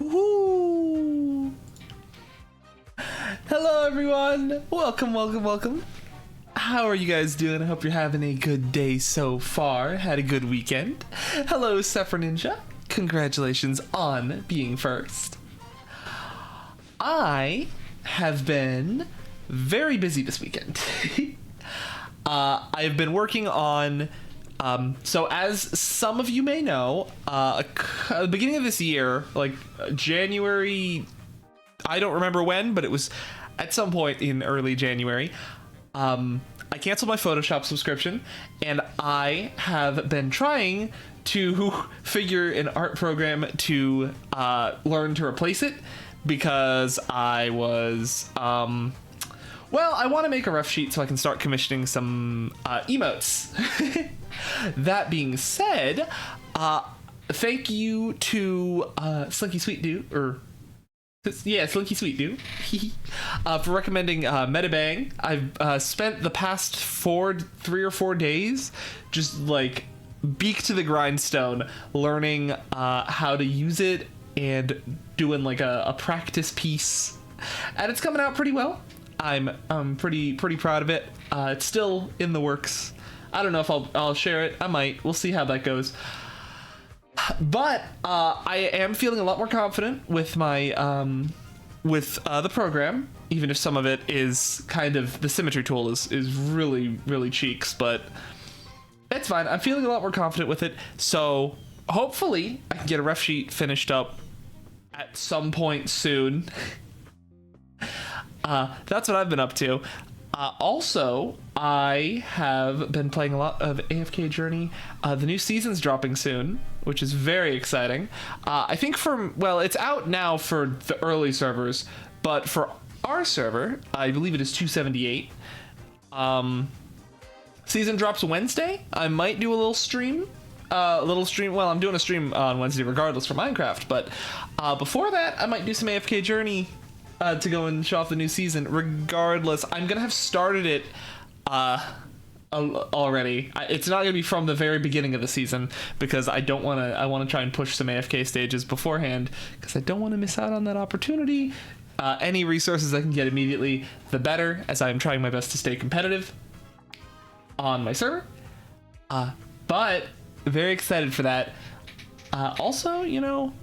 Woo! Hello everyone! Welcome. How are you guys doing? I hope you're having a good day so far. Had a good weekend. Hello, Sepher Ninja. Congratulations on being first. I have been very busy this weekend. I've been working on so as some of you may know, at the beginning of this year, like January, I don't remember when, but it was at some point in early January, I canceled my Photoshop subscription, and I have been trying to figure an art program to learn to replace it, because I was well, I want to make a rough sheet so I can start commissioning some emotes. That being said, thank you to Slinky Sweet Dew, Slinky Sweet Dew, for recommending Metabang. I've spent the past 3 or 4 days just like beak to the grindstone learning how to use it and doing like a practice piece, and it's coming out pretty well. I'm pretty proud of it. It's still in the works. I don't know if I'll share it. I might. We'll see how that goes. But I am feeling a lot more confident with my the program, even if some of it is kind of, the symmetry tool is really cheeks, but it's fine. I'm feeling a lot more confident with it, so hopefully I can get a ref sheet finished up at some point soon. That's what I've been up to. Also, I have been playing a lot of AFK Journey. The new season's dropping soon, which is very exciting. I think it's out now for the early servers, but for our server, I believe it is 278. Season drops Wednesday. I might do a little stream. Well, I'm doing a stream on Wednesday regardless for Minecraft, but before that, I might do some AFK Journey to go and show off the new season. Regardless, I'm gonna have started it already. It's not gonna be from the very beginning of the season, because I want to try and push some AFK stages beforehand, because I don't want to miss out on that opportunity. Any resources I can get immediately, the better, as I'm trying my best to stay competitive on my server. But very excited for that. Also, you know,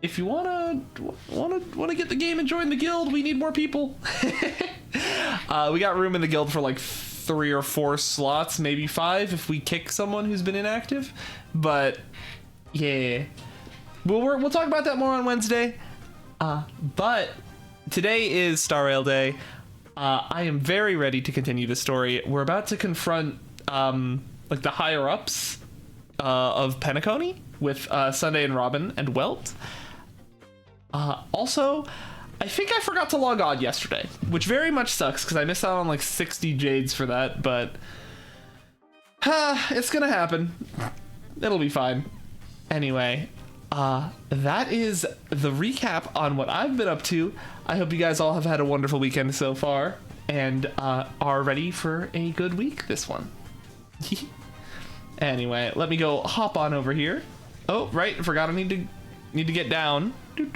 if you wanna get the game and join the guild, we need more people. We got room in the guild for like 3 or 4 slots, maybe 5 if we kick someone who's been inactive. But yeah, we'll talk about that more on Wednesday. But today is Star Rail Day. I am very ready to continue the story. We're about to confront like the higher ups of Penacony with Sunday and Robin and Welt. Also, I think I forgot to log on yesterday, which very much sucks because I missed out on like 60 jades for that, but it's gonna happen. It'll be fine. Anyway, that is the recap on what I've been up to. I hope you guys all have had a wonderful weekend so far and are ready for a good week this one. Anyway, let me go hop on over here. Oh, right, I forgot I need to get down. I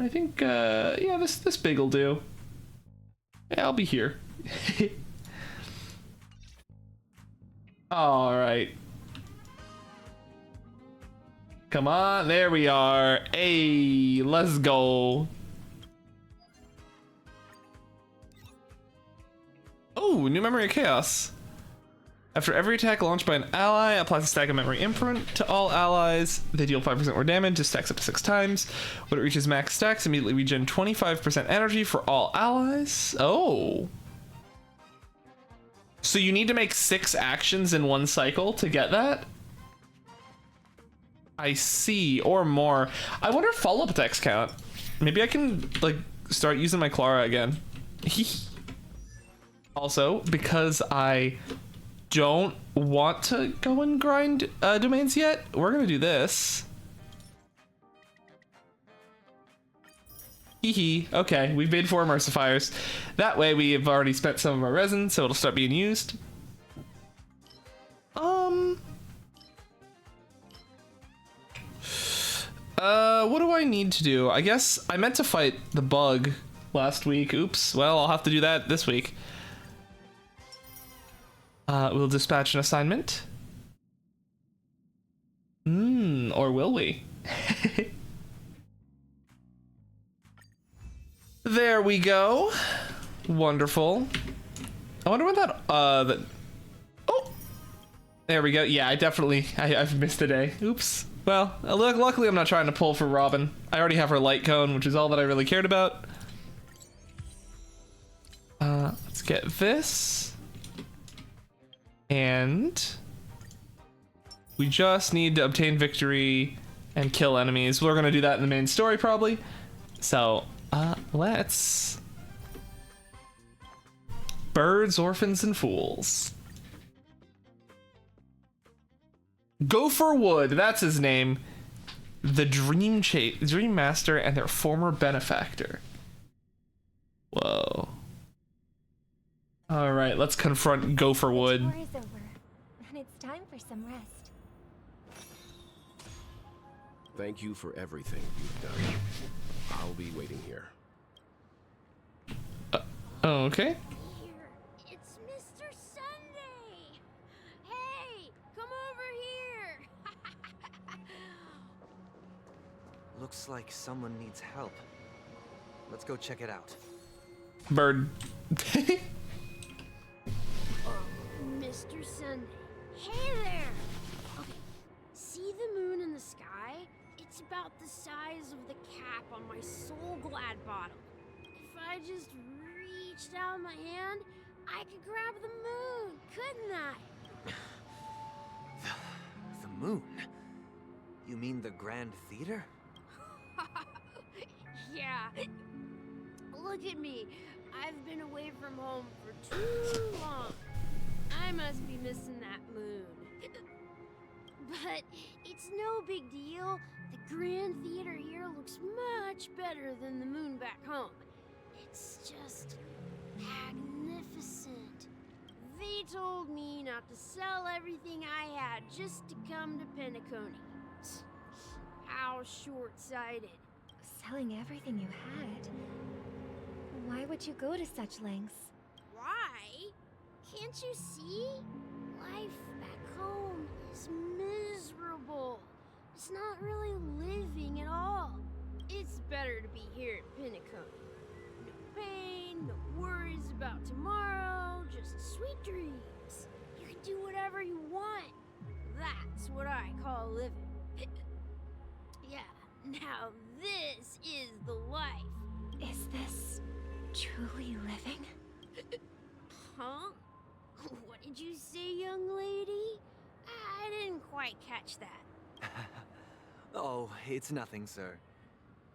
think yeah, this big will do. Yeah, I'll be here. All right, come on, there we are. Hey, let's go. Oh, new memory of chaos. After every attack launched by an ally, applies a stack of memory imprint to all allies. They deal 5% more damage, it stacks up to 6 times. When it reaches max stacks, immediately regen 25% energy for all allies. Oh. So you need to make 6 actions in one cycle to get that? I see, or more. I wonder if follow-up attacks count. Maybe I can like start using my Clara again. Also, because I don't want to go and grind domains yet, we're gonna do this. Okay, we've made 4 Mercifiers. That way we have already spent some of our resin, so it'll start being used. what do I need to do? I guess I meant to fight the bug last week. Oops. Well, I'll have to do that this week. We'll dispatch an assignment. Or will we? There we go. Wonderful. I wonder what that, oh! There we go. Yeah, I've missed a day. Oops. Well, luckily I'm not trying to pull for Robin. I already have her light cone, which is all that I really cared about. Let's get this. And we just need to obtain victory and kill enemies. We're gonna do that in the main story probably. So, let's... Birds, Orphans, and Fools. Gopher Wood, that's his name. The Dream Master and their former benefactor. Whoa. All right, let's confront Gopher Wood. The tour is over, and it's time for some rest. Thank you for everything you've done. I'll be waiting here. Oh, okay. Here, it's Mr. Sunday. Hey, come over here. Looks like someone needs help. Let's go check it out. Bird. Mr. Sunday. Hey there. Okay, see the moon in the sky? It's about the size of the cap on my Soul Glad bottle. If I just reached out my hand, I could grab the moon, couldn't I? The moon? You mean the Grand Theater? Yeah. Look at me. I've been away from home for too long. I must be missing that moon. But it's no big deal. The Grand Theater here looks much better than the moon back home. It's just magnificent. They told me not to sell everything I had just to come to Penacony. How short-sighted. Selling everything you had? Why would you go to such lengths? Why? Can't you see? Life back home is miserable. It's not really living at all. It's better to be here at Penacony. No pain, no worries about tomorrow, just sweet dreams. You can do whatever you want. That's what I call living. Yeah, now this is the life. Is this truly living? Huh? What did you say, young lady? I didn't quite catch that. Oh, it's nothing, sir.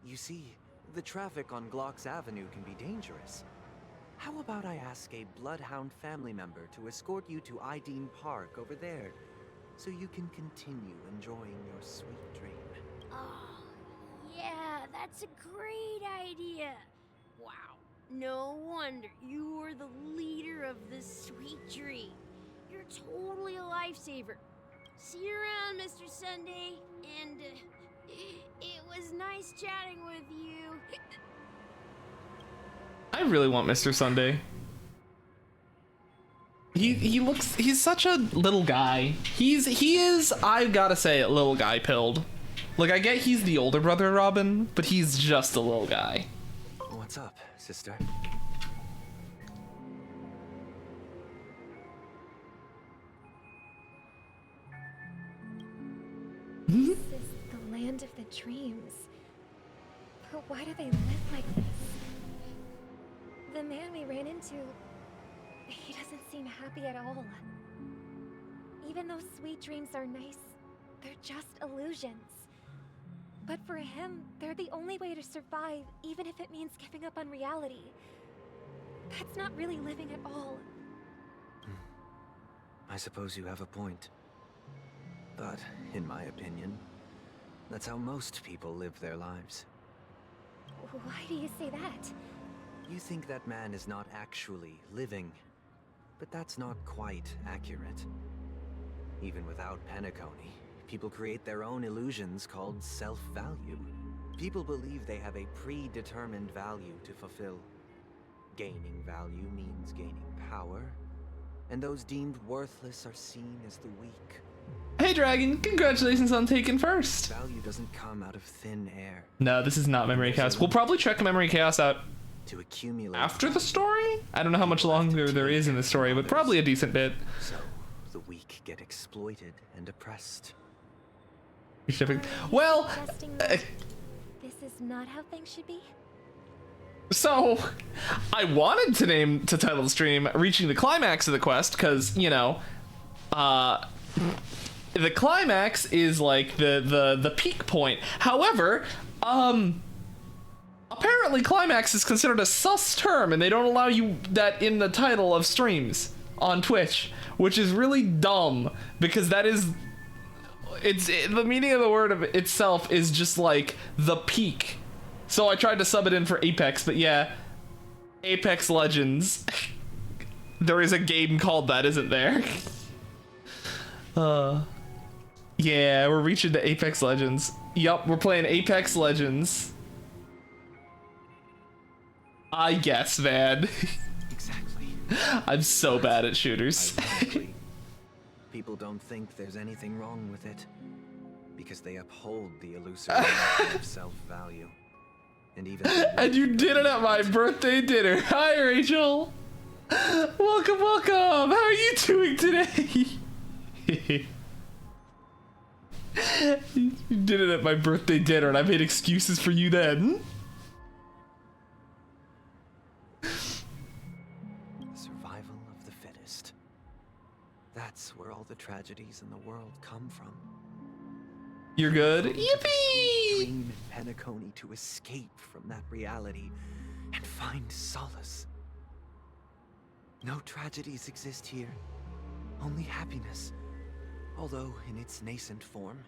You see, the traffic on Glocks Avenue can be dangerous. How about I ask a Bloodhound family member to escort you to Ideen Park over there, so you can continue enjoying your sweet dream? Oh, yeah, that's a great idea. Wow, no wonder you are the leader of this sweet dream. You're totally a lifesaver. See you around, Mr. Sunday, and it was nice chatting with you. I really want Mr. Sunday. He's such a little guy. He is, I've gotta say it, little guy pilled. Like, I get he's the older brother of Robin, but he's just a little guy. What's up, sister? This is the land of the dreams. But why do they live like this? The man we ran into, he doesn't seem happy at all. Even though sweet dreams are nice, they're just illusions. But for him, they're the only way to survive, even if it means giving up on reality. That's not really living at all. I suppose you have a point. But, in my opinion, that's how most people live their lives. Why do you say that? You think that man is not actually living, but that's not quite accurate. Even without Penacony, people create their own illusions called self-value. People believe they have a predetermined value to fulfill. Gaining value means gaining power, and those deemed worthless are seen as the weak. Hey Dragon, congratulations on taking first. Value doesn't come out of thin air. No, this is not Memory Chaos. We'll probably check Memory Chaos out To accumulate after the story. I don't know how much longer there is in the story, but probably a decent bit. So the weak get exploited and oppressed. Well, Suggesting that this is not how things should be? so I wanted to title the stream "Reaching the Climax of the Quest" because, you know, the climax is like the peak point. However, apparently climax is considered a sus term, and they don't allow you that in the title of streams on Twitch, which is really dumb because that is the meaning of the word of itself is just like the peak. So I tried to sub it in for Apex, but yeah, Apex Legends. There is a game called that, isn't there? Yeah, we're reaching to Apex Legends. Yup, we're playing Apex Legends. I guess, man. Exactly. I'm so bad at shooters. Ironically, people don't think there's anything wrong with it because they uphold the illusory notion of self-value. And even And you did it at my birthday dinner. Hi, Rachel. Welcome, welcome. How are you doing today? You did it at my birthday dinner, and I made excuses for you then. the survival of the fittest. That's where all the tragedies in the world come from. You're good. Yippee! Yippee! Dream in Penacony to escape from that reality and find solace. No tragedies exist here, only happiness. Although in its nascent form,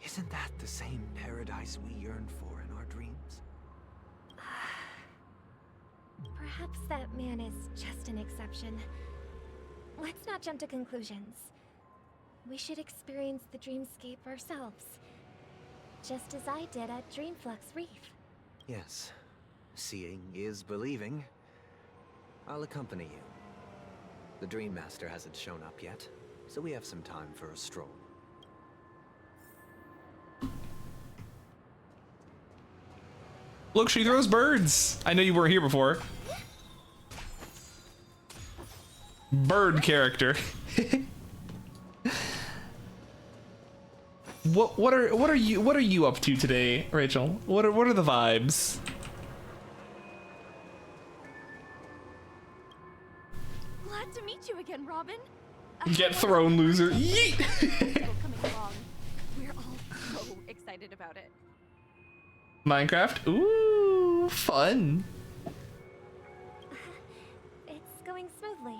isn't that the same paradise we yearn for in our dreams? Perhaps that man is just an exception. Let's not jump to conclusions. We should experience the dreamscape ourselves. Just as I did at Dreamflux Reef. Yes, seeing is believing. I'll accompany you. The Dream Master hasn't shown up yet, so we have some time for a stroll. Look, she throws birds. I know you weren't here before. Bird character. What are you up to today, Rachel? What are the vibes? Glad to meet you again, Robin. Get thrown, loser. Yeet! Still coming along. We're all so excited about it. Minecraft? Ooh, fun. It's going smoothly.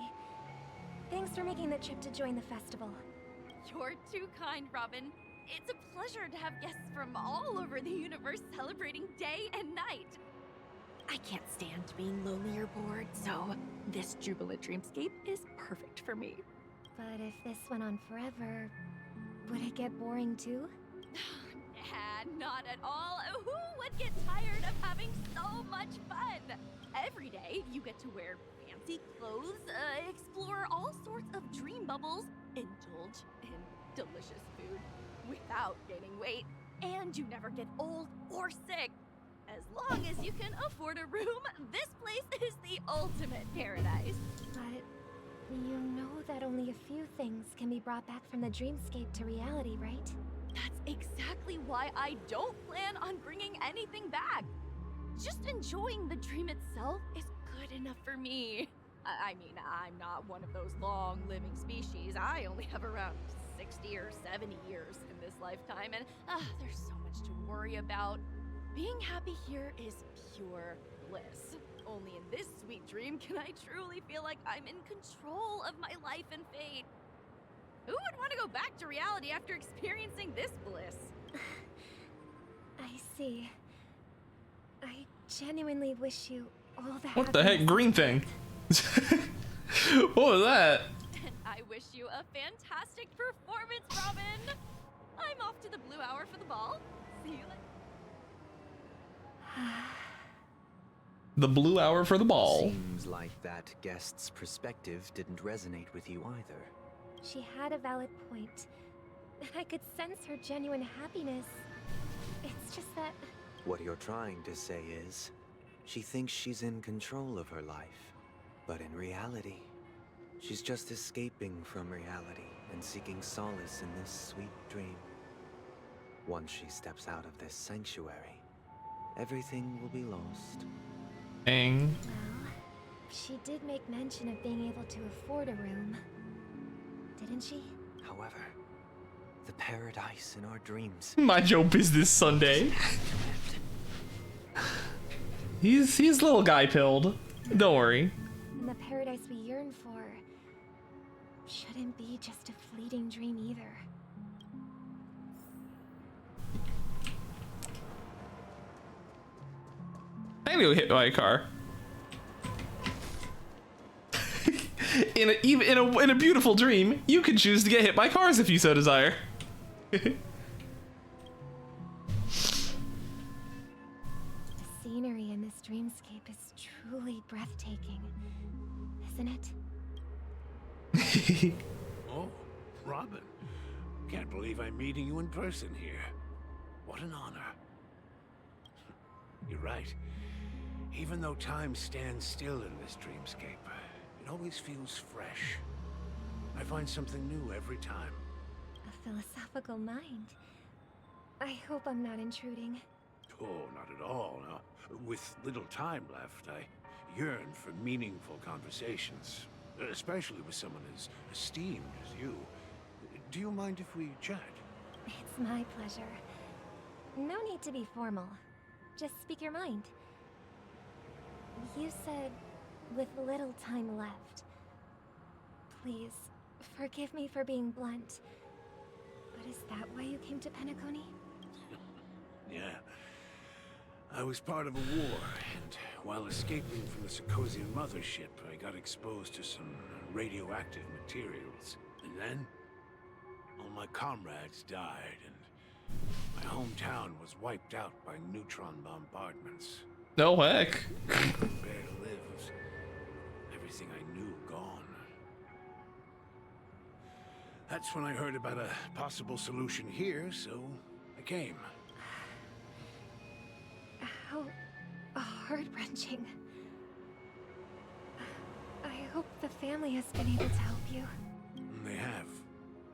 Thanks for making the trip to join the festival. You're too kind, Robin. It's a pleasure to have guests from all over the universe celebrating day and night. I can't stand being lonely or bored, so this jubilant dreamscape is perfect for me. But if this went on forever, would it get boring too? Nah, not at all. Who would get tired of having so much fun? Every day, you get to wear fancy clothes, explore all sorts of dream bubbles, indulge in delicious food without gaining weight, and you never get old or sick. As long as you can afford a room, this place is the ultimate paradise. But you know that only a few things can be brought back from the dreamscape to reality, right? That's exactly why I don't plan on bringing anything back. Just enjoying the dream itself is good enough for me. I mean, I'm not one of those long-living species. I only have around 60 or 70 years in this lifetime, and there's so much to worry about. Being happy here is pure bliss. Only in this sweet dream can I truly feel like I'm in control of my life and fate. Who would want to go back to reality after experiencing this bliss? I see. I genuinely wish you all the What the heck? happiness. Green thing. What was that? And I wish you a fantastic performance, Robin! I'm off to the Blue Hour for the ball. See you later. The blue hour for the ball. Seems like that guest's perspective didn't resonate with you either. She had a valid point. And I could sense her genuine happiness. It's just that... What you're trying to say is, she thinks she's in control of her life. But in reality, she's just escaping from reality and seeking solace in this sweet dream. Once she steps out of this sanctuary, everything will be lost. Dang. Well, she did make mention of being able to afford a room. Didn't she? However, the paradise in our dreams. Mind your business, Sunday. He's little guy pilled. Don't worry. And the paradise we yearn for shouldn't be just a fleeting dream either. I'm gonna go hit by a car. in a beautiful dream, you can choose to get hit by cars if you so desire. The scenery in this dreamscape is truly breathtaking, isn't it? Oh, Robin. Can't believe I'm meeting you in person here. What an honor. You're right. Even though time stands still in this dreamscape, it always feels fresh. I find something new every time. A philosophical mind. I hope I'm not intruding. Oh, not at all. No. With little time left, I yearn for meaningful conversations, especially with someone as esteemed as you. Do you mind if we chat? It's my pleasure. No need to be formal. Just speak your mind. You said, with little time left. Please, forgive me for being blunt. But is that why you came to Penacony? Yeah. I was part of a war, and while escaping from the Sarkosian mothership, I got exposed to some radioactive materials. And then, all my comrades died, and my hometown was wiped out by neutron bombardments. No heck. Bare to live was everything I knew gone. That's when I heard about a possible solution here, so I came. How heart-wrenching. I hope the family has been able to help you. They have,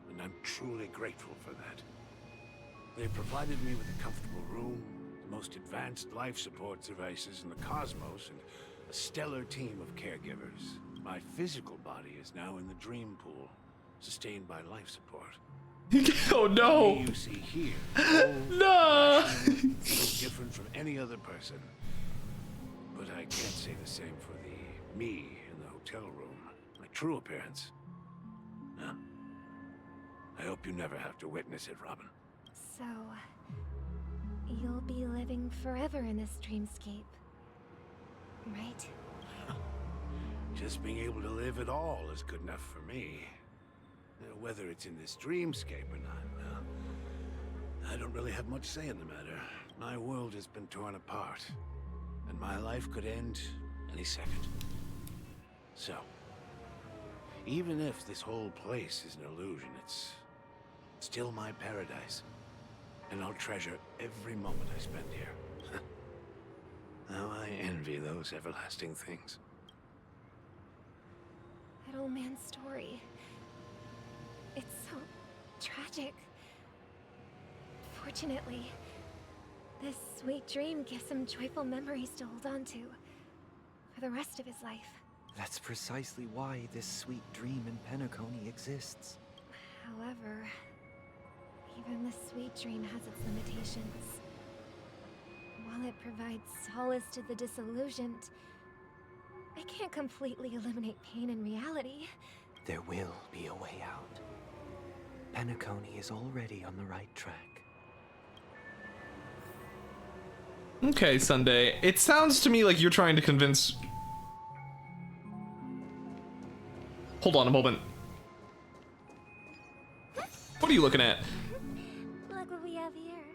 and I'm truly grateful for that. They provided me with a comfortable room, the most advanced life support devices in the cosmos, and a stellar team of caregivers. My physical body is now in the dream pool, sustained by life support. Oh no! Me you see here, old, No! rational, no different from any other person. But I can't say the same for the me in the hotel room. My true appearance. No. I hope you never have to witness it, Robin. So, you'll be living forever in this dreamscape, right? Just being able to live at all is good enough for me. Whether it's in this dreamscape or not, well, I don't really have much say in the matter. My world has been torn apart, and my life could end any second. So, even if this whole place is an illusion, it's still my paradise. And I'll treasure every moment I spend here. How I envy those everlasting things. That old man's story. It's so tragic. Fortunately, this sweet dream gives him joyful memories to hold on to for the rest of his life. That's precisely why this sweet dream in Penacony exists. However, even the sweet dream has its limitations. While it provides solace to the disillusioned, it can't completely eliminate pain in reality. There will be a way out. Penacony is already on the right track. Okay, Sunday. It sounds to me like you're trying to convince... Hold on a moment. What are you looking at? Look what we have here.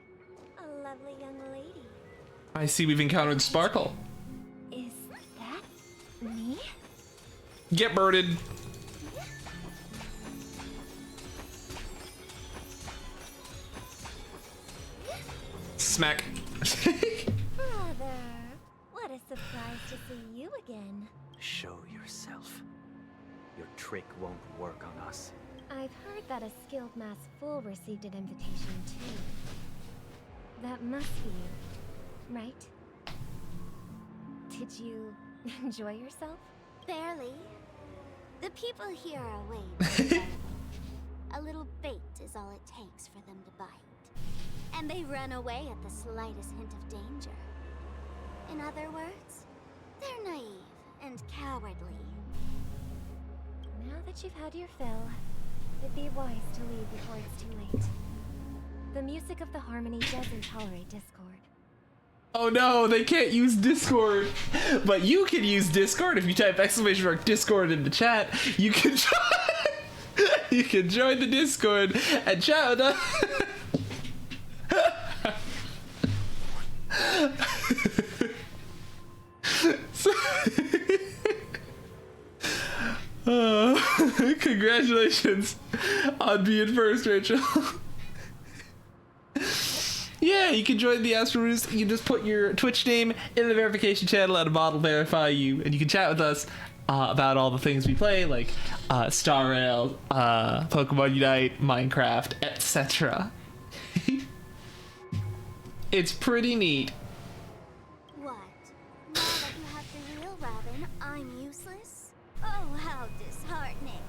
A lovely young lady. I see we've encountered Sparkle. Is that me? Get birded. Smack. Brother, what a surprise to see you again. Show yourself. Your trick won't work on us. I've heard that a skilled mass fool received an invitation too. That must be you, right? Did you enjoy yourself? Barely. The people here are way A little bait is all it takes for them to bite. And they run away at the slightest hint of danger. In other words, they're naive and cowardly. Now that you've had your fill, it'd be wise to leave before it's too late. The music of the harmony doesn't tolerate discord. Oh no, they can't use Discord. But you can use Discord if you type !Discord in the chat. You can you can join the Discord and chat with us. Congratulations on being first, Rachel. Yeah, you can join the Astro Roost. You just put your Twitch name in the verification channel and a bot will verify you, and you can chat with us about all the things we play, like Star Rail, Pokemon Unite, Minecraft, etc. It's pretty neat. What? Now that you have the real Robin, I'm useless? Oh, how disheartening.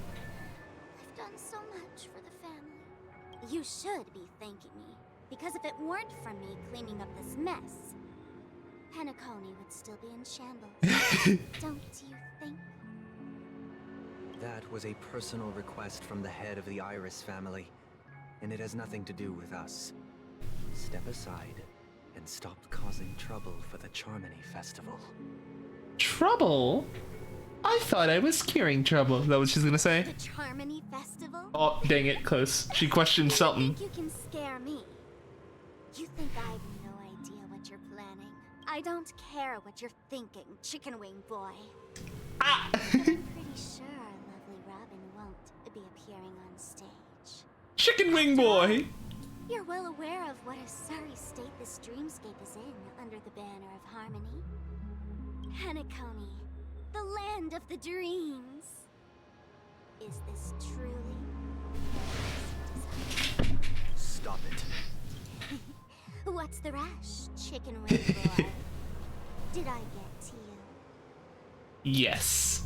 I've done so much for the family. You should be thanking me, because if it weren't for me cleaning up this mess, Penacony would still be in shambles. Don't you think? That was a personal request from the head of the Iris family, and it has nothing to do with us. Step aside and stop causing trouble for the Charmony Festival. Trouble? I thought I was curing trouble. Is that what she's gonna say? The Charmony Festival? Oh, dang it, close. She questioned something. You think you can scare me? You think I have no idea what you're planning? I don't care what you're thinking, chicken wing boy. Ah! But I'm pretty sure our lovely Robin won't be appearing on stage. Chicken wing boy! You're well aware of what a sorry state this dreamscape is in under the banner of harmony. Penacony, the land of the dreams. Is this truly Stop it. What's the rush, chicken wing boy? Did I get to you? Yes.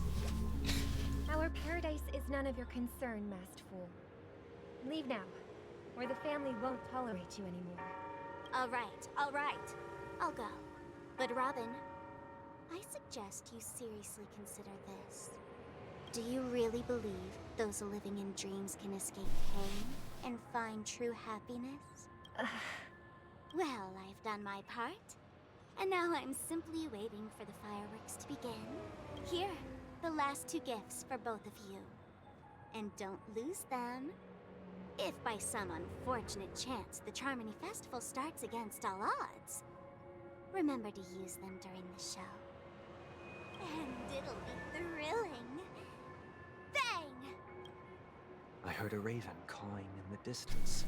Our paradise is none of your concern, masked fool. Leave now, or the family won't tolerate you anymore. All right. I'll go. But Robin, I suggest you seriously consider this. Do you really believe those living in dreams can escape pain and find true happiness? Well, I've done my part. And now I'm simply waiting for the fireworks to begin. Here, the last 2 gifts for both of you. And don't lose them. If by some unfortunate chance the Charmony Festival starts against all odds, remember to use them during the show. And it'll be thrilling. Bang! I heard a raven cawing in the distance.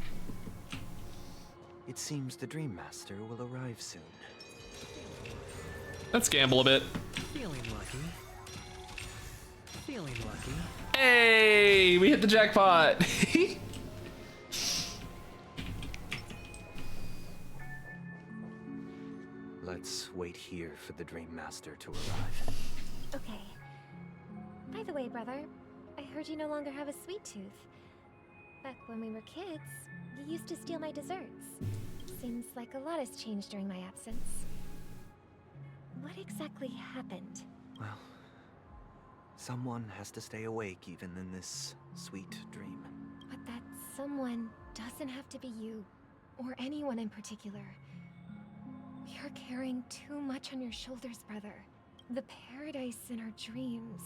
It seems the Dream Master will arrive soon. Let's gamble a bit. Feeling lucky. Feeling lucky. Hey, we hit the jackpot. Let's wait here for the Dream Master to arrive. Okay. By the way, brother, I heard you no longer have a sweet tooth. Back when we were kids, you used to steal my desserts. Seems like a lot has changed during my absence. What exactly happened? Well, someone has to stay awake even in this sweet dream. But that someone doesn't have to be you, or anyone in particular. You're carrying too much on your shoulders, brother. The paradise in our dreams.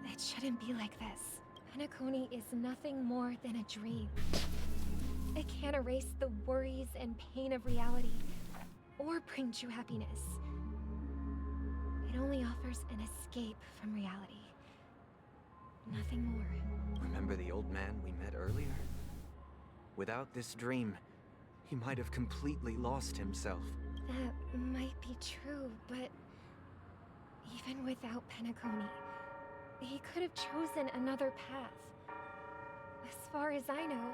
It shouldn't be like this. Penacony is nothing more than a dream. It can't erase the worries and pain of reality, or bring true happiness. It only offers an escape from reality. Nothing more. Remember the old man we met earlier? Without this dream, he might have completely lost himself. That might be true, but even without Penacony, he could have chosen another path. As far as I know,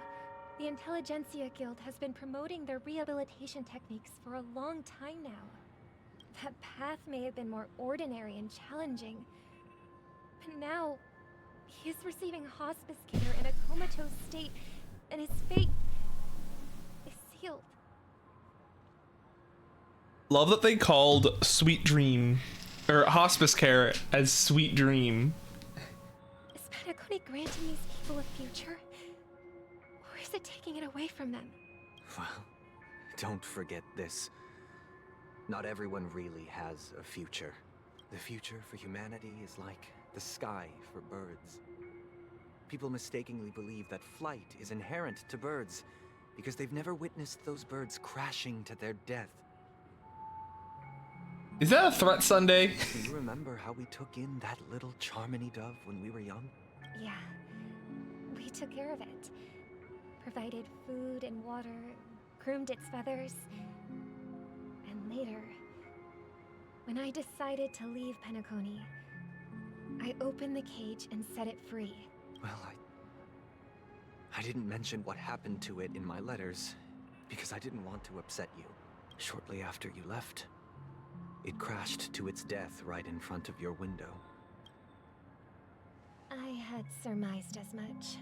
the Intelligentsia Guild has been promoting their rehabilitation techniques for a long time now. That path may have been more ordinary and challenging, but now he is receiving hospice care in a comatose state, and his fate is sealed. Love that they called Sweet Dream, or hospice care, as Sweet Dream. Is Penacony granting these people a future? Or is it taking it away from them? Well, don't forget this. Not everyone really has a future. The future for humanity is like the sky for birds. People mistakenly believe that flight is inherent to birds because they've never witnessed those birds crashing to their death. Is that a threat, Sunday? Do you remember how we took in that little Charmony dove when we were young? Yeah. We took care of it. Provided food and water, groomed its feathers. And later, when I decided to leave Penacony, I opened the cage and set it free. Well, I didn't mention what happened to it in my letters because I didn't want to upset you. Shortly after you left, it crashed to its death right in front of your window. I had surmised as much.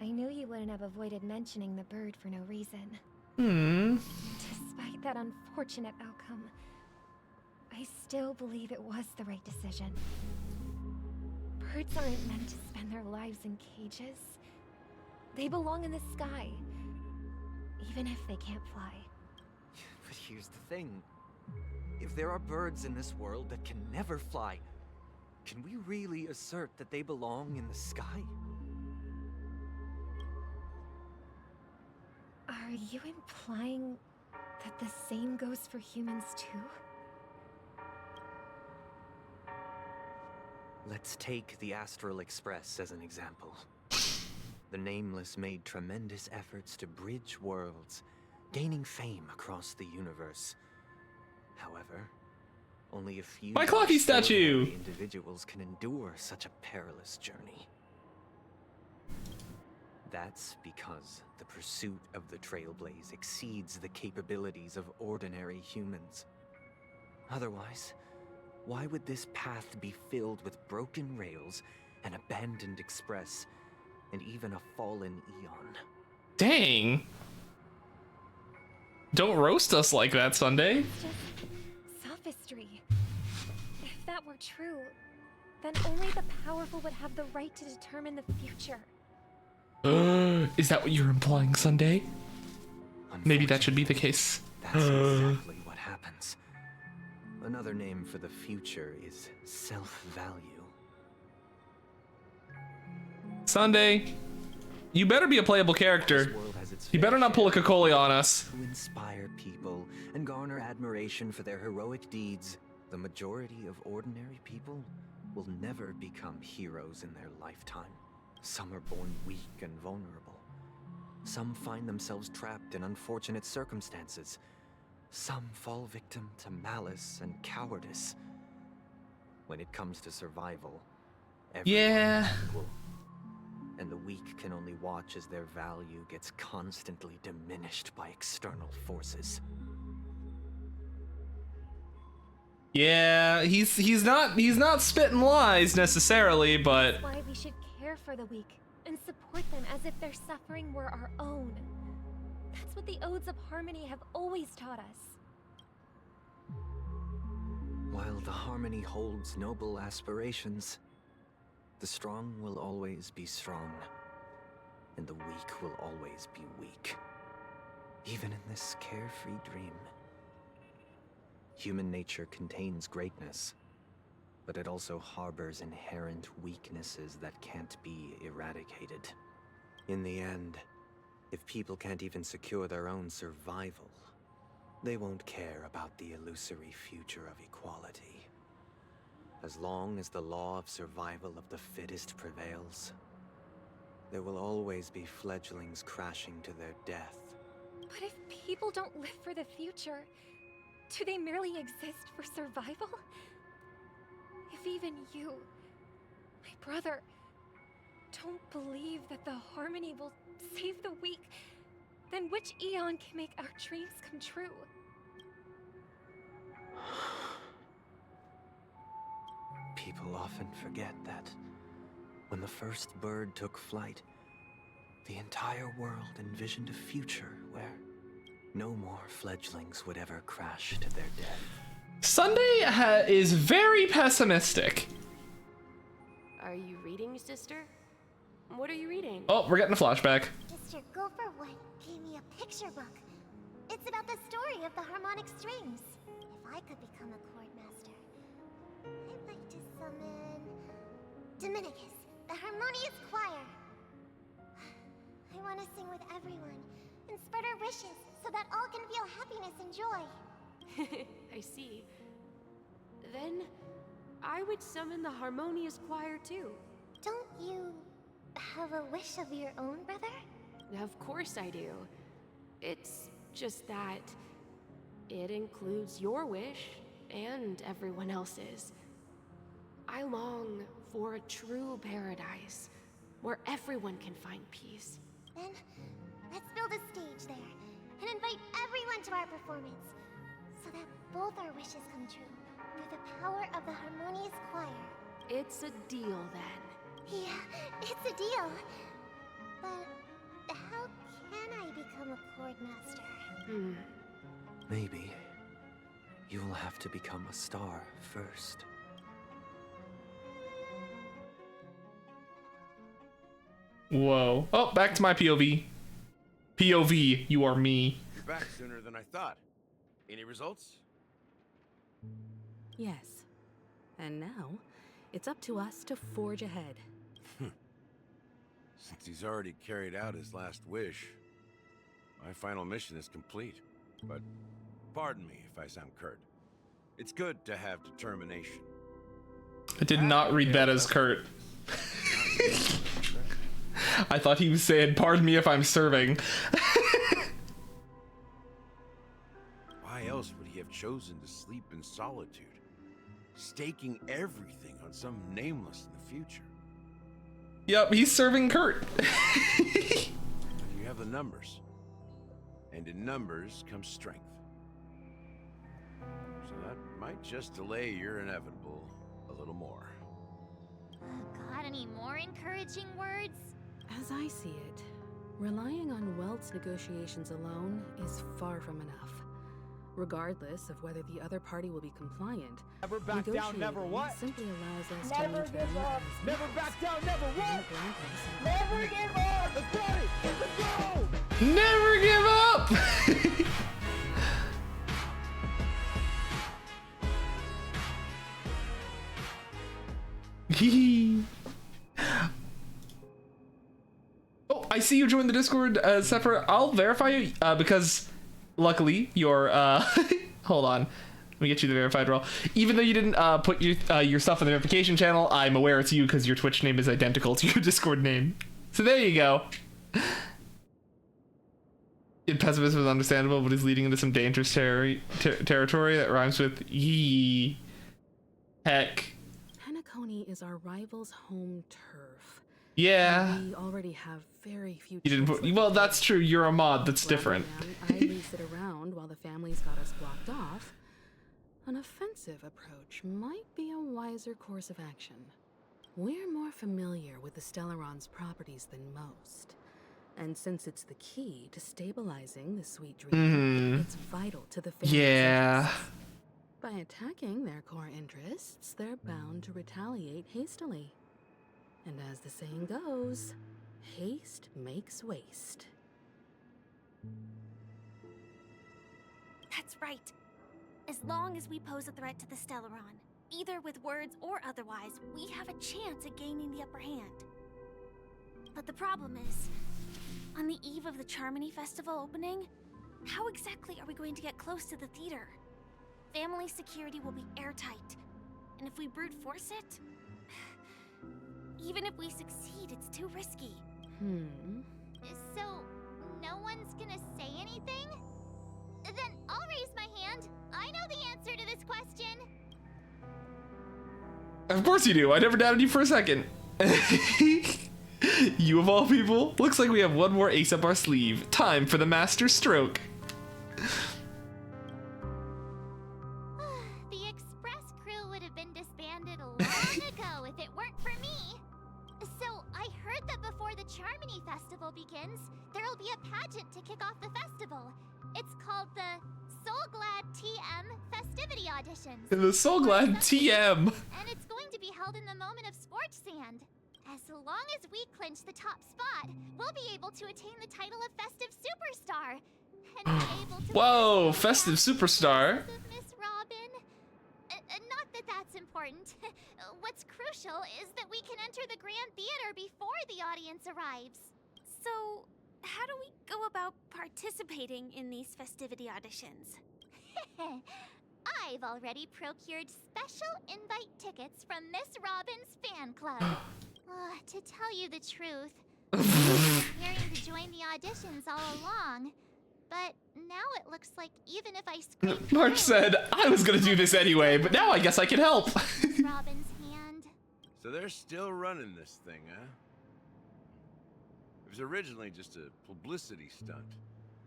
I knew you wouldn't have avoided mentioning the bird for no reason. Despite that unfortunate outcome, I still believe it was the right decision. Birds aren't meant to spend their lives in cages. They belong in the sky, even if they can't fly. But here's the thing. If there are birds in this world that can never fly, can we really assert that they belong in the sky? Are you implying that the same goes for humans too? Let's take the Astral Express as an example. The Nameless made tremendous efforts to bridge worlds, gaining fame across the universe. However, only a few My Clocky statue! extraordinary individuals can endure such a perilous journey. That's because the pursuit of the Trailblaze exceeds the capabilities of ordinary humans. Otherwise, why would this path be filled with broken rails, an abandoned express, and even a fallen eon? Dang. Don't roast us like that, Sunday. It's just sophistry. If that were true, then only the powerful would have the right to determine the future. Is that what you're implying, Sunday? Maybe that should be the case. That's exactly what happens. Another name for the future is self-value. Sunday, you better be a playable character. This world has its You better not pull a Kokoli on us. to inspire people and garner admiration for their heroic deeds. The majority of ordinary people will never become heroes in their lifetime. Some are born weak and vulnerable. Some find themselves trapped in unfortunate circumstances. Some fall victim to malice and cowardice. When it comes to survival, everyone Yeah. is equal. And the weak can only watch as their value gets constantly diminished by external forces. Yeah, he's not spitting lies necessarily, but That's why we should care for the weak and support them as if their suffering were our own. That's what the Odes of Harmony have always taught us. While the Harmony holds noble aspirations, the strong will always be strong, and the weak will always be weak. Even in this carefree dream. Human nature contains greatness, but it also harbors inherent weaknesses that can't be eradicated. In the end, if people can't even secure their own survival, They won't care about the illusory future of equality. As long as the law of survival of the fittest prevails, there will always be fledglings crashing to their death. But if people don't live for the future, do they merely exist for survival? If even you, my brother, don't believe that the harmony will save the weak, then which eon can make our dreams come true? People often forget that when the first bird took flight, the entire world envisioned a future where no more fledglings would ever crash to their death. Sunday is very pessimistic. Are you reading, sister? What are you reading? Oh, we're getting a flashback. Mr. Gopherwood gave me a picture book. It's about the story of the harmonic strings. If I could become a chord master, I'd like to summon Dominicus, the harmonious choir. I want to sing with everyone and spread our wishes so that all can feel happiness and joy. I see. Then I would summon the harmonious choir too. Don't you have a wish of your own, brother? Of course I do. It's just that it includes your wish and everyone else's. I long for a true paradise where everyone can find peace. Then, let's build a stage there and invite everyone to our performance so that both our wishes come true through the power of the harmonious choir. It's a deal then. Yeah, it's a deal. But how can I become a chord master? Maybe you'll have to become a star first. Whoa. Oh, back to my POV. POV, you are me. You're back sooner than I thought. Any results? Yes. And now, it's up to us to forge ahead. Since he's already carried out his last wish, my final mission is complete. But pardon me if I sound curt. It's good to have determination. I did not read that as Kurt. I thought he was saying, pardon me if I'm serving. Why else would he have chosen to sleep in solitude, staking everything on some nameless in the future? Yep, he's serving Kurt. You have the numbers, and in numbers comes strength. So that might just delay your inevitable a little more. Got any more encouraging words? As I see it, relying on Welt's negotiations alone is far from enough. Regardless of whether the other party will be compliant, Never back down, never what? simply allows us Never to give up. Never back down, never what? Never Never give up. Let's go. Let's go. Never give up! Oh, I see you joined the Discord, Sephora. I'll verify you, because luckily your, hold on. Let me get you the verified role. Even though you didn't put your stuff in the verification channel, I'm aware it's you because your Twitch name is identical to your Discord name. So there you go. Pessimism is understandable, but is leading into some dangerous territory that rhymes with yee. Heck. Penacony is our rival's home turf. Yeah. We already have very few. You didn't put, well, that's true. You're a mod. That's different. I lease it around while the family's got us blocked off. An offensive approach might be a wiser course of action. We're more familiar with the Stellaron's properties than most. And since it's the key to stabilizing the sweet dream, it's vital to the family's interests. By attacking their core interests, they're bound to retaliate hastily. And as the saying goes, haste makes waste. That's right. As long as we pose a threat to the Stellaron, either with words or otherwise, we have a chance at gaining the upper hand. But the problem is, on the eve of the Charmony Festival opening, How exactly are we going to get close to the theater? Family security will be airtight. And if we brute force it... Even if we succeed, it's too risky. So, no one's gonna say anything? Then I'll raise my hand. I know the answer to this question. Of course you do. I never doubted you for a second. You of all people. Looks like we have one more ace up our sleeve. Time for the master stroke. The Express crew would have been disbanded long ago if it weren't for me. So, I heard that before the Charmony Festival begins, there'll be a pageant to kick off the festival. It's called the Soul Glad TM Festivity Auditions. The Soul Glad TM. And it's going to be held in the moment of Scorch Sand. As long as we clinch the top spot, we'll be able to attain the title of Festive Superstar. And be able to Whoa, Festive Superstar. Miss Robin. Not that that's important. What's crucial is that we can enter the Grand Theater before the audience arrives. So, how do we go about participating in these festivity auditions? I've already procured special invite tickets from Miss Robin's fan club. To tell you the truth, I've been preparing to join the auditions all along. But now it looks like even if I scream March said, I was gonna do this anyway, but now I guess I can help. Miss Robin's hand. So they're still running this thing, huh? It was originally just a publicity stunt,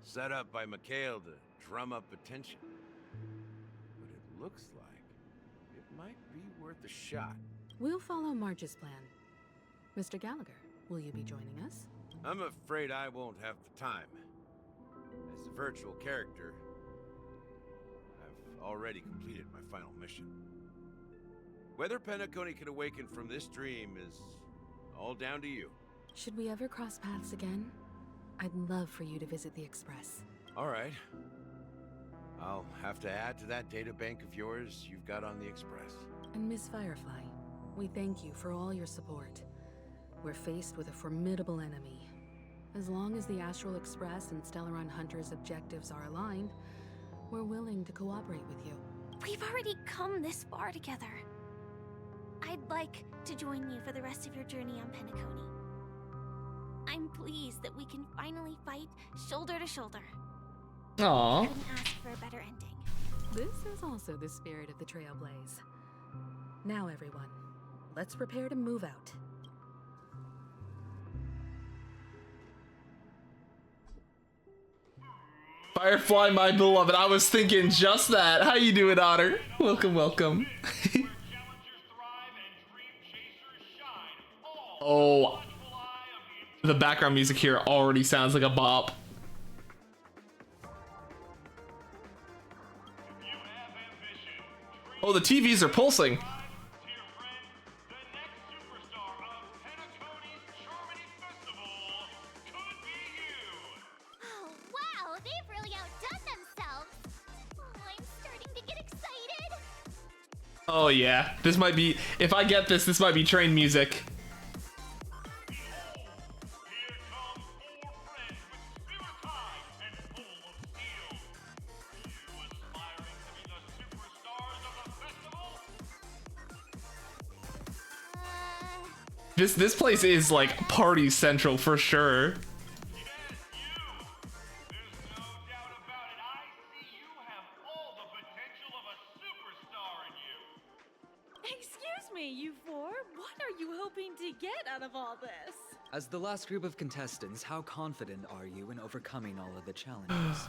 set up by Mikhail to drum up attention. But it looks like it might be worth a shot. We'll follow March's plan. Mr. Gallagher, will you be joining us? I'm afraid I won't have the time. As a virtual character, I've already completed my final mission. Whether Penacony can awaken from this dream is all down to you. Should we ever cross paths again? I'd love for you to visit the Express. All right. I'll have to add to that data bank of yours you've got on the Express. And Miss Firefly, we thank you for all your support. We're faced with a formidable enemy. As long as the Astral Express and Stellaron Hunter's objectives are aligned, we're willing to cooperate with you. We've already come this far together. I'd like to join you for the rest of your journey on Penacony. I'm pleased that we can finally fight shoulder to shoulder. Aww. I couldn't ask for a better ending. This is also the spirit of the Trailblaze. Now everyone, let's prepare to move out. Firefly, my beloved. I was thinking just that. How you doing, Otter? Welcome, welcome. Oh, the background music here already sounds like a bop. Oh, the TVs are pulsing. Wow, they've really outdone themselves. I'm starting to get excited. Oh yeah, this might be, if I get this, this might be train music. This place is like party central for sure. Excuse me, you four. What are you hoping to get out of all this? As the last group of contestants, how confident are you in overcoming all of the challenges?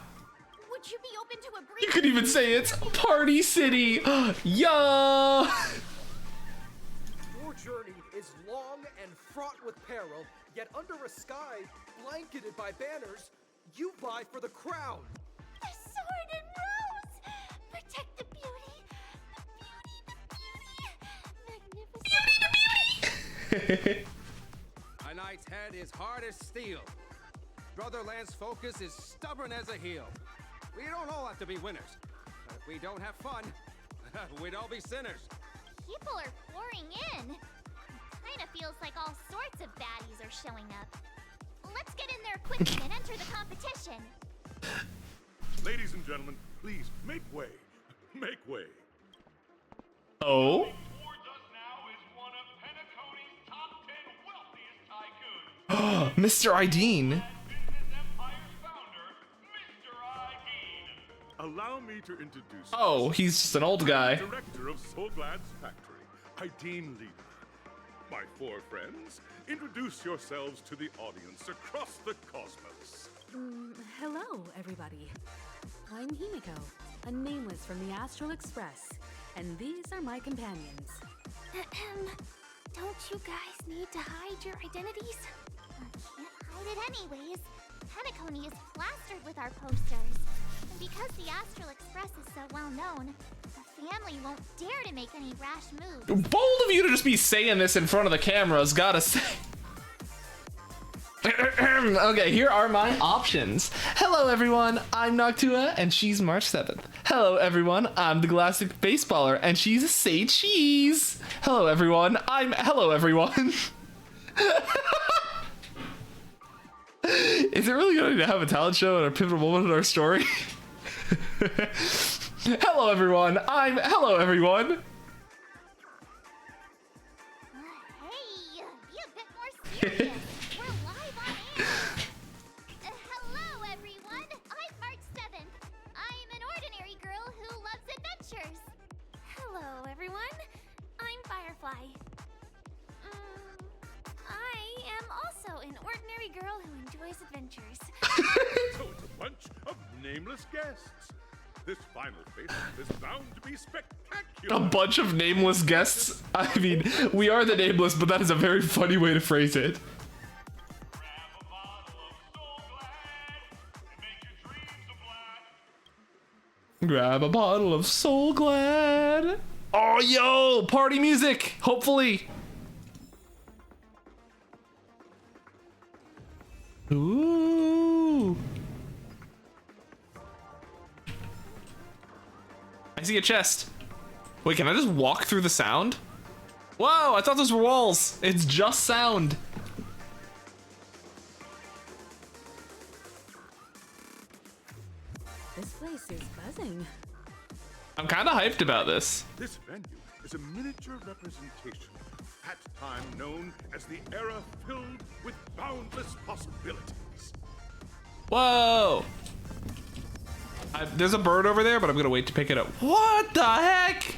Would you be open to a brief... You could even say it's Party City. Yeah. Your journey is long and fraught with peril, yet under a sky blanketed by banners, you vie for the crown. The sword and rose! Protect the beauty! The beauty! Magnificent! A knight's head is hard as steel. Brother Lance's focus is stubborn as a heel. We don't all have to be winners. But if we don't have fun, we'd all be sinners. People are pouring in. Kinda feels like all sorts of baddies are showing up. Let's get in there quickly and enter the competition. Ladies and gentlemen, please make way. Make way. Oh. Mr. Ideen. Allow me to introduce Oh, he's just an old guy. Director of Soulglad's factory, Ideen Lena. My four friends, introduce yourselves to the audience across the cosmos. Hello, everybody. I'm Himiko, a nameless from the Astral Express, and these are my companions. Don't you guys need to hide your identities? Can't hide it anyways. Penacony is plastered with our posters. And because the Astral Express is so well known, the family won't dare to make any rash moves. Bold of you to just be saying this in front of the cameras, gotta say. Okay, here are my options. Hello everyone, I'm Noctua and she's March 7th. Hello everyone, I'm the Galactic Baseballer and she's Say Cheese. Hello everyone, Hello everyone. Is it really going to have a talent show and a pivotal moment in our story? Hello everyone, Hello everyone. Hey, be a bit more serious. We're live on air. Hello, everyone. I'm March 7th. I'm an ordinary girl who loves adventures. Hello, everyone. I'm Firefly. I am also an ordinary girl who enjoys adventures. So it's a bunch of nameless guests. This final face-off is bound to be spectacular. A bunch of nameless guests? I mean, we are the nameless, but that is a very funny way to phrase it. Grab a bottle of Soul Glad. Oh, yo, party music, hopefully. Ooh. I see a chest. Wait, can I just walk through the sound? Whoa, I thought those were walls. It's just sound. This place is buzzing. I'm kind of hyped about this. This venue is a miniature representation of that time known as the era filled with boundless possibilities. Whoa. There's a bird over there, but I'm gonna wait to pick it up. What the heck?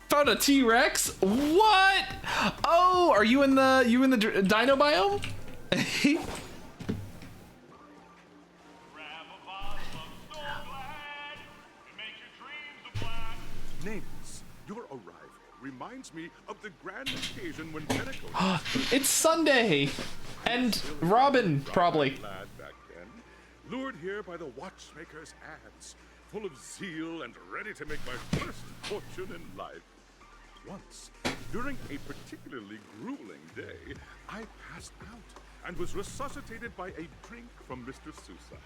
Found a T-Rex? What? Oh, are you in the dino biome? Nameless, your arrival reminds me of the grand occasion when Penacony It's Sunday, and Robin probably. lad back then, lured here by the watchmaker's ads, full of zeal and ready to make my first fortune in life. Once, during a particularly grueling day, I passed out and was resuscitated by a drink from Mr. Sousa.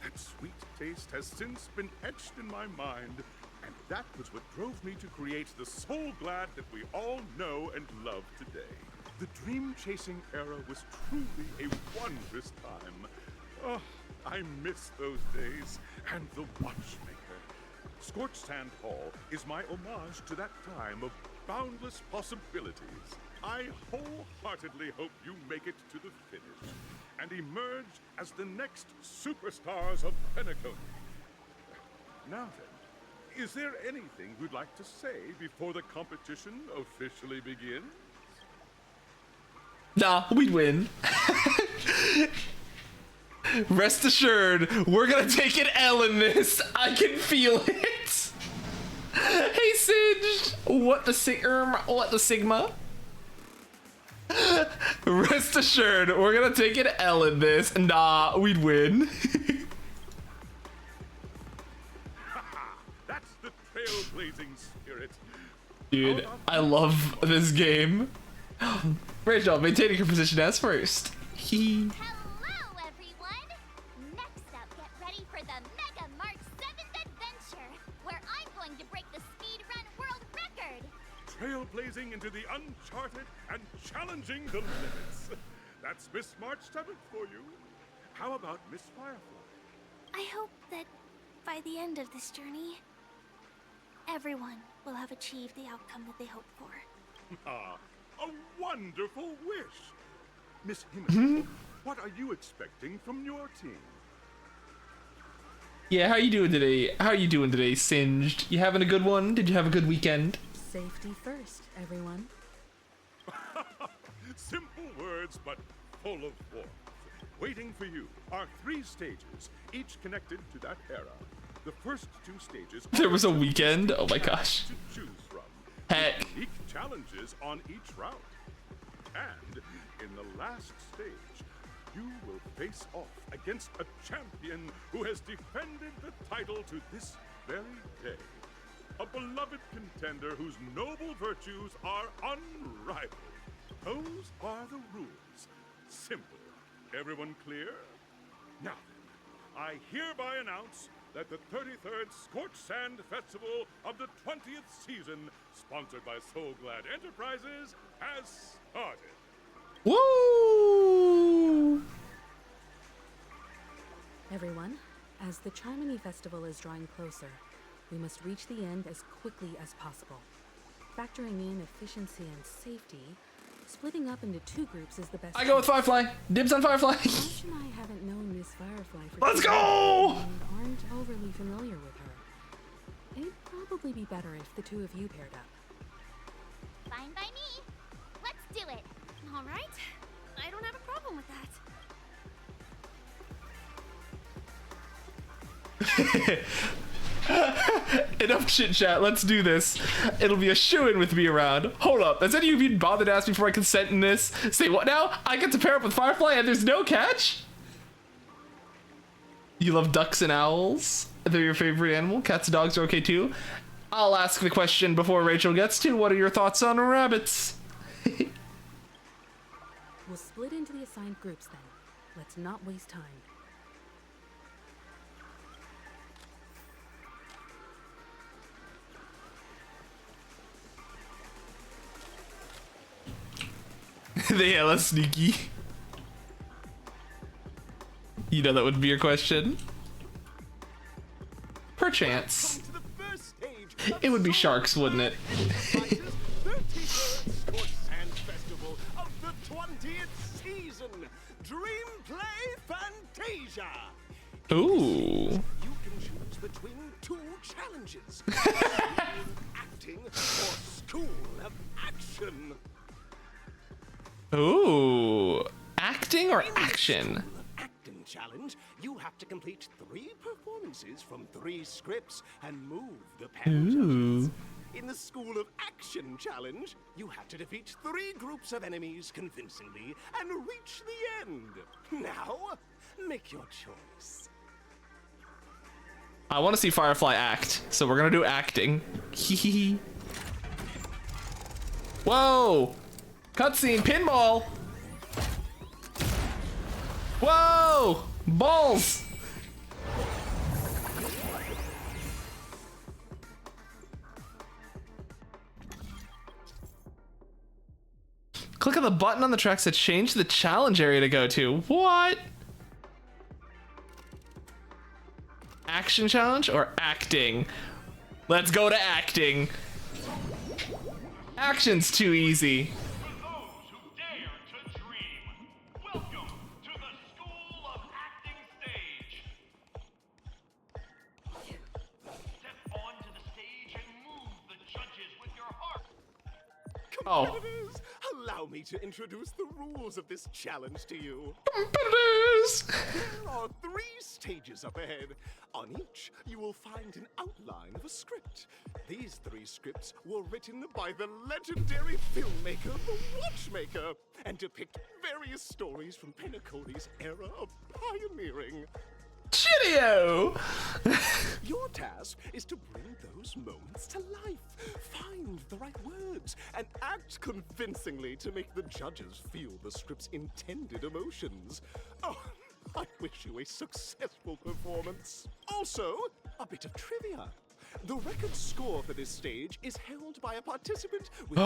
That sweet taste has since been etched in my mind, and that was what drove me to create the Soul Glad that we all know and love today. The dream-chasing era was truly a wondrous time. Oh, I miss those days and the watchmaker. Scorched Sand Hall is my homage to that time of boundless possibilities. I wholeheartedly hope you make it to the finish and emerge as the next superstars of Penacony. Now then, is there anything you'd like to say before the competition officially begins? Nah, we'd win. Rest assured, we're gonna take an L in this. I can feel it. Hey, Sidge. What the Sigma? Rest assured, we're gonna take an L in this. Nah, we'd win. That's the trailblazing spirit. Dude, I love this game. Great job maintaining your position as first. Hello, everyone! Next up, get ready for the Mega March 7th adventure, where I'm going to break the speedrun world record. trailblazing into the uncharted and challenging the limits. That's Miss March 7th for you. How about Miss Firefly? I hope that by the end of this journey, everyone will have achieved the outcome that they hoped for. Ah, a wonderful wish. Miss Himiko, what are you expecting from your team? Yeah, how you doing today? How you doing today, Singed? You having a good one? Did you have a good weekend? Safety first, everyone. Simple words, but full of warmth. Waiting for you are 3 stages, each connected to that era. The first 2 stages. There was a weekend? Oh my gosh. To choose from. Heck. Unique challenges on each route. And in the last stage, you will face off against a champion who has defended the title to this very day. A beloved contender whose noble virtues are unrivaled. Those are the rules. Simple. Everyone clear? Now then, I hereby announce that the 33rd Scorch Sand Festival of the 20th season, sponsored by Soul Glad Enterprises, has started. Woo! Everyone, as the Charmony Festival is drawing closer, we must reach the end as quickly as possible. Factoring in efficiency and safety, splitting up into 2 groups is the best. I go with Firefly. Dibs on Firefly. Ash and I haven't known Miss Firefly for Let's 2 go! years and aren't overly familiar with her. It'd probably be better if the 2 of you paired up. Fine by me. Let's do it. All right. I don't have a problem with that. Enough chit chat. Let's do this. It'll be a shoo-in with me around. Hold up. Has any of you bothered to ask me for my consent in this? Say what now? I get to pair up with Firefly and there's no catch? You love ducks and owls? They're your favorite animal? Cats and dogs are okay too? I'll ask the question before Rachel gets to. What are your thoughts on rabbits? We'll split into the assigned groups then. Let's not waste time. They hella sneaky. You know that would be your question? Perchance. It would be sharks, wouldn't it? 33rd Scorch Sand Festival of the 20th season. Dream Play Fantasia. Ooh. You can choose between 2 challenges. Acting or School of Action. Ooh. Acting or action? Acting challenge, you have to complete 3 performances from 3 scripts and move the panel Ooh. judges. In the School of Action challenge, you have to defeat 3 groups of enemies convincingly and reach the end. Now, make your choice. I want to see Firefly act, so we're gonna do acting. Hee. Whoa! Cutscene pinball! Whoa! Balls! Click on the button on the tracks to change the challenge area to go to. What? Action challenge or acting? Let's go to acting. Action's too easy. Competitors, allow me to introduce the rules of this challenge to you. Competitors! There are 3 stages up ahead. On each, you will find an outline of a script. These 3 scripts were written by the legendary filmmaker, The Watchmaker, and depict various stories from Penacony's era of pioneering. Cheerio! Your task is to bring those moments to life, find the right words, and act convincingly to make the judges feel the script's intended emotions. Oh, I wish you a successful performance. Also, a bit of trivia. The record score for this stage is held by a participant with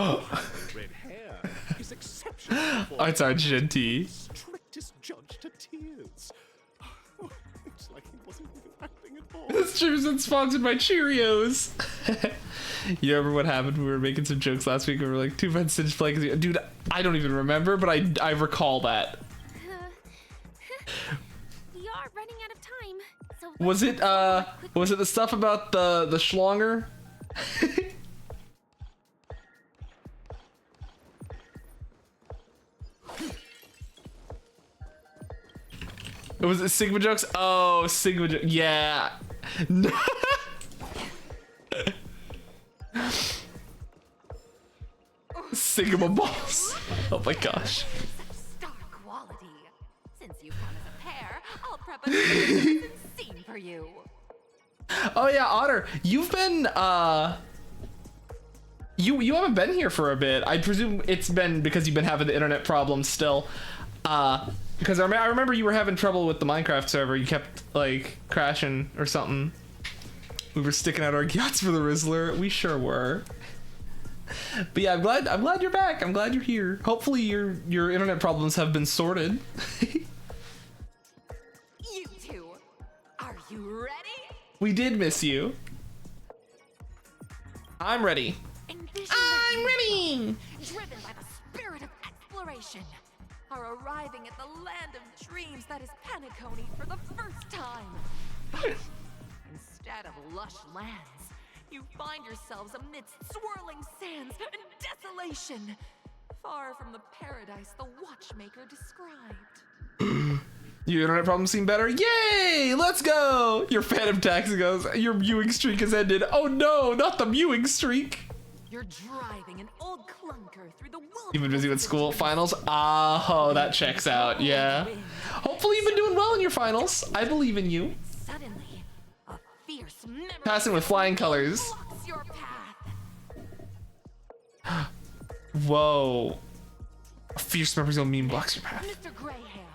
red hair. His exceptional performance It's our Genty. strictest judge to tears. It's like he wasn't even acting at all. This stream's been sponsored by Cheerios. You remember what happened? We were making some jokes last week. We were like, 2 friends stitch play. Dude, I don't even remember, but I recall that. We are running out of time. So Was it the stuff about the schlonger? Was it Sigma jokes? Oh, Sigma jokes. Yeah. Sigma balls. Oh my gosh. Star quality. Since you've come as a pair, I'll prep a magnificent scene for you. Oh yeah, Otter, you've been you haven't been here for a bit. I presume it's been because you've been having the internet problems still. Because I remember you were having trouble with the Minecraft server. You kept like crashing or something. We were sticking out our guts for the Rizzler. We sure were. But yeah, I'm glad you're back. I'm glad you're here. Hopefully your internet problems have been sorted. You two, are you ready? We did miss you. I'm ready. I'm ready. Driven by the spirit of exploration, are arriving at the land of dreams that is Penacony for the first time. But instead of lush lands, you find yourselves amidst swirling sands and desolation, far from the paradise the watchmaker described. Your internet problems seem better? Yay! Let's go! Your Phantom Taxi goes, your viewing streak has ended. Oh no, not the viewing streak! You're driving an old clunker through the wilderness. You've been busy with school finals? Oh, that checks out, yeah. Hopefully you've been doing well in your finals. I believe in you. Suddenly, a fierce memory Passing with flying colors. blocks your path. Whoa. A fierce memory's gonna mean blocks your path. Mr. Greyhair,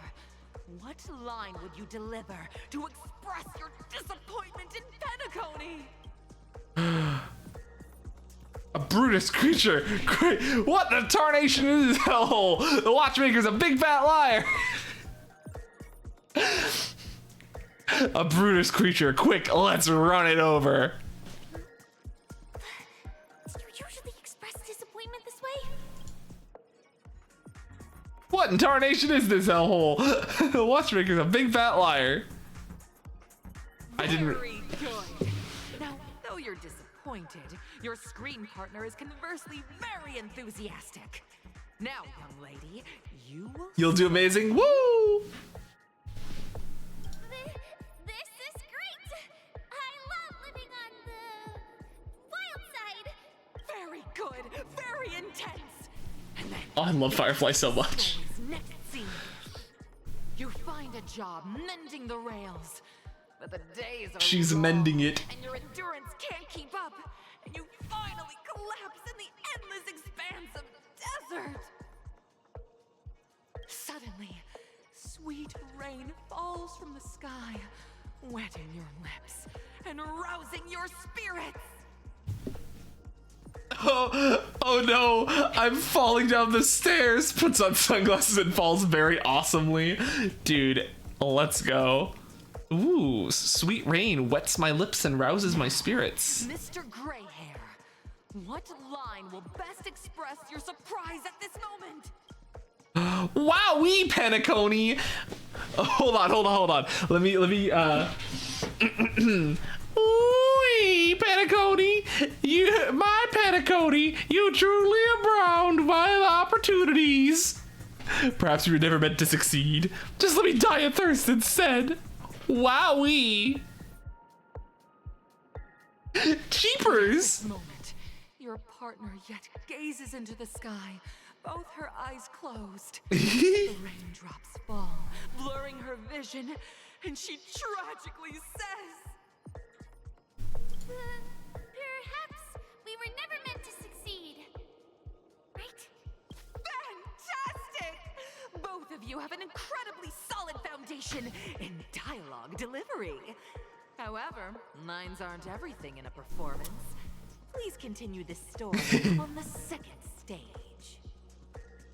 what line would you deliver to express your disappointment in Penacony? A Brutus creature. Great. What the tarnation is this hellhole? The watchmaker's a big fat liar. A Brutus creature. Quick, let's run it over. Do you usually express disappointment this way? What in tarnation is this hellhole? The watchmaker's a big fat liar. Very good. Now, though you're disappointed, your screen partner is conversely very enthusiastic. Now, young lady, you will. You'll do amazing. Woo! This is great! I love living on the wild side! Very good, very intense. And then Oh, I love Firefly so much. next scene, you find a job mending the rails, but the days are She's long, mending it. and your endurance can't keep up, and you finally collapse in the endless expanse of desert. Suddenly, sweet rain falls from the sky, wetting your lips and rousing your spirits. Oh no, I'm falling down the stairs. Puts on sunglasses and falls very awesomely. Dude, let's go. Ooh, sweet rain wets my lips and rouses my spirits. Mr. Greyhair, what line will best express your surprise at this moment? Wowee, Penacony. Oh, hold on. Let me Ooh, Penacony, my Penacony, you truly abound by the opportunities. Perhaps you were never meant to succeed. Just let me die of thirst instead. Wowee. Jeepers. This moment, your partner yet gazes into the sky, both her eyes closed. The raindrops fall, blurring her vision, and she tragically says, Perhaps we were never meant to succeed. Right? Fantastic! Both of you have an incredibly solid foundation in dialogue delivery. However, lines aren't everything in a performance. Please continue this story on the second stage.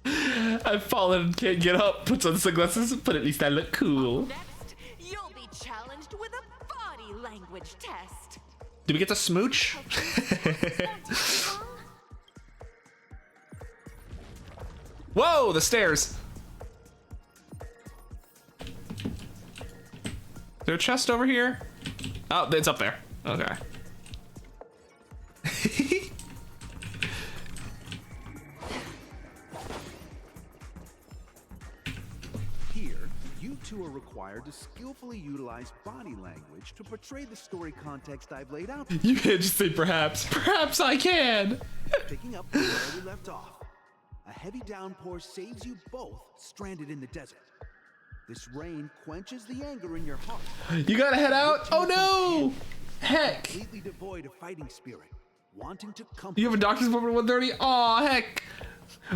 I've fallen, can't get up. Puts on sunglasses, but at least I look cool. Next, you'll be challenged with a body language test. Do we get to smooch? Whoa, the stairs. Is there a chest over here? Oh, it's up there. Okay. Here, you two are required to skillfully utilize body language to portray the story context I've laid out. You can't just say perhaps. Perhaps I can. Picking up where we left off. A heavy downpour saves you both stranded in the desert. This rain quenches the anger in your heart. You gotta head out? Oh no! Heck! Completely devoid of fighting spirit, wanting to comfort. You have a doctor's appointment at 1:30? Aw, heck!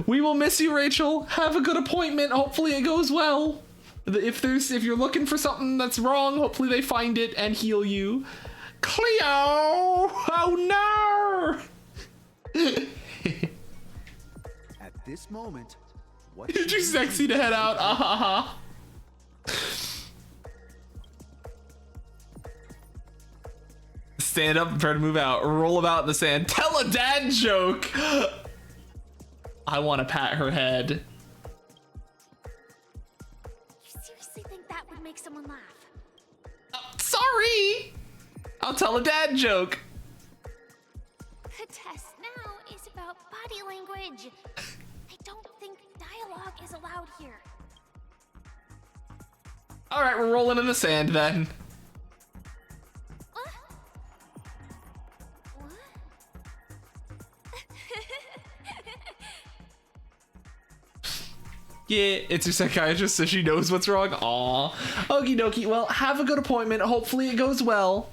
We will miss you, Rachel. Have a good appointment. Hopefully it goes well. If you're looking for something that's wrong, hopefully they find it and heal you. Cleo! Oh no! At this moment, what You're too sexy to head out. Ah ha ha. Stand up, prepare to move out, roll about in the sand, tell a dad joke. I want to pat her head. You seriously think that would make someone laugh? Sorry! I'll tell a dad joke. The test now is about body language. I don't think dialogue is allowed here. All right, we're rolling in the sand then. Yeah, it's your psychiatrist, so she knows what's wrong. Aw. Okie dokie. Well, have a good appointment. Hopefully it goes well.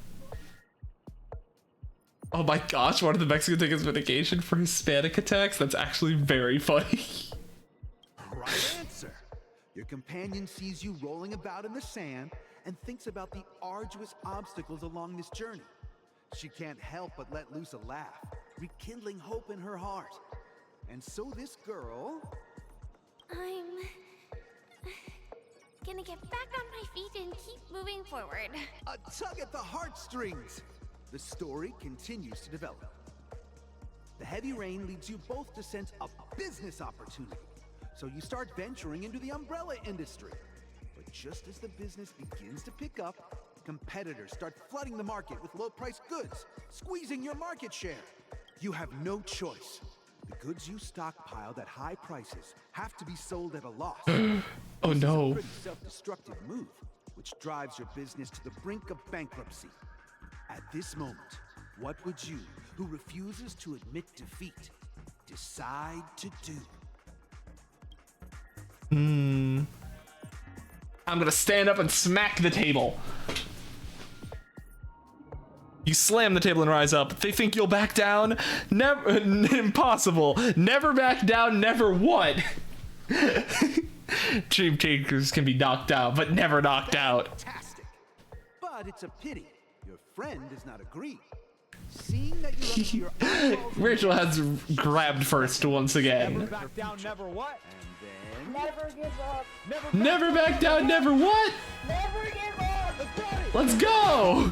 Oh my gosh, one of the Mexicans take his medication for Hispanic attacks? That's actually very funny. Right answer. Your companion sees you rolling about in the sand and thinks about the arduous obstacles along this journey. She can't help but let loose a laugh, rekindling hope in her heart. And so this girl... I'm gonna get back on my feet and keep moving forward. A tug at the heartstrings. The story continues to develop. The heavy rain leads you both to sense a business opportunity. So you start venturing into the umbrella industry. But just as the business begins to pick up, competitors start flooding the market with low-priced goods, squeezing your market share. You have no choice. The goods you stockpiled at high prices have to be sold at a loss. Oh no. This is a pretty self-destructive move, which drives your business to the brink of bankruptcy. At this moment, what would you, who refuses to admit defeat, decide to do? I'm gonna stand up and smack the table. You slam the table and rise up. They think you'll back down? Never. Impossible. Never back down, never what? Dream takers can be knocked out, but never knocked out. Fantastic. But it's a pity your friend does not agree. Seeing that you're up to your eyeballs Rachel has grabbed first once again. Never back down, never what? And then... Never give up. Never back down, never what? Never give up. Let's go!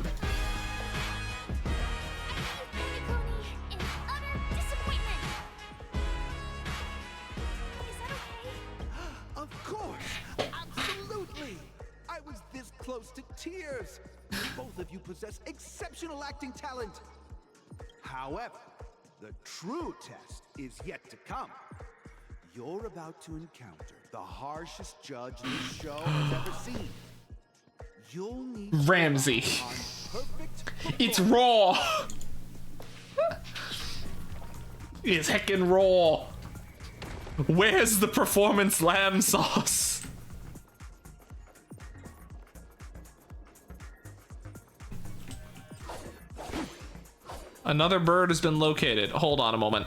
Of course! Absolutely! I was this close to tears! Both of you possess exceptional acting talent! However, the true test is yet to come. You're about to encounter the harshest judge this show has ever seen. You'll need Ramsey. perfect It's raw! It's heckin' raw! Where's the performance lamb sauce? Another bird has been located. Hold on a moment.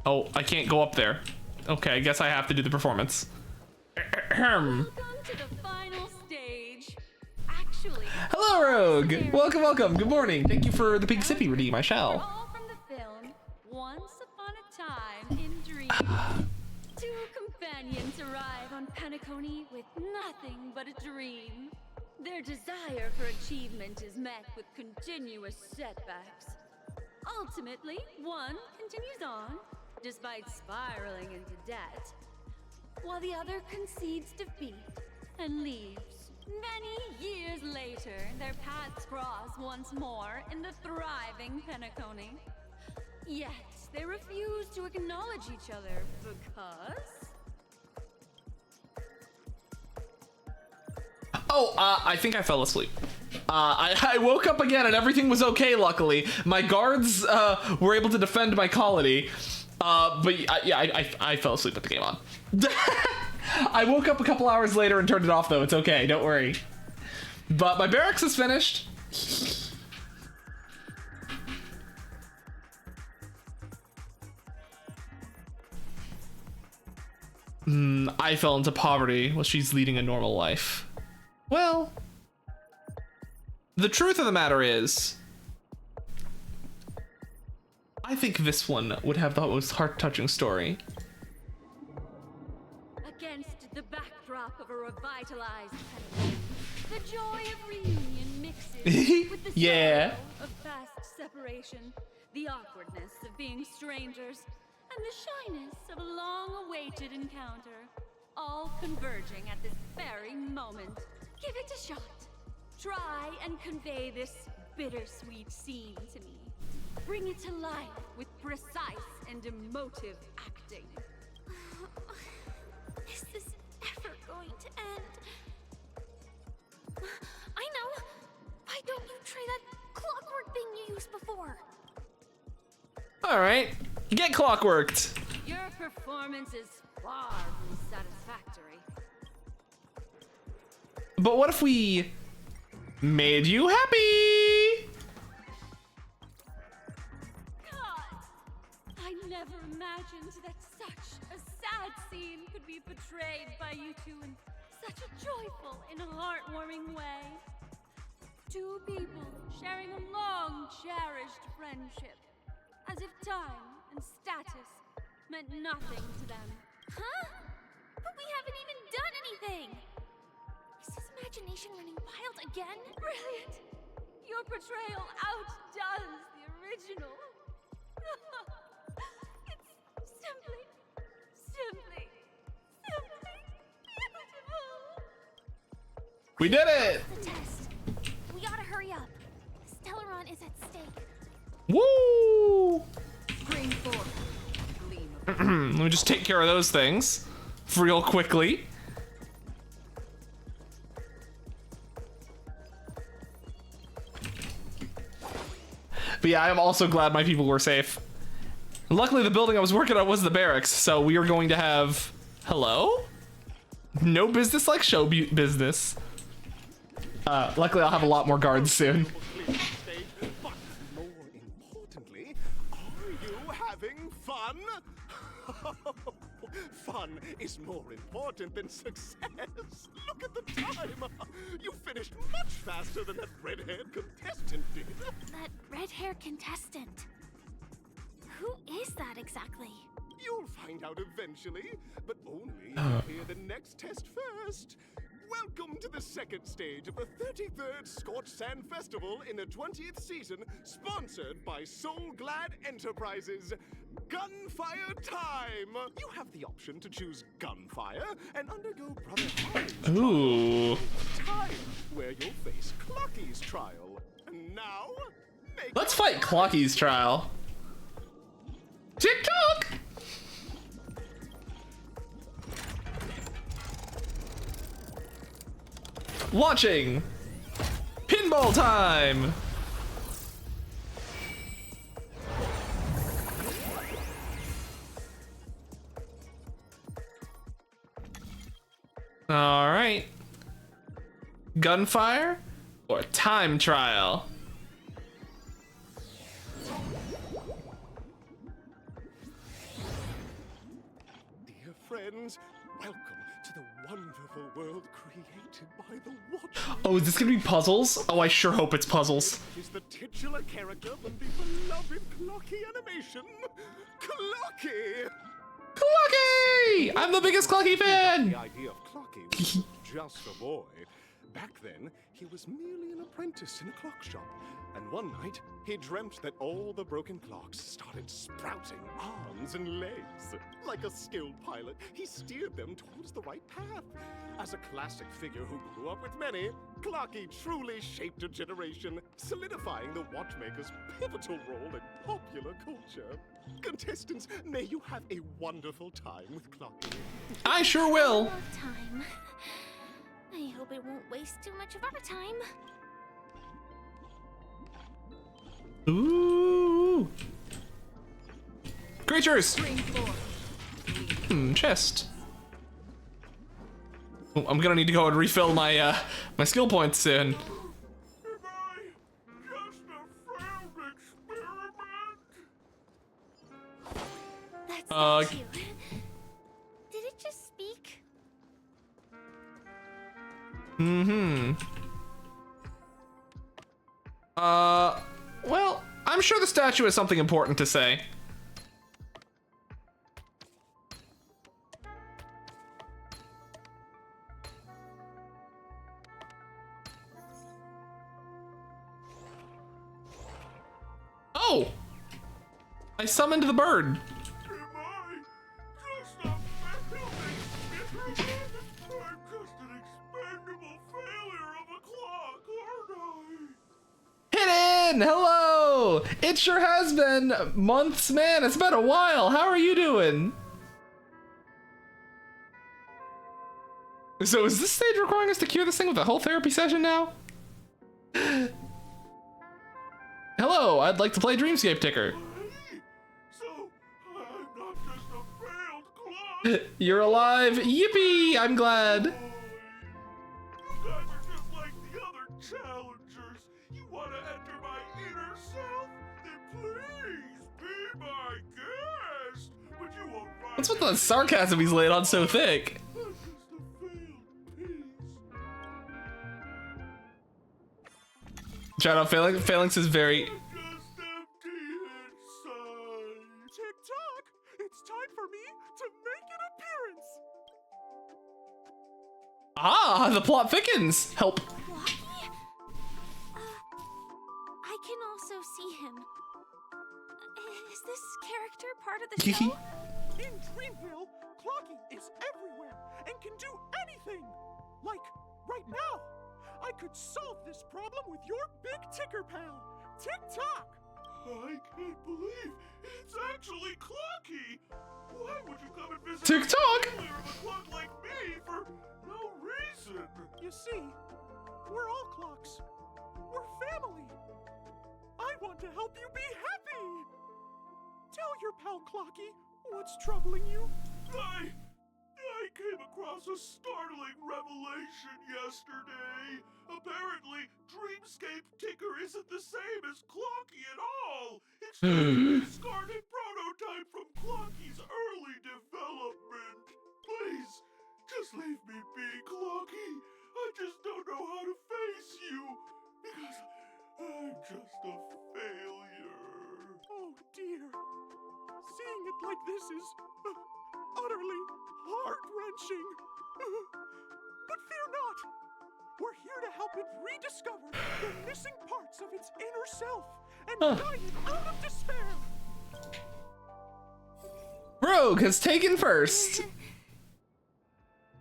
Oh, I can't go up there. Okay, I guess I have to do the performance. Welcome to the final stage. Actually, Hello, Rogue. Welcome, welcome. Good morning. Thank you for the Pink Sippy redeem. I shall. All from the film Once Upon a Time in Dreams. Two companions arrive on Penacony with nothing but a dream. Their desire for achievement is met with continuous setbacks. Ultimately, one continues on, despite spiraling into debt, while the other concedes defeat and leaves. Many years later, their paths cross once more in the thriving Penacony. Yet, they refuse to acknowledge each other because... Oh, I think I fell asleep. I woke up again and everything was okay, luckily. My guards were able to defend my colony. But yeah, I fell asleep with the game on. I woke up a couple hours later and turned it off, though. It's okay, don't worry. But my barracks is finished. I fell into poverty while she's leading a normal life. Well, the truth of the matter is, I think this one would have the most heart-touching story. Against the backdrop of a revitalized Penacony, the joy of reunion mixes with the sorrow of fast separation, the awkwardness of being strangers, and the shyness of a long-awaited encounter, all converging at this very moment. Give it a shot. Try and convey this bittersweet scene to me. Bring it to life with precise and emotive acting. Is this ever going to end? I know! Why don't you try that clockwork thing you used before? Alright, get clockworked. Your performance is far from satisfactory. But what if we made you happy? God! I never imagined that such a sad scene could be portrayed by you two in such a joyful and heartwarming way. Two people sharing a long cherished friendship, as if time and status meant nothing to them. Huh? But we haven't even done anything! Is his imagination running wild again? Brilliant! Your portrayal outdoes the original. It's simply beautiful. We did it! The test. We gotta hurry up. Stellaron is at stake. Woo! Green 4. Let me just take care of those things real quickly. But yeah, I'm also glad my people were safe. Luckily, the building I was working on was the barracks, so we are going to have... Hello? No business like show business. Luckily, I'll have a lot more guards soon. But more importantly, are you having fun? Fun is more important than success. Look at the time. You finished much faster than that red-haired contestant did. That red-haired contestant. Who is that exactly? You'll find out eventually, but only if you hear the next test first. Welcome to the second stage of the 33rd Scorched Sand Festival in the 20th season, sponsored by Soul Glad Enterprises. Gunfire time! You have the option to choose gunfire and undergo Brother Harry's Ooh. time, where you'll face Clocky's trial. And now, Let's fight Clocky's trial. TikTok! Launching! Pinball time! Alright. Gunfire or time trial? Dear friends, welcome to the wonderful world created by the Watch. Oh, is this gonna be puzzles? Oh, I sure hope it's puzzles. Is the titular character from the beloved Clocky animation, Clocky! Clocky! I'm the biggest Clocky fan! The idea of Clocky was just a boy. Back then, he was merely an apprentice in a clock shop. And one night, he dreamt that all the broken clocks started sprouting arms and legs. Like a skilled pilot, he steered them towards the right path. As a classic figure who grew up with many, Clocky truly shaped a generation, solidifying the watchmaker's pivotal role in popular culture. Contestants, may you have a wonderful time with Clocky. I sure will. Time. I hope it won't waste too much of our time. Ooh. Creatures! Chest. Oh, I'm gonna need to go and refill my my skill points soon. That's not you. Did it just speak? Well, I'm sure the statue has something important to say. Oh! I summoned the bird. Hidden! Hello! It sure has been months, man. It's been a while. How are you doing? So is this stage requiring us to cure this thing with a whole therapy session now? Hello, I'd like to play Dreamscape Ticker. You're alive. Yippee! I'm glad. What's with the sarcasm he's laid on so thick? Shout out Phalanx is very... TikTok! It's time for me to make an appearance! Ah, the plot thickens. Help. I can also see him. Is this character part of the show? In Dreamville, Clocky is everywhere and can do anything! Like, right now! I could solve this problem with your big ticker pal, TikTok! I can't believe it's actually Clocky! Why would you come and visit TikTok? a failure of a clock like me for no reason? You see, we're all clocks. We're family. I want to help you be happy! Tell your pal Clocky what's troubling you. I came across a startling revelation yesterday. Apparently, Dreamscape Ticker isn't the same as Clocky at all. It's just a discarded prototype from Clocky's early development. Please, just leave me be, Clocky. I just don't know how to face you because I'm just a failure. Oh dear. Seeing it like this is utterly heart-wrenching. But fear not. We're here to help it rediscover the missing parts of its inner self and guide it out of despair. Rogue has taken first.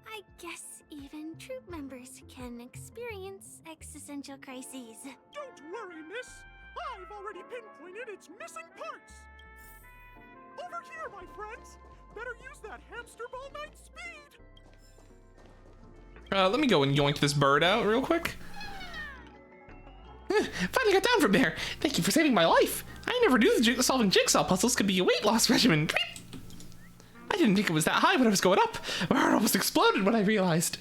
I guess even troop members can experience existential crises. Don't worry, miss. I've already pinpointed its missing parts. Over here, my friends. Better use that hamster ball knight speed. Let me go and yoink this bird out real quick. Finally got down from there. Thank you for saving my life. I never knew the solving jigsaw puzzles could be a weight loss regimen. I didn't think it was that high when I was going up. My heart almost exploded when I realized.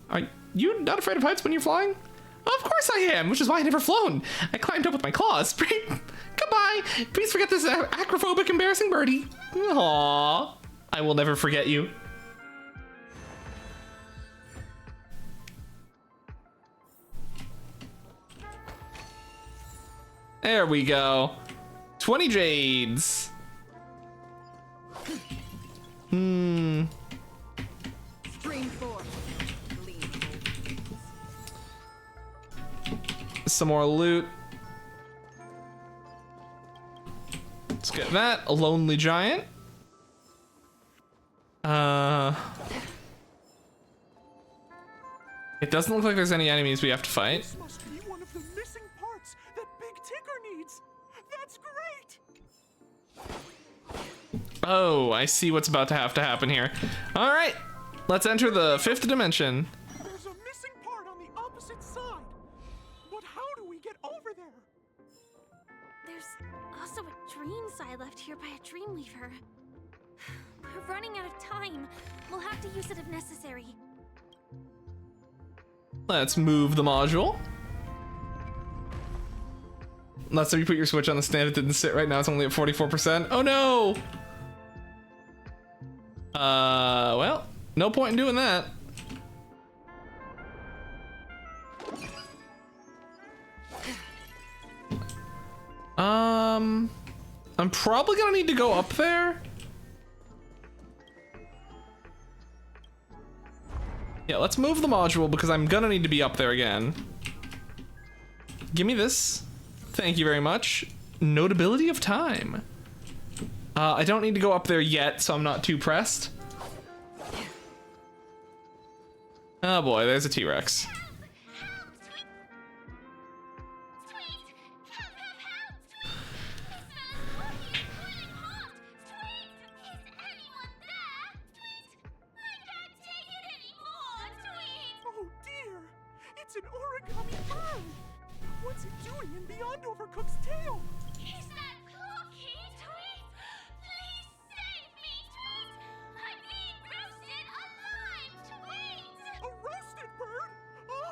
Are you not afraid of heights when you're flying? Of course I am, which is why I never flown. I climbed up with my claws. Goodbye. Please forget this acrophobic, embarrassing birdie. Aww. I will never forget you. There we go. 20 jades. Stream 4. Some more loot. Let's get that. A lonely giant. It doesn't look like there's any enemies we have to fight. This must be one of the missing parts that Big Tigger needs. That's great. Oh, I see what's about to happen here. All right, let's enter the 5th dimension. There's a missing part on the opposite side. But how do we get over there? There's also a dream side left here by a Dreamweaver. We're running out of time. We'll have to use it if necessary. Let's move the module. Last time you put your switch on the stand, it didn't sit right. Now it's only at 44%. Oh no! Well, no point in doing that. I'm probably gonna need to go up there. Yeah, let's move the module because I'm gonna need to be up there again. Give me this. Thank you very much. Notability of time. I don't need to go up there yet, so I'm not too pressed. Oh boy, there's a T-Rex. Oh dear! It's an origami bird! What's it doing in Beyond Overcooked's tail? Is that Cookie? Tweet! Please save me, Tweet! I'm being roasted alive, Tweet! A roasted bird?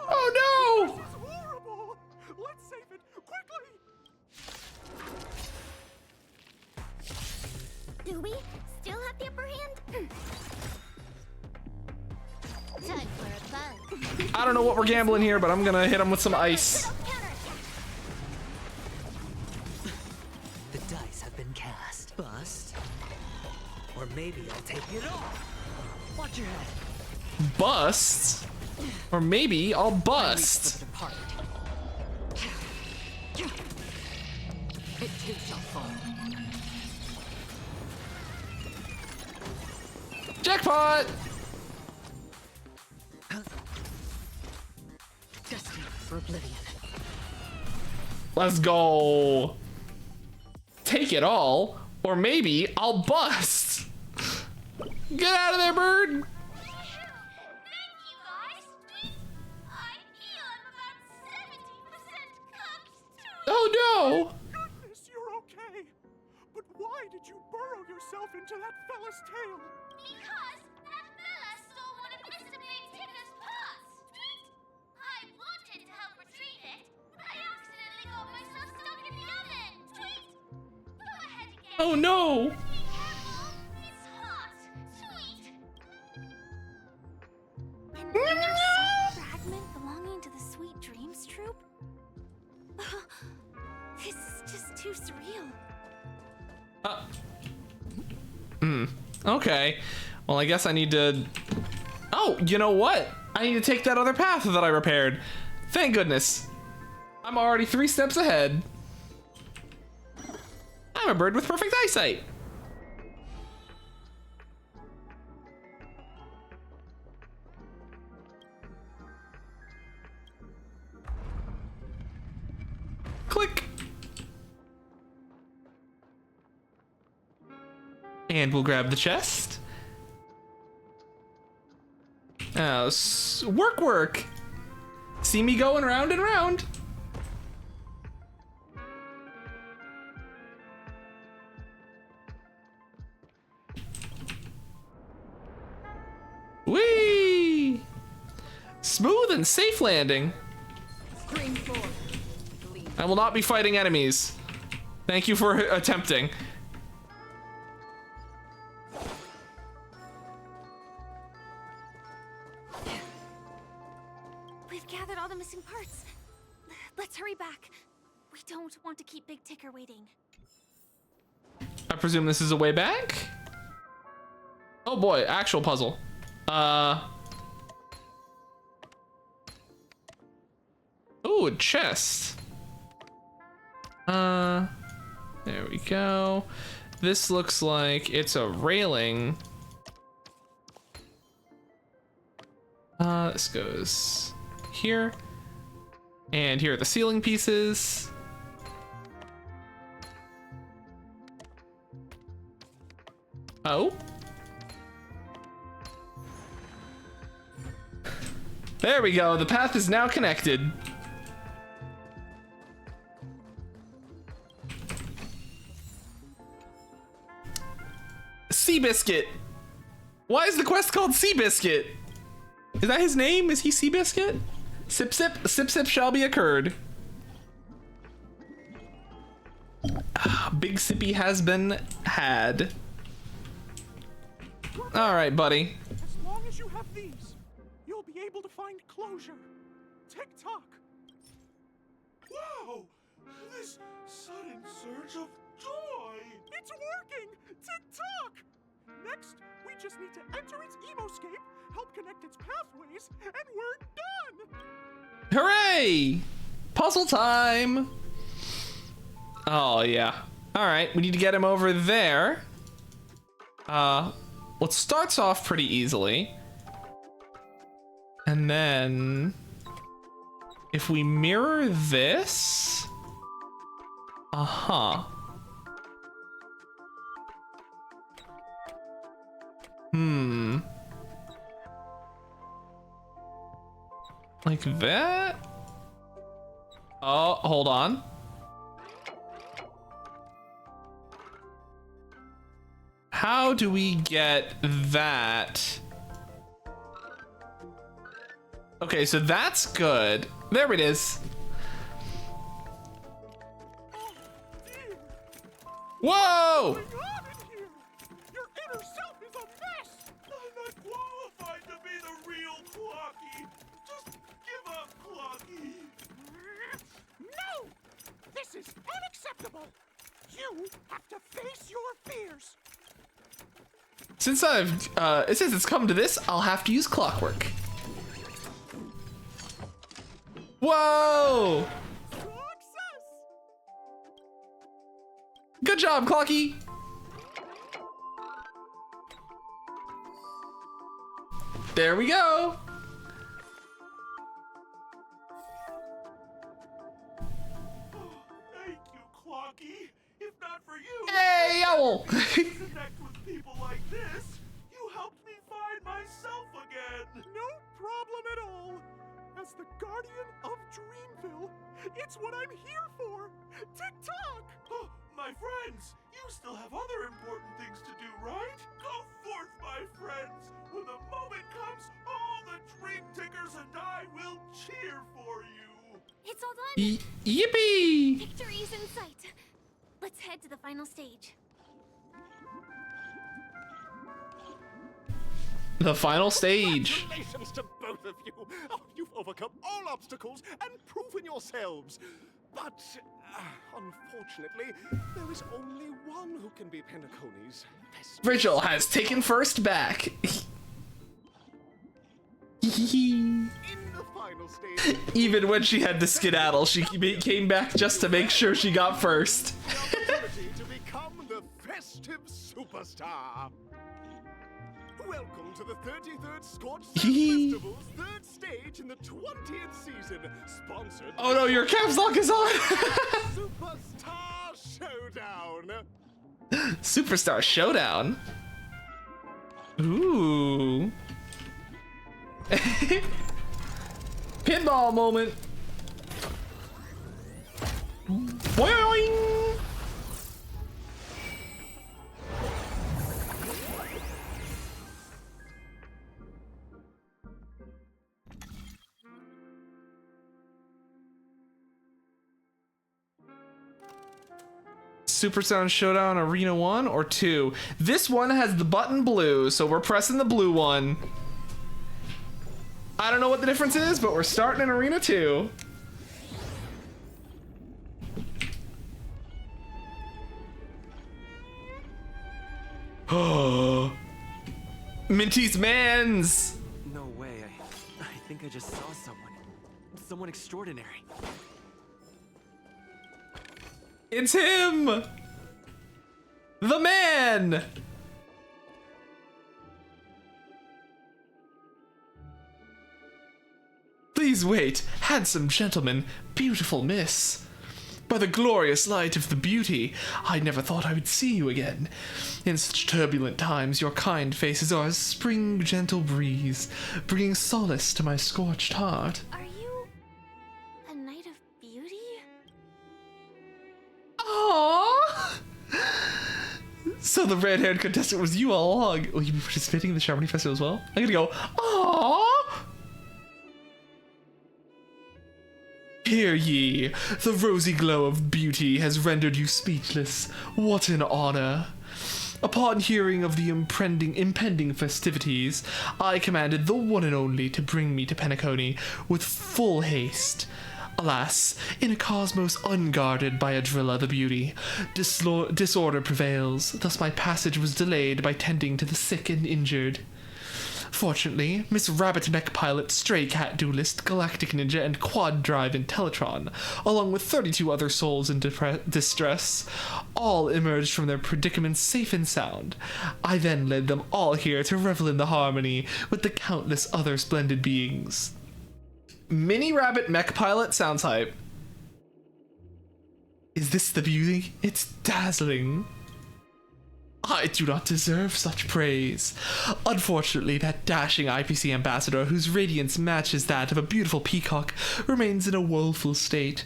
Oh no! This is horrible! Let's save it, quickly! Do we still have the upper hand? Time for a bug. I don't know what we're gambling here, but I'm gonna hit him with some ice. The dice have been cast. Bust. Or maybe I'll take it all. Watch your head. Bust? Or maybe I'll bust. It too shall fall. Jackpot! Destined for oblivion. Let's go. Take it all, or maybe I'll bust. Get out of there, bird. Oh no! Goodness, you're okay! But why did you burrow yourself into that fella's tail? Because that fella stole one of Mr. Big Tigger's pots, Tweet! I wanted to help retrieve it, but I accidentally got myself stuck in the oven, Tweet! Go ahead again. Oh no! Be careful, it's hot, Tweet! Another fragment belonging to the Sweet Dreams troupe? This is just too surreal. Okay. Well, I guess I need to... Oh, you know what? I need to take that other path that I repaired. Thank goodness. I'm already 3 steps ahead. I'm a bird with perfect eyesight. Click. And we'll grab the chest. Oh, work. See me going round and round. Whee! Smooth and safe landing. Stream 4. I will not be fighting enemies. Thank you for attempting. We've gathered all the missing parts. Let's hurry back. We don't want to keep Big Ticker waiting. I presume this is a way back? Oh boy, actual puzzle. Ooh, a chest. There we go. This looks like it's a railing. This goes here. And here are the ceiling pieces. Oh. There we go. The path is now connected. Seabiscuit. Why is the quest called Seabiscuit? Is that his name? Is he Seabiscuit? Sip sip, sip sip shall be occurred. Big sippy has been had. All right, buddy. As long as you have these, you'll be able to find closure. Tick-tock. Wow! This sudden surge of joy! It's working! Tick-tock! Next, we just need to enter its emoscape, help connect its pathways, and we're done! Hooray! Puzzle time! Oh, yeah. All right, we need to get him over there. Well, it starts off pretty easily. And then if we mirror this, like that? Oh, hold on. How do we get that? Okay, so that's good. There it is. Whoa! Your inner self is a mess! I'm not qualified to be the real Clocky. Just give up, Clocky. No! This is unacceptable. You have to face your fears. Since it's come to this, I'll have to use clockwork. Whoa! Success! Good job, Clocky. There we go. Thank you, Clocky. If not for you, Hey, owl! connect with people like this. You helped me find myself again. No problem at all. As the guardian of Dreamville, it's what I'm here for. Tick-tock! Oh, my friends, you still have other important things to do, right? Go forth, my friends. When the moment comes, all the Dream Tickers and I will cheer for you. It's all done! Yippee! Victory's in sight. Let's head to the final stage. The final stage. Congratulations to both of you. Oh, you've overcome all obstacles and proven yourselves. But, unfortunately, there is only one who can be Penacony's best. Rachel has taken first back. In the final stage, Even when she had to skedaddle, she came back just to make sure she got first. the opportunity to become the festive superstar. Welcome to the 33rd Scorch Sand Festival's third stage in the 20th season, sponsored. Oh no, your caps lock is on. Superstar Showdown. Superstar Showdown. Ooh. Pinball moment. Boing. Super Sound Showdown Arena 1 or 2? This one has the button blue, so we're pressing the blue one. I don't know what the difference is, but we're starting in Arena 2. Oh, Minty's mans. No way. I think I just saw someone. Someone extraordinary. It's him! The man! Please wait, handsome gentleman, beautiful miss. By the glorious light of the beauty, I never thought I would see you again. In such turbulent times, your kind faces are as spring gentle breeze, bringing solace to my scorched heart. Are you a knight of beauty? Aww! So the red-haired contestant was you all along. Will you be participating in the Charmony Festival as well? I'm gonna go, aww! Hear ye, the rosy glow of beauty has rendered you speechless. What an honor! Upon hearing of the impending festivities, I commanded the one and only to bring me to Penacony with full haste. Alas, in a cosmos unguarded by Adrilla the Beauty, disorder prevails, thus my passage was delayed by tending to the sick and injured. Fortunately, Miss Rabbit Mech Pilot, Stray Cat Duelist, Galactic Ninja, and Quad Drive Intellitron, along with 32 other souls in distress, all emerged from their predicaments safe and sound. I then led them all here to revel in the harmony with the countless other splendid beings. Mini Rabbit Mech Pilot sounds hype. Is this the beauty? It's dazzling. I do not deserve such praise. Unfortunately, that dashing IPC ambassador, whose radiance matches that of a beautiful peacock, remains in a woeful state.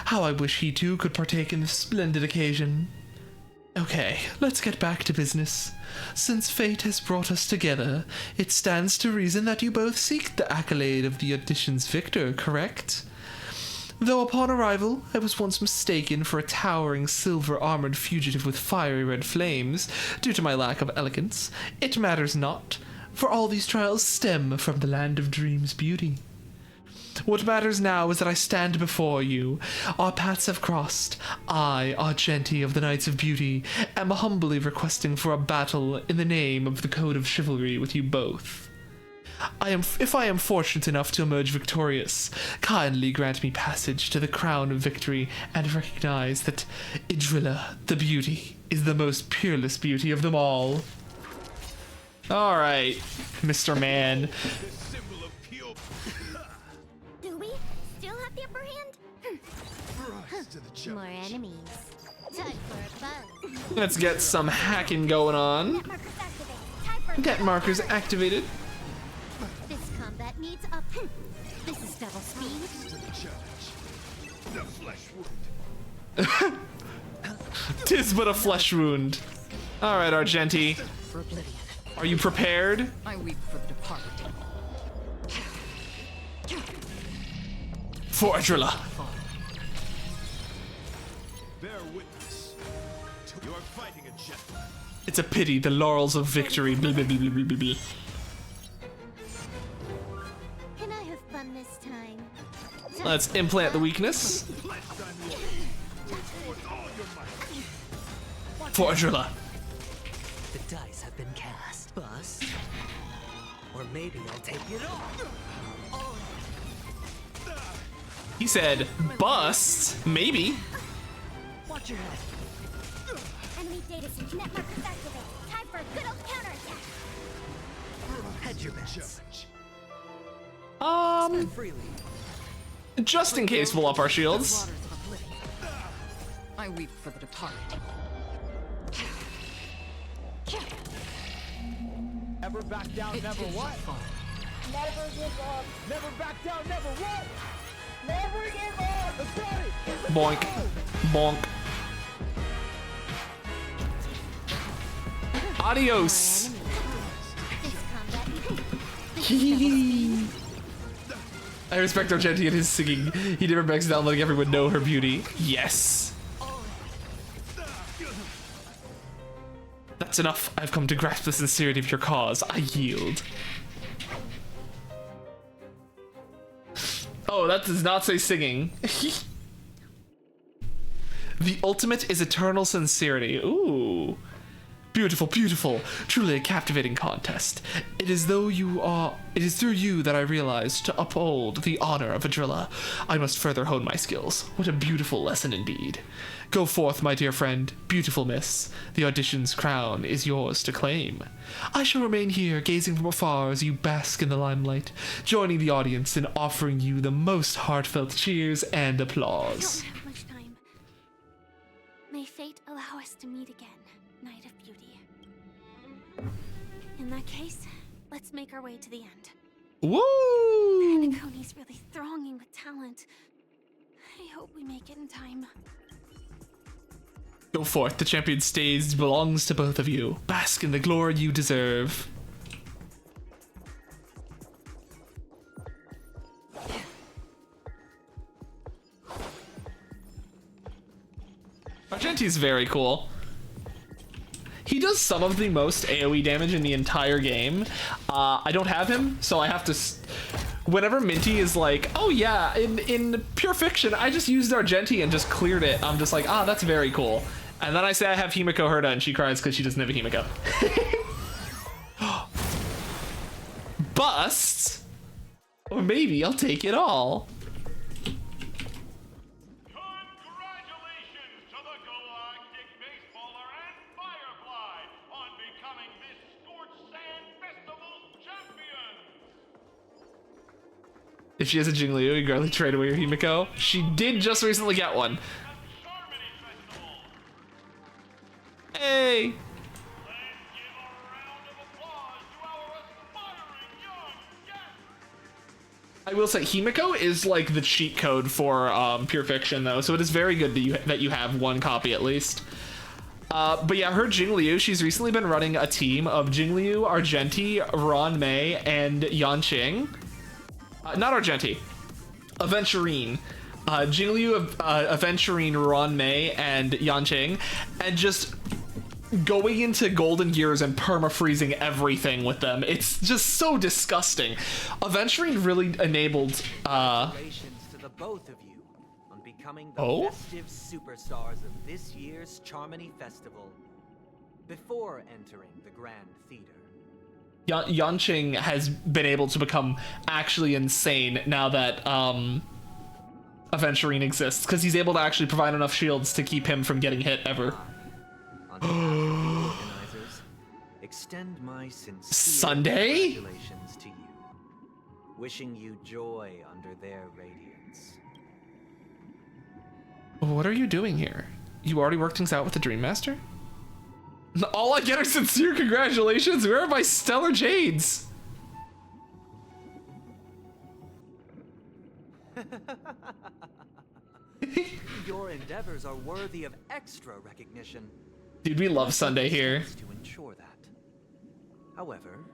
How I wish he too could partake in this splendid occasion. Okay, let's get back to business. Since fate has brought us together, it stands to reason that you both seek the accolade of the audition's victor, correct? Though upon arrival, I was once mistaken for a towering silver-armored fugitive with fiery red flames, due to my lack of elegance, it matters not, for all these trials stem from the land of dreams' beauty. What matters now is that I stand before you. Our paths have crossed. I, Argenti of the Knights of Beauty, am humbly requesting for a battle in the name of the Code of Chivalry with you both. If I am fortunate enough to emerge victorious, kindly grant me passage to the crown of victory and recognize that Idrilla, the beauty, is the most peerless beauty of them all. Alright, Mr. Man. Do we still have the upper hand? More enemies. Time for a buzz. Let's get some hacking going on. Get markers activated. This combat needs up. This is double speed. The flesh wound. Tis but a flesh wound. Alright, Argenti. Are you prepared? I weep for the departed. For Adrilla. Bear witness. You are fighting a jet. It's a pity, the laurels of victory. Blah, blah, blah, blah, blah, blah. Can I have fun this time? Let's implant the weakness. For Adrilla. The dice have been cast. Bust. Or maybe I'll take it off. He said, bust, maybe. Watch your head. Enemy data sync net markers activate. Time for a good old counterattack. Hedge your bets. Just in case we'll up our shields. I weep for the departed. Never back down, never what? Never give up. Never back down, never what? Never give up. Let's go. Boink. Bonk. Adios. I respect Argenti and his singing. He never backs down, letting everyone know her beauty. Yes. That's enough. I've come to grasp the sincerity of your cause. I yield. Oh, that does not say singing. The ultimate is eternal sincerity. Ooh. Beautiful, beautiful. Truly a captivating contest. It is through you that I realized to uphold the honor of a driller, I must further hone my skills. What a beautiful lesson indeed. Go forth, my dear friend, beautiful miss. The audition's crown is yours to claim. I shall remain here, gazing from afar as you bask in the limelight, joining the audience in offering you the most heartfelt cheers and applause. I don't have much time. May fate allow us to meet again, Knight of Beauty. In that case, let's make our way to the end. Woo! Penacony's really thronging with talent. I hope we make it in time. Go forth, the champion stage belongs to both of you. Bask in the glory you deserve. Argenti's very cool. He does some of the most AoE damage in the entire game. I don't have him, so I have to... Whenever Minty is like, oh yeah, in Pure Fiction, I just used Argenti and just cleared it, I'm just like, ah, that's very cool. And then I say I have Himiko Herta and she cries because she doesn't have a Himiko. Bust? Or maybe I'll take it all. If she has a Jingliu, you gladly trade away your Himiko. She did just recently get one. Hey! I will say Himiko is like the cheat code for Pure Fiction though, so it is very good that you have one copy at least. But yeah, her Jingliu, she's recently been running a team of Jingliu, Argenti, Ron Mei, and Yanqing. Not Argenti, Aventurine. Jingliu, Aventurine, Ron Mei, and Yanqing, and just going into golden gears and perma-freezing everything with them. It's just so disgusting. Aventurine really enabled Congratulations to the both of you on becoming the festive superstars of this year's Charmony Festival before entering the Grand Theater. Yanqing has been able to become actually insane now that Aventurine exists, because he's able to actually provide enough shields to keep him from getting hit ever. On behalf of the organizers, extend my sincere Sunday? congratulations to you. Wishing you joy under their radiance. What are you doing here? You already worked things out with the Dream Master? All I get are sincere congratulations. Where are my stellar jades? Your endeavors are worthy of extra recognition. Dude, we love Sunday here. To ensure that. However,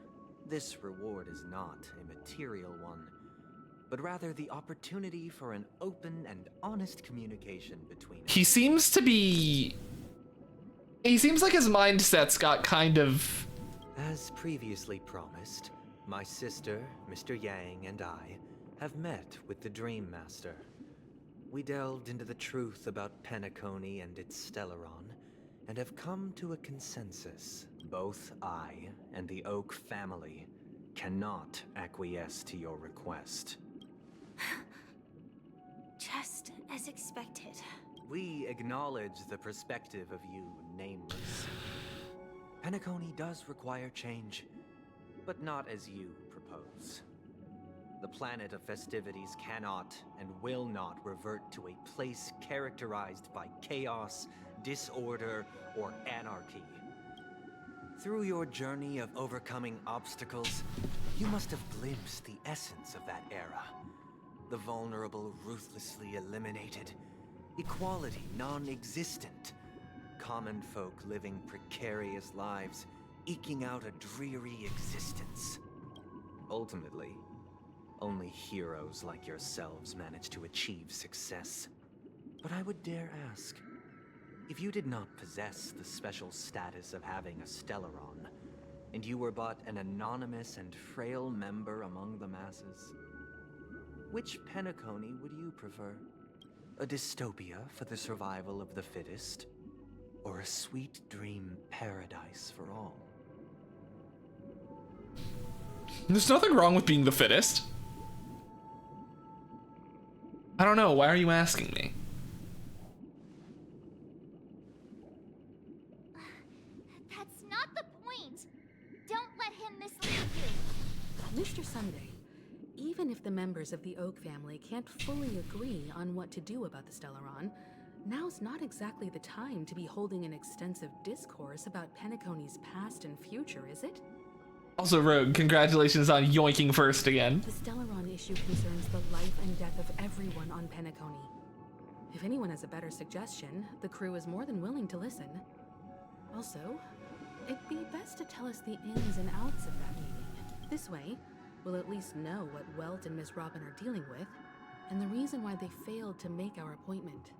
this reward is not a material one, but rather the opportunity for an open and honest communication between us. He seems to be... He seems like his mindset's got kind of... As previously promised, my sister, Mr. Yang, and I have met with the Dream Master. We delved into the truth about Penacony and its Stellaron, and have come to a consensus. Both I and the Oak family cannot acquiesce to your request. Just as expected. We acknowledge the perspective of you, Nameless. Penacony does require change, but not as you propose. The planet of festivities cannot and will not revert to a place characterized by chaos, disorder, or anarchy. Through your journey of overcoming obstacles, you must have glimpsed the essence of that era. The vulnerable ruthlessly eliminated, equality non-existent, common folk living precarious lives, eking out a dreary existence. Ultimately, only heroes like yourselves manage to achieve success. But I would dare ask, if you did not possess the special status of having a Stellaron, and you were but an anonymous and frail member among the masses, which Penacony would you prefer? A dystopia for the survival of the fittest? or a sweet dream paradise for all? There's nothing wrong with being the fittest. I don't know, why are you asking me? That's not the point. Don't let him mislead you. Mr. Sunday, even if the members of the Oak family can't fully agree on what to do about the Stellaron, now's not exactly the time to be holding an extensive discourse about Penacony's past and future, is it? Also, Rogue, congratulations on yoinking first again. The Stellaron issue concerns the life and death of everyone on Penacony. If anyone has a better suggestion, the crew is more than willing to listen. Also, it'd be best to tell us the ins and outs of that meeting. This way, we'll at least know what Welt and Miss Robin are dealing with, and the reason why they failed to make our appointment.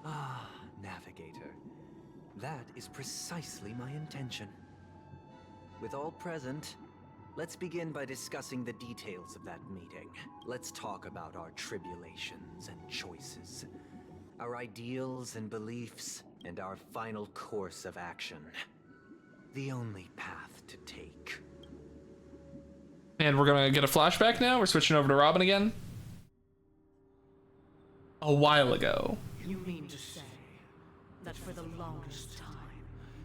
Ah, Navigator. That is precisely my intention. With all present, let's begin by discussing the details of that meeting. Let's talk about our tribulations and choices, our ideals and beliefs, and our final course of action. The only path to take. And we're gonna get a flashback now? We're switching over to Robin again? A while ago. You mean to say that for the longest time,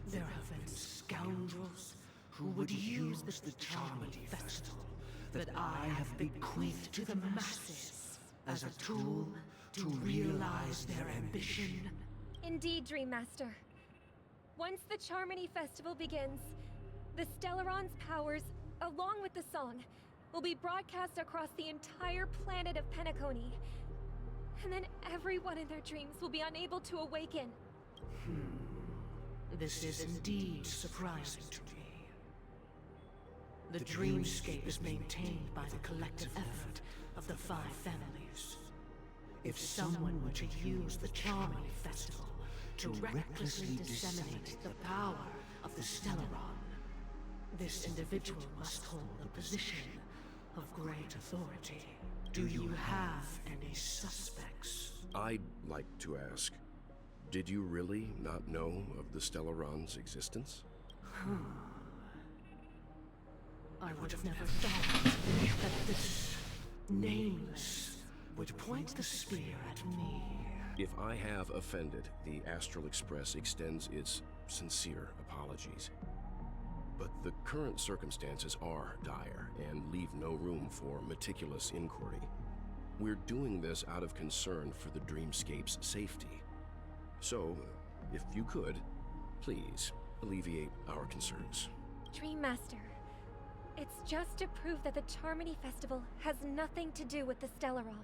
there have been scoundrels who would use the charming festival that I have bequeathed to the masses as a tool to realize their ambition? Indeed, Dream Master. Once the Charmony Festival begins, the Stellaron's powers, along with the song, will be broadcast across the entire planet of Penacony. And then everyone in their dreams will be unable to awaken. This is indeed surprising to me. The dreamscape is maintained by the collective effort of the 5 families. If someone were to use the Charmony Festival to recklessly disseminate the power of the Stellaron, this individual must hold a position of great authority. Do you have any suspects? I'd like to ask, did you really not know of the Stellaron's existence? I would have never thought that this nameless would point the spear at me. If I have offended, the Astral Express extends its sincere apologies. But the current circumstances are dire and leave no room for meticulous inquiry. We're doing this out of concern for the Dreamscape's safety. So, if you could, please alleviate our concerns. Dream Master, it's just to prove that the Charmony Festival has nothing to do with the Stellaron.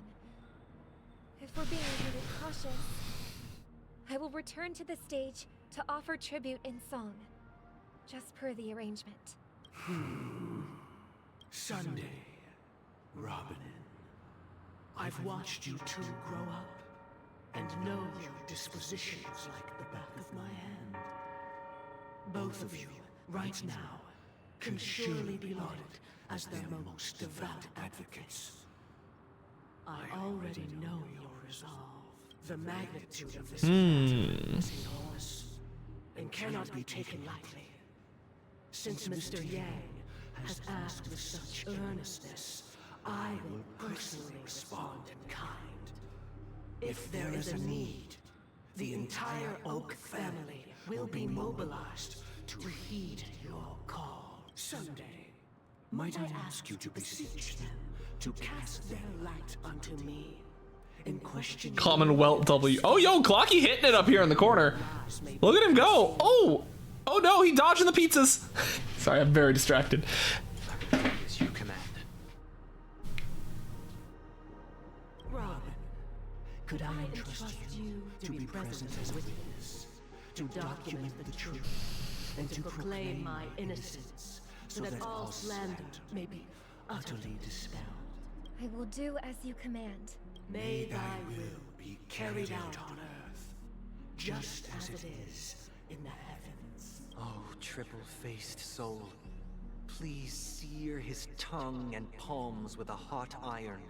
If we're being really cautious, I will return to the stage to offer tribute in song, just per the arrangement. Sunday, Robin, I've watched you two grow up and know your dispositions like the back of my hand. Both of you, right now, can surely be lauded as their most devout advocates. I already know your resolve. The magnitude of this matter is enormous and cannot be taken lightly. Since Mr. Yang has asked with such earnestness, I will personally respond in kind. If there is a need, the entire Oak family will be mobilized to heed your call. Someday, might I ask you to beseech them to cast their light unto me in question. Commonwealth W. Oh, yo, Clocky hitting it up here in the corner. Look at him go. Oh, oh no, he dodging the pizzas. Sorry, I'm very distracted. As you command. Robin, could I entrust you to be present as witness, to document the truth, and to proclaim my innocence, so that all slander may be utterly dispelled? I will do as you command. May thy will be carried out on earth, just as it is in the heavens. Oh, triple-faced soul, please sear his tongue and palms with a hot iron,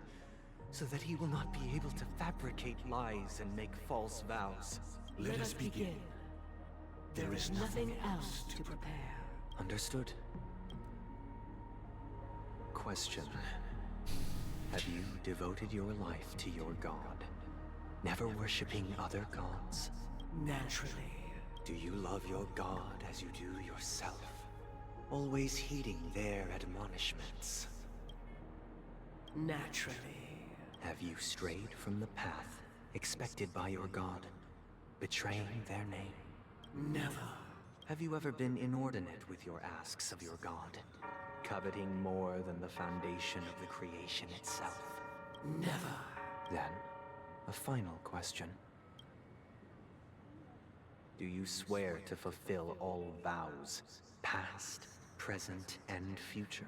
so that he will not be able to fabricate lies and make false vows. Let us begin. There is nothing else to prepare. Understood. Question. Have you devoted your life to your god, never worshipping other gods? Naturally. Do you love your god as you do yourself, always heeding their admonishments? Naturally. Have you strayed from the path expected by your god, betraying their name? Never. Have you ever been inordinate with your asks of your god, coveting more than the foundation of the creation itself? Never. Then, a final question. Do you swear to fulfill all vows, past, present, and future?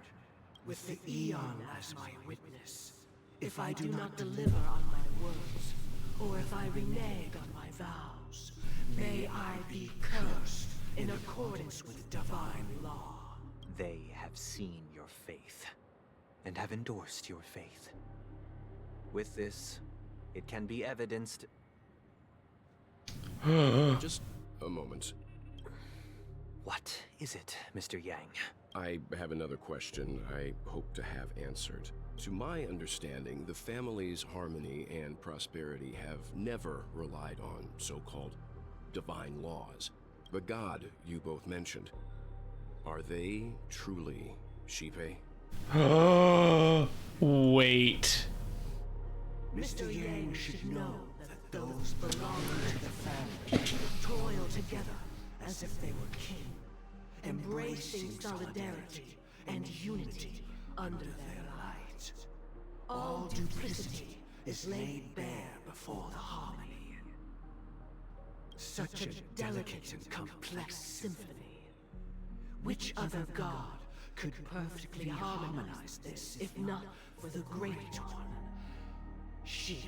With the Eon as my witness, if I do not deliver on my words, or if I renege on my vows, may I be cursed in accordance with divine law. They have seen your faith, and have endorsed your faith. With this, it can be evidenced... Just a moment. What is it, Mr. Yang? I have another question I hope to have answered. To my understanding, the family's harmony and prosperity have never relied on so-called divine laws. The god you both mentioned, are they truly Shipe? Wait. Mr. Yang should know that those belonging to the family toil together as if they were kin, embracing solidarity and unity under their light. All duplicity is laid bare before the harmony. Such a delicate and complex symphony. Which other god could perfectly harmonize this, if not for the Great One? Shipe.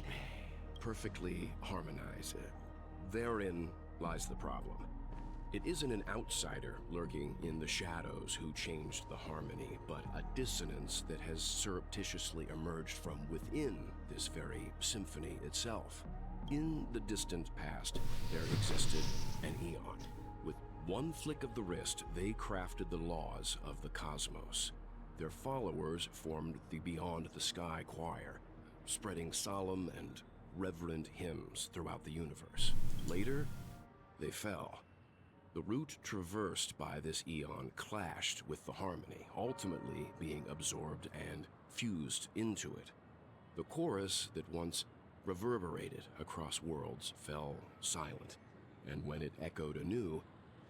Perfectly harmonized. Therein lies the problem. It isn't an outsider lurking in the shadows who changed the harmony, but a dissonance that has surreptitiously emerged from within this very symphony itself. In the distant past, there existed an Eon. With one flick of the wrist, they crafted the laws of the cosmos. Their followers formed the Beyond the Sky Choir, spreading solemn and reverent hymns throughout the universe. Later, they fell. The route traversed by this Eon clashed with the harmony, ultimately being absorbed and fused into it. The chorus that once reverberated across worlds fell silent, and when it echoed anew,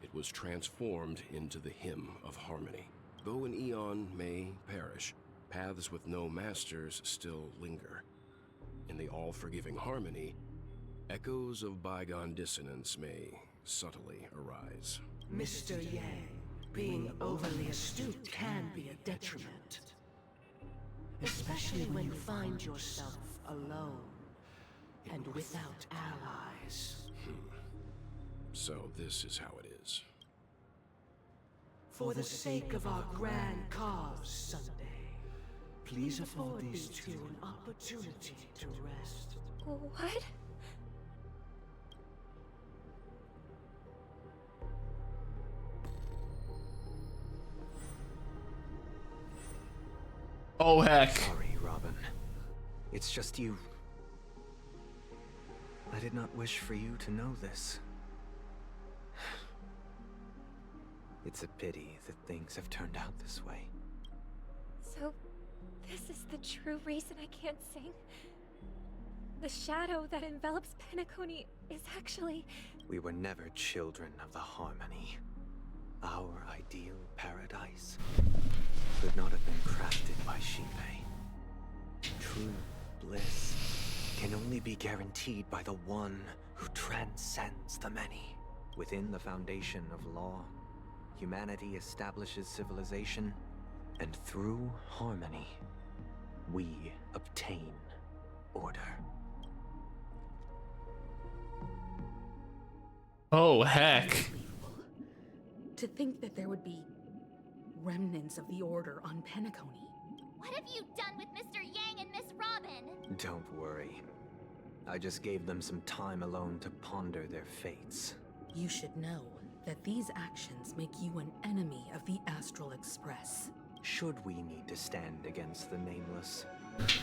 it was transformed into the hymn of harmony. Though an Eon may perish, paths with no masters still linger. In the all-forgiving harmony, echoes of bygone dissonance may subtly arise. Mr. Yang, being overly astute can be a detriment. Especially when you find yourself alone and without allies. So this is how it is. For the sake of our grand cause someday, please afford these two an opportunity to rest. What? Oh, heck. Sorry, Robin. It's just you. I did not wish for you to know this. It's a pity that things have turned out this way. So, this is the true reason I can't sing? The shadow that envelops Penacony is actually... We were never children of the harmony. Our ideal paradise could not have been crafted by Shipe. True bliss can only be guaranteed by the one who transcends the many. Within the foundation of law, humanity establishes civilization, and through harmony, we obtain order. Oh, heck. To think that there would be remnants of the Order on Penacony. What have you done with Mr. Yang and Miss Robin? Don't worry. I just gave them some time alone to ponder their fates. You should know that these actions make you an enemy of the Astral Express. Should we need to stand against the Nameless,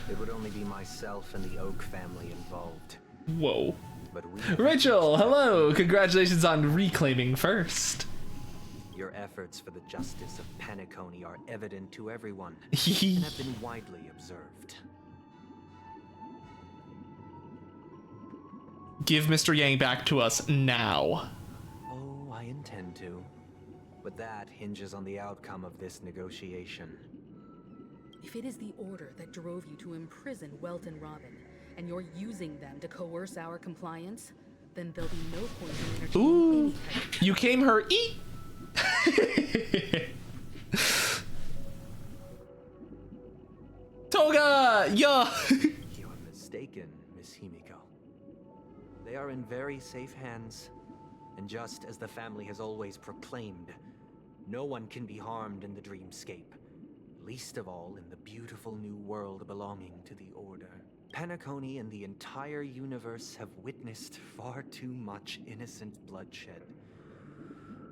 it would only be myself and the Oak family involved. Whoa. But we... Rachel, hello! Congratulations on reclaiming first. Your efforts for the justice of Penacony are evident to everyone and have been widely observed. Give Mr. Yang back to us now. Oh, I intend to. But that hinges on the outcome of this negotiation. If it is the order that drove you to imprison Welt and Robin, and you're using them to coerce our compliance, then there'll be no point in entertaining Ooh, any you came her eat. Toga, yeah. You're mistaken, Miss Himiko. They are in very safe hands, and just as the family has always proclaimed, no one can be harmed in the dreamscape, least of all in the beautiful new world belonging to the Order. Penacony and the entire universe have witnessed far too much innocent bloodshed.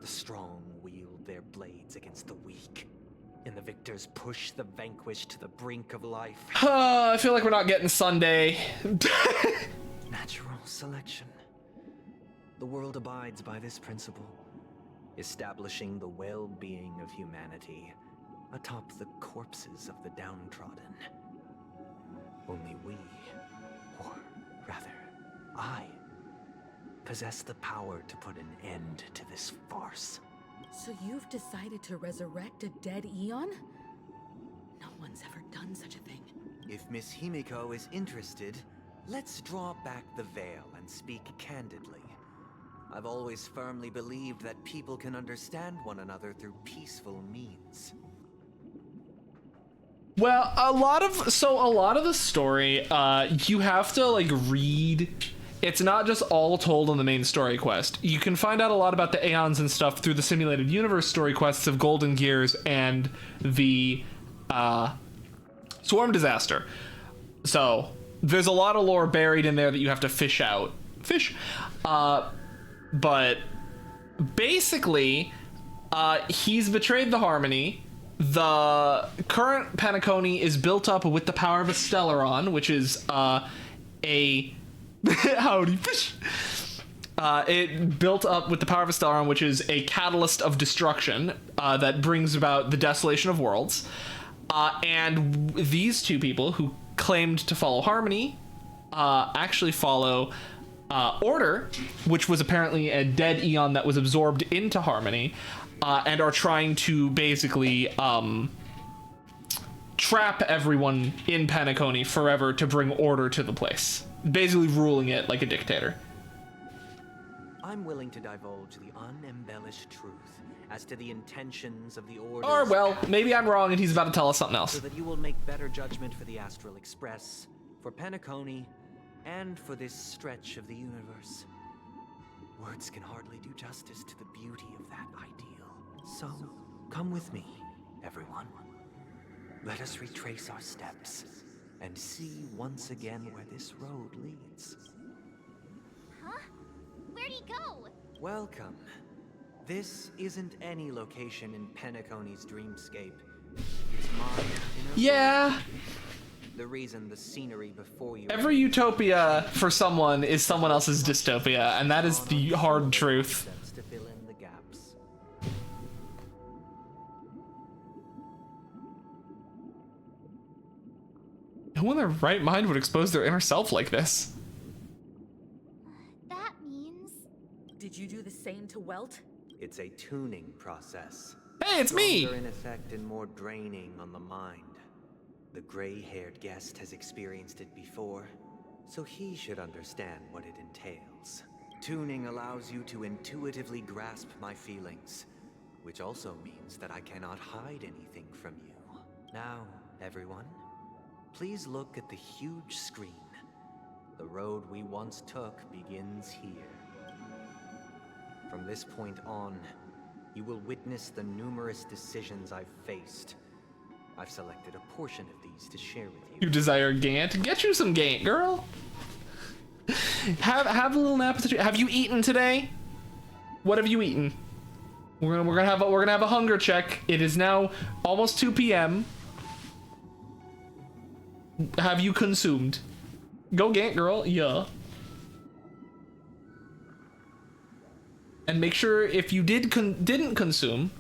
The strong wield their blades against the weak, and the victors push the vanquished to the brink of life. I feel like we're not getting Sunday. Natural selection. The world abides by this principle, establishing the well-being of humanity atop the corpses of the downtrodden. Only we, or rather, I, possess the power to put an end to this farce. So you've decided to resurrect a dead Eon? No one's ever done such a thing. If Miss Himiko is interested, let's draw back the veil and speak candidly. I've always firmly believed that people can understand one another through peaceful means. Well, a lot of the story, you have to like read. It's not just all told on the main story quest. You can find out a lot about the Aeons and stuff through the simulated universe story quests of Golden Gears and the Swarm Disaster. So there's a lot of lore buried in there that you have to fish out. But basically, he's betrayed the Harmony. The current Penacony is built up with the power of a Stellaron, which is a howdy fish. It built up with the power of a Stellaron, which is a catalyst of destruction that brings about the desolation of worlds. And these two people who claimed to follow Harmony actually follow Order, which was apparently a dead Eon that was absorbed into Harmony, and are trying to basically trap everyone in Penacony forever to bring order to the place. Basically ruling it like a dictator. I'm willing to divulge the unembellished truth as to the intentions of the Order. Or, well, maybe I'm wrong and he's about to tell us something else. So that you will make better judgment for the Astral Express, for Penacony, and for this stretch of the universe. Words can hardly do justice to the beauty of that ideal. So, come with me, everyone. Let us retrace our steps and see once again where this road leads. Huh? Where'd he go? Welcome. This isn't any location in Penacony's dreamscape. It's mine. Yeah. The reason the scenery before you... Every utopia for someone is someone else's dystopia, and that is the hard truth. To fill in the gaps. Who in their right mind would expose their inner self like this? That means... Did you do the same to Welt? It's a tuning process. Hey, it's me! Stronger in effect and more draining on the mind. The gray-haired guest has experienced it before, so he should understand what it entails. Tuning allows you to intuitively grasp my feelings, which also means that I cannot hide anything from you. Now, everyone, please look at the huge screen. The road we once took begins here. From this point on, you will witness the numerous decisions I've faced. I've selected a portion of these to share with you. You desire Gant? Get you some Gant, girl. Have a little nap. Have you eaten today? What have you eaten? We're gonna have a hunger check. It is now almost 2 p.m. Have you consumed? Go Gant girl, yeah. And make sure if you didn't consume,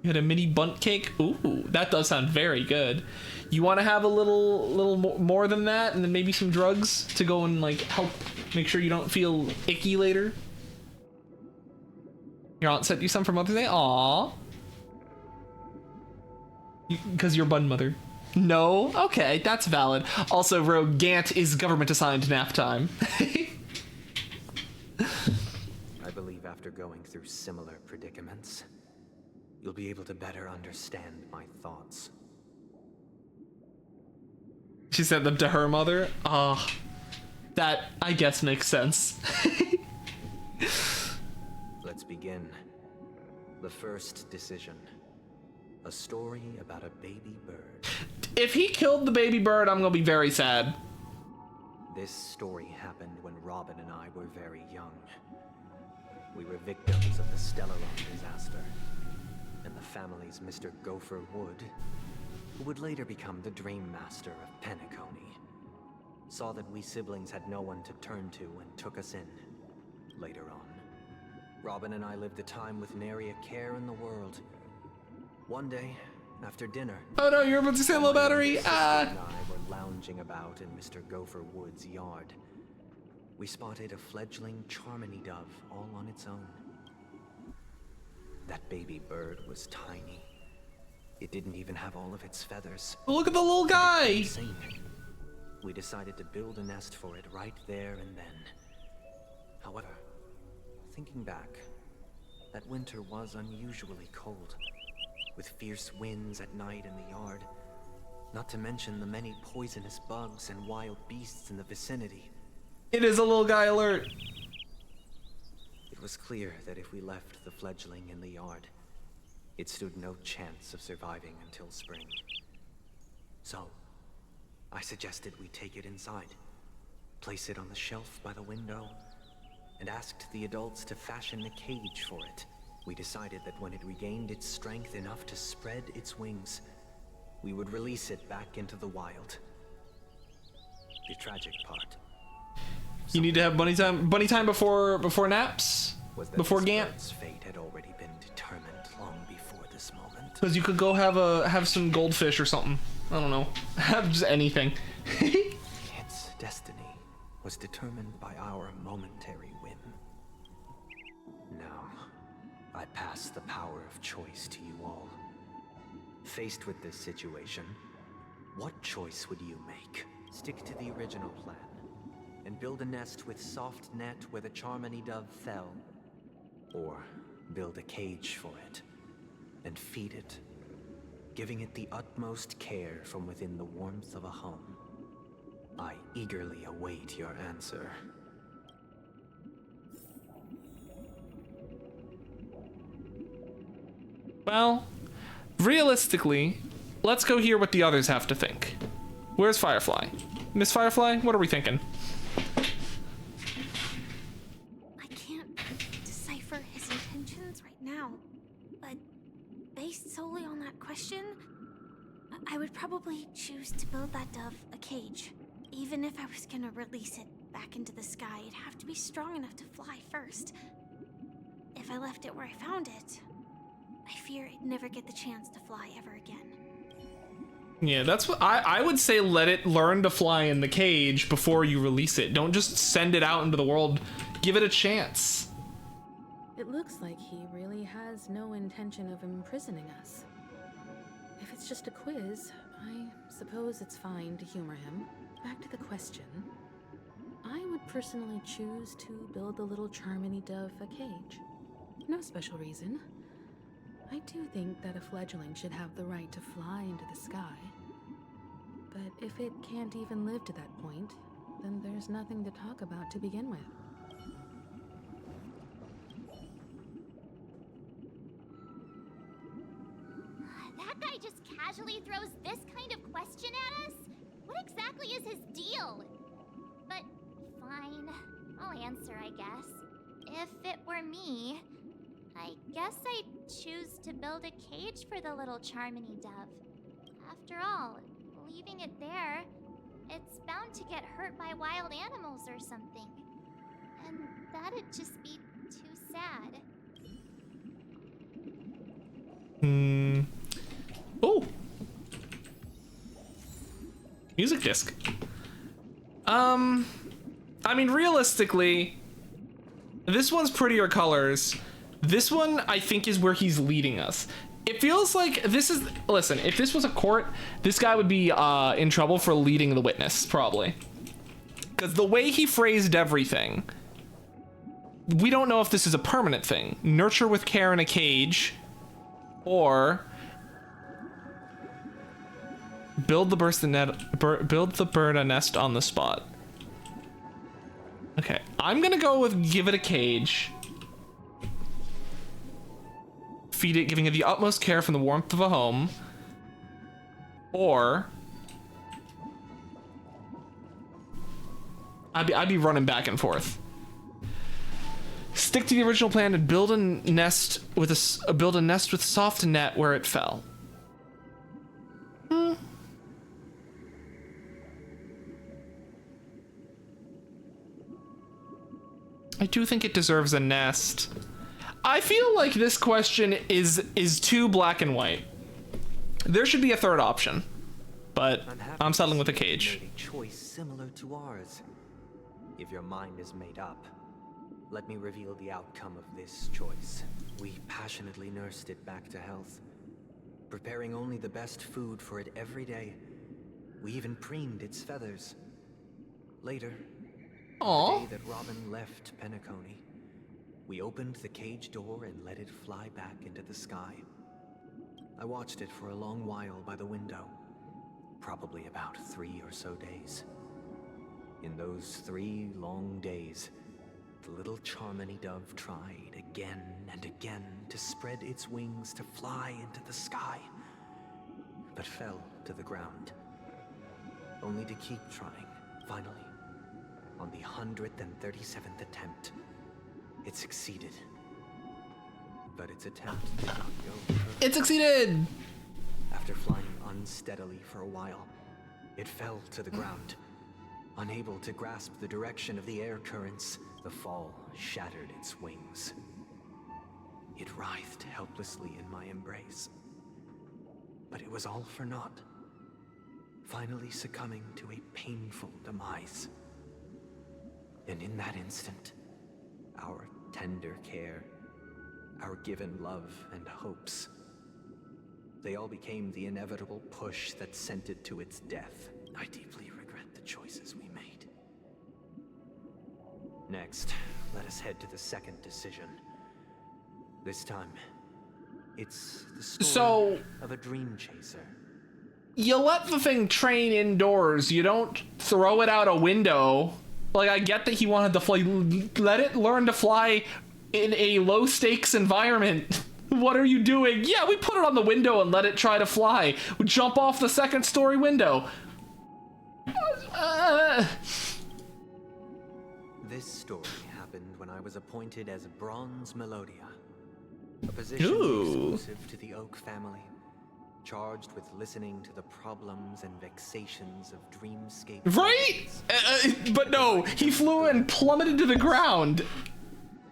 you had a mini bunt cake. Ooh, that does sound very good. You want to have a little more than that, and then maybe some drugs to go and like help make sure you don't feel icky later. Your aunt sent you some for Mother's Day? Aww. Because you're bun mother. No? Okay, that's valid. Also, Rogue, Gant is government assigned nap time. I believe after going through similar predicaments, you'll be able to better understand my thoughts. She sent them to her mother? Ah, that, I guess, makes sense. Let's begin. The first decision. A story about a baby bird. If he killed the baby bird, I'm gonna be very sad. This story happened when Robin and I were very young. We were victims of the Stellaron disaster, and the family's Mr. Gopher Wood, who would later become the Dream Master of Penacony, saw that we siblings had no one to turn to and took us in. Later on, Robin and I lived a time with nary a care in the world. One day, after dinner... Oh no, you're about to say low battery! Ah! and I were lounging about in Mr. Gopher Wood's yard. We spotted a fledgling Charmony dove all on its own. That baby bird was tiny. It didn't even have all of its feathers. Look at the little guy! We decided to build a nest for it right there and then. However, thinking back, that winter was unusually cold, with fierce winds at night in the yard, not to mention the many poisonous bugs and wild beasts in the vicinity. It is a little guy alert. It was clear that if we left the fledgling in the yard, it stood no chance of surviving until spring. So, I suggested we take it inside, place it on the shelf by the window, and asked the adults to fashion a cage for it. We decided that when it regained its strength enough to spread its wings, we would release it back into the wild. The tragic part. You need to have bunny time before naps? Before Gant? Its fate had already been determined long before this moment. Because you could go have some goldfish or something. I don't know. Have just anything. Its destiny was determined by our momentary whim. Now, I pass the power of choice to you all. Faced with this situation, what choice would you make? Stick to the original plan and build a nest with soft net where the Charmony dove fell, or build a cage for it and feed it, giving it the utmost care from within the warmth of a home. I eagerly await your answer. Well, realistically, let's go hear what the others have to think. Where's Firefly? Miss Firefly, what are we thinking? I can't decipher his intentions right now, but based solely on that question, I would probably choose to build that dove a cage. Even if I was gonna release it back into the sky, it'd have to be strong enough to fly first. If I left it where I found it, I fear it'd never get the chance to fly ever again. Yeah, that's what I would say. Let it learn to fly in the cage before you release it. Don't just send it out into the world. Give it a chance. It looks like he really has no intention of imprisoning us. If it's just a quiz, I suppose it's fine to humor him. Back to the question. I would personally choose to build the little Charmony dove a cage. No special reason. I do think that a fledgling should have the right to fly into the sky. But if it can't even live to that point, then there's nothing to talk about to begin with. That guy just casually throws this kind of question at us? What exactly is his deal? But fine, I'll answer, I guess. If it were me, I guess I'd choose to build a cage for the little Charmony dove. After all, leaving it there, it's bound to get hurt by wild animals or something. And that'd just be too sad. Oh. Music disc. I mean, realistically, this one's prettier colors. This one, I think, is where he's leading us. It feels like this is... Listen, if this was a court, this guy would be in trouble for leading the witness, probably. Because the way he phrased everything, we don't know if this is a permanent thing. Nurture with care in a cage, or build the bird a nest on the spot. Okay, I'm gonna go with give it a cage. Feed it, giving it the utmost care from the warmth of a home. Or I'd be running back and forth. Stick to the original plan and build a nest with soft net where it fell. I do think it deserves a nest. I feel like this question is too black and white. There should be a third option, but I'm settling with a cage. A choice similar to ours. If your mind is made up, let me reveal the outcome of this choice. We passionately nursed it back to health, preparing only the best food for it every day. We even preened its feathers. Later, the day that Robin left Penacony, we opened the cage door and let it fly back into the sky. I watched it for a long while by the window, probably about 3 or so days. In those 3 long days, the little Charmony dove tried again and again to spread its wings to fly into the sky, but fell to the ground, only to keep trying. Finally, on the 137th attempt, it succeeded. But its attempt did not go perfect. It succeeded! After flying unsteadily for a while, it fell to the ground. Unable to grasp the direction of the air currents, the fall shattered its wings. It writhed helplessly in my embrace. But it was all for naught, finally succumbing to a painful demise. And in that instant, our tender care, our given love and hopes, they all became the inevitable push that sent it to its death. I deeply regret the choices we made. Next, let us head to the second decision. This time, it's the story of a dream chaser. You let the thing train indoors. You don't throw it out a window. Like, I get that he wanted to fly. Let it learn to fly in a low-stakes environment. What are you doing? Yeah, we put it on the window and let it try to fly. We jump off the second-story window. This story happened when I was appointed as Bronze Melodia, a position exclusive to the Oak family, charged with listening to the problems and vexations of dreamscape. Right? But no, he flew and plummeted to the ground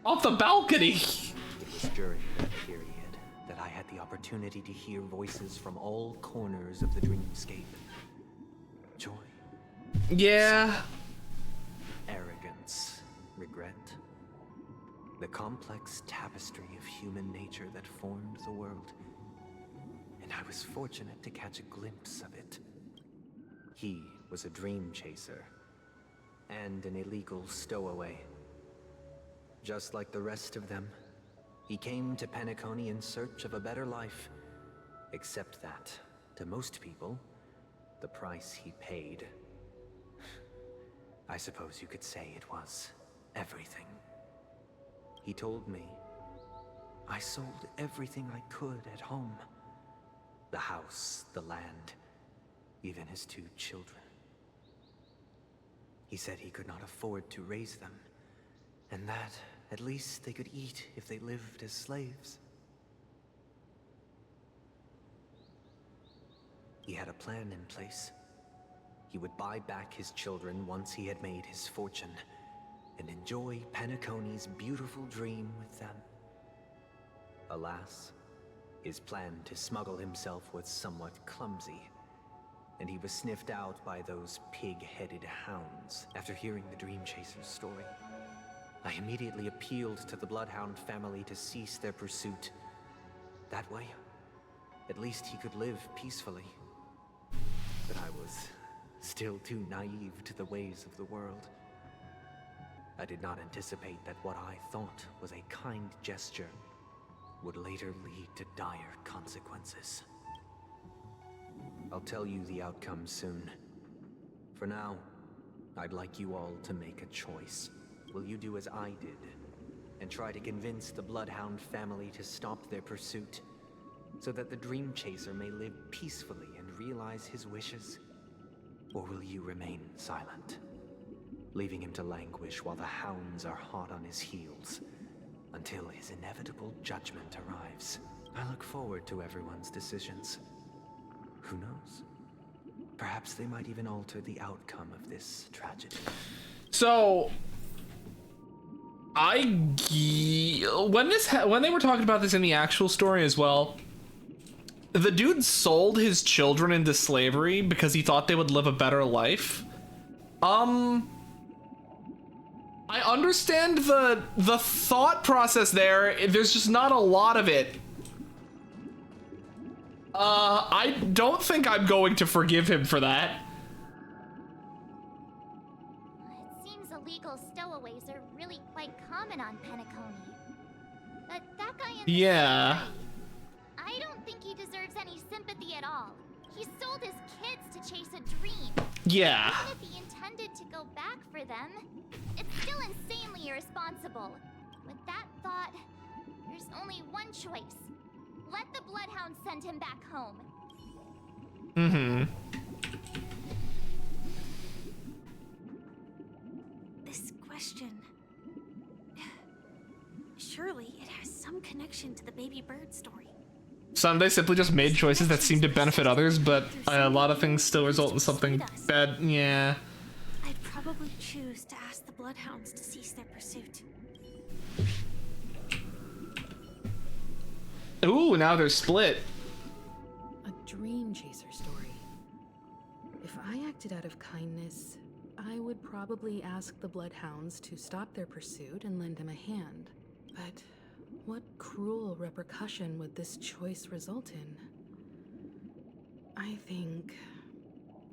off the balcony. It was during that period that I had the opportunity to hear voices from all corners of the dreamscape. Joy. Yeah. Arrogance. Regret. The complex tapestry of human nature that formed the world. And I was fortunate to catch a glimpse of it. He was a dream chaser and an illegal stowaway. Just like the rest of them, he came to Penacony in search of a better life. Except that, to most people, the price he paid, I suppose you could say it was everything. He told me I sold everything I could at home. The house, the land, even his 2 children. He said he could not afford to raise them, and that at least they could eat if they lived as slaves. He had a plan in place. He would buy back his children once he had made his fortune, and enjoy Penacony's beautiful dream with them. Alas, his plan to smuggle himself was somewhat clumsy, and he was sniffed out by those pig-headed hounds after hearing the Dream Chaser's story. I immediately appealed to the Bloodhound family to cease their pursuit. That way, at least he could live peacefully. But I was still too naive to the ways of the world. I did not anticipate that what I thought was a kind gesture would later lead to dire consequences. I'll tell you the outcome soon. For now, I'd like you all to make a choice. Will you do as I did, and try to convince the Bloodhound family to stop their pursuit, so that the Dream Chaser may live peacefully and realize his wishes? Or will you remain silent, leaving him to languish while the hounds are hot on his heels, until his inevitable judgment arrives? I look forward to everyone's decisions. Who knows? Perhaps they might even alter the outcome of this tragedy. So, when they were talking about this in the actual story as well, the dude sold his children into slavery because he thought they would live a better life. I understand the thought process there. There's just not a lot of it. I don't think I'm going to forgive him for that. It seems illegal stowaways are really quite common on Penacony. But that guy in the Yeah. story, I don't think he deserves any sympathy at all. He sold his kids to chase a dream. Yeah. Even if he intended to go back for them, it's still insanely irresponsible. With that thought, there's only one choice. Let the Bloodhound send him back home. Mm-hmm. This question... Surely it has some connection to the baby bird story. Some they simply just made choices that seem to benefit others, but a lot of things still result in something bad. Yeah. I'd probably choose to ask the Bloodhounds to cease their pursuit. Ooh, now they're split. A Dream Chaser story. If I acted out of kindness, I would probably ask the Bloodhounds to stop their pursuit and lend him a hand. But what cruel repercussion would this choice result in? I think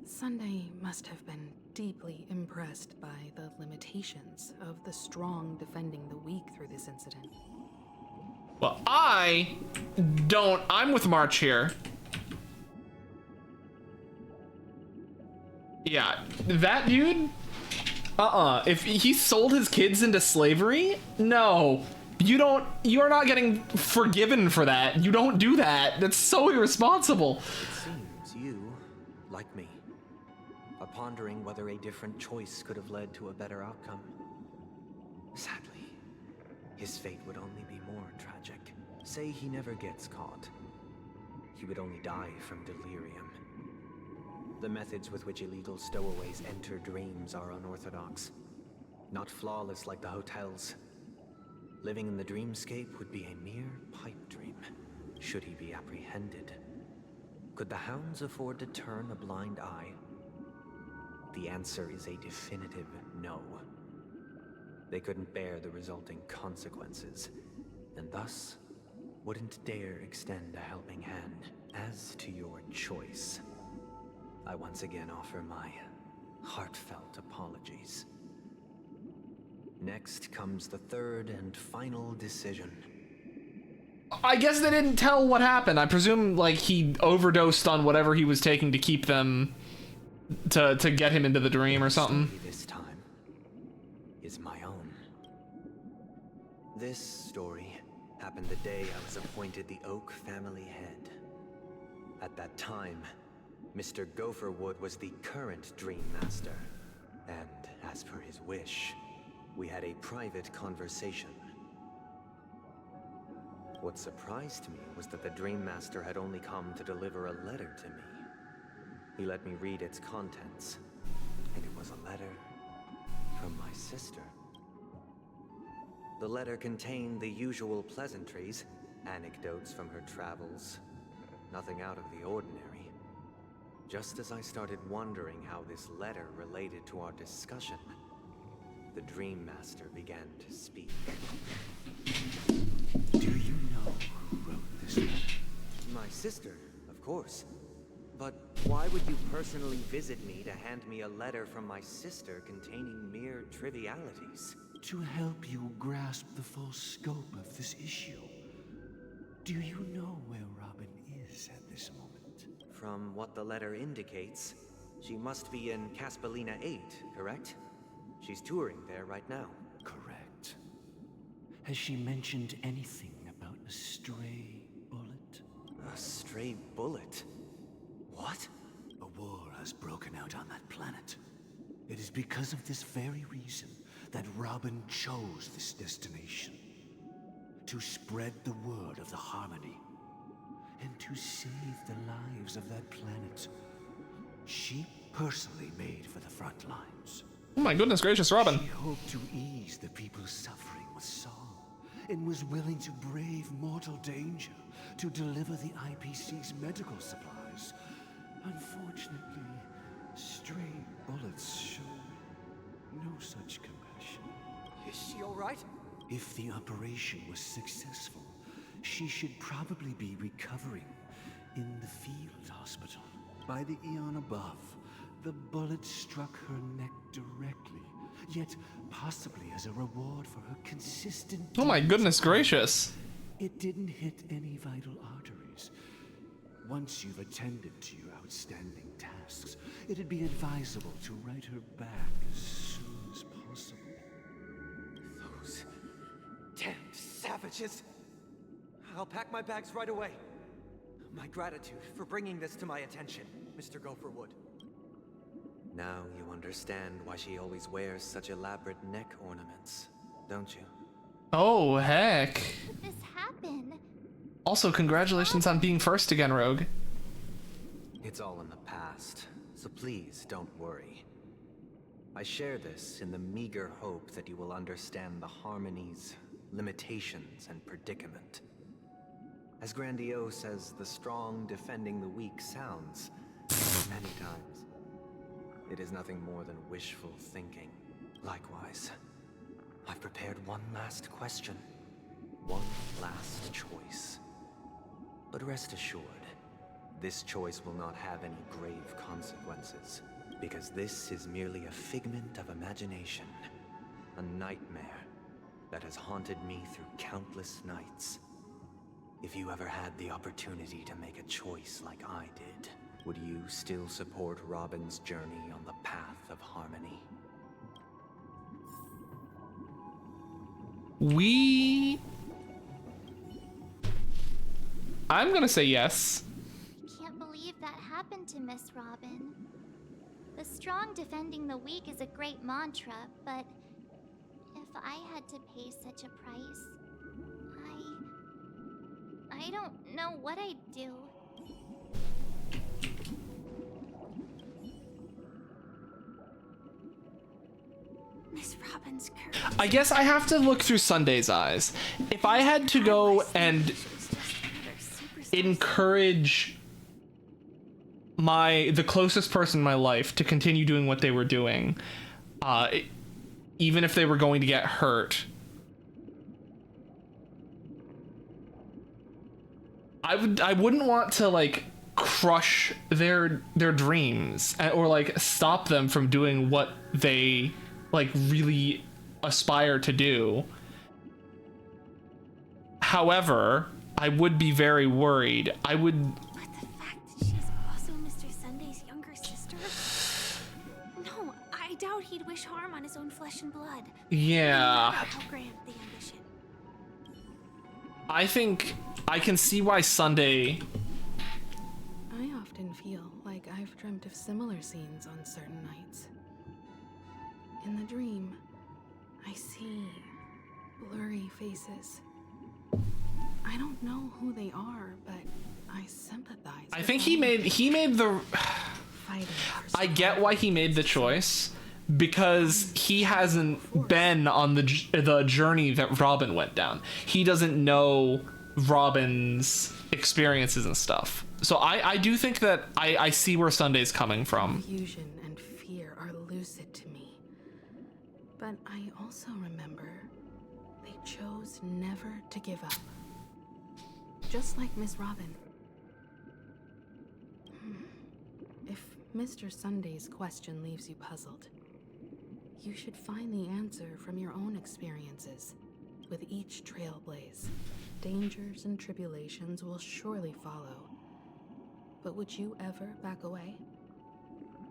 Sunday must have been deeply impressed by the limitations of the strong defending the weak through this incident. Well, I don't. I'm with March here. Yeah, that dude? If he sold his kids into slavery, no. You are not getting forgiven for that. You don't do that. That's so irresponsible. It seems you, like me, are pondering whether a different choice could have led to a better outcome. Sadly, his fate would only be more tragic. Say he never gets caught. He would only die from delirium. The methods with which illegal stowaways enter dreams are unorthodox. Not flawless like the hotels. Living in the dreamscape would be a mere pipe dream, should he be apprehended. Could the hounds afford to turn a blind eye? The answer is a definitive no. They couldn't bear the resulting consequences, and thus wouldn't dare extend a helping hand. As to your choice, I once again offer my heartfelt apologies. Next comes the third and final decision. I guess they didn't tell what happened. I presume, like, he overdosed on whatever he was taking to keep them, to get him into the dream or something. This time is my own. This story happened the day I was appointed the Oak family head. At that time, Mr. Gopherwood was the current Dream Master, and as per his wish, we had a private conversation What surprised me was that the Dream Master had only come to deliver a letter to me. He let me read its contents, and it was a letter from my sister. The letter contained the usual pleasantries, anecdotes from her travels, nothing out of the ordinary. Just as I started wondering how this letter related to our discussion, the Dream Master began to speak. Do you know who wrote this letter? My sister, of course. But why would you personally visit me to hand me a letter from my sister containing mere trivialities? To help you grasp the full scope of this issue. Do you know where Robin is at this moment? From what the letter indicates, she must be in Caspelina 8, correct? She's touring there right now. Correct. Has she mentioned anything about a stray bullet? A stray bullet? What? A war has broken out on that planet. It is because of this very reason that Robin chose this destination. To spread the word of the Harmony. And to save the lives of that planet. She personally made for the front lines. Oh my goodness gracious, Robin. She hoped to ease the people's suffering with song, and was willing to brave mortal danger to deliver the IPC's medical supplies. Unfortunately, stray bullets show no such compassion. Is she all right? If the operation was successful, she should probably be recovering in the field hospital. By the eon above, the bullet struck her neck directly, yet possibly as a reward for her consistent... Oh my goodness gracious. It didn't hit any vital arteries. Once you've attended to your outstanding tasks, it'd be advisable to write her back as soon as possible. Those damned savages! I'll pack my bags right away. My gratitude for bringing this to my attention, Mr. Gopherwood. Now you understand why she always wears such elaborate neck ornaments, don't you? Oh, heck. How did this happen? Also, congratulations on being first again, Rogue. It's all in the past, so please don't worry. I share this in the meager hope that you will understand the Harmony's limitations and predicament. As grandiose as the strong defending the weak sounds, many times, it is nothing more than wishful thinking. Likewise, I've prepared one last question, one last choice. But rest assured, this choice will not have any grave consequences, because this is merely a figment of imagination, a nightmare that has haunted me through countless nights. If you ever had the opportunity to make a choice like I did, would you still support Robin's journey on the path of harmony? I'm gonna say yes. Can't believe that happened to Miss Robin. The strong defending the weak is a great mantra, but if I had to pay such a price, I don't know what I'd do. Miss Robin's courage. I guess I have to look through Sunday's eyes. If I had to go and encourage the closest person in my life to continue doing what they were doing, even if they were going to get hurt, I wouldn't want to like crush their dreams or like stop them from doing what they like really aspire to do. However, I would be very worried. But the fact that she's also Mr. Sunday's younger sister? No, I doubt he'd wish harm on his own flesh and blood. Yeah. No matter how grand the ambition. I think I can see why Sunday... I often feel like I've dreamt of similar scenes on certain nights. In the dream, I see blurry faces. I I don't know who they are, but I sympathize. I think he made the fighting. I get why he made the choice, because he hasn't been on the journey that Robin went down. He doesn't know Robin's experiences and stuff. So I do think that I see where Sunday's coming from. Confusion and fear are lucid to me. But I also remember they chose never to give up. Just like Miss Robin. If Mr. Sunday's question leaves you puzzled, you should find the answer from your own experiences. With each trailblaze, dangers and tribulations will surely follow. But would you ever back away?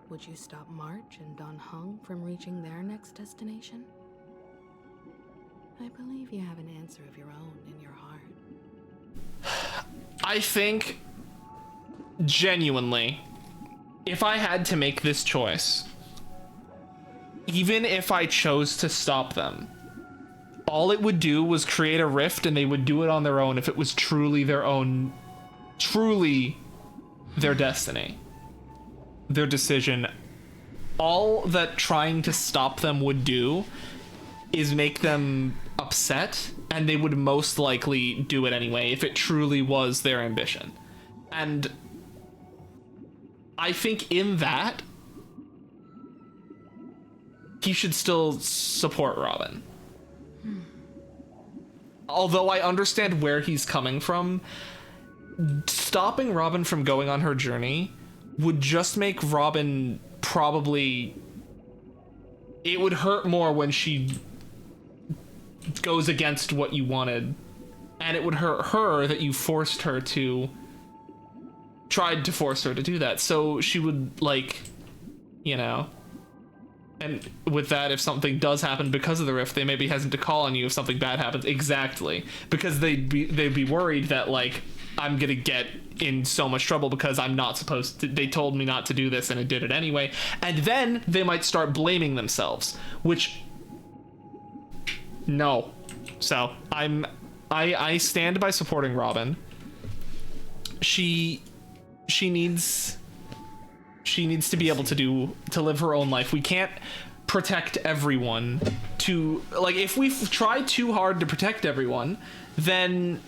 Would you stop March and Don Hung from reaching their next destination? I believe you have an answer of your own in your heart. I think, genuinely, if I had to make this choice, even if I chose to stop them, all it would do was create a rift, and they would do it on their own if it was truly their own, truly their destiny, their decision. All that trying to stop them would do is make them upset, and they would most likely do it anyway if it truly was their ambition. And I think in that, he should still support Robin. Although I understand where he's coming from, stopping Robin from going on her journey would just make Robin probably... It would hurt more when she goes against what you wanted. And it would hurt her that you forced her to... tried to force her to do that. So she would, like, you know... And with that, if something does happen because of the rift, they may be hesitant to call on you if something bad happens. Exactly. Because they'd be worried that, like, I'm gonna get in so much trouble because I'm not supposed to, they told me not to do this and I did it anyway. And then they might start blaming themselves, which, no. So I stand by supporting Robin. She needs to be able to live her own life. We can't protect everyone to, like, if we try too hard to protect everyone, then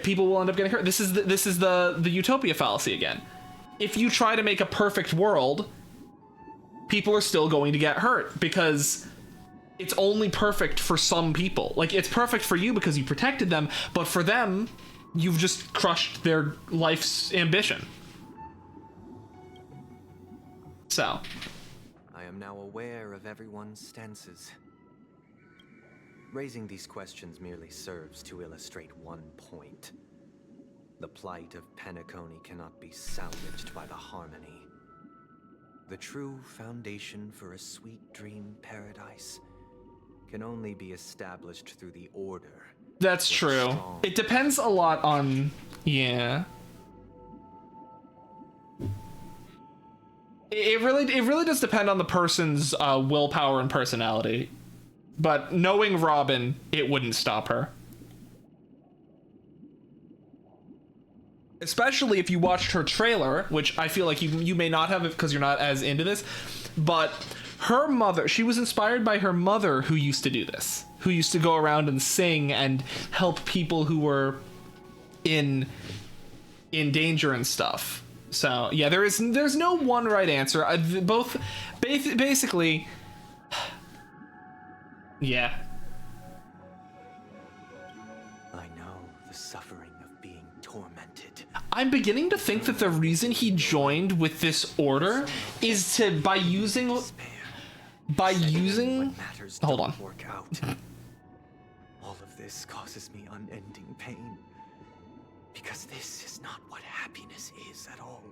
people will end up getting hurt. This is the utopia fallacy again. If you try to make a perfect world, people are still going to get hurt because it's only perfect for some people. Like, it's perfect for you because you protected them, but for them, you've just crushed their life's ambition. So, I am now aware of everyone's stances. Raising these questions merely serves to illustrate one point. The plight of Penacony cannot be salvaged by the Harmony. The true foundation for a sweet dream paradise can only be established through the Order. That's true. It depends a lot on... Yeah. It really does depend on the person's willpower and personality. But knowing Robin, it wouldn't stop her. Especially if you watched her trailer, which I feel like you may not have because you're not as into this. But her mother, she was inspired by her mother who used to do this. Who used to go around and sing and help people who were in danger and stuff. So yeah, there's no one right answer. Both, basically, yeah. I know the suffering of being tormented. I'm beginning to think that the reason he joined with this order is to by using. Hold on. Work out. All of this causes me unending pain. Because this is not what happiness is at all.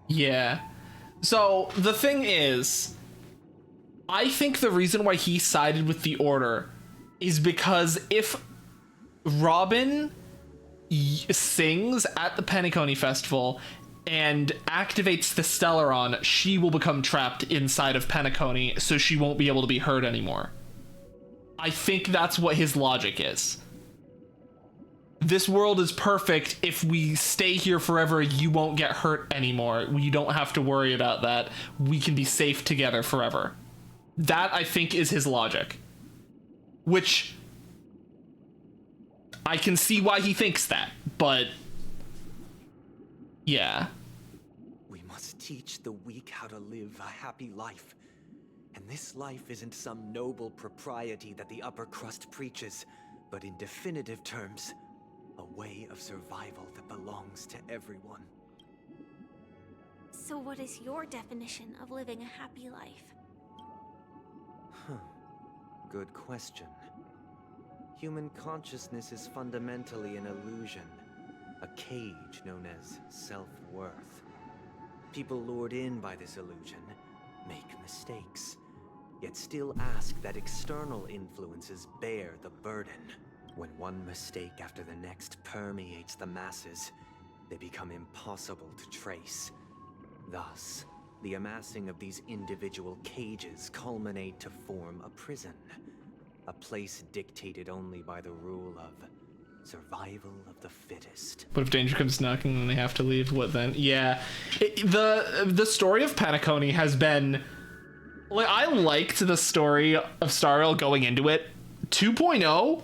Yeah. So, the thing is, I think the reason why he sided with the Order is because if Robin sings at the Penacony Festival and activates the Stellaron, she will become trapped inside of Penacony, so she won't be able to be heard anymore. I think that's what his logic is. this world is perfect. If we stay here forever, you won't get hurt anymore. You don't have to worry about that. We can be safe together forever. That, I think, is his logic. Which, I can see why he thinks that, but yeah. We must teach the weak how to live a happy life. And this life isn't some noble propriety that the upper crust preaches, but in definitive terms, a way of survival that belongs to everyone. So what is your definition of living a happy life? Good question. Human consciousness is fundamentally an illusion, a cage known as self-worth. People lured in by this illusion make mistakes, yet still ask that external influences bear the burden. When one mistake after the next permeates the masses, they become impossible to trace. Thus, the amassing of these individual cages culminate to form a prison. A place dictated only by the rule of survival of the fittest. But if danger comes knocking and they have to leave, what then? Yeah. The story of Penacony has been... Like, I liked the story of Stariel going into it. 2.0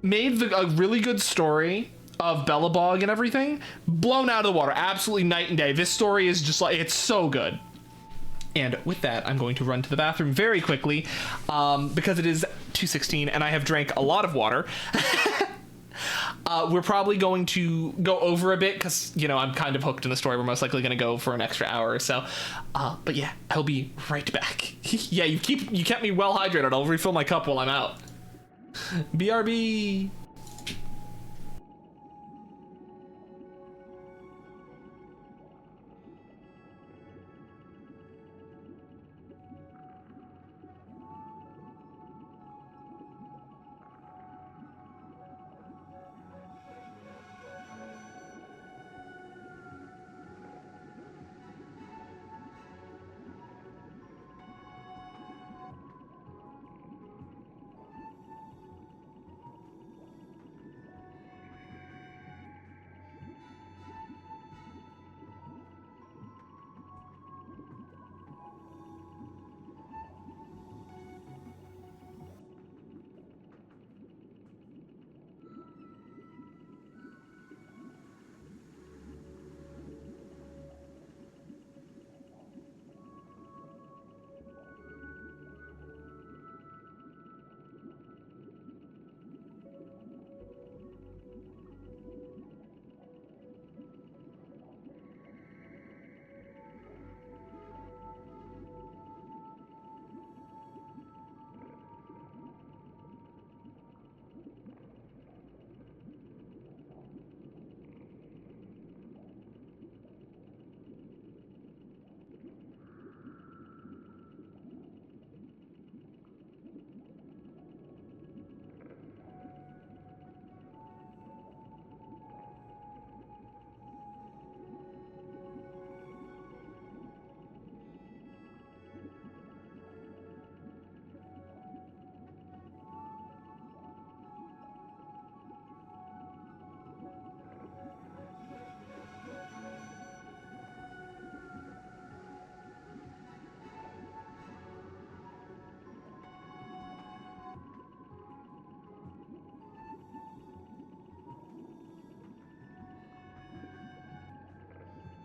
made a really good story of Belobog and everything. Blown out of the water. Absolutely night and day. This story is just like... It's so good. And with that, I'm going to run to the bathroom very quickly because it is 2:16 and I have drank a lot of water. We're probably going to go over a bit because, you know, I'm kind of hooked in the story. We're most likely going to go for an extra hour or so. But yeah, I'll be right back. Yeah, you kept me well hydrated. I'll refill my cup while I'm out. BRB.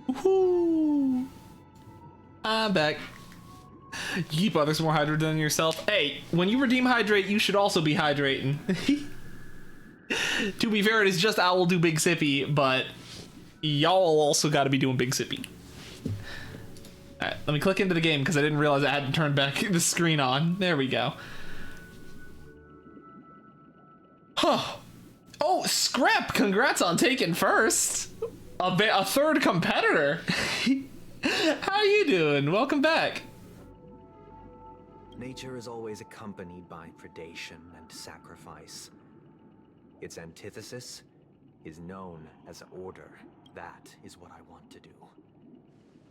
Woohoo! I'm back. You keep others more hydrated than yourself. Hey, when you redeem hydrate, you should also be hydrating. To be fair, it is just Owl do Big Sippy, but y'all also got to be doing Big Sippy. Alright, let me click into the game because I didn't realize I hadn't turned back the screen on. There we go. Huh. Oh, Scrap! Congrats on taking first! A third competitor! How you doing? Welcome back. Nature is always accompanied by predation and sacrifice. Its antithesis is known as order. That is what I want to do.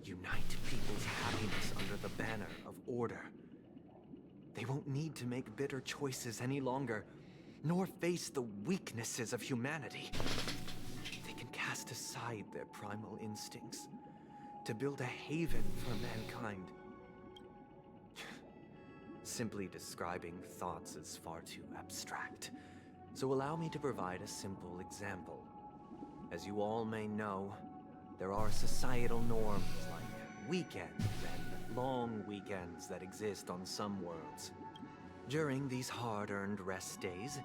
Unite people's happiness under the banner of order. They won't need to make bitter choices any longer. nor face the weaknesses of humanity. They can cast aside their primal instincts to build a haven for mankind. Simply describing thoughts is far too abstract, so allow me to provide a simple example. As you all may know, there are societal norms like weekends and long weekends that exist on some worlds. During these hard-earned rest days,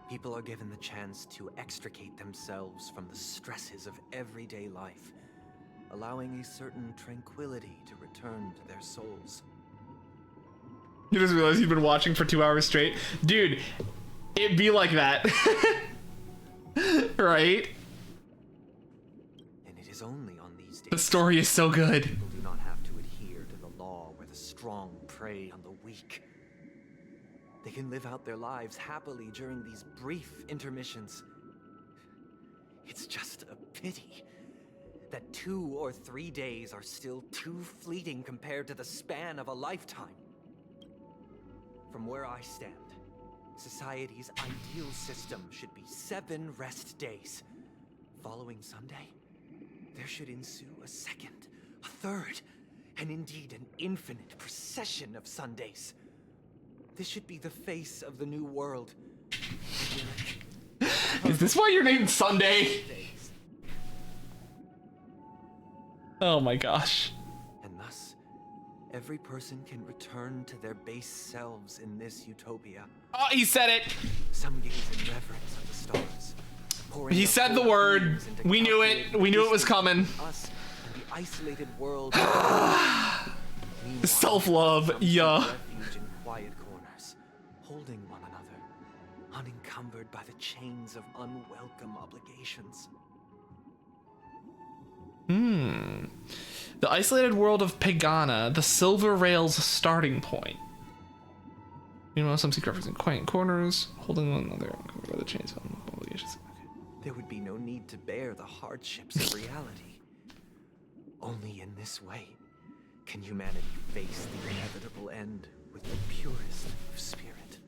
people are given the chance to extricate themselves from the stresses of everyday life, allowing a certain tranquility to return to their souls. You just realize you've been watching for 2 hours straight? Dude, it'd be like that. Right? And it is only on these days the story is so good. people do not have to adhere to the law where the strong prey on the weak. They can live out their lives happily during these brief intermissions. It's just a pity that 2 or 3 days are still too fleeting compared to the span of a lifetime. From where I stand, society's ideal system should be 7 rest days. Following Sunday, there should ensue a second, a third, and indeed an infinite procession of Sundays. This should be the face of the new world. Is this why you're named Sunday? Oh my gosh. And thus, every person can return to their base selves in this utopia. Oh, he said it. Some gaze in reverence of the stars. He said the word. We knew it. We knew it was coming. Us and the isolated world. Self-love, yeah. Refuge in quiet corners, holding one another, unencumbered by the chains of unwelcome obligations. The isolated world of Pagana, the Silver Rail's starting point. Meanwhile, some seek reference in quiet corners, holding one another unencumbered by the chains of obligations. There would be no need to bear the hardships of reality. Only in this way can humanity face the inevitable end with the purest of spirit.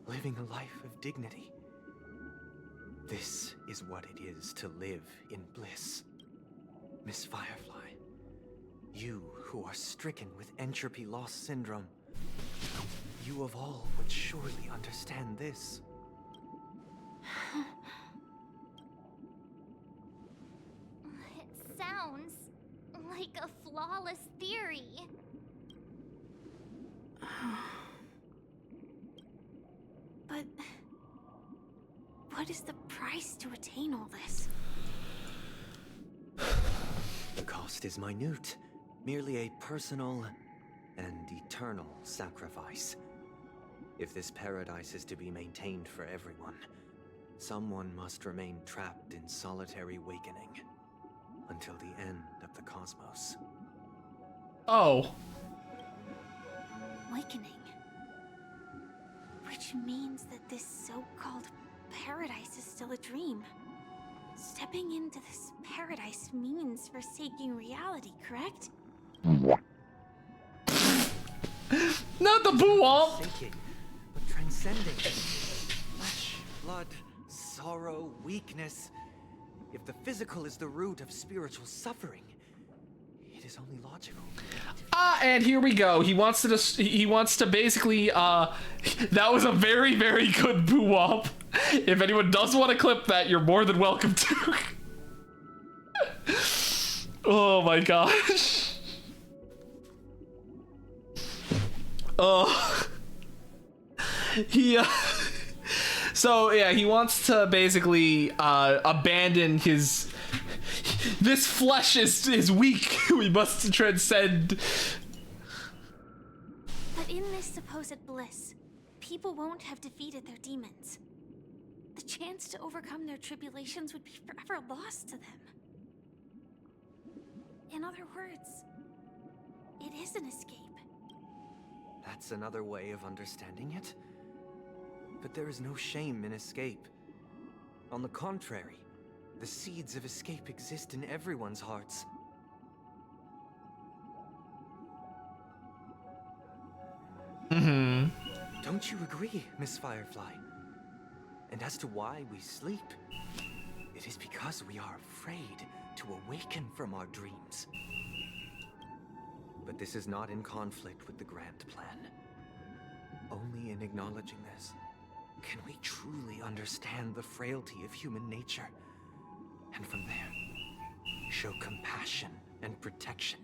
Living a life of dignity. This is what it is to live in bliss. Miss Firefly, you who are stricken with entropy loss syndrome, you of all would surely understand this. It sounds like a flawless theory. But what is the price to attain all this? The cost is minute, merely a personal and eternal sacrifice. If this paradise is to be maintained for everyone, someone must remain trapped in solitary wakening until the end of the cosmos. Oh. Awakening. Which means that this so-called paradise is still a dream. Stepping into this paradise means forsaking reality, correct? Not the boo-womp! Forsaking, but transcending. Flesh, blood, sorrow, weakness. If the physical is the root of spiritual suffering, it is only logical. And here we go. He wants to basically, that was a very, very good boo-womp. If anyone does want to clip that, you're more than welcome to. Oh my gosh. Oh. So yeah, he wants to basically abandon his. This flesh is weak. We must transcend. But in this supposed bliss, people won't have defeated their demons. The chance to overcome their tribulations would be forever lost to them. In other words, it is an escape. That's another way of understanding it. But there is no shame in escape. On the contrary, the seeds of escape exist in everyone's hearts. Mm-hmm. Don't you agree, Miss Firefly? And as to why we sleep, it is because we are afraid to awaken from our dreams. But this is not in conflict with the grand plan. Only in acknowledging this can we truly understand the frailty of human nature, and from there, show compassion and protection.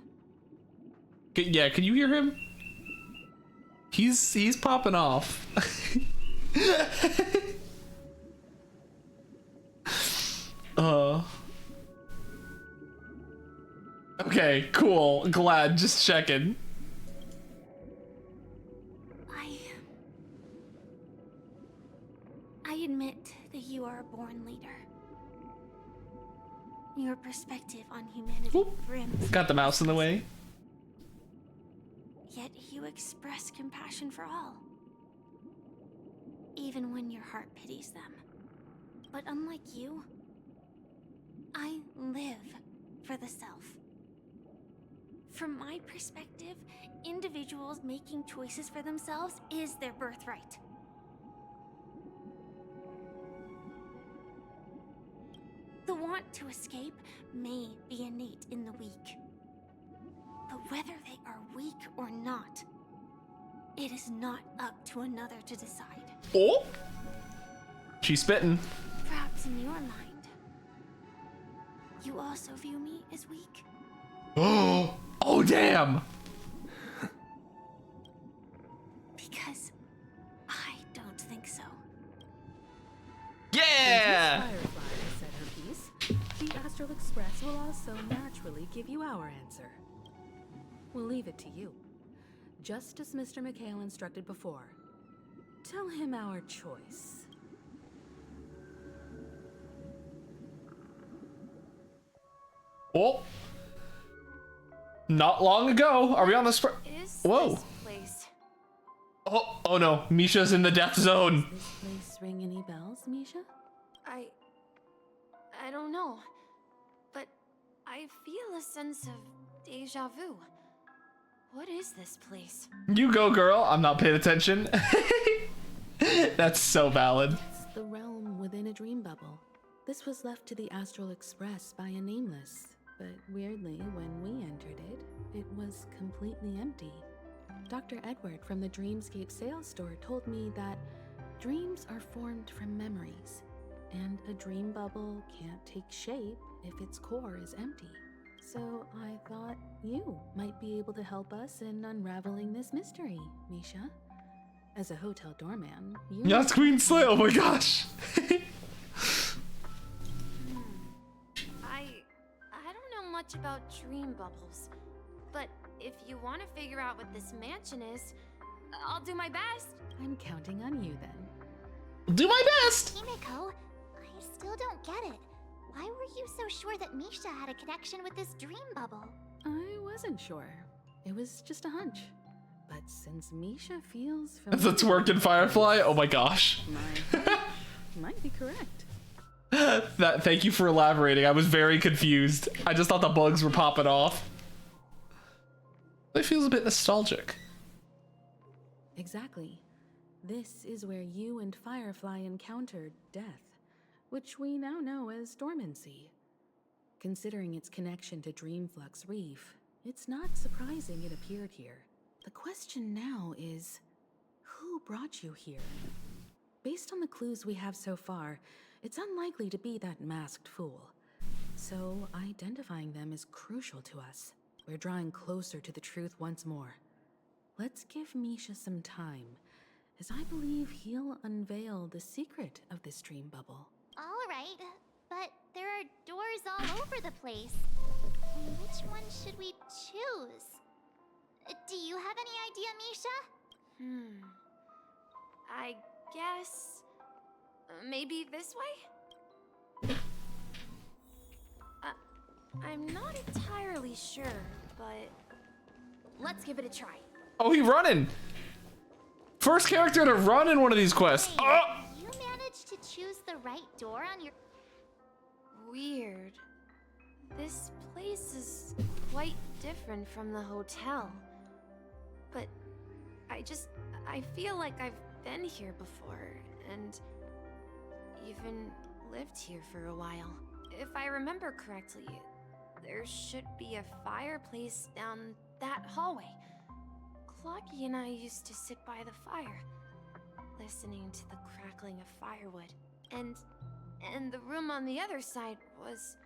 Yeah, can you hear him? He's popping off. Okay, cool. Glad. Just checking. I admit that you are a born leader. Your perspective on humanity brims. Got the mouse in the way. Yet you express compassion for all. Even when your heart pities them. But unlike you, I live for the self. From my perspective, individuals making choices for themselves is their birthright. The want to escape may be innate in the weak. But whether they are weak or not, it is not up to another to decide. Oh! She's spitting. Perhaps in your mind, you also view me as weak? Oh, damn! Because I don't think so. Yeah! Firefly has said her piece. The Astral Express will also naturally give you our answer. We'll leave it to you. Just as Mr. McHale instructed before. Tell him our choice. Oh! Not long ago. Are we on the Whoa! This place? Oh no, Misha's in the death zone. Does this place ring any bells, Misha? I don't know, but I feel a sense of deja vu. What is this place? You go, girl. I'm not paying attention. That's so valid. It's the realm within a dream bubble. This was left to the Astral Express by a nameless, but weirdly, when we entered it, it was completely empty. Dr. Edward from the Dreamscape sales store told me that dreams are formed from memories, and a dream bubble can't take shape if its core is empty. So I thought you might be able to help us in unraveling this mystery, Misha. As a hotel doorman, you... Yes, Queen Slay! Oh my gosh! I don't know much about dream bubbles, but if you want to figure out what this mansion is, I'll do my best. I'm counting on you then. Do my best! Himiko, I still don't get it. Why were you so sure that Misha had a connection with this dream bubble? I wasn't sure. It was just a hunch. But since Misha feels As it's working, Firefly? Oh my gosh. Might be correct. Thank you for elaborating. I was very confused. I just thought the bugs were popping off. It feels a bit nostalgic. Exactly. This is where you and Firefly encountered death, which we now know as dormancy. Considering its connection to Dreamflux Reef, it's not surprising it appeared here. The question now is, who brought you here? Based on the clues we have so far, it's unlikely to be that masked fool. So identifying them is crucial to us. We're drawing closer to the truth once more. Let's give Misha some time, as I believe he'll unveil the secret of this dream bubble. All right, but there are doors all over the place. Which one should we choose? Do you have any idea, Misha? I guess... maybe this way? I'm not entirely sure, but... let's give it a try. Oh, he's running! First character to run in one of these quests. Oh! You managed to choose the right door on your... Weird. This place is quite different from the hotel. But I feel like I've been here before, and even lived here for a while. If I remember correctly, there should be a fireplace down that hallway. Clocky and I used to sit by the fire, listening to the crackling of firewood. And the room on the other side was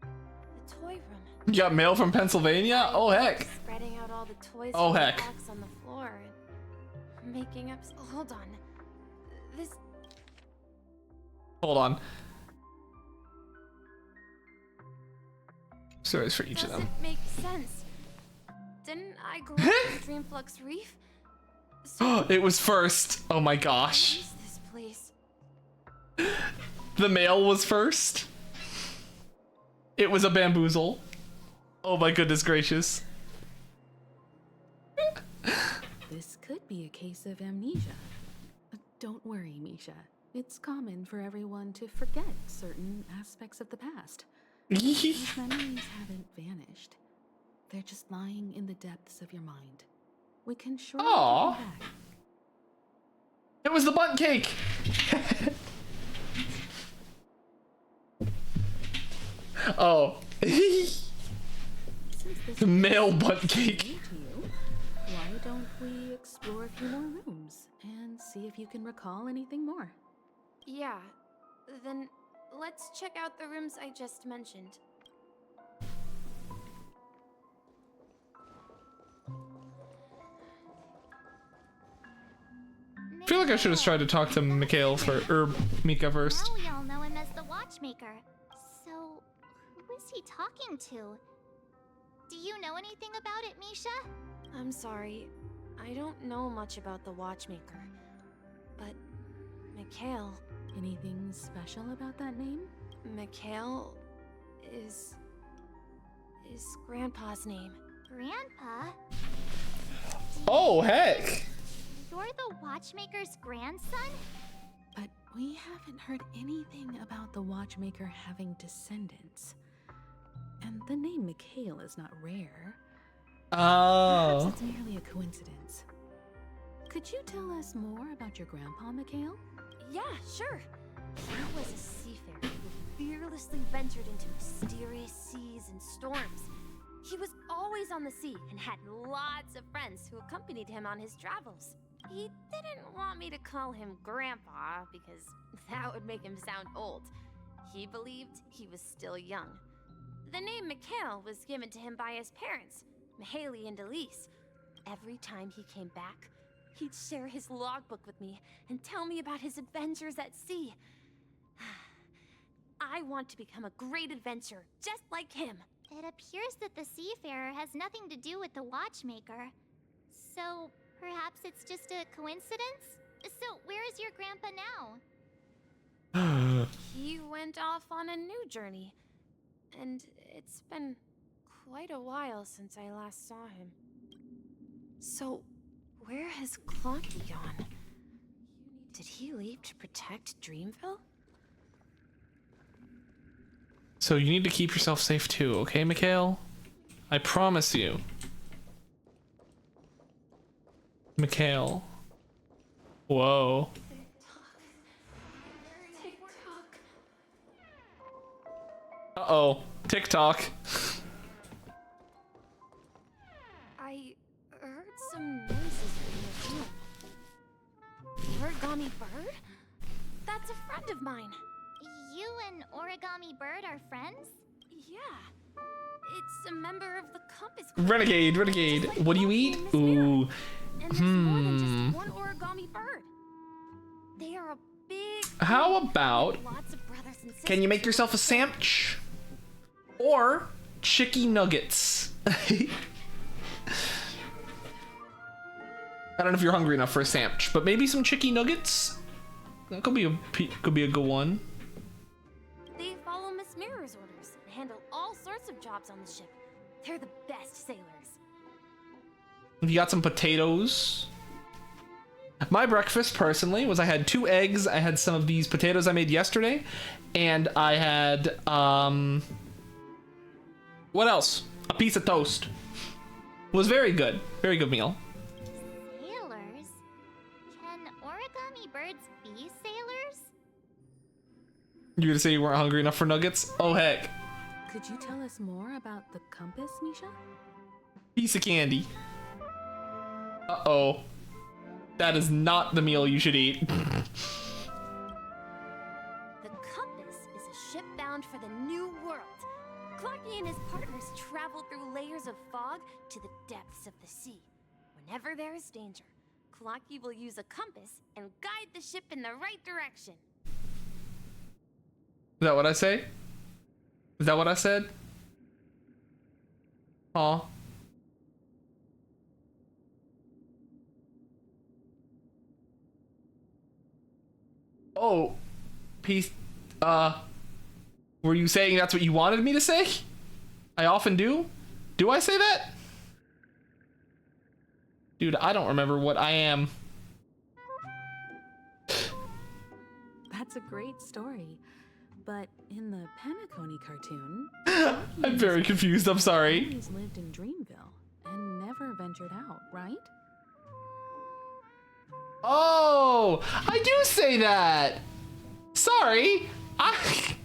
the toy room. You got mail from Pennsylvania? Oh heck. Spreading out all the toys Oh, from the heck. box on the floor and making up. Hold on. This. Hold on. Stories for each of them. Doesn't make sense. Didn't I grow up in Dreamflux Reef? It was first. Oh my gosh. What is this place? The mail was first. It was a bamboozle. Oh my goodness gracious. This could be a case of amnesia. Don't worry, Misha. It's common for everyone to forget certain aspects of the past. Those memories haven't vanished. They're just lying in the depths of your mind. We can surely get them back. It was the bunt cake. Oh. The male butt cake. Why don't we explore a few more rooms and see if you can recall anything more? Yeah. Then let's check out the rooms I just mentioned. I feel like I should have tried to talk to Mikhail or Mika first. Now we all know him as the Watchmaker. So, who is he talking to? Do you know anything about it, Misha? I'm sorry. I don't know much about the Watchmaker. But Mikhail. Anything special about that name? Mikhail is Grandpa's name. Grandpa? Oh, heck. You're the Watchmaker's grandson? But we haven't heard anything about the Watchmaker having descendants. And the name Mikhail is not rare. Oh. Perhaps it's merely a coincidence. Could you tell us more about your grandpa, Mikhail? Yeah, sure. He was a seafarer who fearlessly ventured into mysterious seas and storms. He was always on the sea and had lots of friends who accompanied him on his travels. He didn't want me to call him Grandpa because that would make him sound old. He believed he was still young. The name Mikhail was given to him by his parents, Mihaly and Elise. Every time he came back, he'd share his logbook with me and tell me about his adventures at sea. I want to become a great adventurer, just like him. It appears that the Seafarer has nothing to do with the Watchmaker. So, perhaps it's just a coincidence? So, where is your grandpa now? He went off on a new journey, and it's been quite a while since I last saw him. So, where has Clocky gone? Did he leave to protect Dreamville? So you need to keep yourself safe too, okay, Mikhail? I promise you. Mikhail. Whoa. Uh-oh. TikTok. I heard some noises in the room. Origami Bird? That's a friend of mine. You and Origami Bird are friends? Yeah. It's a member of the Compass Group. Renegade. What do you eat? Ooh. And there's more than just one Origami Bird. They are a big... How about... Lots of brothers and sisters. Can you make yourself a sandwich? Or chicky nuggets. I don't know if you're hungry enough for a sandwich, but maybe some chicky nuggets? That could be a good one. They follow Miss Mirror's orders and handle all sorts of jobs on the ship. They're the best sailors. You got some potatoes. My breakfast, personally, was I had 2 eggs, I had some of these potatoes I made yesterday, and I had, what else? A piece of toast. It was very good. Very good meal. Sailors? Can Origami Birds be sailors? You gonna say you weren't hungry enough for nuggets? Oh heck. Could you tell us more about the compass, Misha? Piece of candy. Uh-oh. That is not the meal you should eat. The compass is a ship bound for the new world. Clocky and his partners travel through layers of fog to the depths of the sea. Whenever there is danger, Clocky will use a compass and guide the ship in the right direction. Is that what I say? Is that what I said? Aw. Oh. Peace. Were you saying that's what you wanted me to say? I often do? Do I say that? Dude, I don't remember what I am. That's a great story. But in the Penacony cartoon, I'm very confused, I'm sorry. Always lived in Dreamville and never ventured out, right? Oh, I do say that. Sorry. I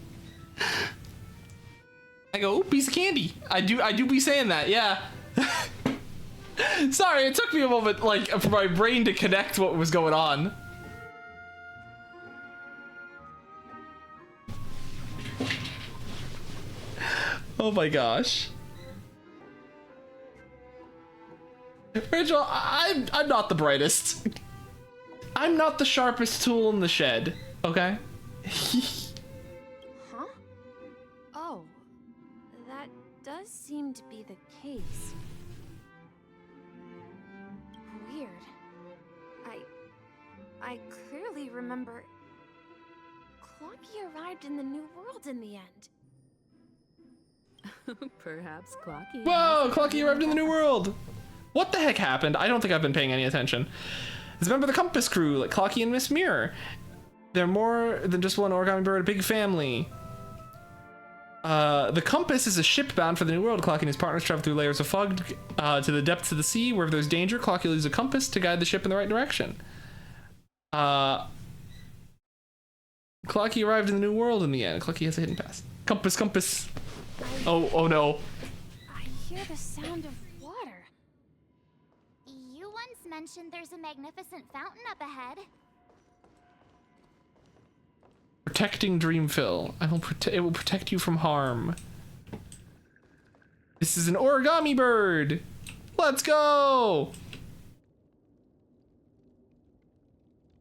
go, ooh, piece of candy. I do be saying that, yeah. Sorry, it took me a moment, like, for my brain to connect what was going on. Oh my gosh. Rachel, I'm not the brightest. I'm not the sharpest tool in the shed, okay? Huh? Oh, that does seem to be the case. Weird. I clearly remember Clocky arrived in the New World in the end. Perhaps Clocky. Whoa, Clocky arrived in the New World. What the heck happened? I don't think I've been paying any attention. As a member of the Compass crew, like Clocky and Miss Mirror. They're more than just one origami bird, a big family. The Compass is a ship bound for the New World. Clocky and his partners travel through layers of fog to the depths of the sea. Wherever there's danger, Clocky will use a compass to guide the ship in the right direction. Clocky arrived in the New World in the end. Clocky has a hidden pass. Compass, compass. Oh no. I hear the sound of water. You once mentioned there's a magnificent fountain up ahead. Protecting Dreamville. It will protect you from harm. This is an origami bird. Let's go.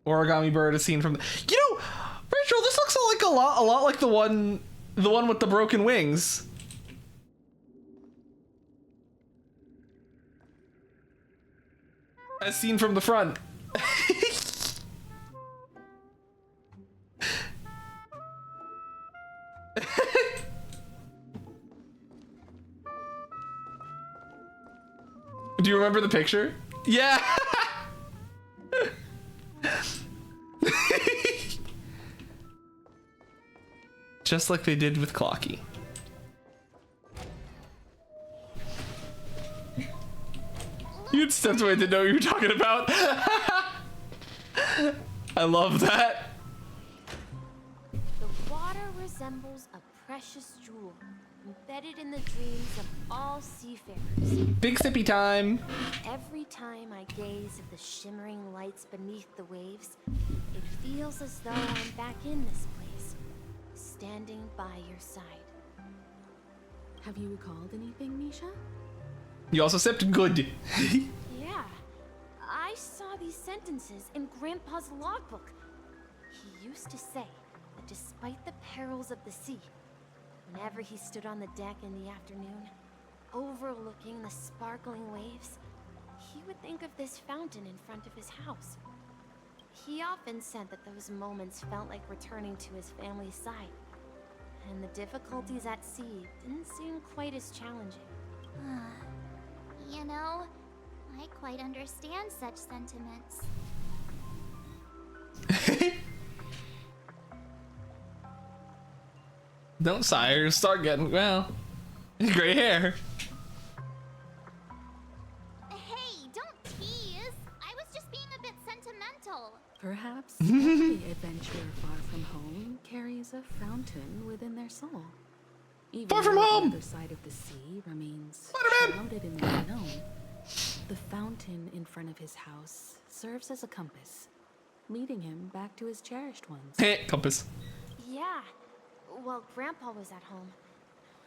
Origami bird is seen from the, you know, Rachel, this looks like a lot like the one with the broken wings. As seen from the front. Do you remember the picture? Yeah. Just like they did with Clocky. You'd stepped away to know what you were talking about. I love that. The water resembles a precious jewel, embedded in the dreams of all seafarers. Big sippy time. Every time I gaze at the shimmering lights beneath the waves, it feels as though I'm back in this place, standing by your side. Have you recalled anything, Misha? You also sipped good. Yeah, I saw these sentences in Grandpa's logbook. He used to say that despite the perils of the sea, whenever he stood on the deck in the afternoon, overlooking the sparkling waves, he would think of this fountain in front of his house. He often said that those moments felt like returning to his family's side, and the difficulties at sea didn't seem quite as challenging. You know, I quite understand such sentiments. Don't sigh or start getting, well, gray hair. Hey, don't tease. I was just being a bit sentimental. Perhaps every adventurer far from home carries a fountain within their soul. Even Far from though home! the other side of the sea remains shrouded in the unknown, the fountain in front of his house serves as a compass, leading him back to his cherished ones. Compass. Yeah. While Grandpa was at home,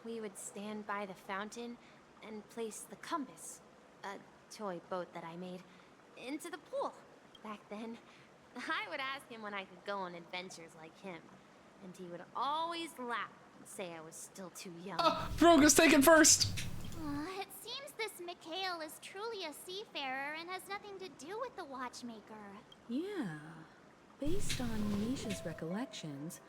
we would stand by the fountain and place the compass, a toy boat that I made, into the pool. Back then, I would ask him when I could go on adventures like him, and he would always laugh and say I was still too young. Oh, Vroga's taken first. It seems this Mikhail is truly a seafarer and has nothing to do with the watchmaker. Yeah. Based on Misha's recollections,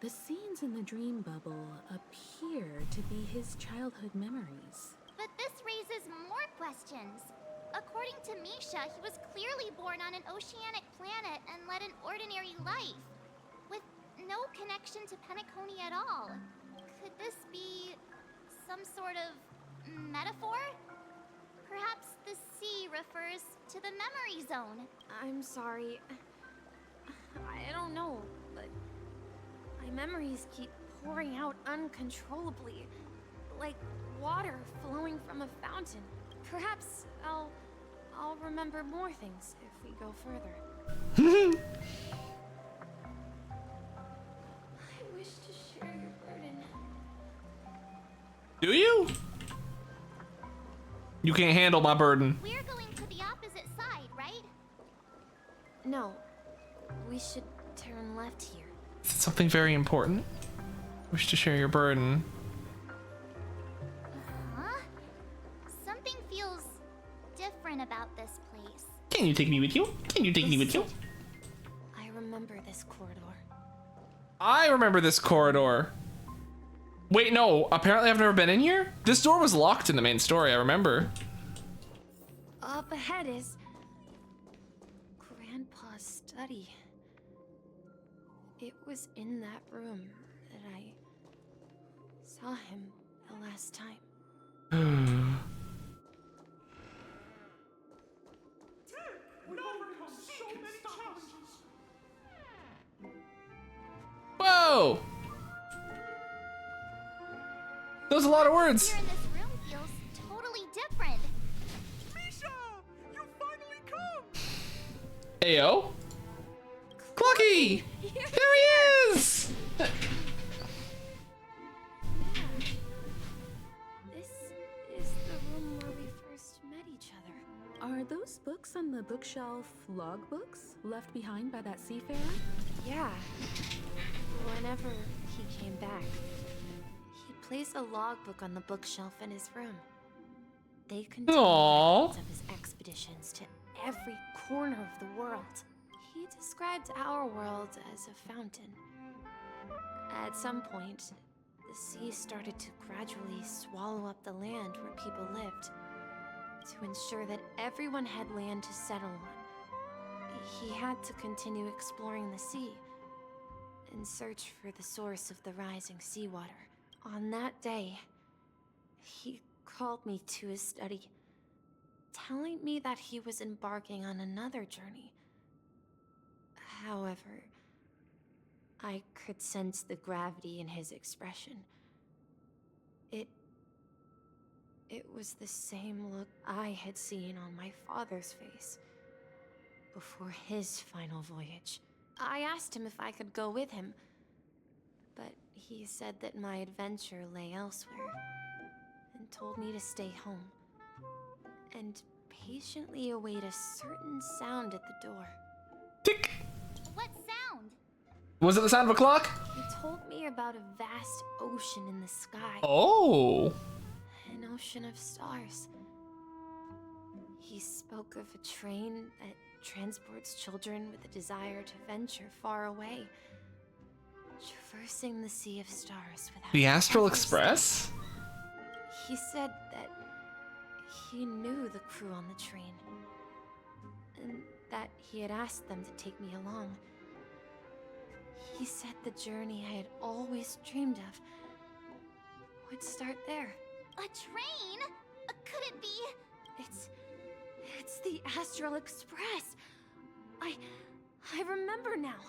the scenes in the dream bubble appear to be his childhood memories. But this raises more questions. According to Misha, he was clearly born on an oceanic planet and led an ordinary life, with no connection to Penacony at all. Could this be some sort of metaphor? Perhaps the sea refers to the memory zone. I'm sorry. I don't know, but my memories keep pouring out uncontrollably, like water flowing from a fountain. Perhaps I'll remember more things if we go further. I wish to share your burden. Do you? You can't handle my burden. We're going to the opposite side, right? No, we should turn left here. Is it something very important? Wish to share your burden. Huh? Something feels different about this place. Can you take me with you? Can you take me with you? I remember this corridor. I remember this corridor. Wait, no. Apparently I've never been in here? This door was locked in the main story, I remember. Up ahead is Grandpa's study. It was in that room that I saw him the last time. Whoa! That was a lot of words. Here in this room feels totally different. Misha! You finally come! Ayo? Clocky! There he is! This is the room where we first met each other. Are those books on the bookshelf logbooks left behind by that seafarer? Yeah. Whenever he came back, he'd place a logbook on the bookshelf in his room. They contain records of his expeditions to every corner of the world. He described our world as a fountain. At some point, the sea started to gradually swallow up the land where people lived, to ensure that everyone had land to settle on. He had to continue exploring the sea and search for the source of the rising seawater. On that day, he called me to his study, telling me that he was embarking on another journey. However, I could sense the gravity in his expression. It was the same look I had seen on my father's face before his final voyage. I asked him if I could go with him, but he said that my adventure lay elsewhere, and told me to stay home, and patiently await a certain sound at the door. Tick! What sound? Was it the sound of a clock? He told me about a vast ocean in the sky. Oh! An ocean of stars. He spoke of a train that transports children with a desire to venture far away, traversing the sea of stars without The Astral ever Express? stopping. He said that he knew the crew on the train, and that he had asked them to take me along. He said the journey I had always dreamed of would start there. A train? Could it be? It's the Astral Express. I remember now.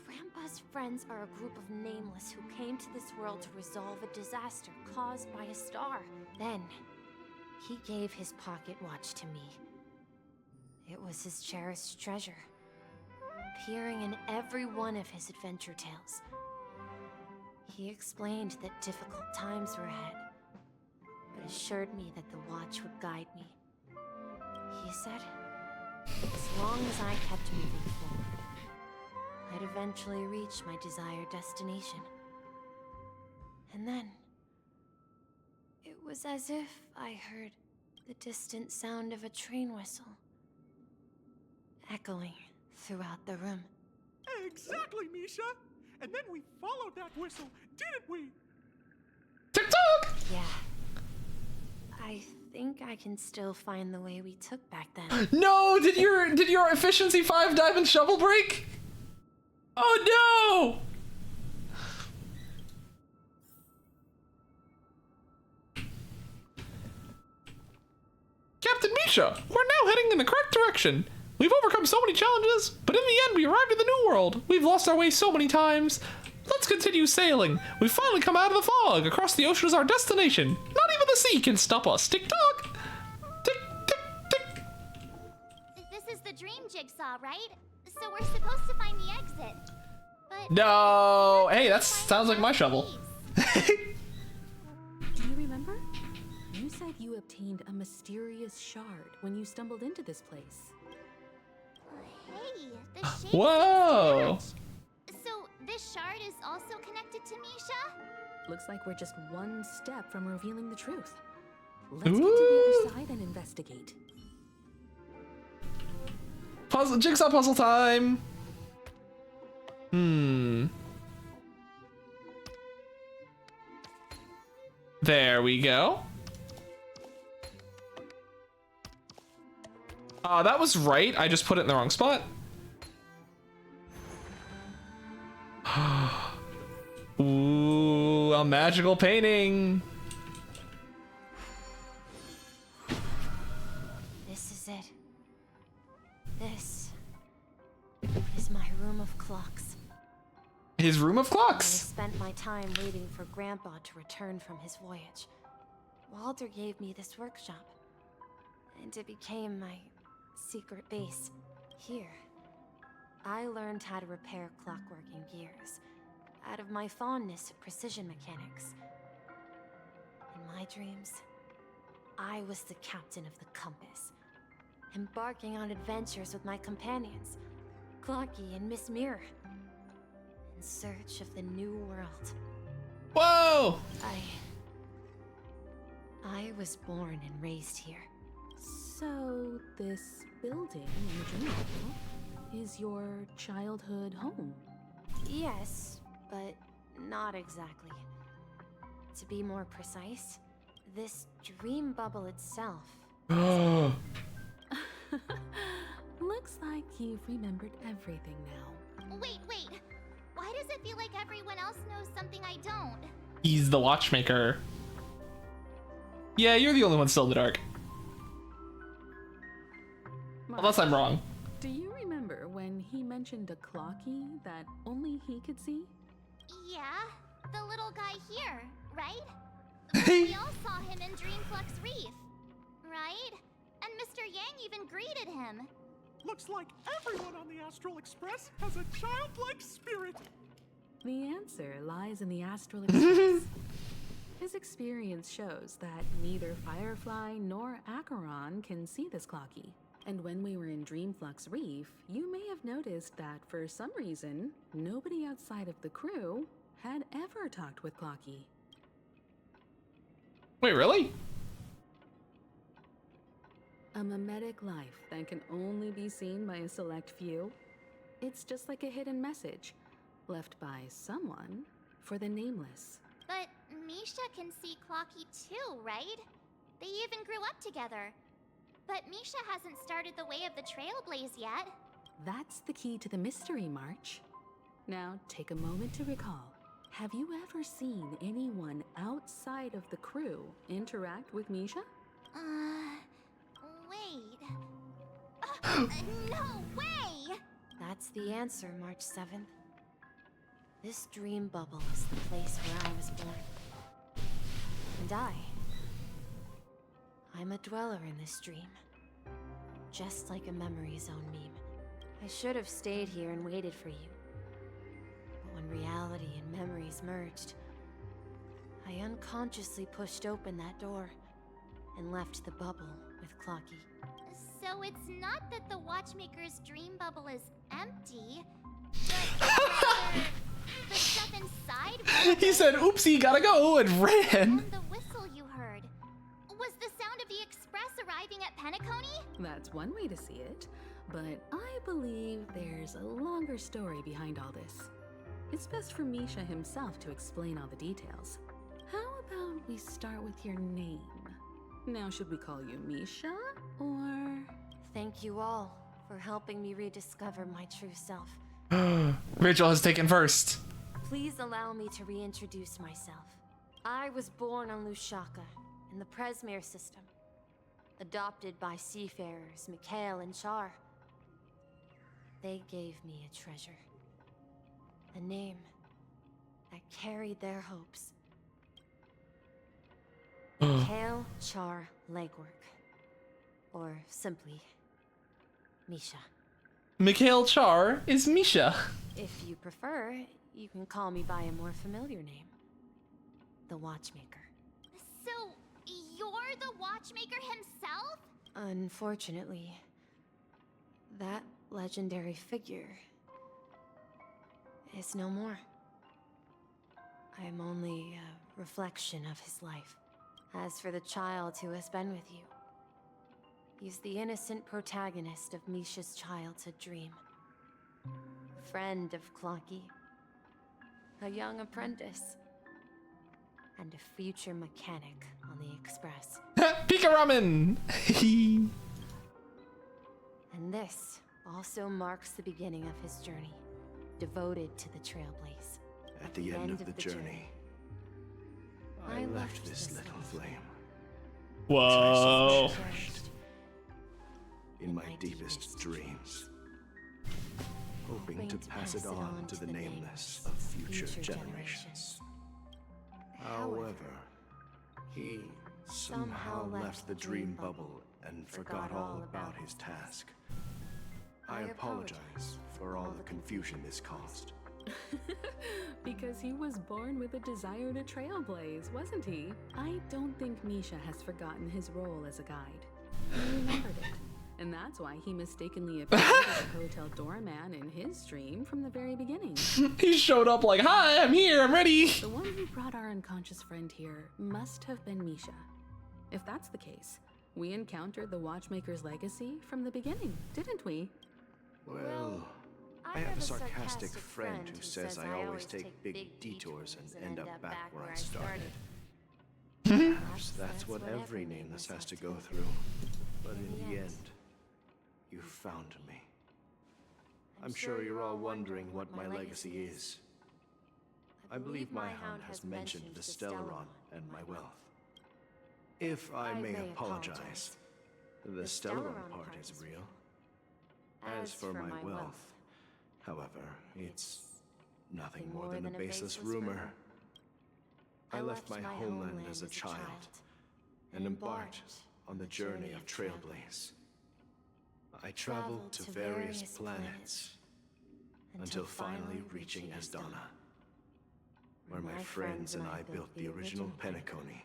Grandpa's friends are a group of nameless who came to this world to resolve a disaster caused by a star. Then, he gave his pocket watch to me. It was his cherished treasure, appearing in every one of his adventure tales. He explained that difficult times were ahead, but assured me that the watch would guide me. He said, as long as I kept moving forward, I'd eventually reach my desired destination. And then, it was as if I heard the distant sound of a train whistle, echoing throughout the room. Exactly, Misha! And then we followed that whistle, didn't we? TikTok! Yeah. I think I can still find the way we took back then. No! Did your efficiency 5 diamond shovel break? Oh no! Captain Misha, we're now heading in the correct direction. We've overcome so many challenges, but in the end we arrived at the new world. We've lost our way so many times. Let's continue sailing. We've finally come out of the fog. Across the ocean is our destination. Not even the sea can stop us. Tick-tock! Tick-tick-tick! This is the dream jigsaw, right? So we're supposed to find the exit. But No! Hey, that sounds like my shovel. Do you remember? You said you obtained a mysterious shard when you stumbled into this place. hey, the shape Whoa! seems to match. So this shard is also connected to Misha? Looks like we're just one step from revealing the truth. Let's get to the other side and investigate. Puzzle, jigsaw puzzle time! There we go. That was right. I just put it in the wrong spot. Ooh, a magical painting. This is it. This is my room of clocks. His room of I clocks. spent my time waiting for Grandpa to return from his voyage. Walter gave me this workshop, and it became my secret base. Here, I learned how to repair clockworking gears out of my fondness of precision mechanics. In my dreams, I was the captain of the compass, embarking on adventures with my companions, Clocky and Miss Mirror, in search of the new world. Whoa! I was born and raised here. So, this building in the dream world is your childhood home? Yes, but not exactly. To be more precise, this dream bubble itself. Looks like you've remembered everything now. Wait. Why does it feel like everyone else knows something I don't? He's the watchmaker. Yeah, you're the only one still in the dark. Unless I'm wrong. Do you remember when he mentioned a clocky that only he could see? Yeah, the little guy here, right? We all saw him in Dreamflux Reef, right? And Mr. Yang even greeted him. Looks like everyone on the Astral Express has a childlike spirit. The answer lies in the Astral Express. His experience shows that neither Firefly nor Acheron can see this clocky. And when we were in Dreamflux Reef, you may have noticed that for some reason, nobody outside of the crew had ever talked with Clocky. Wait, really? A mimetic life that can only be seen by a select few. It's just like a hidden message left by someone for the nameless. But Misha can see Clocky too, right? They even grew up together. But Misha hasn't started the way of the Trailblaze yet. That's the key to the mystery, March. Now, take a moment to recall. Have you ever seen anyone outside of the crew interact with Misha? Wait. No way! That's the answer, March 7th. This dream bubble is the place where I was born. And I'm a dweller in this dream. Just like a memory zone meme. I should have stayed here and waited for you. But when reality and memories merged, I unconsciously pushed open that door and left the bubble with Clocky. So it's not that the Watchmaker's dream bubble is empty, but rather the stuff inside. He said, oopsie, gotta go, and ran. And the whistle you heard was the sound of the express arriving at Penacony? That's one way to see it, but I believe there's a longer story behind all this. It's best for Misha himself to explain all the details. How about we start with your name? Now, should we call you Misha, or...? Thank you all for helping me rediscover my true self. Rachel has taken first. Please allow me to reintroduce myself. I was born on Lushaka, in the Presmere system. Adopted by seafarers Mikhail and Char. They gave me a treasure. A name that carried their hopes. Mikhail Char Legwork. Or simply, Misha. Mikhail Char is Misha. If you prefer, you can call me by a more familiar name. The Watchmaker. So, you're the Watchmaker himself? Unfortunately, that legendary figure is no more. I am only a reflection of his life. As for the child who has been with you, he's the innocent protagonist of Misha's childhood dream. Friend of Clocky, a young apprentice, and a future mechanic on the Express. Pika Ramen! And this also marks the beginning of his journey, devoted to the Trailblaze. At the end of the journey, I left this little flame. Whoa. Which I so cherished in my deepest dreams, hoping to pass it on to the nameless of future generations. However, he somehow left the dream bubble and forgot all about his task. I apologize for all the confusion this caused. Because he was born with a desire to trailblaze, wasn't he? I don't think Misha has forgotten his role as a guide. He remembered it. And that's why he mistakenly appeared as a hotel doorman in his dream from the very beginning. He showed up like, hi, I'm here, I'm ready. The one who brought our unconscious friend here must have been Misha. If that's the case, we encountered the Watchmaker's legacy from the beginning, didn't we? Well, I have a sarcastic friend who says I always take big detours and end up back where I started. Perhaps that's what every nameless has to go through. But in the end, you found me. I'm sure you're all wondering what my legacy is. I believe my hound has mentioned the Stellaron and my wealth. If I may apologize, the Stellaron part is real. As for my wealth, however, it's nothing more than a baseless rumor. I left my homeland as a child and embarked on the journey of Trailblaze. I traveled to various planets until finally reaching Asdana, where my friends and I built the original Penacony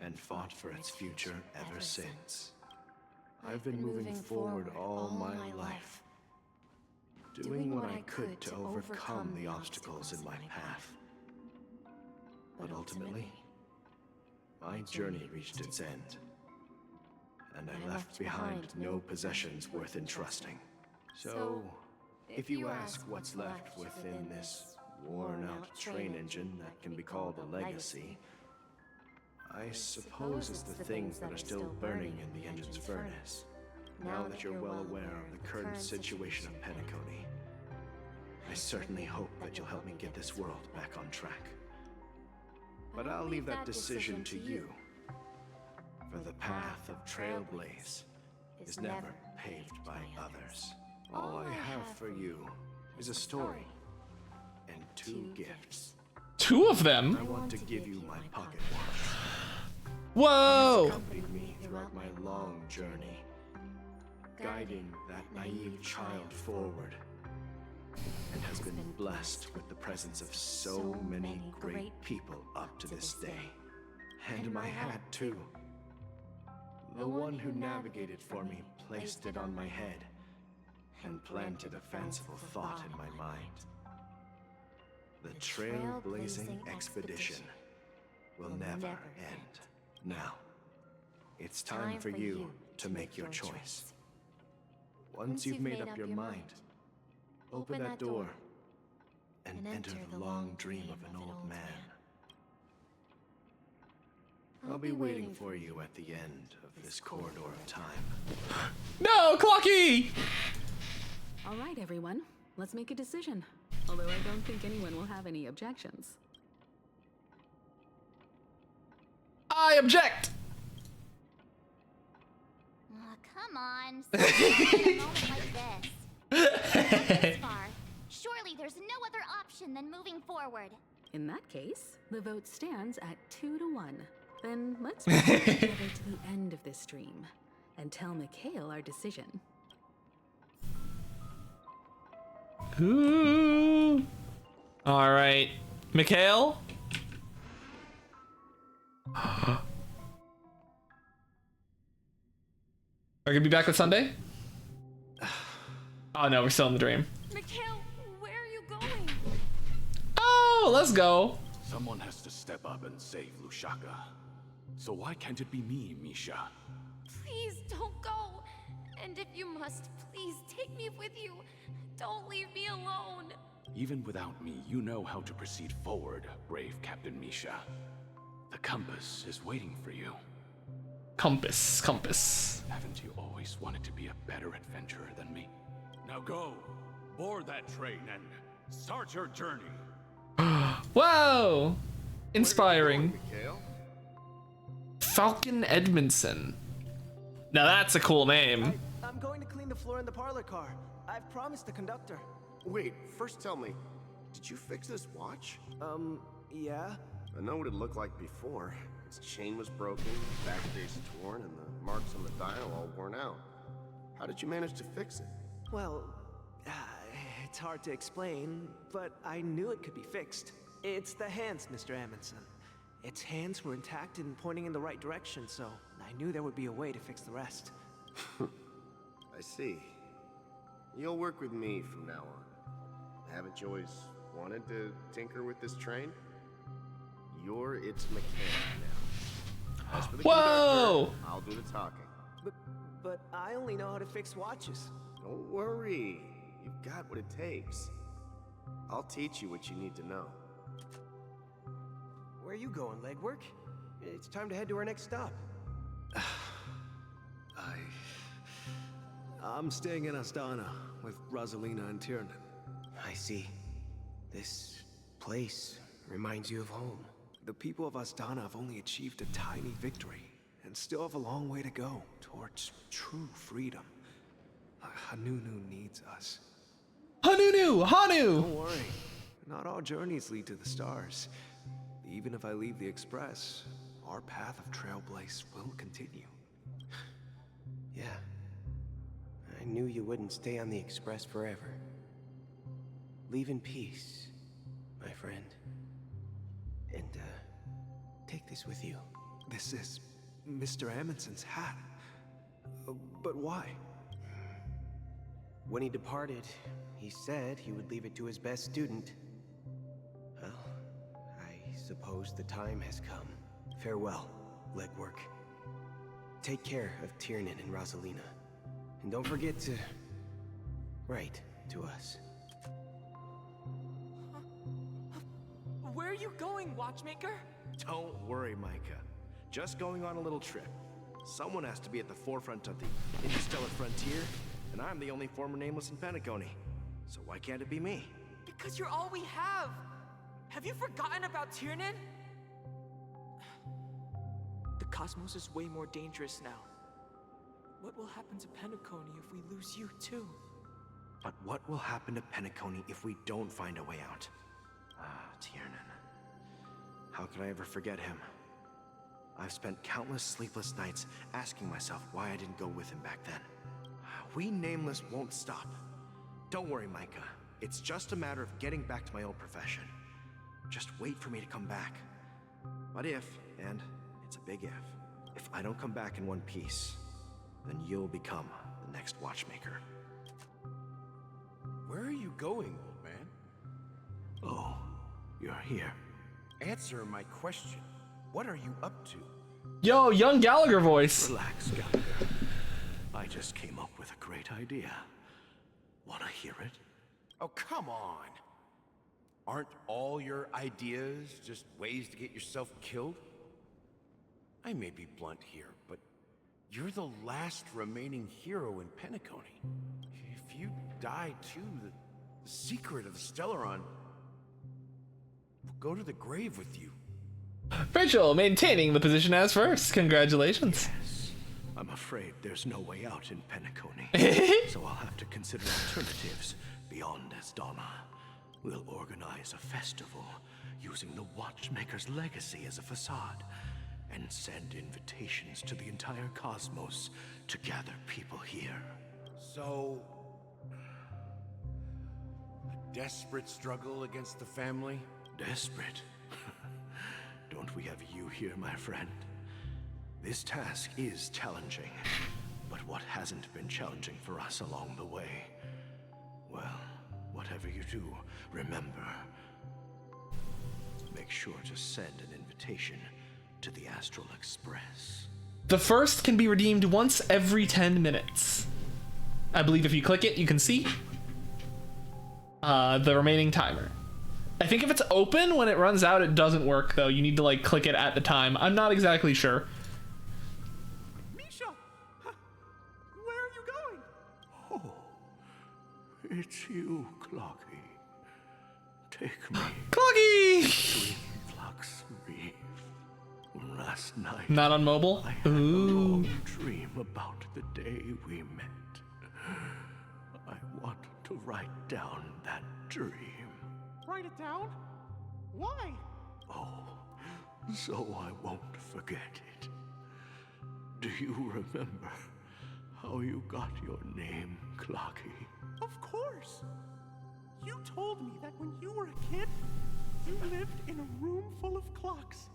and fought for its future ever since. I've been moving forward all my life, doing what I could to overcome the obstacles in my path. But ultimately, my journey reached its end, and I left behind no possessions worth entrusting. So, if you ask what's left within this worn-out train engine that can be called a legacy, I suppose it's the things that are still burning in the engine's furnace. Now that you're well aware of the current situation of Penacony, I certainly hope that you'll help me get this world back on track. But I'll leave that decision to you. For the path of Trailblaze is never paved by others. All I have for you is a story and two gifts. 2 of them? I want to give you my pocket watch. Whoa! It's accompanied me throughout my long journey, guiding that naive child forward, and has been blessed with the presence of so many great people up to this day. And my hat, too. The one who navigated for me placed it on my head and planted a fanciful thought in my mind. The trailblazing expedition will never end. Now, it's time for you to make your choice. Once you've made up your mind, open that door and enter the long dream of an old man. I'll be waiting for you at the end of this corridor of time. No, Clocky! All right, everyone. Let's make a decision. Although I don't think anyone will have any objections. I object! Come on. In a moment like this. Far. Surely there's no other option than moving forward. In that case, the vote stands at 2 to 1. Then let's move together to the end of this dream and tell Mikhail our decision. Ooh. All right, Mikhail. Are we gonna be back with Sunday? Oh no, we're still in the dream. Mikhail, where are you going? Oh, let's go. Someone has to step up and save Lushaka. So why can't it be me, Misha? Please don't go. And if you must, please take me with you. Don't leave me alone. Even without me, you know how to proceed forward, brave Captain Misha. The compass is waiting for you. Compass. Haven't you always wanted to be a better adventurer than me? Now go, board that train and start your journey. Whoa! Inspiring. Mikhail? Falcon Edmondson. Now that's a cool name. I'm going to clean the floor in the parlor car. I've promised the conductor. Wait, first tell me, did you fix this watch? Yeah. I know what it looked like before. Its chain was broken, the back face torn, and the marks on the dial all worn out. How did you manage to fix it? Well, it's hard to explain, but I knew it could be fixed. It's the hands, Mr. Amundsen. Its hands were intact and pointing in the right direction, so I knew there would be a way to fix the rest. I see. You'll work with me from now on. Haven't you always wanted to tinker with this train? You're its mechanic now. As for the conductor, I'll do the talking. But I only know how to fix watches. Don't worry. You've got what it takes. I'll teach you what you need to know. Where are you going, legwork? It's time to head to our next stop. I'm staying in Astana with Rosalina and Tiernan. I see. This place reminds you of home. The people of Astana have only achieved a tiny victory and still have a long way to go towards true freedom. Hanunu needs us. Hanunu! Don't worry. Not all journeys lead to the stars. Even if I leave the Express, our path of Trailblaze will continue. Yeah. I knew you wouldn't stay on the Express forever. Leave in peace, my friend. And, take this with you. This is Mr. Amundsen's hat. But why? When he departed, he said he would leave it to his best student. Well, I suppose the time has come. Farewell, legwork. Take care of Tiernan and Rosalina. And don't forget to write to us. Where are you going, Watchmaker? Don't worry, Micah. Just going on a little trip. Someone has to be at the forefront of the interstellar frontier, and I'm the only former nameless in Penacony. So why can't it be me? Because you're all we have. Have you forgotten about Tiernan? The cosmos is way more dangerous now. What will happen to Penacony if we lose you too? But what will happen to Penacony if we don't find a way out? Ah, Tiernan. How could I ever forget him? I've spent countless sleepless nights asking myself why I didn't go with him back then. We Nameless won't stop. Don't worry, Micah. It's just a matter of getting back to my old profession. Just wait for me to come back. But if, and it's a big if I don't come back in one piece, then you'll become the next watchmaker. Where are you going, old man? Oh, you're here. Answer my question. What are you up to? Yo, young Gallagher voice. Relax, Gallagher. I just came up with a great idea. Wanna hear it? Oh, come on. Aren't all your ideas just ways to get yourself killed? I may be blunt here, but you're the last remaining hero in Penacony. If you die too, the secret of the Stellaron will go to the grave with you. Rachel maintaining the position as first. Congratulations. Yes. I'm afraid there's no way out in Penacony, so I'll have to consider alternatives beyond Asdana. We'll organize a festival using the Watchmaker's legacy as a facade and send invitations to the entire cosmos to gather people here. So, a desperate struggle against the family? Desperate? Don't we have you here, my friend? This task is challenging, but what hasn't been challenging for us along the way? Well, whatever you do, remember, make sure to send an invitation to the Astral Express. The first can be redeemed once every 10 minutes. I believe if you click it, you can see the remaining timer. I think if it's open when it runs out, it doesn't work though. You need to like click it at the time. I'm not exactly sure. Misha! Where are you going? Oh, it's you, Clocky. Take me. Clocky! Dream Flux Reef. Last night. Not on mobile? I had a long dream about the day we met. I want to write down that dream. Write it down? Why? Oh, so I won't forget it. Do you remember how you got your name, Clocky? Of course! You told me that when you were a kid, you lived in a room full of clocks.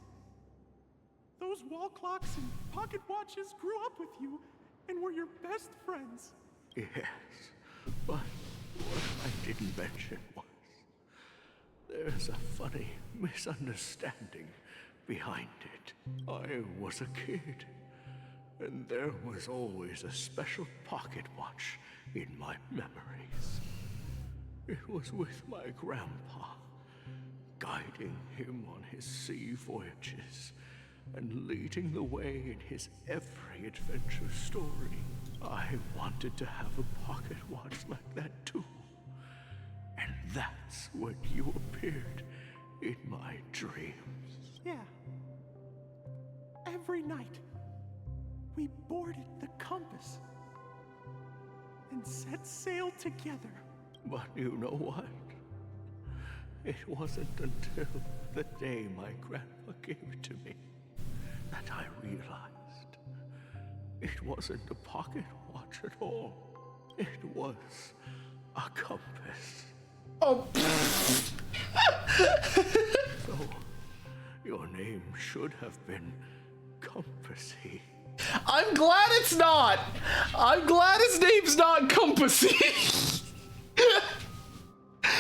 Those wall clocks and pocket watches grew up with you and were your best friends. Yes, but what I didn't mention was there's a funny misunderstanding behind it. I was a kid, and there was always a special pocket watch in my memories. It was with my grandpa, guiding him on his sea voyages and leading the way in his every adventure story. I wanted to have a pocket watch like that too. And that's when you appeared in my dreams. Yeah. Every night, we boarded the compass and set sail together. But you know what? It wasn't until the day my grandpa gave it to me that I realized it wasn't a pocket watch at all. It was a compass. Oh. So, your name should have been Compassy. I'm glad it's not. I'm glad his name's not Compassy.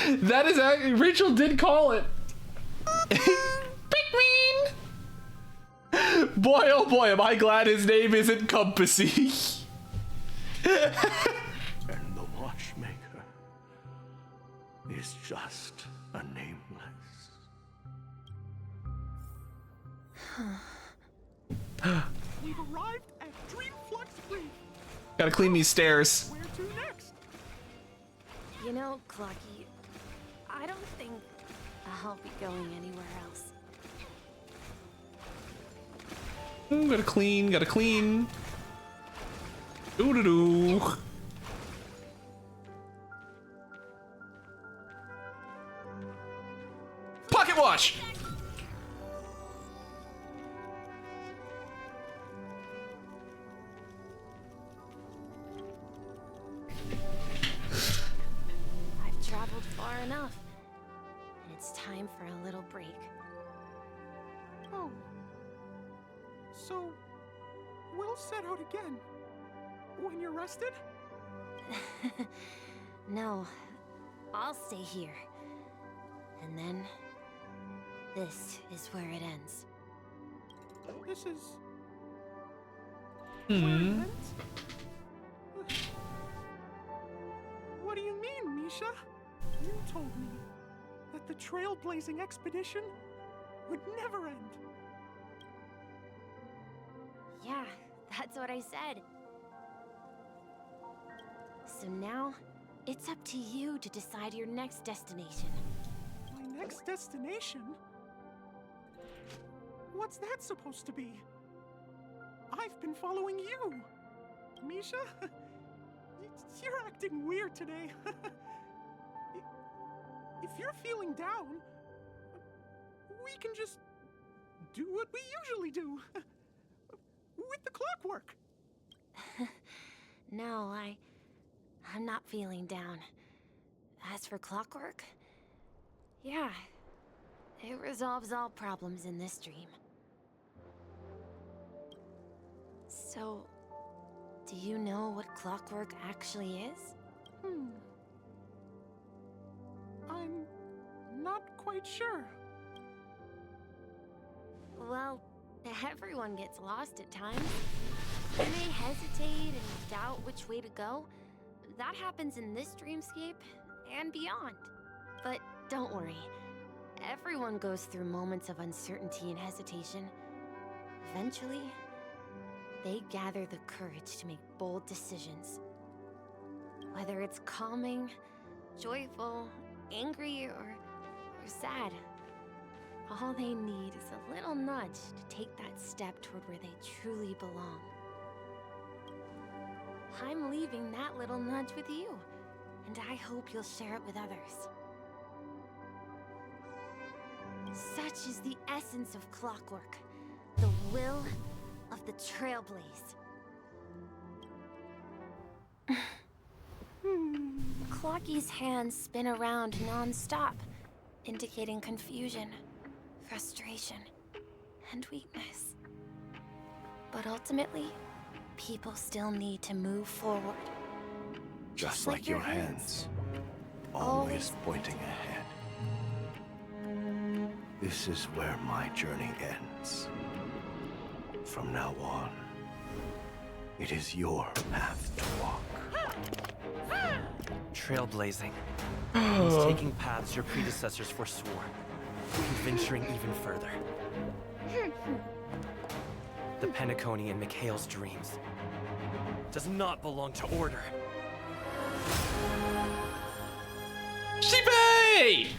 That is actually, Rachel did call it. Pikmin. Boy, oh boy, am I glad his name isn't Compassy. And the Watchmaker is just a nameless. We've arrived at Dream Flux Reef. Gotta clean these stairs. Where to next? You know, Clocky, I don't think I'll be going anywhere else. Gotta clean, gotta clean. Doo-doo-doo. Pocket watch! I've traveled far enough. And it's time for a little break. Oh. So, we'll set out again. When you're rested? No, I'll stay here. And then, this is where it ends. This is... Hmm. What do you mean, Misha? You told me that the trailblazing expedition would never end. Yeah, that's what I said. So now, it's up to you to decide your next destination. My next destination? What's that supposed to be? I've been following you. Misha? You're acting weird today. If you're feeling down, we can just do what we usually do. With the clockwork. No, I'm not feeling down. As for clockwork, yeah, it resolves all problems in this dream. So, do you know what clockwork actually is? I'm not quite sure. Well, everyone gets lost at times. They may hesitate and doubt which way to go. That happens in this dreamscape and beyond. But don't worry. Everyone goes through moments of uncertainty and hesitation. Eventually, they gather the courage to make bold decisions. Whether it's calming, joyful, angry, or sad. All they need is a little nudge to take that step toward where they truly belong. I'm leaving that little nudge with you, and I hope you'll share it with others. Such is the essence of clockwork, the will of the Trailblaze. Clocky's hands spin around non-stop, indicating confusion, frustration, and weakness. But ultimately, people still need to move forward. Just like your hands, always pointing ahead. This is where my journey ends. From now on, it is your path to walk. Trailblazing means taking paths your predecessors forswore, and venturing even further. The Penacony in Mikhail's dreams does not belong to Order. Sheepy!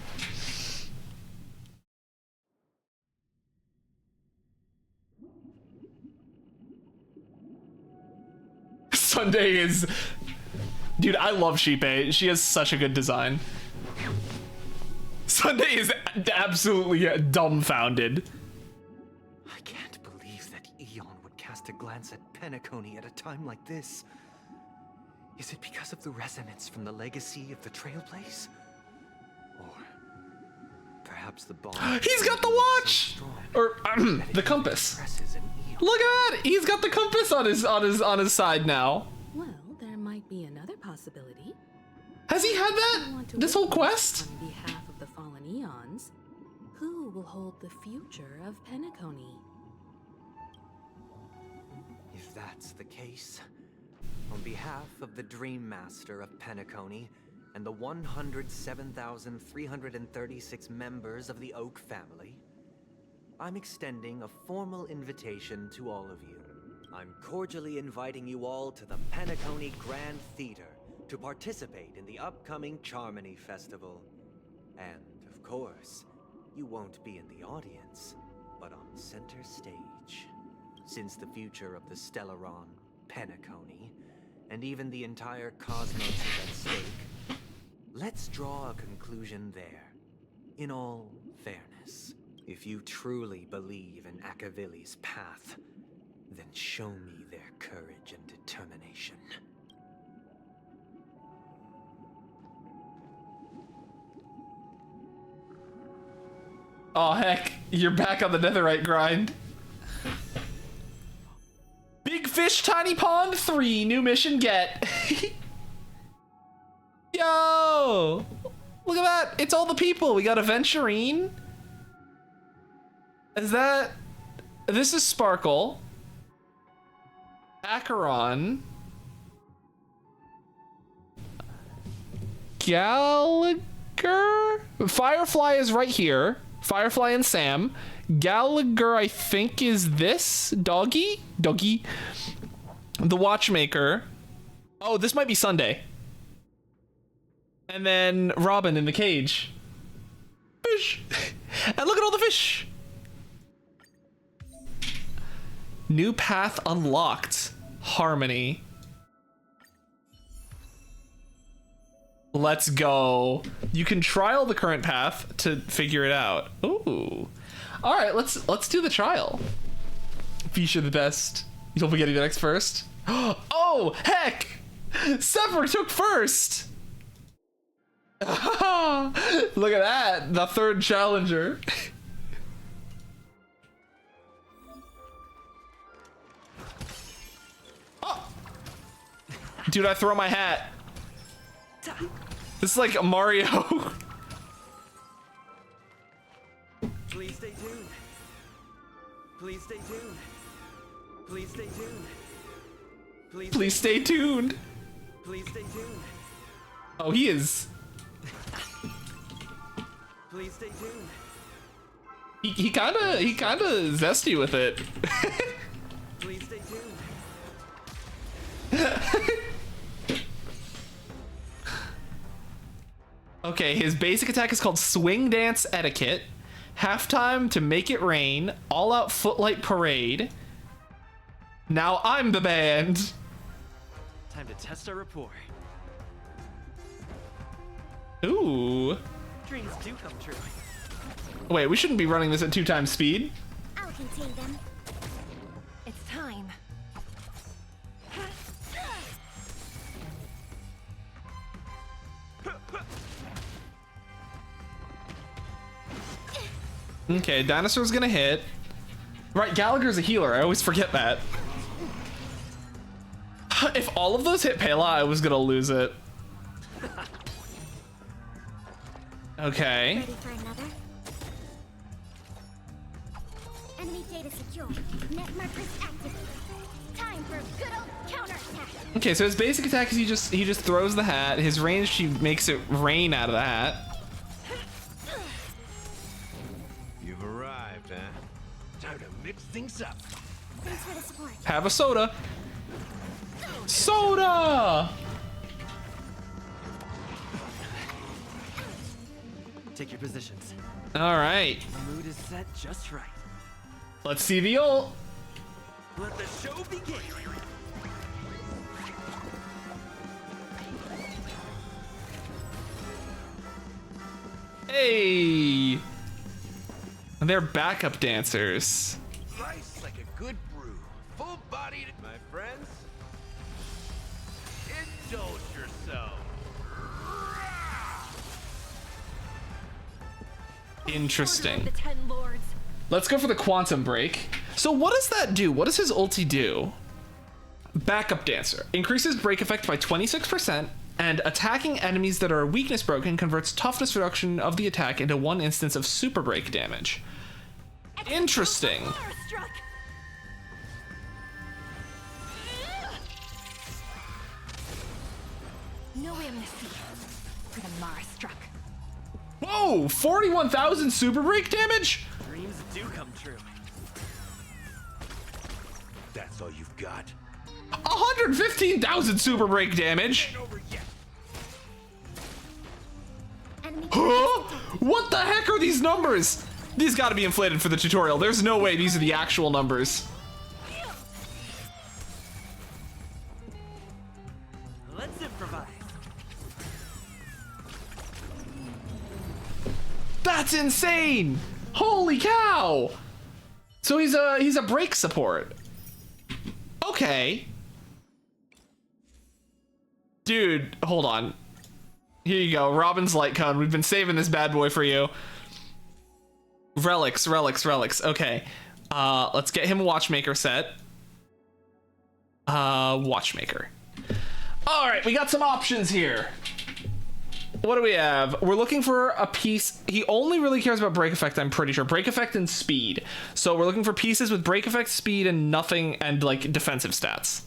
Sunday is... Dude, I love Sheepy. She has such a good design. Sunday is absolutely dumbfounded. I can't believe that Eon would cast a glance at Penacony at a time like this. Is it because of the resonance from the legacy of the Trailblaze? Or perhaps the bond... He's got the watch! Or the compass. Look at that! He's got the compass on his side now. Well, there might be another possibility. Has he had that this whole quest? On behalf of the fallen eons, who will hold the future of Penacony? If that's the case, on behalf of the Dream Master of Penacony and the 107,336 members of the Oak family, I'm extending a formal invitation to all of you. I'm cordially inviting you all to the Penacony Grand Theater to participate in the upcoming Charmony Festival. And, of course, you won't be in the audience, but on center stage. Since the future of the Stellaron, Penacony, and even the entire cosmos is at stake, let's draw a conclusion there, in all fairness. If you truly believe in Akavili's path, then show me their courage and determination. Oh heck, you're back on the netherite grind. Big Fish Tiny Pond 3, new mission get. Yo! Look at that, it's all the people. We got Aventurine. Is that... This is Sparkle. Acheron. Gallagher? Firefly is right here. Firefly and Sam. Gallagher, I think, is this? Doggy? Doggy. The Watchmaker. Oh, this might be Sunday. And then Robin in the cage. Fish. And look at all the fish. New path unlocked. Harmony. Let's go. You can trial the current path to figure it out. Ooh. All right, let's do the trial. Feature the best. You'll be getting the next first. Oh, heck! Sever took first. Look at that, the third challenger. Oh. Dude, I throw my hat. This is like Mario. Please stay tuned. Please stay tuned. Please stay tuned. Please stay tuned. Please stay tuned. Oh, he is. Please stay tuned. He kinda zesty with it. Please stay tuned. Okay, his basic attack is called Swing Dance Etiquette. Halftime to Make It Rain. All Out Footlight Parade. Now I'm the band. Time to test our rapport. Ooh. Dreams do come true. Wait, we shouldn't be running this at 2 times speed. I'll contain them. It's time. Okay, Dinosaur's gonna hit. Right, Gallagher's a healer. I always forget that. If all of those hit Pela, I was gonna lose it. Okay. Ready for another? Enemy data secure. Net markers activated. Time for a good old counterattack. Okay, so his basic attack is he just throws the hat. His range, he makes it rain out of the hat. You've arrived, huh? Time to mix things up. Thanks for the support. Have a soda. Soda! Take your positions. All right. The mood is set just right. Let's see the ult. Let the show begin. Hey! They're backup dancers. Rice like a good brew. Full-bodied, my friends. Indulge yourself. Interesting. The 10 lords. Let's go for the quantum break. So what does that do? What does his ulti do? Backup dancer. Increases break effect by 26%, and attacking enemies that are weakness broken converts toughness reduction of the attack into 1 instance of super break damage. Interesting. No amnesty for the Mara struck. Whoa! 41,000 super break damage? Dreams do come true. That's all you've got. 115,000 super break damage? Huh? What the heck are these numbers? These gotta be inflated for the tutorial. There's no way these are the actual numbers. Let's improvise. That's insane! Holy cow! So he's a brake support. Okay. Dude, hold on. Here you go, Robin's light cone. We've been saving this bad boy for you. Relics. Okay. Let's get him a watchmaker set. Watchmaker. All right, we got some options here. What do we have? We're looking for a piece. He only really cares about break effect, I'm pretty sure. Break effect and speed. So we're looking for pieces with break effect, speed, and nothing, and like defensive stats.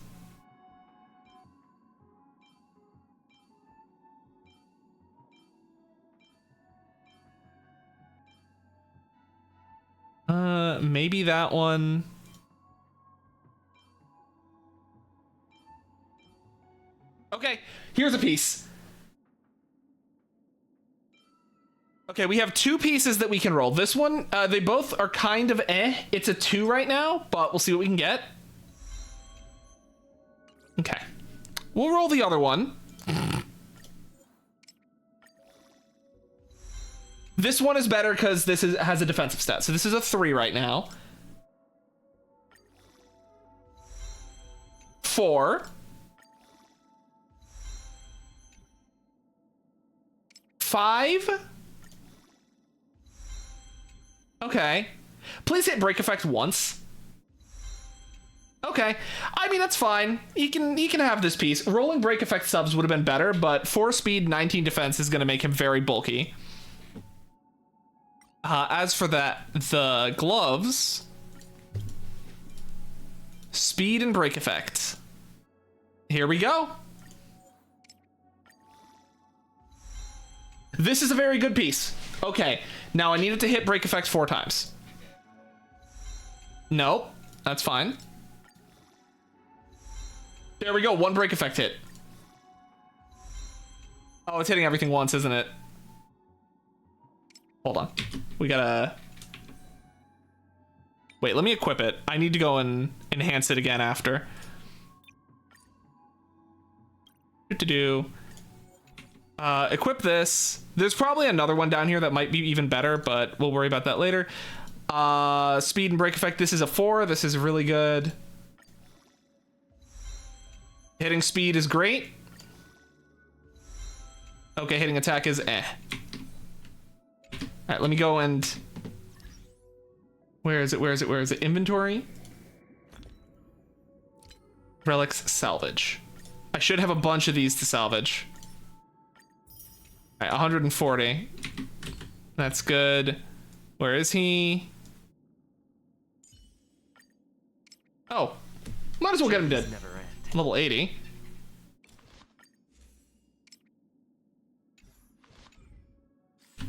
Maybe that one. Okay, here's a piece. Okay, we have 2 pieces that we can roll. This one, they both are kind of It's a 2 right now, but we'll see what we can get. Okay. We'll roll the other one. This one is better because this has a defensive stat. So this is a 3 right now. 4. 5. Okay. Please hit break effect once. Okay. I mean, that's fine. He can have this piece. Rolling break effect subs would have been better, but 4 speed, 19 defense is going to make him very bulky. As for the gloves, speed and break effect. Here we go. This is a very good piece. Okay, now I need it to hit break effect 4 times. Nope, that's fine. There we go, 1 break effect hit. Oh, it's hitting everything once, isn't it? Hold on. We gotta... Wait, let me equip it. I need to go and enhance it again after. Equip this. There's probably another one down here that might be even better, but we'll worry about that later. Speed and break effect. This is a 4. This is really good. Hitting speed is great. Okay, hitting attack is All right, let me go and... Where is it? Inventory? Relics, salvage. I should have a bunch of these to salvage. All right, 140. That's good. Where is he? Oh, might as well get him dead. Level 80.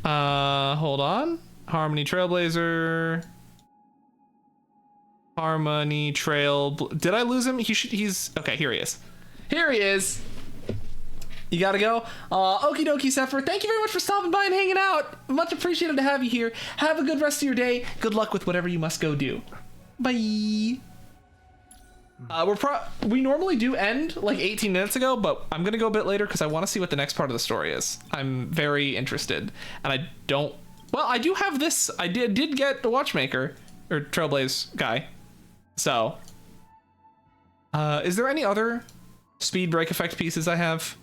Hold on. Harmony Trailblazer. Harmony Trail. Did I lose him? He's okay. Here he is. Here he is. You gotta go. Okie dokie, Sephiroth. Thank you very much for stopping by and hanging out. Much appreciated to have you here. Have a good rest of your day. Good luck with whatever you must go do. Bye. We normally do end like 18 minutes ago, but I'm gonna go a bit later because I want to see what the next part of the story is. I'm very interested, and I don't. Well, I do have this. I did get the Watchmaker or Trailblaze guy. So, is there any other speed break effect pieces I have?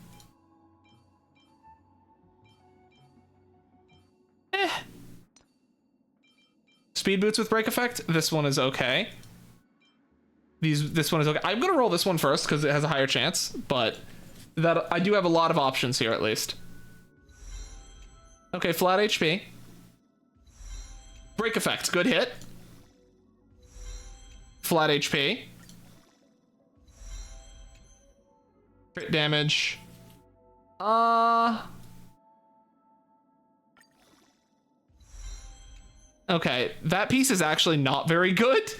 Speed boots with break effect. This one is okay. This one is okay. I'm gonna roll this one first because it has a higher chance, but that I do have a lot of options here at least. Okay, flat HP. Break effect, good hit. Flat HP. Crit damage. Okay, that piece is actually not very good.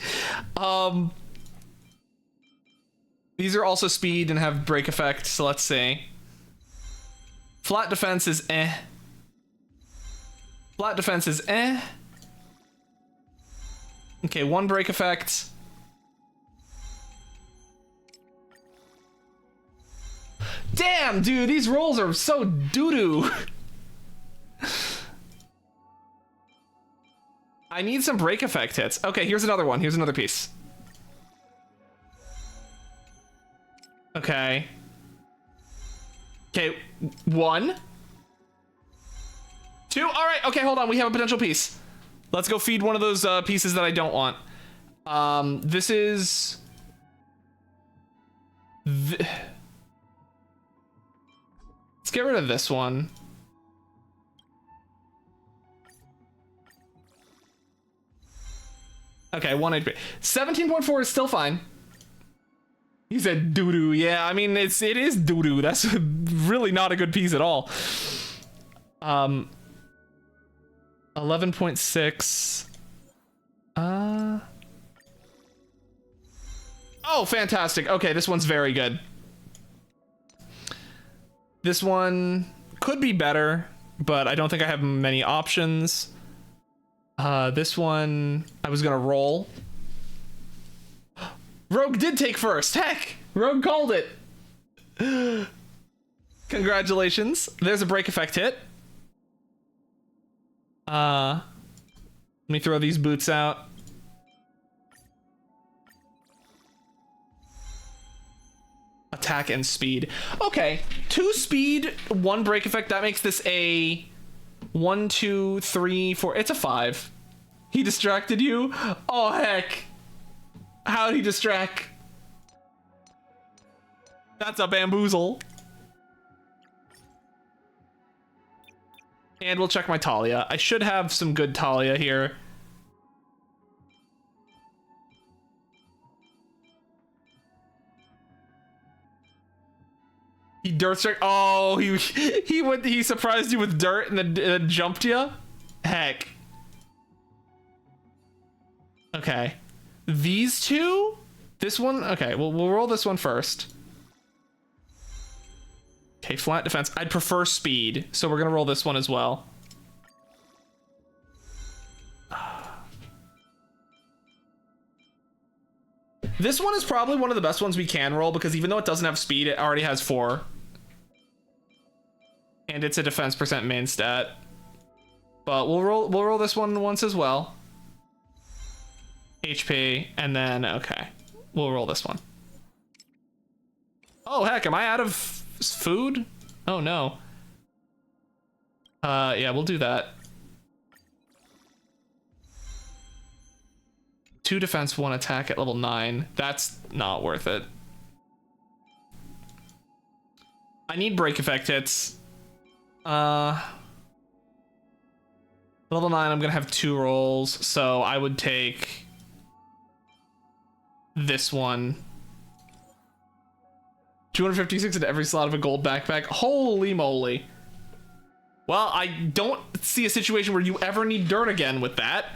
These are also speed and have break effect, so let's see. Flat defense is Flat defense is Okay, 1 break effect. Damn, dude, these rolls are so doo-doo. I need some break effect hits. Okay, here's another one. Here's another piece. Okay. Okay, 1, 2. All right. Okay, hold on. We have a potential piece. Let's go feed one of those pieces that I don't want. This is... Let's get rid of this one. Okay, 1 HP. 17.4 is still fine. He said doo-doo. Yeah, I mean, it is doo-doo. That's really not a good piece at all. 11.6. Oh, fantastic. Okay, this one's very good. This one could be better, but I don't think I have many options. This one, I was gonna roll. Rogue did take first. Heck, Rogue called it. Congratulations. There's a break effect hit. Let me throw these boots out. Attack and speed. Okay, 2 speed, 1 break effect. That makes this a 1, 2, 3, 4. It's a 5. He distracted you? Oh, heck. How'd he distract? That's a bamboozle. And we'll check my Talia. I should have some good Talia here. He dirt struck. Oh, he surprised you with dirt and then jumped you? Heck. Okay. These two? This one? Okay, we'll roll this one first. Okay, flat defense. I'd prefer speed, so we're gonna roll this one as well. This one is probably one of the best ones we can roll because even though it doesn't have speed, it already has 4. And it's a defense percent main stat. But we'll roll this one once as well. HP, and then, okay. We'll roll this one. Oh, heck, am I out of food? Oh, no. Yeah, we'll do that. 2 defense, 1 attack at level 9. That's not worth it. I need break effect hits. Level 9, I'm gonna have 2 rolls, so I would take this one. 256 into every slot of a gold backpack. Holy moly. Well, I don't see a situation where you ever need dirt again with that.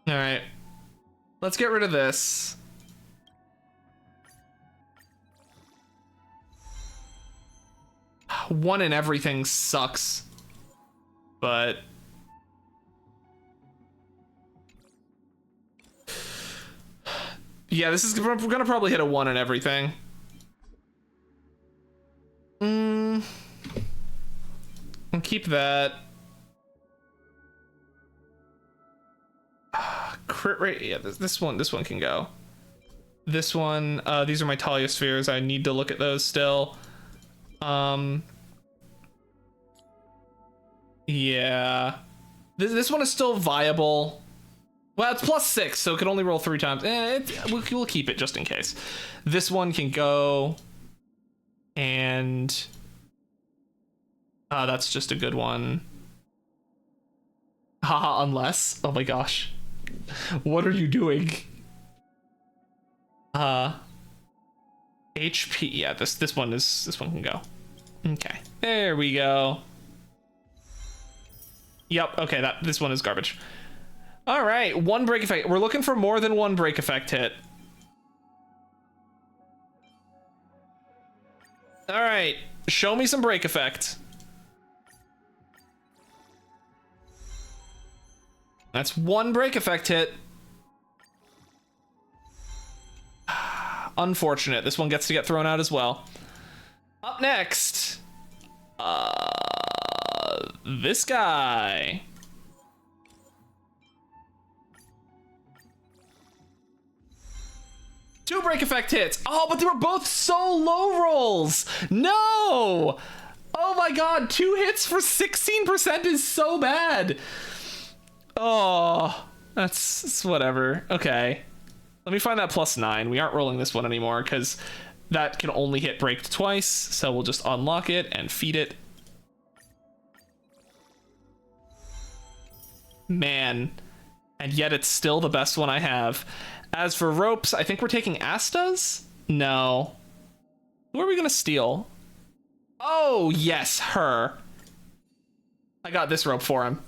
All right. Let's get rid of this. One in everything sucks. But yeah, this is, we're gonna probably hit a 1 in everything. And keep that. Crit rate, yeah, this one can go. This one, these are my Talia spheres. I need to look at those still. Yeah. This one is still viable. Well, it's +6, so it can only roll 3 times. We'll keep it just in case. This one can go. And that's just a good one. Haha, unless. Oh my gosh. What are you doing? HP. Yeah, this one can go. Okay. There we go. Yep, okay, this one is garbage. All right, 1 break effect. We're looking for more than 1 break effect hit. All right, show me some break effect. That's 1 break effect hit. Unfortunate. This one gets to get thrown out as well. Up next. this guy. Two break effect hits. Oh, but they were both so low rolls. No. Oh my god, 2 hits for 16% is so bad. Oh, that's whatever. Okay. Let me find that +9. We aren't rolling this one anymore because that can only hit break twice. So we'll just unlock it and feed it. Man. And yet it's still the best one I have. As for ropes, I think we're taking Asta's? No. Who are we going to steal? Oh, yes, her. I got this rope for him.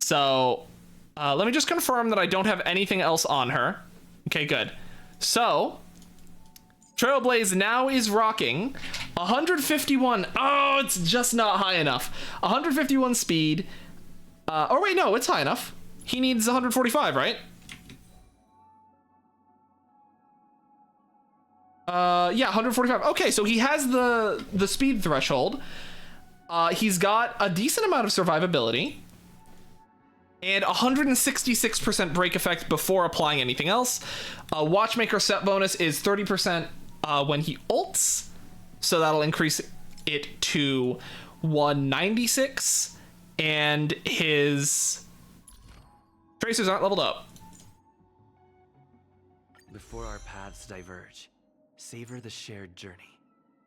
So, let me just confirm that I don't have anything else on her. Okay, good. So, Trailblaze now is rocking 151. Oh, it's just not high enough. 151 speed. Oh, wait, no, it's high enough. He needs 145, right? Yeah, 145. Okay, so he has the speed threshold. He's got a decent amount of survivability and 166% break effect before applying anything else. Watchmaker set bonus is 30% when he ults, so that'll increase it to 196, and his tracers aren't leveled up. Before our paths diverge, savor the shared journey.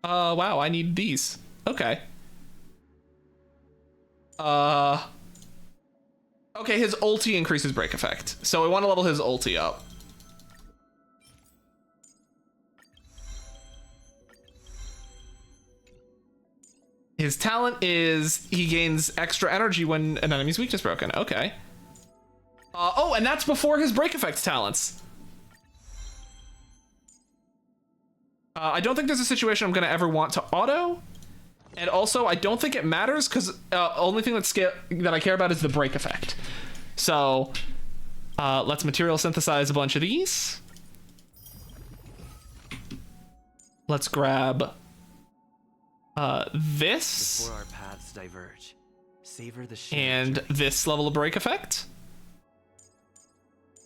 Wow, I need these. Okay. Okay, his ulti increases break effect. So I want to level his ulti up. His talent is he gains extra energy when an enemy's weakness broken. Okay. Oh, and that's before his break effect talents. I don't think there's a situation I'm going to ever want to auto. And also, I don't think it matters because only thing that I care about is the break effect. So, let's material synthesize a bunch of these. Let's grab this. Before our paths diverge, savor the and journey. This level of break effect.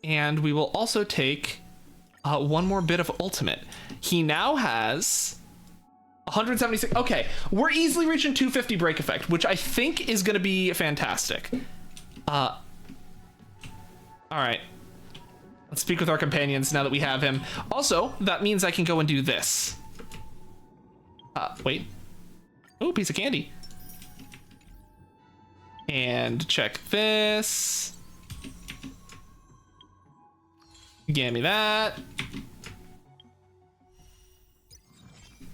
And we will also take one more bit of ultimate. He now has 176. Okay, we're easily reaching 250 break effect, which I think is going to be fantastic. All right. Let's speak with our companions now that we have him. Also, that means I can go and do this. Wait. Oh, piece of candy. And check this. Give me that.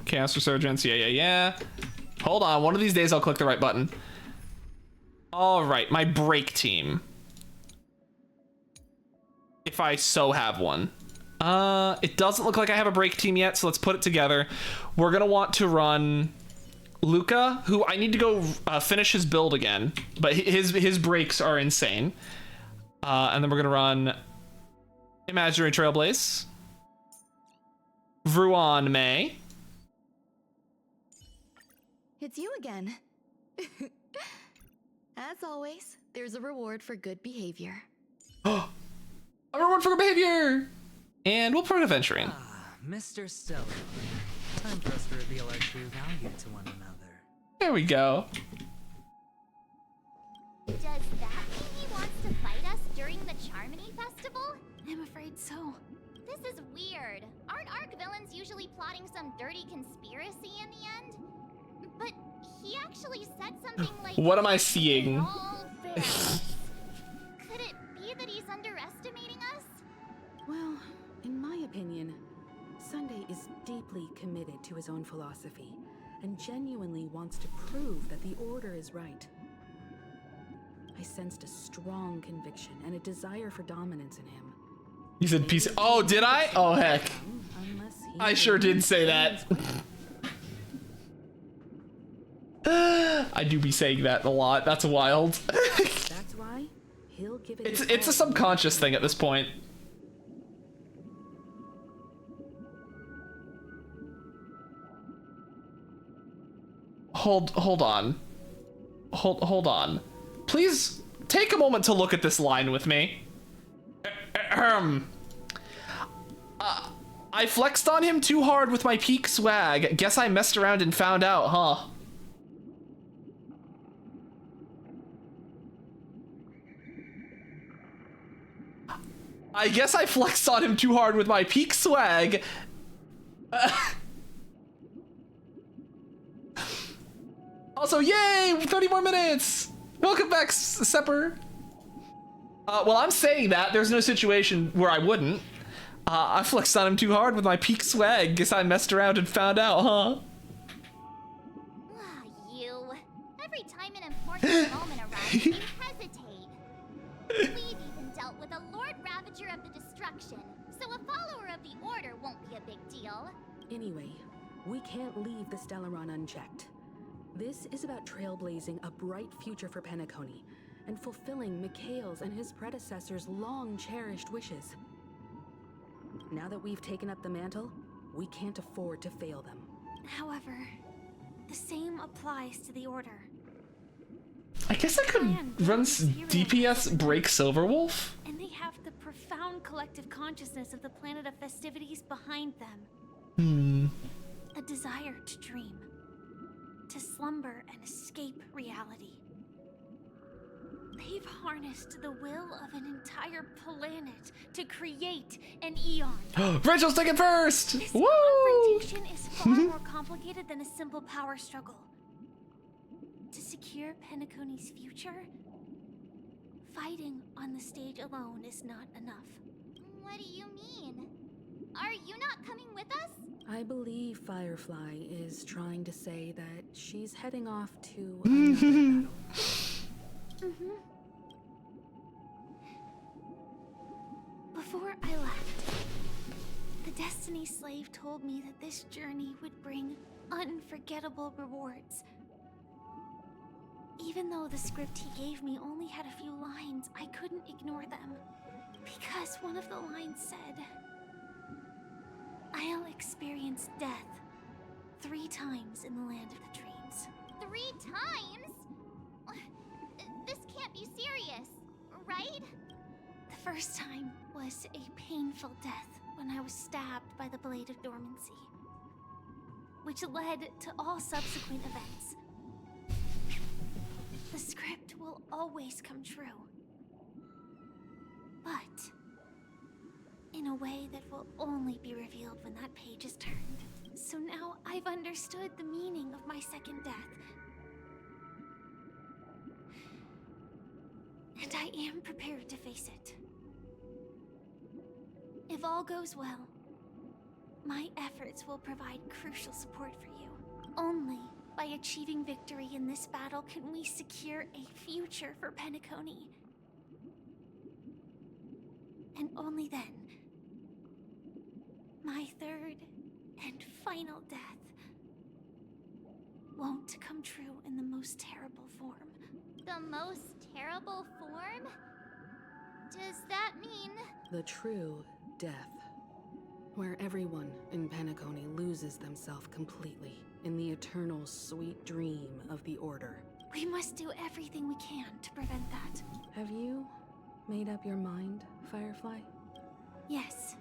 Chaos Resurgence, yeah. Hold on, one of these days I'll click the right button. All right, my break team. If I so have one. It doesn't look like I have a break team yet, so let's put it together. We're gonna want to run Luca, who I need to go finish his build again, but his breaks are insane. And then we're gonna run Imaginary Trailblaze, Vruan May. It's you again. As always, there's a reward for good behavior. A reward for good behavior! And we'll put adventuring. Mr. Stellar, time for us to reveal our true value to one another. There we go. Does that mean he wants to fight us during the Charmony Festival? I'm afraid so. This is weird. Aren't Arc villains usually plotting some dirty conspiracy in the end? But he actually said something like... What am I seeing? Could it be that he's underestimating us? Well, in my opinion, Sunday is deeply committed to his own philosophy and genuinely wants to prove that the Order is right. I sensed a strong conviction and a desire for dominance in him. You said piece. Oh, did I? Oh, heck. I sure did say that. I do be saying that a lot. That's wild. That's why he'll give it. It's a subconscious thing at this point. Hold on. hold on. Please take a moment to look at this line with me. I flexed on him too hard with my peak swag. Guess I messed around and found out, huh? I guess I flexed on him too hard with my peak swag. Also, yay! 30 more minutes! Welcome back, Sepper. Well, I'm saying that. There's no situation where I wouldn't. I flexed on him too hard with my peak swag. Guess I messed around and found out, huh? You. Every time an important moment arrives, you hesitate. We've even dealt with a Lord Ravager of the Destruction, so a follower of the Order won't be a big deal. Anyway, we can't leave the Stellaron unchecked. This is about trailblazing a bright future for Penacony and fulfilling Mikhail's and his predecessors' long-cherished wishes. Now that we've taken up the mantle, we can't afford to fail them. However, the same applies to the Order. I guess I could run DPS break Silverwolf. And they have the profound collective consciousness of the planet of festivities behind them. A desire to dream, to slumber and escape reality. They've harnessed the will of an entire planet to create an eon. Rachel's taking first! This Woo! confrontation is far more complicated than a simple power struggle. To secure Penacony's future, fighting on the stage alone is not enough. What do you mean? Are you not coming with us? I believe Firefly is trying to say that she's heading off to another battle. Before I left, the Destiny Slave told me that this journey would bring unforgettable rewards. Even though the script he gave me only had a few lines, I couldn't ignore them. Because one of the lines said, "I'll experience death 3 times in the land of the dreams." 3 times? This can't be serious, right? The first time was a painful death when I was stabbed by the Blade of Dormancy, which led to all subsequent events. The script will always come true, but in a way that will only be revealed when that page is turned. So now I've understood the meaning of my second death. And I am prepared to face it. If all goes well, my efforts will provide crucial support for you. Only by achieving victory in this battle can we secure a future for Penacony. And only then, my third and final death won't come true in the most terrible form. The most terrible form? Does that mean... The true death, where everyone in Penacony loses themselves completely in the eternal sweet dream of the Order. We must do everything we can to prevent that. Have you made up your mind, Firefly? Yes.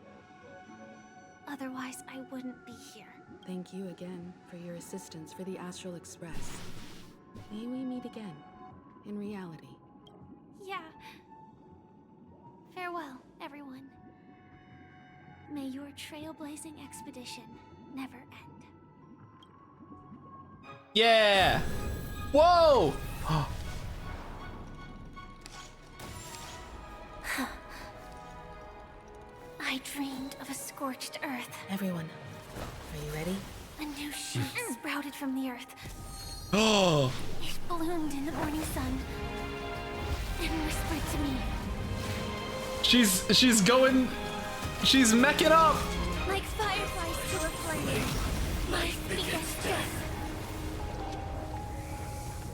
Otherwise, I wouldn't be here. Thank you again for your assistance for the Astral Express. May we meet again, in reality. Yeah. Farewell, everyone. May your trailblazing expedition never end. Yeah! Whoa! I dreamed of a scorched earth. Everyone, are you ready? A new shoot sprouted from the earth. Oh! It bloomed in the morning sun and whispered to me. She's going... She's meching up! Like fireflies to a flame. My biggest death.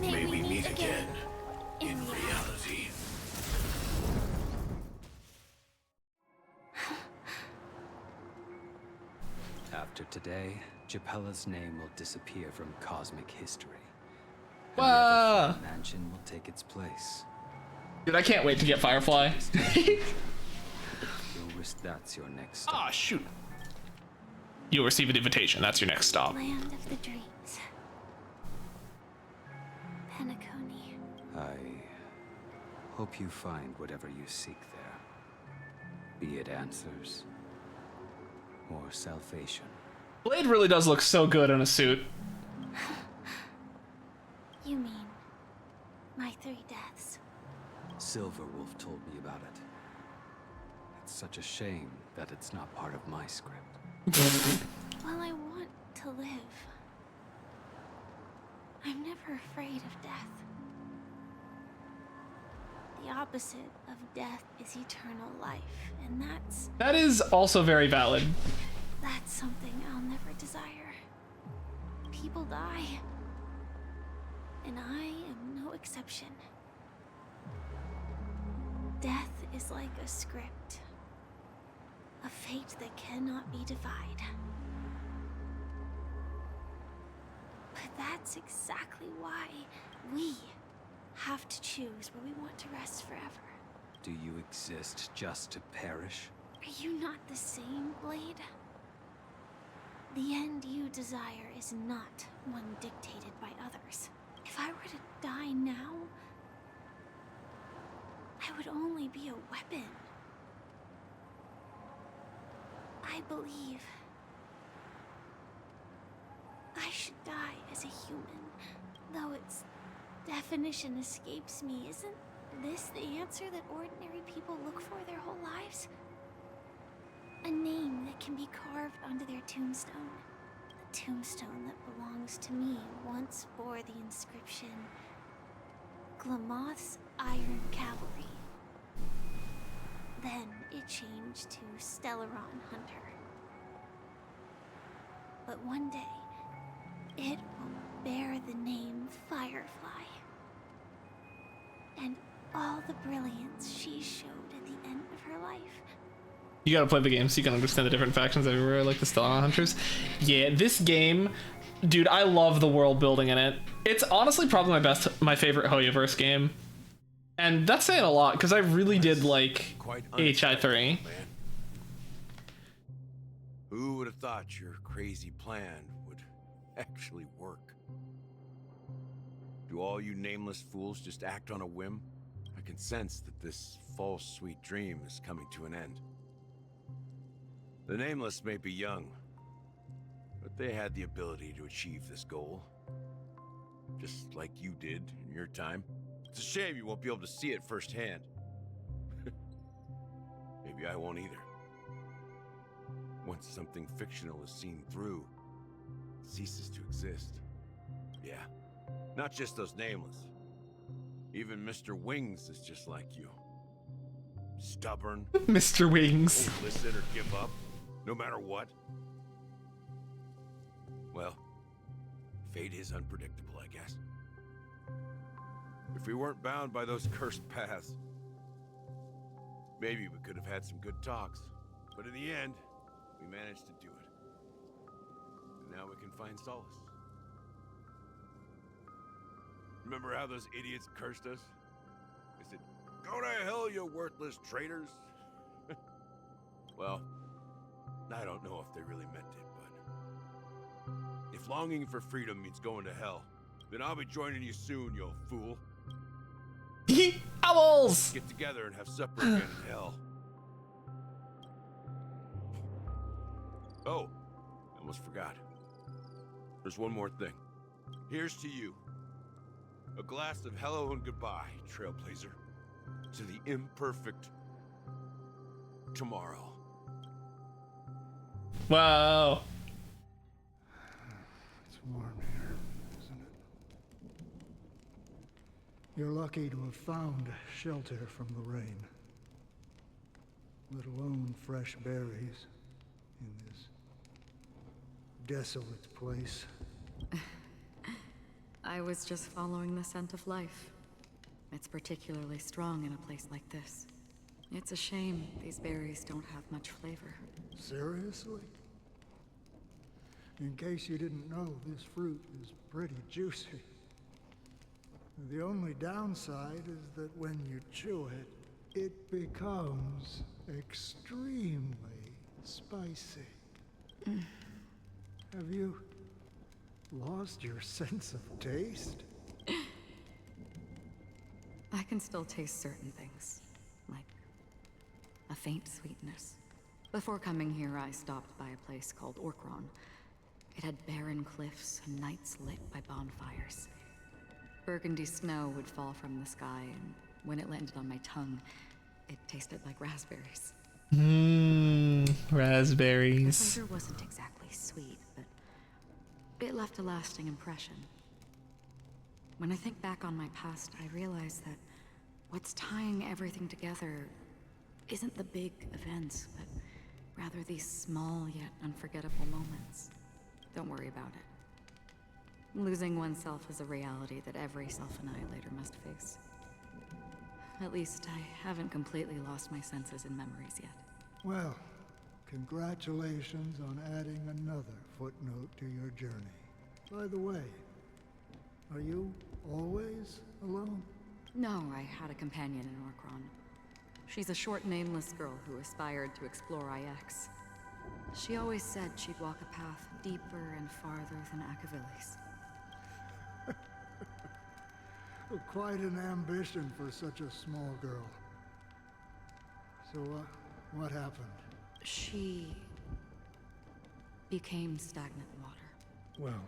May we meet again in reality. After today, Japella's name will disappear from cosmic history. Wow. Mansion will take its place. Dude, I can't wait to get Firefly. That's your next stop. Ah, shoot. You'll receive an invitation. That's your next stop. Land of the dreams. Penacony. I hope you find whatever you seek there. Be it answers or salvation. Blade really does look so good in a suit. You mean my 3 deaths? Silverwolf told me about it. It's such a shame that it's not part of my script. Well, I want to live. I'm never afraid of death. The opposite of death is eternal life, and that is also very valid. that's something I'll never desire. People die, and I am no exception. Death is like a script, a fate that cannot be defied. But that's exactly why we have to choose where we want to rest forever. Do you exist just to perish? Are you not the same, Blade? The end you desire is not one dictated by others. If I were to die now, I would only be a weapon. I believe I should die as a human, though its definition escapes me. Isn't this the answer that ordinary people look for their whole lives? A name that can be carved onto their tombstone. The tombstone that belongs to me once bore the inscription, Glamoth's Iron Cavalry. Then it changed to Stellaron Hunter. But one day, it will bear the name Firefly. And all the brilliance she showed at the end of her life. You gotta play the game so you can understand the different factions everywhere, like the Stellar Hunters. Yeah, this game, dude, I love the world building in it. It's honestly probably my favorite Hoyoverse game. And that's saying a lot, because I really did like HI3. Who would have thought your crazy plan would actually work? Do all you nameless fools just act on a whim? I can sense that this false sweet dream is coming to an end. The Nameless may be young, but they had the ability to achieve this goal. Just like you did in your time. It's a shame you won't be able to see it firsthand. Maybe I won't either. Once something fictional is seen through, it ceases to exist. Yeah, not just those Nameless. Even Mr. Wings is just like you. Stubborn. Mr. Wings. Won't listen or give up, no matter what. Well, fate is unpredictable, I guess. If we weren't bound by those cursed paths, maybe we could have had some good talks. But in the end, we managed to do it. And now we can find solace. Remember how those idiots cursed us? They said, "Go to hell, you worthless traitors." Well, I don't know if they really meant it, but if longing for freedom means going to hell, then I'll be joining you soon, you fool. Owls! Get together and have supper again in hell. Oh, I almost forgot. There's one more thing. Here's to you. A glass of hello and goodbye, Trailblazer. To the imperfect tomorrow. Wow. It's warm here, isn't it? You're lucky to have found shelter from the rain. Let alone fresh berries in this desolate place. I was just following the scent of life. It's particularly strong in a place like this. It's a shame these berries don't have much flavor. Seriously? In case you didn't know, this fruit is pretty juicy. The only downside is that when you chew it, it becomes extremely spicy. Have you lost your sense of taste? I can still taste certain things, like a faint sweetness. Before coming here, I stopped by a place called Orkron. It had barren cliffs and nights lit by bonfires. Burgundy snow would fall from the sky, and when it landed on my tongue, it tasted like raspberries. Raspberries. The flavor wasn't exactly sweet, but it left a lasting impression. When I think back on my past, I realize that what's tying everything together isn't the big events, but rather these small yet unforgettable moments. Don't worry about it. Losing oneself is a reality that every self-annihilator must face. At least I haven't completely lost my senses and memories yet. Well, congratulations on adding another footnote to your journey. By the way, are you always alone? No, I had a companion in Orkron. She's a short, nameless girl who aspired to explore IX. She always said she'd walk a path deeper and farther than Akavili's. Quite an ambition for such a small girl. So, what happened? She became stagnant water. Well,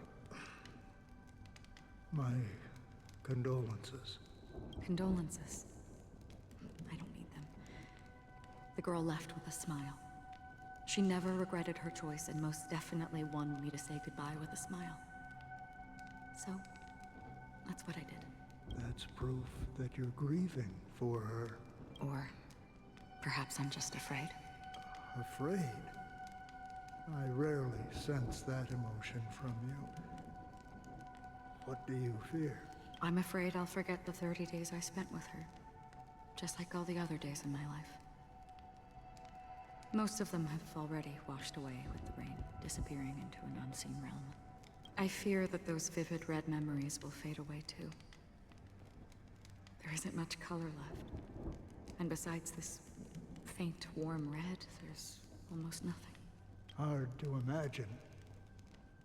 my condolences. Condolences. I don't need them. The girl left with a smile. She never regretted her choice and most definitely wanted me to say goodbye with a smile. So, that's what I did. That's proof that you're grieving for her. Or perhaps I'm just afraid. Afraid? I rarely sense that emotion from you. What do you fear? I'm afraid I'll forget the 30 days I spent with her. Just like all the other days in my life. Most of them have already washed away with the rain, disappearing into an unseen realm. I fear that those vivid red memories will fade away too. There isn't much color left. And besides this faint, warm red, there's almost nothing. Hard to imagine.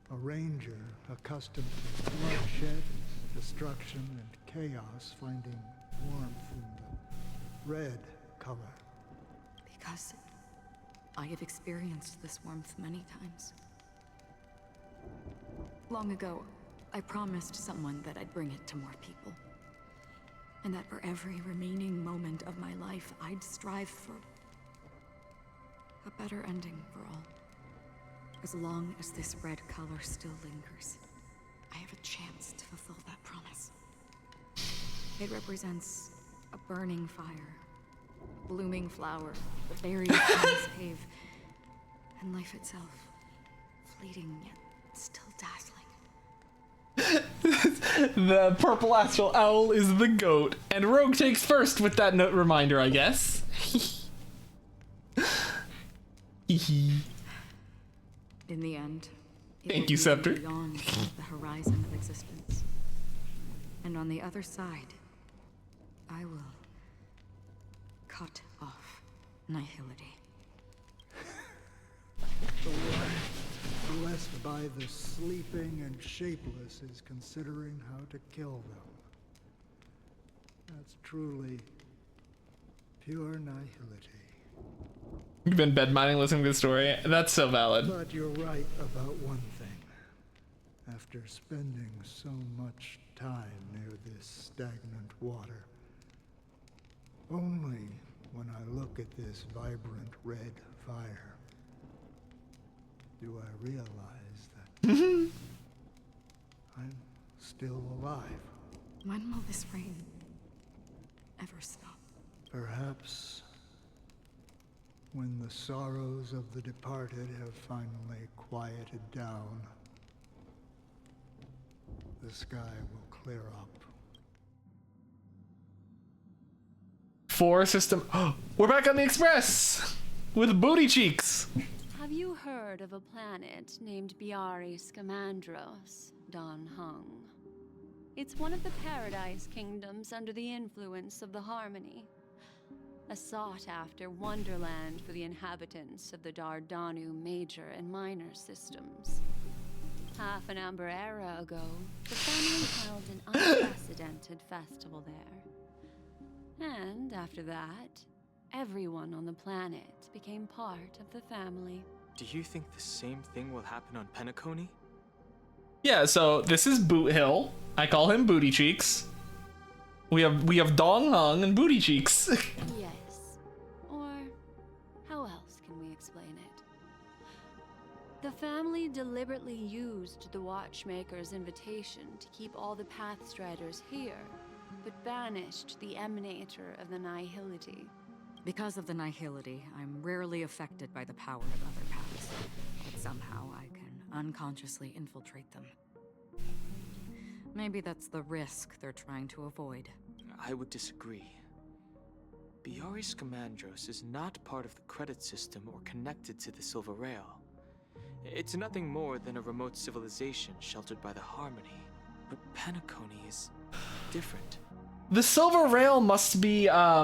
A ranger accustomed to bloodshed, destruction, and chaos finding warmth in the red color. Because I have experienced this warmth many times. Long ago, I promised someone that I'd bring it to more people. And that for every remaining moment of my life, I'd strive for a better ending for all. As long as this red color still lingers, I have a chance to fulfill that promise. It represents a burning fire, blooming flower, the buried trees cave, and life itself, fleeting yet still dazzling. The purple astral owl is the goat, and Rogue takes first with that note reminder, I guess. In the end, thank you, Scepter. Beyond the horizon of existence, and on the other side, I will cut off nihility. The one blessed by the sleeping and shapeless is considering how to kill them. That's truly pure nihility. You've been bed mining listening to the story. That's so valid. But you're right about one thing. After spending so much time near this stagnant water, only when I look at this vibrant red fire do I realize that I'm still alive. When will this rain ever stop? Perhaps when the sorrows of the departed have finally quieted down, the sky will clear up. 4 system. We're back on the Express with booty cheeks. Have you heard of a planet named Biari Scamandros, Don Hung? It's one of the Paradise Kingdoms under the influence of the Harmony. A sought-after wonderland for the inhabitants of the Dardanu Major and Minor systems. Half an Amber Era ago, the family held an unprecedented festival there. And after that, everyone on the planet became part of the family. Do you think the same thing will happen on Penacony? Yeah, so this is Boot Hill. I call him Booty Cheeks. We have Dong Hung and Booty Cheeks. Yes. Or how else can we explain it? The family deliberately used the Watchmaker's invitation to keep all the Pathstriders here, but banished the Emanator of the Nihility. Because of the Nihility, I'm rarely affected by the power of other paths. But somehow I can unconsciously infiltrate them. Maybe that's the risk they're trying to avoid. I would disagree. Bioris Commandros is not part of the credit system or connected to the Silver Rail. It's nothing more than a remote civilization sheltered by the Harmony. But Penacony is different. The Silver Rail must be, I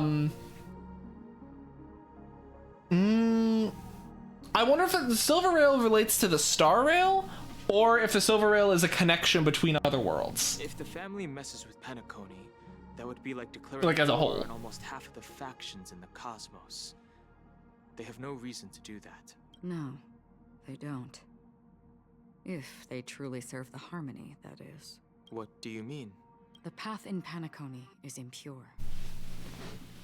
wonder if the Silver Rail relates to the Star Rail, or if the Silver Rail is a connection between other worlds. If the family messes with Penacony, that would be like declaring Like as a war whole. on almost half of the factions in the cosmos. They have no reason to do that. No, they don't. If they truly serve the Harmony, that is. What do you mean? The path in Penacony is impure.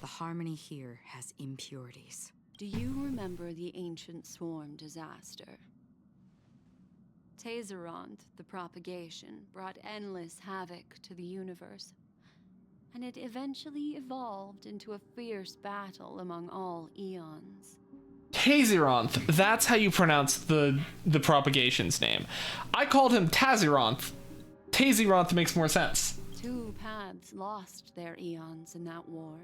The Harmony here has impurities. Do you remember the ancient swarm disaster? Tazeront, the propagation, brought endless havoc to the universe, and it eventually evolved into a fierce battle among all eons. Tazironth, that's how you pronounce the propagation's name. I called him Tazironth. Tazironth makes more sense. Two paths lost their eons in that war,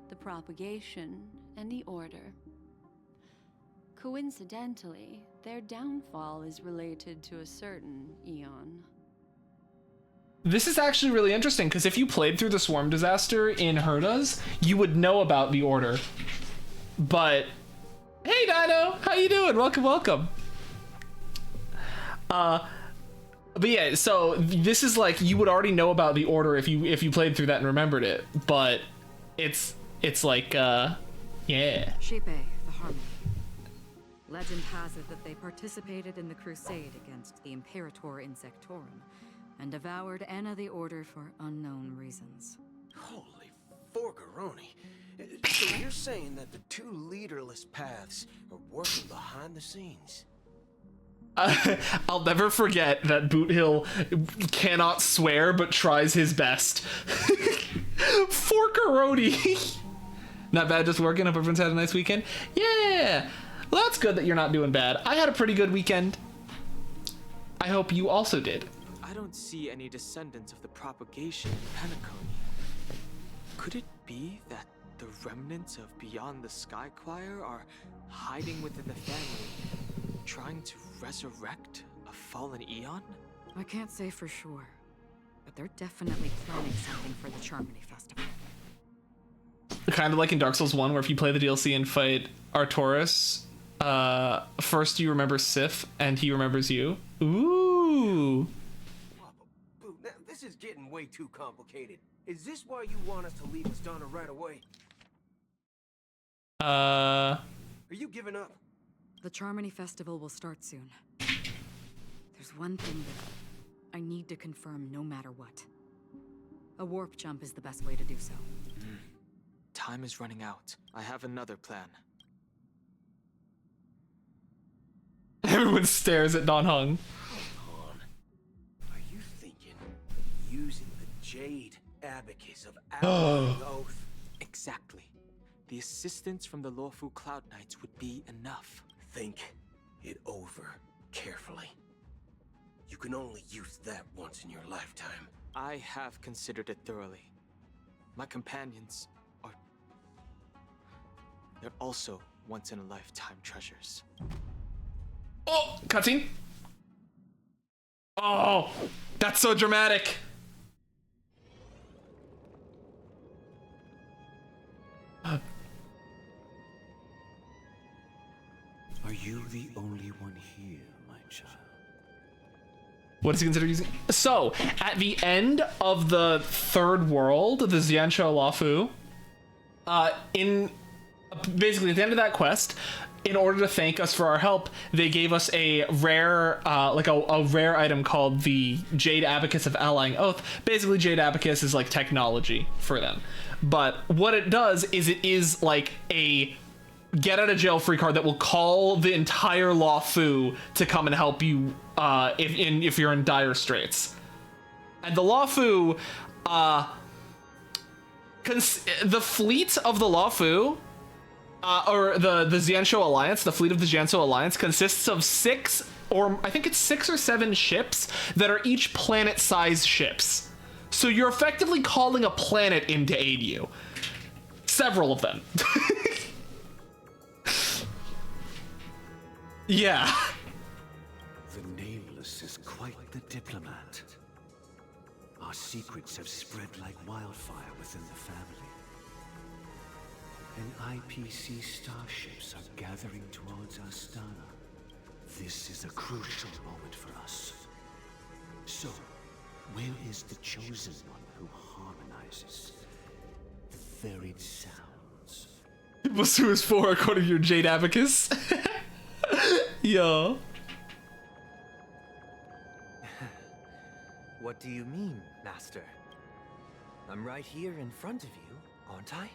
the propagation and the order. Coincidentally, their downfall is related to a certain eon. This is actually really interesting, because if you played through the swarm disaster in Herdas, you would know about the order. But hey Dino, how you doing? Welcome. But yeah, so this is like, you would already know about the order if you played through that and remembered it. But it's like yeah. Shepe, the Harmony. Legend has it that they participated in the crusade against the Imperator Insectorum and devoured Anna the Order for unknown reasons. Holy forgaroni. So you're saying that the two leaderless paths are working behind the scenes? I'll never forget that Boot Hill cannot swear but tries his best. Forkaroni. Not bad, just working. Hope everyone's had a nice weekend. Yeah. Well, that's good that you're not doing bad. I had a pretty good weekend. I hope you also did. I don't see any descendants of the propagation in Penacony. Could it be that the remnants of Beyond the Sky Choir are hiding within the family, trying to resurrect a fallen eon? I can't say for sure, but they're definitely planning something for the Charmony Festival. Kind of like in Dark Souls 1, where if you play the DLC and fight Artoris, first you remember Sif, and he remembers you. Ooh. Boo, now this is getting way too complicated. Is this why you want us to leave Astana right away? Are you giving up? The Charmony Festival will start soon. There's one thing that I need to confirm no matter what. A warp jump is the best way to do so. Time is running out. I have another plan. Everyone stares at Don Hung. Hold on. Are you thinking using the Jade Abacus of our oath? Exactly. The assistance from the lawful Cloud Knights would be enough. Think it over carefully. You can only use that once in your lifetime. I have considered it thoroughly. My companions are... they're also once-in-a-lifetime treasures. Oh, cutscene. Oh, that's so dramatic. you the only one here, my child? What is he considered using? So, at the end of the third world, the Xianzhou Lafu, basically at the end of that quest, in order to thank us for our help, they gave us a rare, a rare item called the Jade Abacus of Allying Oath. Basically, Jade Abacus is like technology for them. But what it does is it is like a get out of jail free card that will call the entire Lafu to come and help you if you're in dire straits. And the Lafu, the fleet of the Lafu, or the Xianzhou Alliance, the fleet of the Xianzhou Alliance consists of 6 or 7 ships that are each planet-sized ships. So you're effectively calling a planet in to aid you. Several of them. Yeah. The Nameless is quite the diplomat. Our secrets have spread like wildfire within the family. And IPC starships are gathering towards Astana. This is a crucial moment for us. So, where is the chosen one who harmonizes the varied sounds? Plus 2 is 4 according to your Jade Abacus. Yo. What do you mean, Master? I'm right here in front of you, aren't I?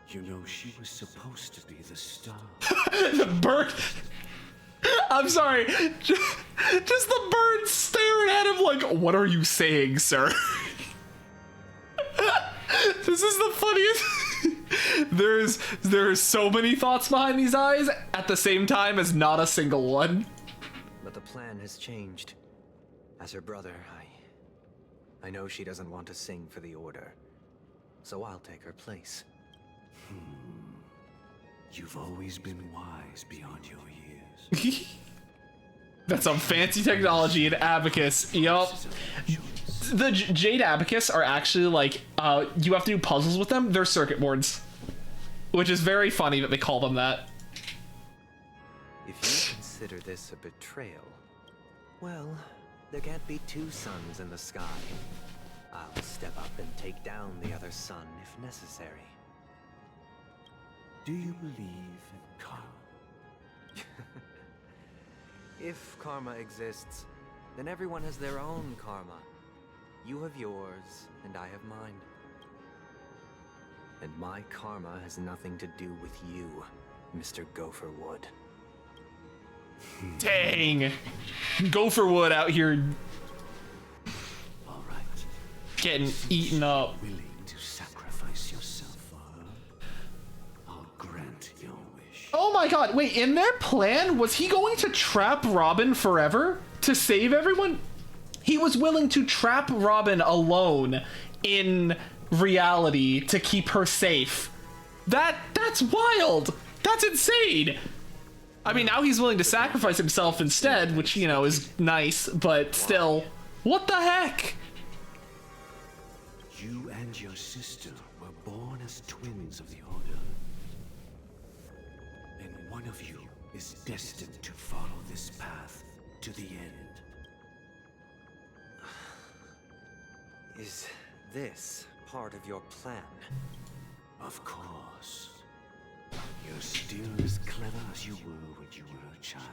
You know, she was supposed to be the star. The bird. I'm sorry. Just the bird staring at him like, what are you saying, sir? This is the funniest. There's so many thoughts behind these eyes at the same time as not a single one. But the plan has changed. As her brother, I know she doesn't want to sing for the Order. So I'll take her place. You've always been wise beyond your years. That's some fancy technology in Abacus. Yup. The Jade Abacus are actually like, you have to do puzzles with them. They're circuit boards. Which is very funny that they call them that. If you consider this a betrayal, well, there can't be 2 suns in the sky. I'll step up and take down the other sun if necessary. Do you believe in karma? If karma exists, then everyone has their own karma. You have yours, and I have mine. And my karma has nothing to do with you, Mr. Gopherwood. Dang! Gopherwood out here All right. getting eaten up. Willing to sacrifice yourself for her? I'll grant your wish. Oh my god, wait, in their plan, was he going to trap Robin forever to save everyone? He was willing to trap Robin alone in reality to keep her safe. That's wild. That's insane. I mean, now he's willing to sacrifice himself instead, which, you know, is nice, but still, what the heck? You and your sister were born as twins of the Order. And one of you is destined to follow this path to the end. Is this part of your plan? Of course. You're still as clever as you were when you were a child.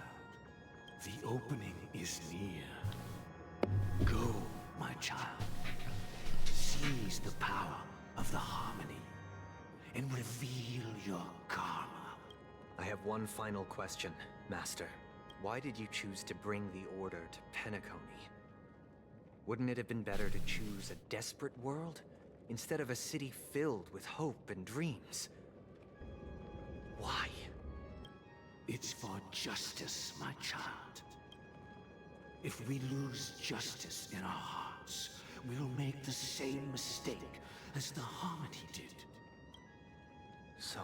The opening is near. Go, my child. Seize the power of the harmony and reveal your karma. I have one final question, Master. Why did you choose to bring the Order to Penacony? Wouldn't it have been better to choose a desperate world instead of a city filled with hope and dreams? Why? It's for justice, my child. If we lose justice in our hearts, we'll make the same mistake as the Harmony did. So,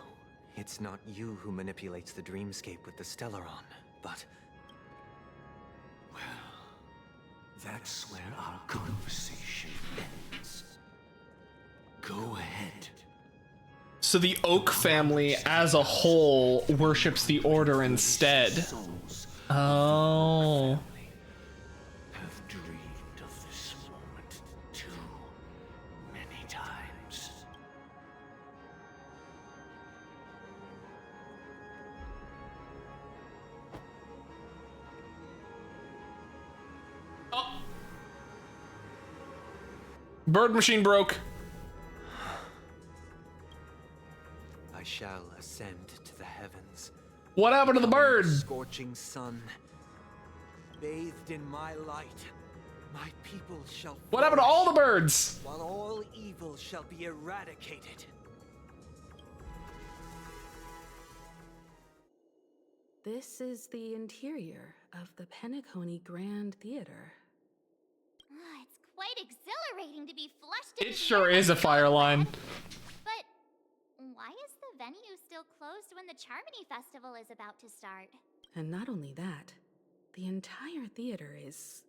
it's not you who manipulates the dreamscape with the Stellaron, but... Well, that's where our conversation ends. Go ahead. So the Oak family as a whole worships the Order instead. Oh. Have dreamed of this moment too many times. Bird machine broke. I shall ascend to the heavens. What happened to the bird? Scorching sun. Bathed in my light, my people shall What happened to all the flourish, birds? while all evil shall be eradicated. This is the interior of the Penacony Grand Theater. It's quite exhilarating to be flushed It into the sure air is a like fire that. line. But why is the venue still closed when the Charmony Festival is about to start? And not only that, the entire theater is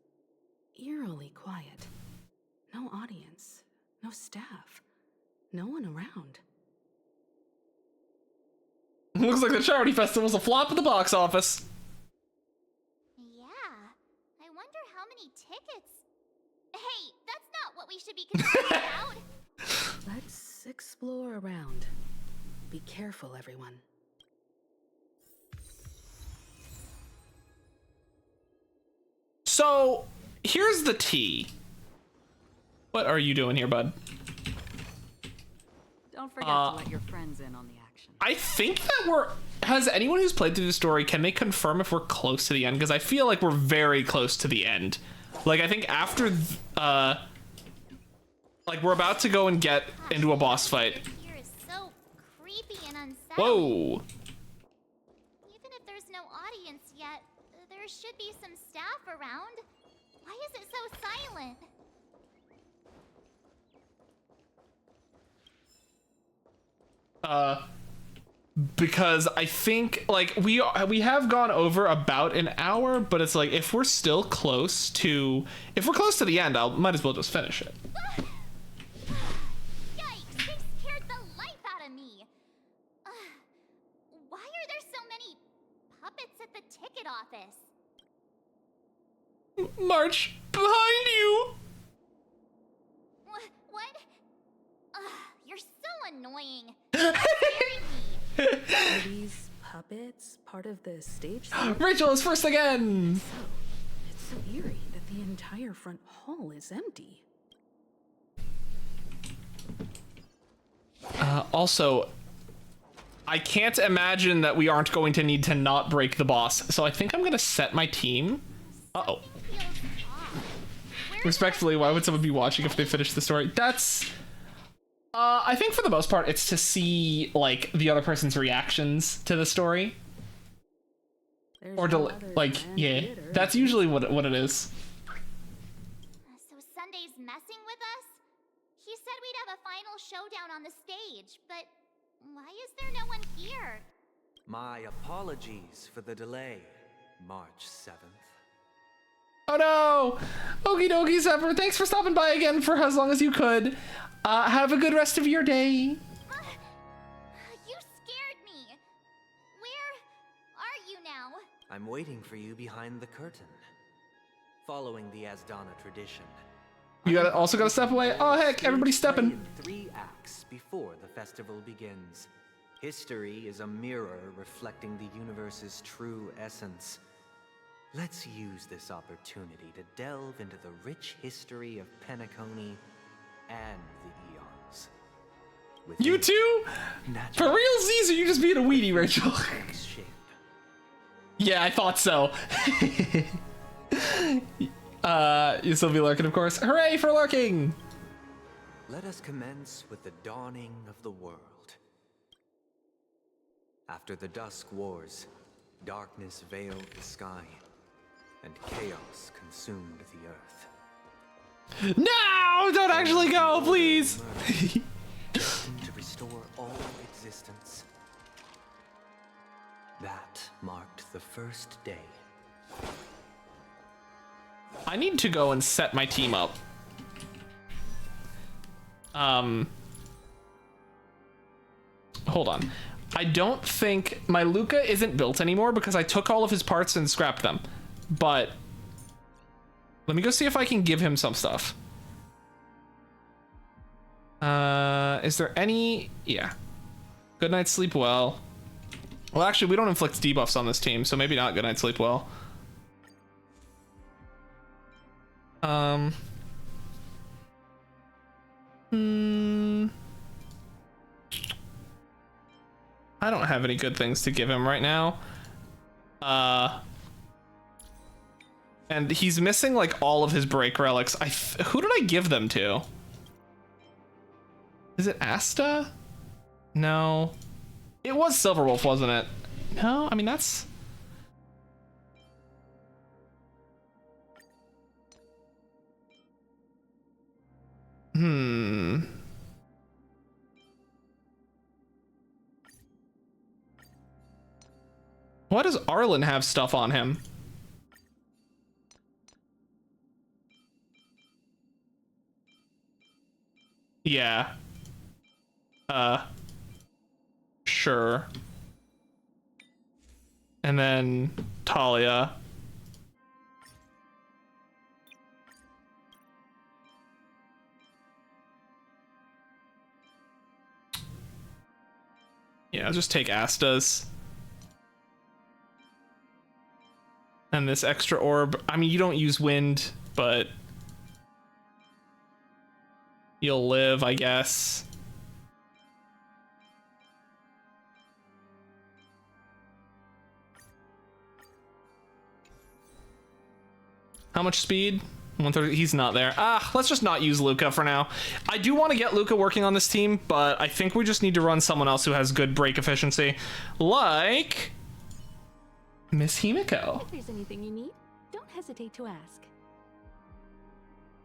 eerily quiet. No audience, no staff, no one around. Looks like the Charity Festival's a flop at the box office. Yeah, I wonder how many tickets. Hey, that's not what we should be concerned about. Let's explore around. Be careful, everyone. So, here's the tea. What are you doing here, bud? Don't forget to let your friends in on the action. I think that has anyone who's played through the story, can they confirm if we're close to the end? Because I feel like we're very close to the end. Like, I think after, like, we're about to go and get into a boss fight. Here is so creepy and unsettling. Whoa. Even if there's no audience yet, there should be some staff around. Why is it so silent? Because I think, like, we have gone over about an hour, but it's like, if we're still close to, if we're close to the end, might as well just finish it. Yikes, they scared the life out of me. Why are there so many puppets at the ticket office? March, behind you! What? You're so annoying. You're scaring me. Are these puppets part of the stage? Rachel is first again! So, it's so eerie that the entire front hall is empty. Also, I can't imagine that we aren't going to need to not break the boss, so I think I'm gonna set my team. Uh-oh. Respectfully, why would someone be watching if they finish the story? That's... I think for the most part, it's to see, like, the other person's reactions to the story. Or to, like, yeah. That's usually what it is. So Sunday's messing with us? He said we'd have a final showdown on the stage, but why is there no one here? My apologies for the delay, March 7th. Oh no! Okie dokie, Zephyr. Thanks for stopping by again for as long as you could. Have a good rest of your day. You scared me. Where are you now? I'm waiting for you behind the curtain. Following the Asdana tradition. You also gotta step away. Oh heck, everybody's stepping. In 3 acts before the festival begins. History is a mirror reflecting the universe's true essence. Let's use this opportunity to delve into the rich history of Penacony and the eons. You too? For real, Z's, or you just being a weenie, Rachel? Yeah, I thought so. You still be lurking, of course. Hooray for lurking! Let us commence with the dawning of the world. After the Dusk Wars, darkness veiled the sky, and chaos consumed the earth. No! Don't actually go, please! To restore all existence. That marked the first day. I need to go and set my team up. Hold on. I don't think my Luca isn't built anymore because I took all of his parts and scrapped them. But let me go see if I can give him some stuff. Is there any? Yeah. Good night, sleep well. Well, actually, we don't inflict debuffs on this team, so maybe not good night, sleep well. I don't have any good things to give him right now. And he's missing like all of his break relics. Who did I give them to? Is it Asta? No. It was Silverwolf, wasn't it? No, I mean that's... Why does Arlen have stuff on him? Yeah. Sure. And then Talia. Yeah, I'll just take Asta's. And this extra orb. I mean, you don't use wind, but you'll live, I guess. How much speed? 130. He's not there. Let's just not use Luca for now. I do want to get Luca working on this team, but I think we just need to run someone else who has good break efficiency. Like Miss Himiko. If there's anything you need, don't hesitate to ask.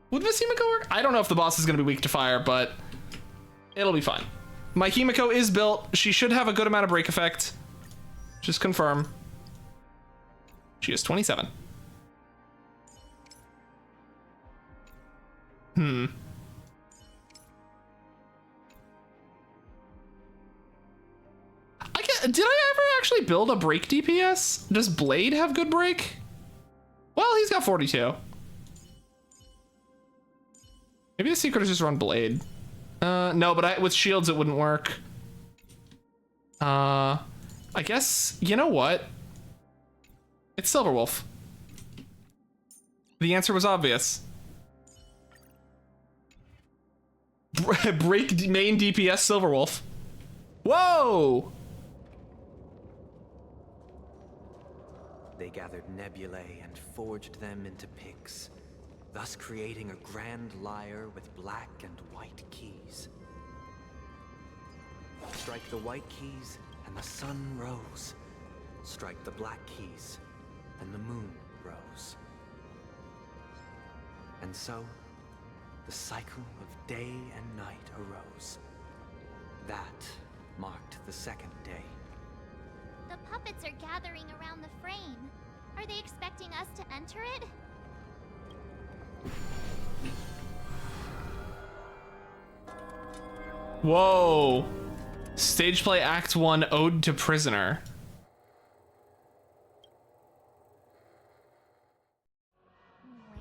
Would Miss Himiko work? I don't know if the boss is going to be weak to fire, but it'll be fine. My Himiko is built. She should have a good amount of break effect. Just confirm. She is 27. Did I ever actually build a break DPS? Does Blade have good break? Well, he's got 42. Maybe the secret is just run Blade. No, but with shields it wouldn't work. I guess, you know what? It's Silverwolf. The answer was obvious. Break main DPS Silverwolf. Whoa! They gathered nebulae and forged them into picks, thus creating a grand lyre with black and white keys. Strike the white keys and the sun rose. Strike the black keys and the moon rose. And so, the cycle of day and night arose. That marked the second day. The puppets are gathering around the frame. Are they expecting us to enter it? Whoa. Stage play Act 1 Ode to Prisoner.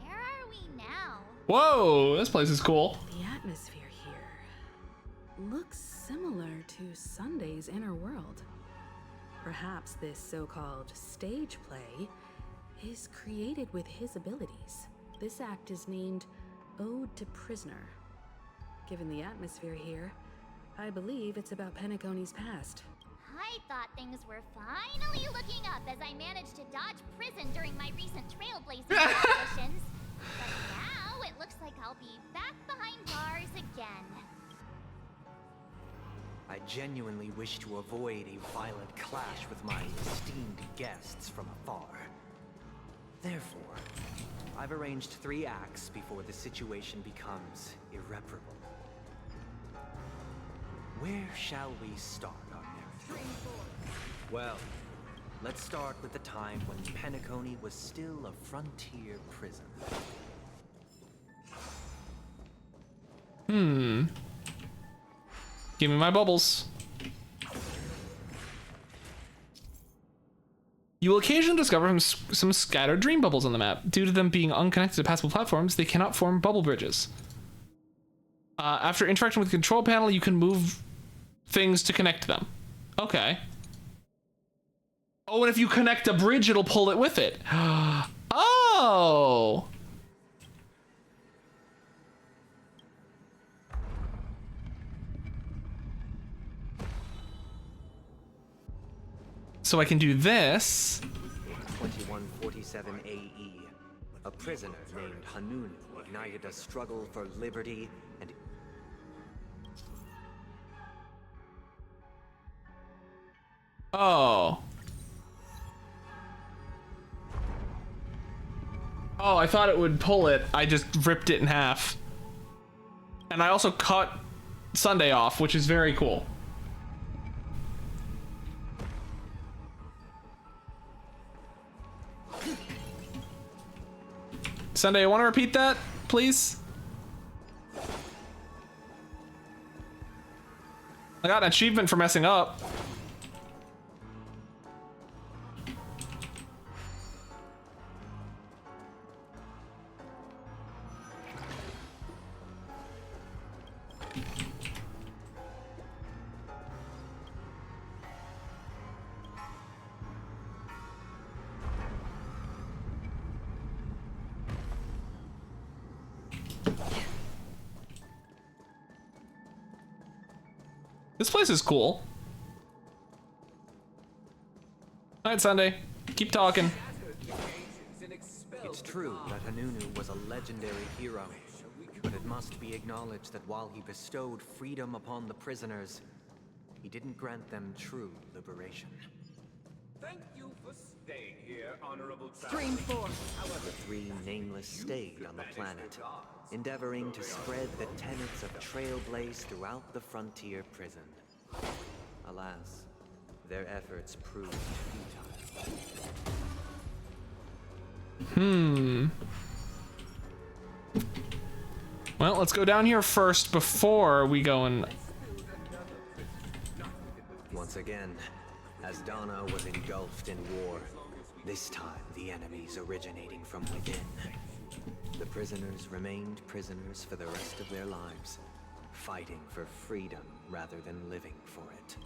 Where are we now? Whoa, this place is cool. The atmosphere here looks similar to Sunday's inner world. Perhaps this so-called stage play is created with his abilities. This act is named Ode to Prisoner. Given the atmosphere here, I believe it's about Penacony's past. I thought things were finally looking up as I managed to dodge prison during my recent trailblazing operations. But now it looks like I'll be back behind bars again. I genuinely wish to avoid a violent clash with my esteemed guests from afar. Therefore, I've arranged 3 acts before the situation becomes irreparable. Where shall we start our narrative? Well, let's start with the time when Penacony was still a frontier prison. Give me my bubbles. You will occasionally discover some scattered dream bubbles on the map. Due to them being unconnected to passable platforms, they cannot form bubble bridges. After interacting with the control panel, you can move things to connect them. Okay. Oh, and if you connect a bridge, it'll pull it with it. Oh! So I can do this. 2147 AE, a prisoner named Hanunu ignited a struggle for liberty and... Oh. Oh, I thought it would pull it. I just ripped it in half. And I also cut Sunday off, which is very cool. Sunday, I want to repeat that, please? I got an achievement for messing up. This place is cool. Alright, Sunday. Keep talking. It's true that Hanunu was a legendary hero, but it must be acknowledged that while he bestowed freedom upon the prisoners, he didn't grant them true liberation. Thank you for staying here, Honorable Stream 4. The three nameless stayed on the planet, endeavoring to spread the tenets of Trailblaze throughout the frontier prison. Alas, their efforts proved futile. Well, let's go down here first before we go and... Once again, as Donna was engulfed in war, this time the enemies originating from within. The prisoners remained prisoners for the rest of their lives, fighting for freedom rather than living for it.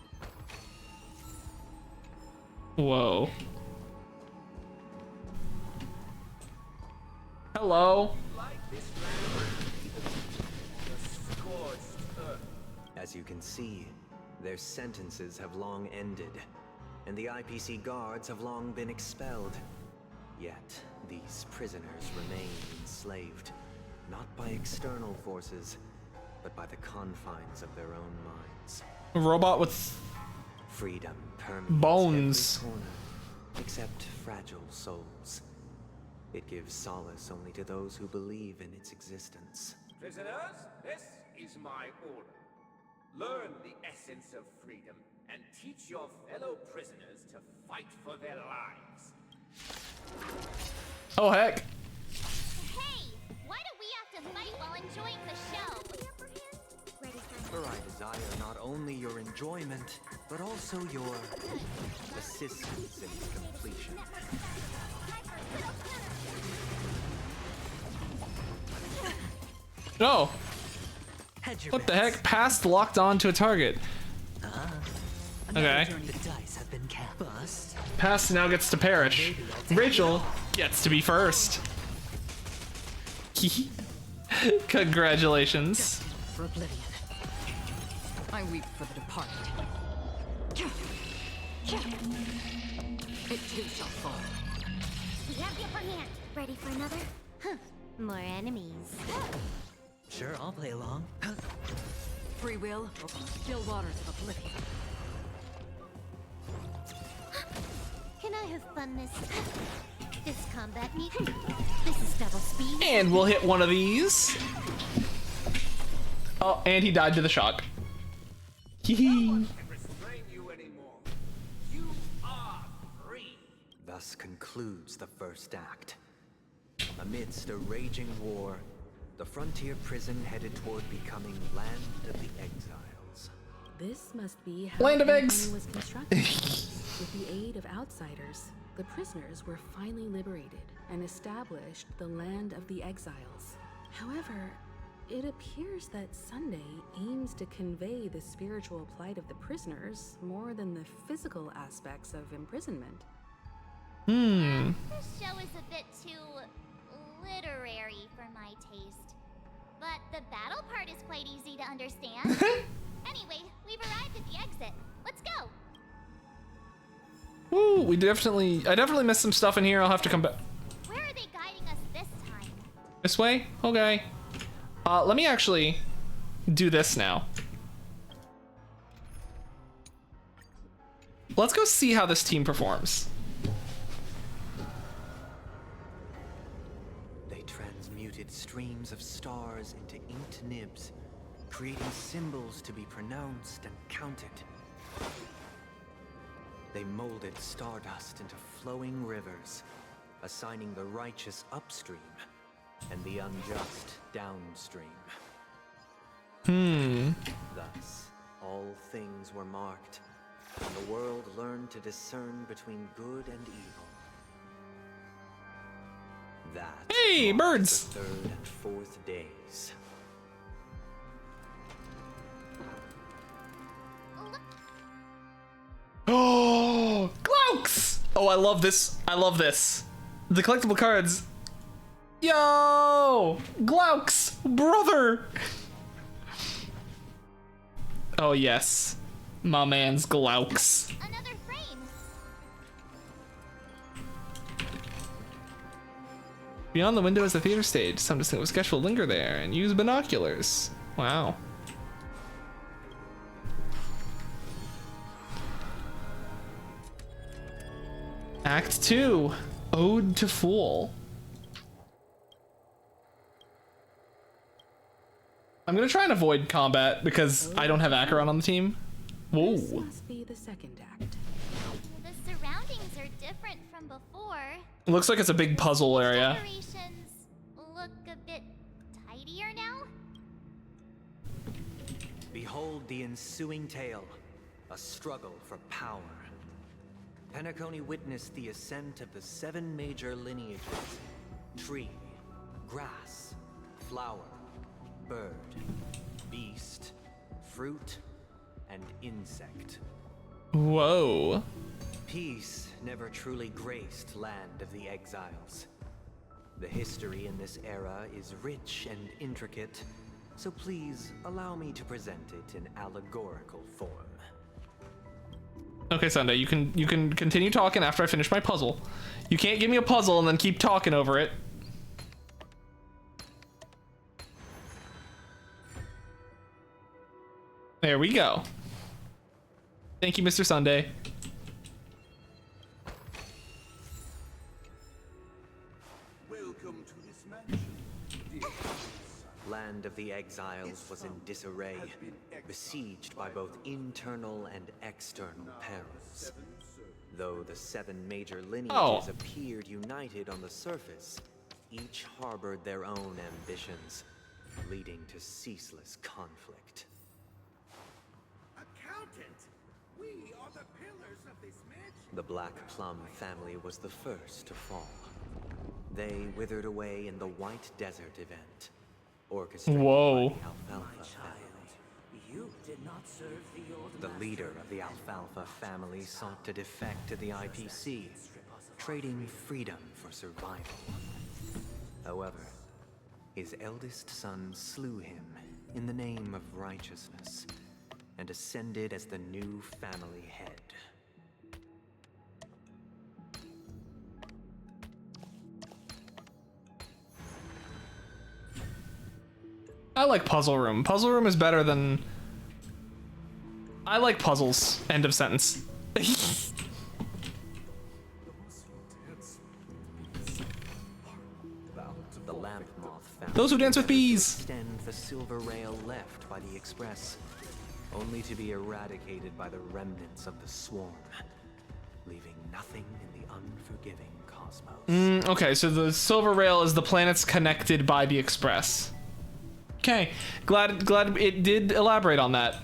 Whoa. Hello. As you can see, their sentences have long ended, and the IPC guards have long been expelled. Yet, these prisoners remain enslaved, not by external forces, but by the confines of their own minds. A robot with freedom permeates bones. every corner, except fragile souls. It gives solace only to those who believe in its existence. Prisoners, this is my order. Learn the essence of freedom and teach your fellow prisoners to fight for their lives. Oh, heck. Hey, why do we have to fight while enjoying the show? For I desire not only your enjoyment, but also your assistance in its completion. No. What the heck? Passed locked on to a target. Okay. The dice have been cast. Passed now gets to perish. Rachel gets to be first. Congratulations. For oblivion. I weep for the departed. It too shall fall. We have the upper hand. Ready for another? Huh. More enemies. Sure, I'll play along. Free will over the still waters of oblivion. Can I have fun this combat meet? This is double speed. And we'll hit one of these. Oh, and he died to the shock. Hee Thus concludes the first act. Amidst a raging war, the frontier prison headed toward becoming land of the exiles. This must be how Land of Penacony eggs. was constructed. With the aid of outsiders, the prisoners were finally liberated and established the land of the exiles. However, it appears that Sunday aims to convey the spiritual plight of the prisoners more than the physical aspects of imprisonment. This show is a bit too literary for my taste. But the battle part is quite easy to understand. Anyway, we've arrived at the exit. Let's go. Woo, I definitely missed some stuff in here. I'll have to come back. Where are they guiding us this time? This way? Okay. Let me actually do this now. Let's go see how this team performs. They transmuted streams of stars into inked nibs, creating symbols to be pronounced and counted. They molded stardust into flowing rivers, assigning the righteous upstream and the unjust downstream. Thus, all things were marked, and the world learned to discern between good and evil. That Hey, birds! the third and fourth days. Oh, Glauks! Oh, I love this. I love this. The collectible cards. Yo! Glauks! Brother! Oh, yes. My man's Glauks. Another frame. Beyond the window is the theater stage. Some distinguished guest will linger there and use binoculars. Wow. Act 2. Ode to Fool. I'm gonna try and avoid combat because I don't have Acheron on the team. Whoa. This must be the second act. The surroundings are different from before. It looks like it's a big puzzle area. Decorations look a bit tidier now. Behold the ensuing tale, a struggle for power. Penacony witnessed the ascent of the 7 major lineages: tree, grass, flower, bird, beast, fruit, and insect. Whoa. Peace never truly graced Land of the Exiles. The history in this era is rich and intricate, so please allow me to present it in allegorical form. Okay, Sunday, you can continue talking after I finish my puzzle. You can't give me a puzzle and then keep talking over it. There we go. Thank you, Mr. Sunday. Welcome to this mansion, dear. Land of the Exiles was in disarray, besieged by both internal and external perils. Though the 7 major lineages appeared united on the surface, each harbored their own ambitions, leading to ceaseless conflict. Accountant, we are the pillars of this mansion. The Black Plum family was the first to fall. They withered away in the White Desert event, orchestrated Whoa. by the Alfalfa family. You did not serve the old The leader of the Alfalfa family sought to defect to the IPC, trading freedom for survival. However, his eldest son slew him in the name of righteousness and ascended as the new family head. I like Puzzle Room. Puzzle Room is better than... I like puzzles. End of sentence. The lamp moth family Those who dance with bees. extend the silver rail left by the express, only to be eradicated by the remnants of the swarm, leaving nothing in the unforgiving cosmos. Okay, so the silver rail is the planets connected by the express. Okay, glad it did elaborate on that.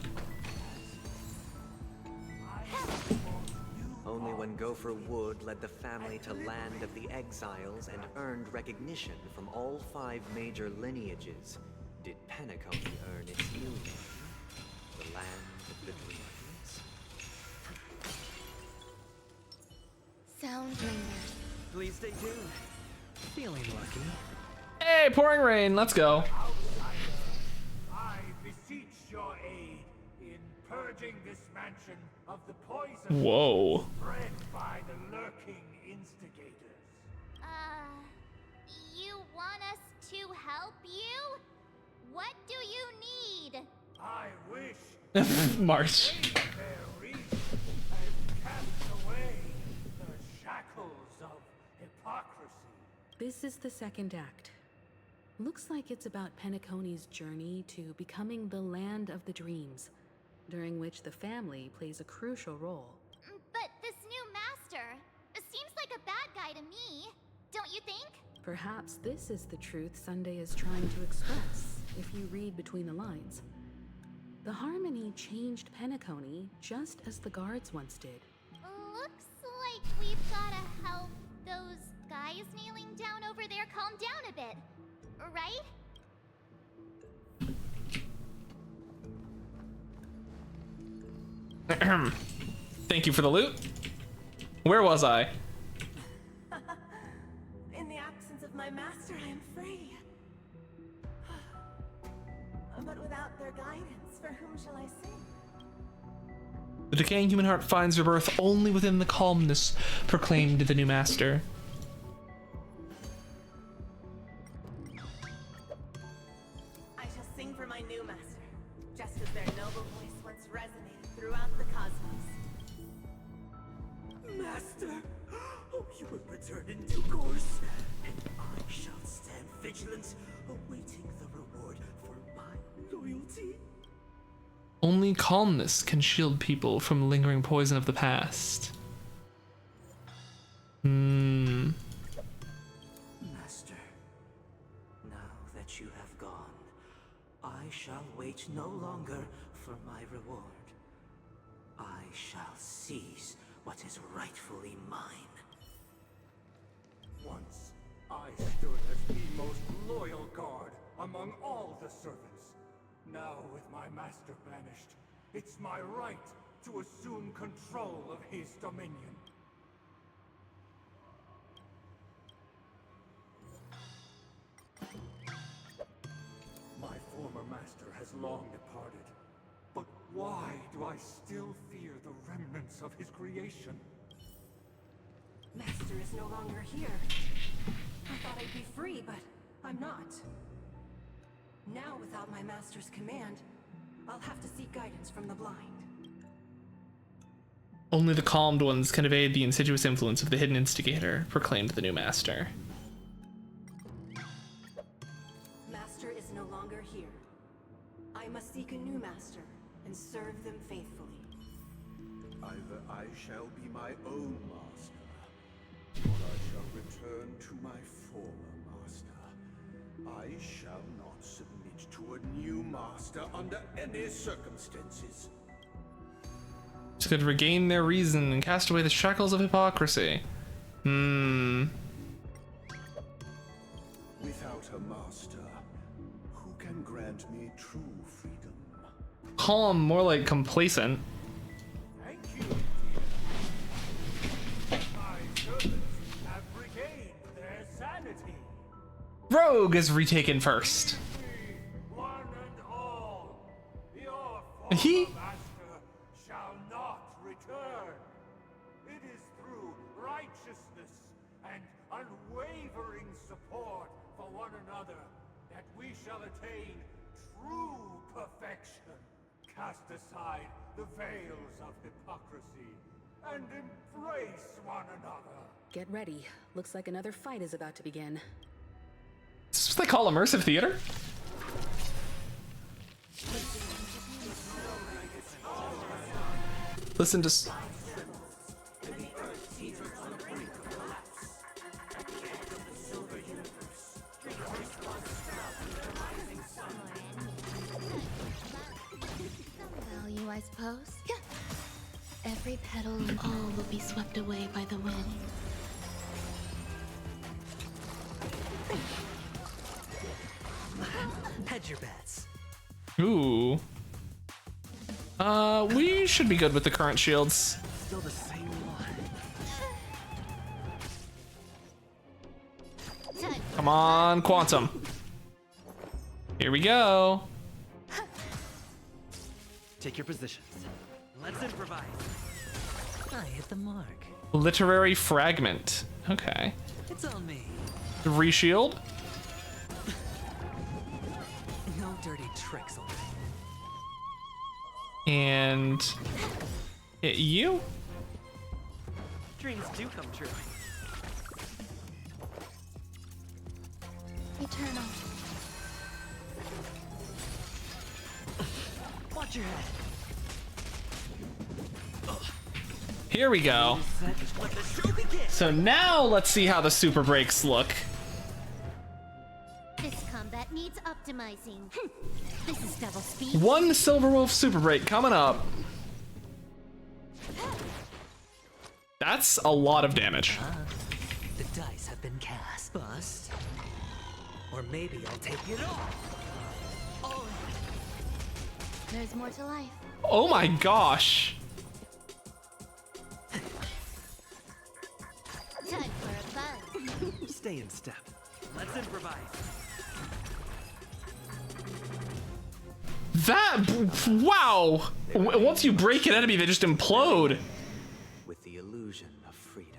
Christopher Wood led the family to Land of the Exiles and earned recognition from all 5 major lineages, did Penacony earn its new name, the Land of the Dreams? Sound lingers. Please stay tuned. Feeling lucky. Hey, pouring rain. Let's go. I beseech your aid in purging this mansion of the poison Whoa. spread by the lurking instigators. You want us to help you? What do you need? I wish March. to break their reach and cast away the shackles of hypocrisy. This is the second act. Looks like it's about Penacony's journey to becoming the Land of the Dreams, during which the family plays a crucial role. But this new master seems like a bad guy to me, don't you think? Perhaps this is the truth Sunday is trying to express, if you read between the lines. The Harmony changed Penacony just as the guards once did. Looks like we've gotta help those guys kneeling down over there calm down a bit, right? Thank you for the loot. Where was I? In the absence of my master, I am free. But without their guidance, for whom shall I sing? The decaying human heart finds rebirth only within the calmness proclaimed the new master. I shall sing for my new master, just as their noble voice once resonated throughout the cosmos. Master, oh, you will return in due course, and I shall stand vigilant, awaiting the reward for my loyalty. Only calmness can shield people from lingering poison of the past. Master, now that you have gone, I shall wait no longer for my reward. I shall seize what is rightfully mine. Once, I stood as the most loyal guard among all the servants. Now, with my master banished, it's my right to assume control of his dominion. My former master has long departed, but why do I still fear the remnants of his creation? Master is no longer here. I thought I'd be free, but I'm not. Now, without my master's command, I'll have to seek guidance from the blind. Only the calmed ones can evade the insidious influence of the hidden instigator, proclaimed the new master. Master is no longer here. I must seek a new master and serve them faithfully. Either I shall be my own master, or I shall return to my former master. I shall not submit to a new master under any circumstances. So could regain their reason and cast away the shackles of hypocrisy. Without a master, who can grant me true freedom? Calm, more like complacent. Thank you, dear. My servants have regained their sanity. Rogue is retaken first. One and all, your He? former master shall not return. It is through righteousness and unwavering support for one another that we shall attain true perfection. Cast aside the veils of hypocrisy and embrace one another. Get ready. Looks like another fight is about to begin. Is this what they call immersive theater? Listen to... Value, I suppose. Yeah. Every petal and all will be swept away by the wind. Hedge your bets. Ooh. We should be good with the current shields. Still the same one. Come on, Quantum. Here we go. Take your positions. Let's improvise. I hit the mark. Literary fragment. Okay. It's on me. Reshield. No dirty tricks, okay? And hit you. Dreams do come true. Eternal. Watch your head. Here we go. So now let's see how the super breaks look. This combat needs optimizing. This is double speed. One Silver Wolf super break coming up. That's a lot of damage. The dice have been cast. Bust. Or maybe I'll take it all. There's more to life. Oh my gosh. Time for a buzz. Stay in step. Let's improvise. That, wow. Once you break an enemy, they just implode. With the illusion of freedom.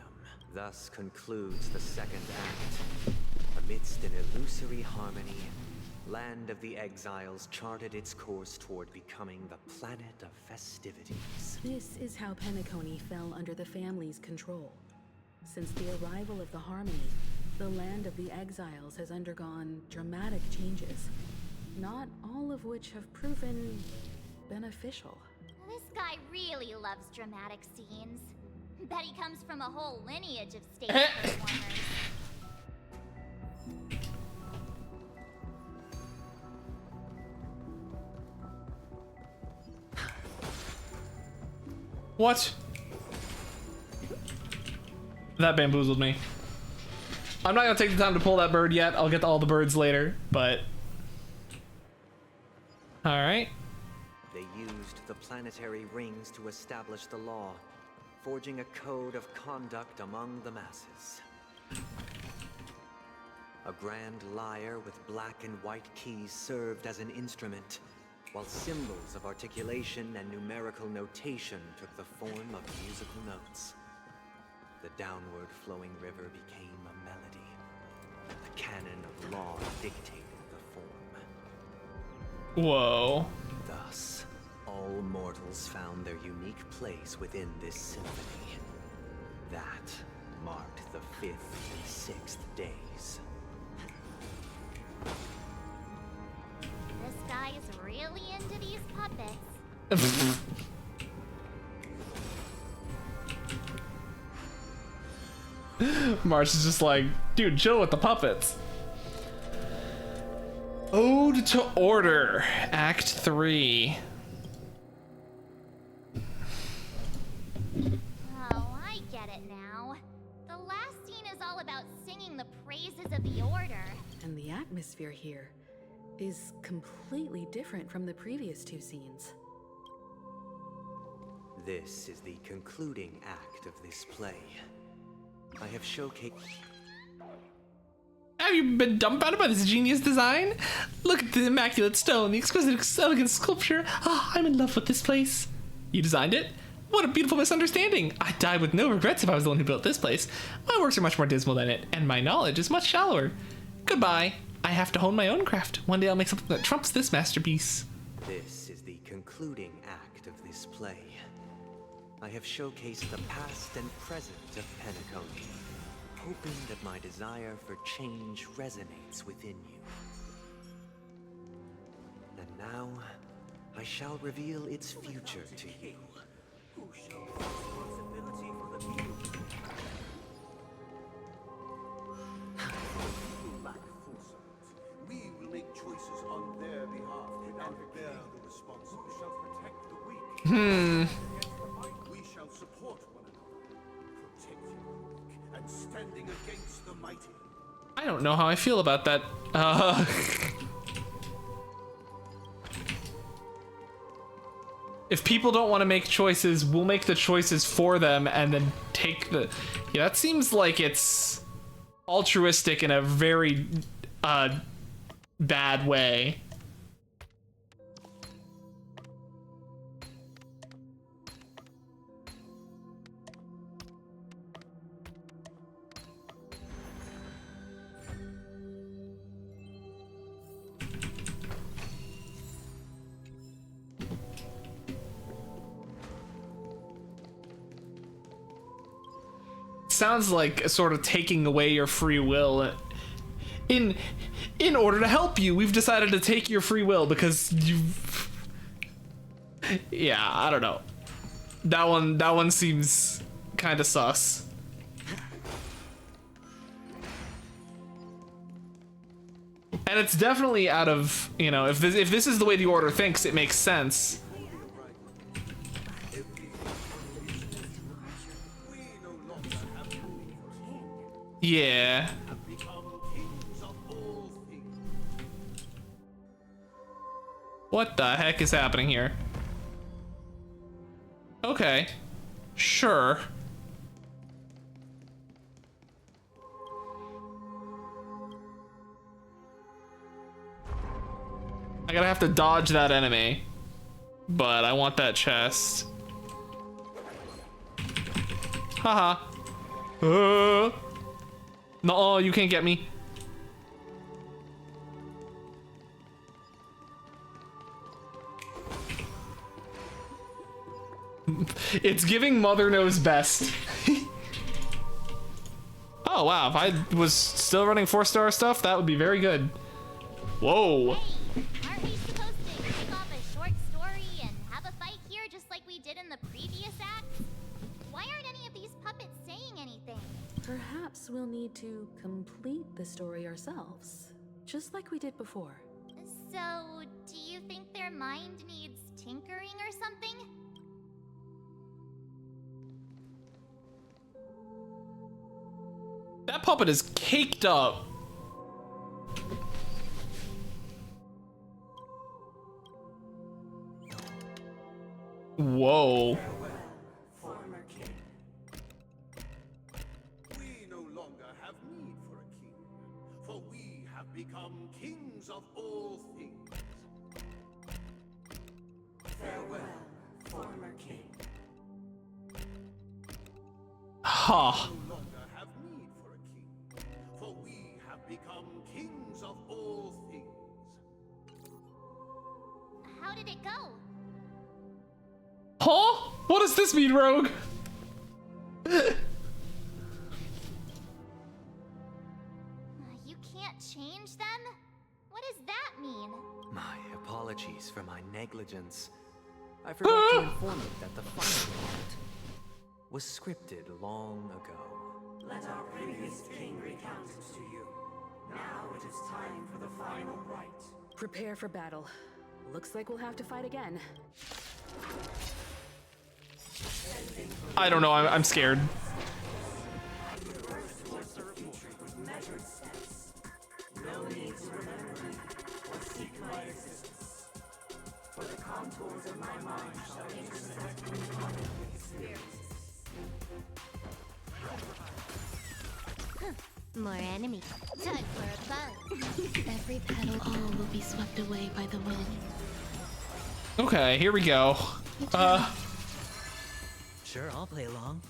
Thus concludes the second act. Amidst an illusory harmony, Land of the Exiles charted its course toward becoming the planet of festivities. This is how Penacony fell under the family's control. Since the arrival of the Harmony, the Land of the Exiles has undergone dramatic changes, not all of which have proven beneficial. This guy really loves dramatic scenes. Bet he comes from a whole lineage of stage performers. What? That bamboozled me. I'm not gonna take the time to pull that bird yet. I'll get to all the birds later, but... Alright. They used the planetary rings to establish the law, forging a code of conduct among the masses. A grand lyre with black and white keys served as an instrument, while symbols of articulation and numerical notation took the form of musical notes. The downward flowing river became a melody. The canon of law dictated the form. Whoa. Thus, all mortals found their unique place within this symphony. That marked the 5th and 6th days. This guy is really into these puppets. March is just like, dude, chill with the puppets. Ode to Order, Act 3. Oh, I get it now. The last scene is all about singing the praises of the Order. And the atmosphere here is completely different from the previous two scenes. This is the concluding act of this play. I have showcased... Have you been dumbfounded by this genius design? Look at the immaculate stone, the exquisite, elegant sculpture. Ah, I'm in love with this place. You designed it? What a beautiful misunderstanding. I'd die with no regrets if I was the one who built this place. My works are much more dismal than it, and my knowledge is much shallower. Goodbye. I have to hone my own craft. One day I'll make something that trumps this masterpiece. This is the concluding act of this play. I have showcased the past and present of Penacony, hoping that my desire for change resonates within you. And now, I shall reveal its future to you. Who shall take responsibility for the future? Who lack foresight, we will make choices on their behalf and bear the responsibility. We shall protect the weak. We shall standing against the mighty. I don't know how I feel about that. If people don't want to make choices, we'll make the choices for them and then take the... Yeah, that seems like it's altruistic in a very bad way. Sounds like a sort of taking away your free will. In order to help you, we've decided to take your free will because you... Yeah, I don't know. That one seems kind of sus. And it's definitely out of, you know, if this is the way the Order thinks, it makes sense. Yeah. What the heck is happening here? Okay. Sure. I gotta have to dodge that enemy. But I want that chest. Haha. No, you can't get me. It's giving Mother Knows Best. Oh wow, if I was still running 4-star stuff, that would be very good. Whoa. Hey, aren't we supposed to kick off a short story and have a fight here just like we did in the previous act? Why aren't any of these puppets saying anything? Perhaps we'll need to complete the story ourselves, just like we did before. So, do you think their mind needs tinkering or something? That puppet is caked up. Whoa. Farmer King. We no longer have need for a king, for we have become kings of all things. Farewell, former king. Ha. We no longer have need for a king, for we have become kings of all things. How did it go? Huh? What does this mean, Rogue? You can't change them? What does that mean? My apologies for my negligence. I forgot to inform you that the final act was scripted long ago. Let our previous king recount it to you. Now it is time for the final rite. Prepare for battle. Looks like we'll have to fight again. I don't know, I'm scared. No need to remember me or seek my assistance. For the contours of my mind shall intersect with my experiences. More enemies. Time for a buzz. Every petal all will be swept away by the wind. Okay, here we go. Sure, I'll play along.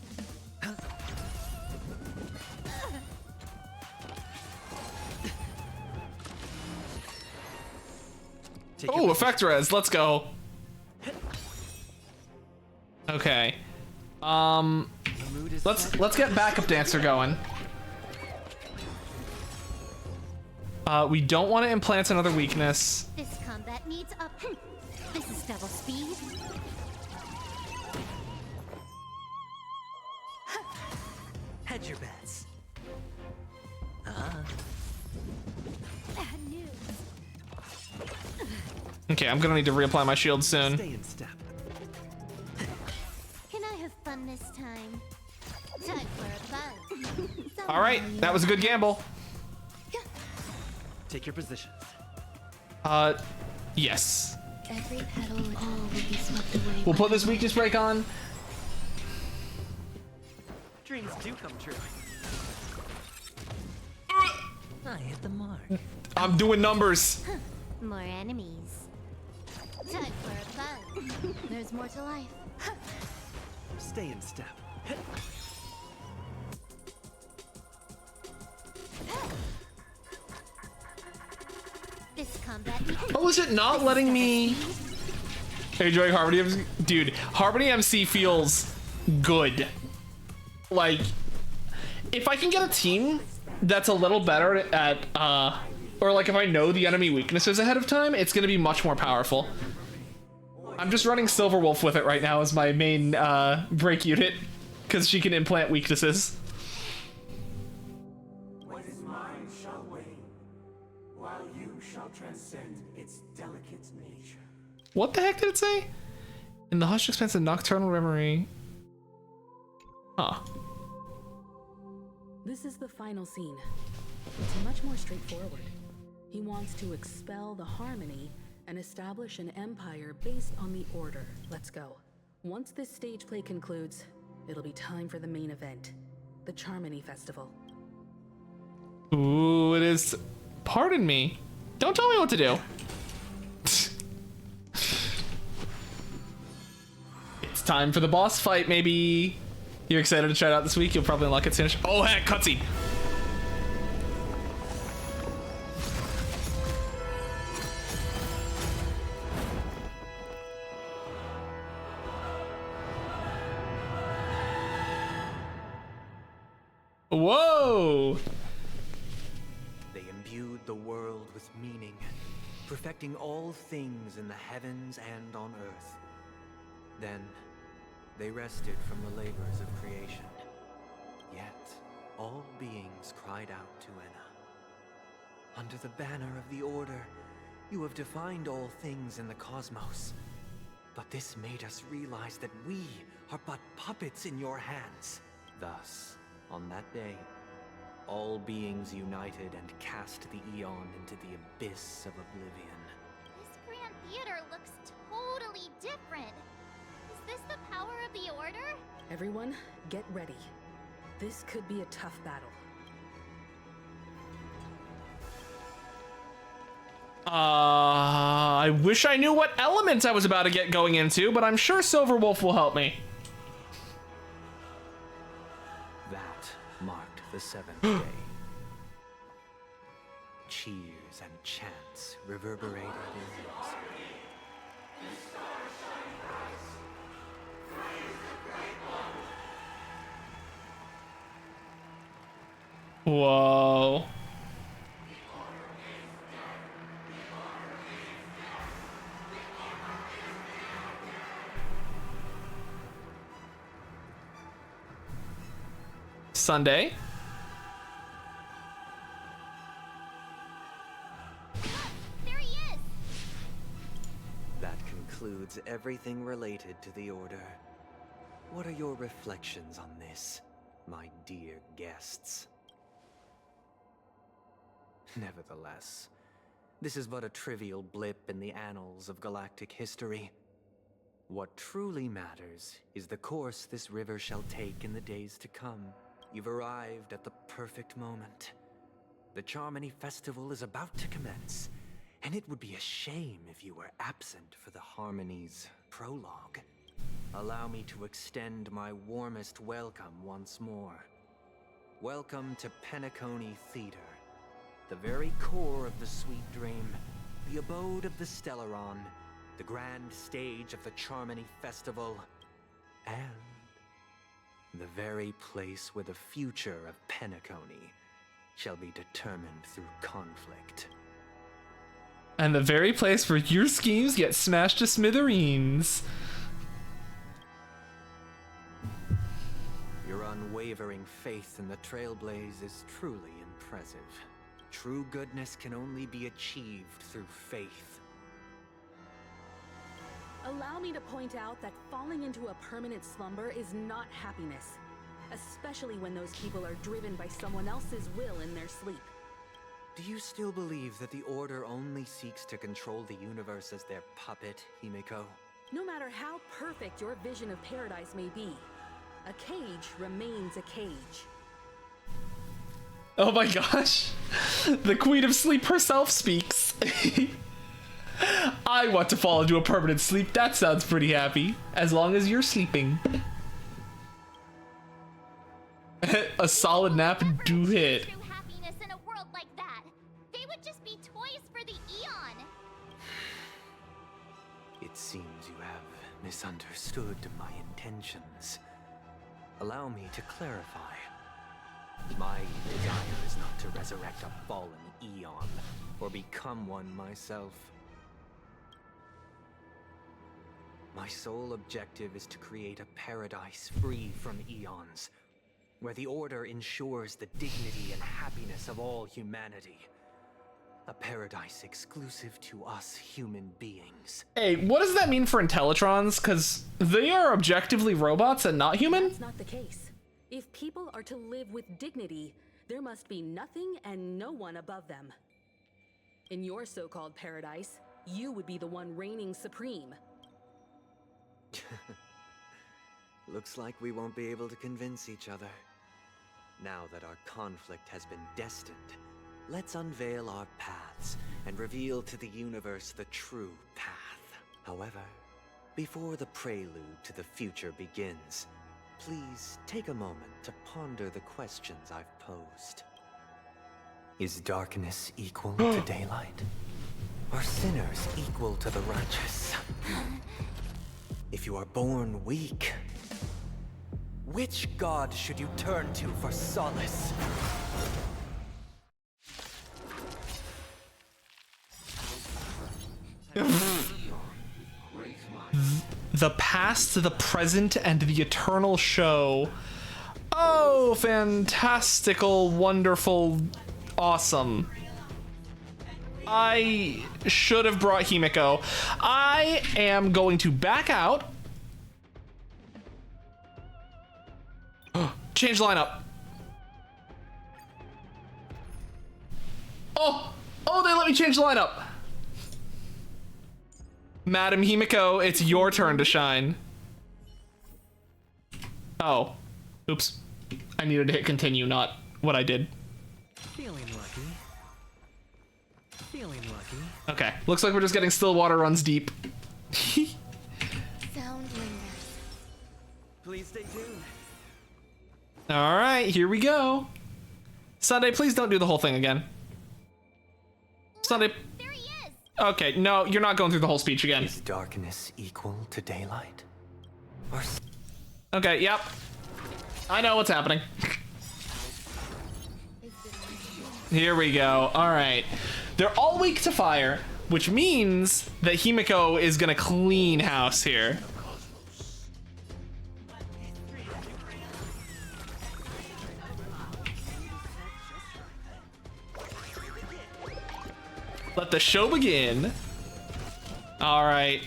Oh, effect res, let's go. Okay. Let's get backup dancer going. We don't want to implant another weakness. This combat needs up. This is double speed. Hedge your bets. Bad news. Okay, I'm gonna need to reapply my shield soon. Stay in step. Can I have fun this time? Time for a buzz. All right, that was a good gamble. Take your positions. Yes. Every petal and all will be swept away. We'll put this weakness break on. Dreams do come true. I hit the mark. I'm doing numbers. More enemies. Time for a fun. There's more to life. Stay in step. This combat. Oh, is it not letting me? Are you enjoying Harmony MC? Dude, Harmony MC feels good. Like, if I can get a team that's a little better at, or like if I know the enemy weaknesses ahead of time, it's gonna be much more powerful. I'm just running Silverwolf with it right now as my main break unit, because she can implant weaknesses. What is mine shall wane, while you shall transcend its delicate nature. What the heck did it say? In the hushed expanse of nocturnal reverie. Huh. This is the final scene. It's much more straightforward. He wants to expel the Harmony and establish an empire based on the Order. Let's go. Once this stage play concludes, it'll be time for the main event, the Charmony Festival. Ooh, it is. Pardon me. Don't tell me what to do. It's time for the boss fight, maybe. You're excited to try it out this week? You'll probably unlock it soon. Oh, heck, cutscene. Whoa! They imbued the world with meaning, perfecting all things in the heavens and on earth. Then, they rested from the labors of creation. Yet, all beings cried out to Enna. Under the banner of the Order, you have defined all things in the cosmos. But this made us realize that we are but puppets in your hands. Thus, on that day, all beings united and cast the Eon into the abyss of oblivion. This Grand Theater looks totally different. Is this the power of the Order? Everyone, get ready. This could be a tough battle. I wish I knew what element I was about to get going into, but I'm sure Silverwolf will help me. That marked the seventh day. Cheers and chants reverberated in unison. Whoa. Sunday. There he is! That concludes everything related to the Order. What are your reflections on this, my dear guests? Nevertheless, this is but a trivial blip in the annals of galactic history. What truly matters is the course this river shall take in the days to come. You've arrived at the perfect moment. The Charmony Festival is about to commence, and it would be a shame if you were absent for the Harmony's prologue. Allow me to extend my warmest welcome once more. Welcome to Penacony Theater, the very core of the Sweet Dream, the abode of the Stellaron, the grand stage of the Charmony Festival, and the very place where the future of Penacony shall be determined through conflict. And the very place where your schemes get smashed to smithereens. Your unwavering faith in the Trailblaze is truly impressive. True goodness can only be achieved through faith. Allow me to point out that falling into a permanent slumber is not happiness. especially when those people are driven by someone else's will in their sleep. Do you still believe that the Order only seeks to control the universe as their puppet, Himiko? No matter how perfect your vision of paradise may be, a cage remains a cage. Oh my gosh. The Queen of Sleep herself speaks. I want to fall into a permanent sleep. That sounds pretty happy. As long as you're sleeping. A solid nap and do hit. True happiness in a world like that. They would just be toys for the Eon. It seems you have misunderstood my intentions. Allow me to clarify. My desire is not to resurrect a fallen Eon, or become one myself. My sole objective is to create a paradise free from Eons, where the Order ensures the dignity and happiness of all humanity. A paradise exclusive to us human beings. Hey, what does that mean for Intellitrons? Because they are objectively robots and not human? That's not the case. If people are to live with dignity, there must be nothing and no one above them. In your so-called paradise, you would be the one reigning supreme. Looks like we won't be able to convince each other. Now that our conflict has been destined, let's unveil our paths and reveal to the universe the true path. However, before the prelude to the future begins, please take a moment to ponder the questions I've posed. Is darkness equal to daylight? Are sinners equal to the righteous? If you are born weak, which god should you turn to for solace? The past, the present, and the eternal show. Oh, fantastical, wonderful, awesome. I should have brought Himiko. I am going to back out. Change lineup. Oh, they let me change the lineup. Madam Himiko, it's your turn to shine. Oh, oops. I needed to hit continue, not what I did. Feeling lucky. Feeling lucky. Okay, looks like we're just getting Stillwater runs deep. Sound lingers. Please stay tuned. All right, here we go. Sunday, please don't do the whole thing again. Sunday. There he is. Okay, no, you're not going through the whole speech again. Is darkness equal to daylight? Or... Okay, yep. I know what's happening. Here we go. All right. They're all weak to fire, which means that Himiko is gonna clean house here. Let the show begin. All right.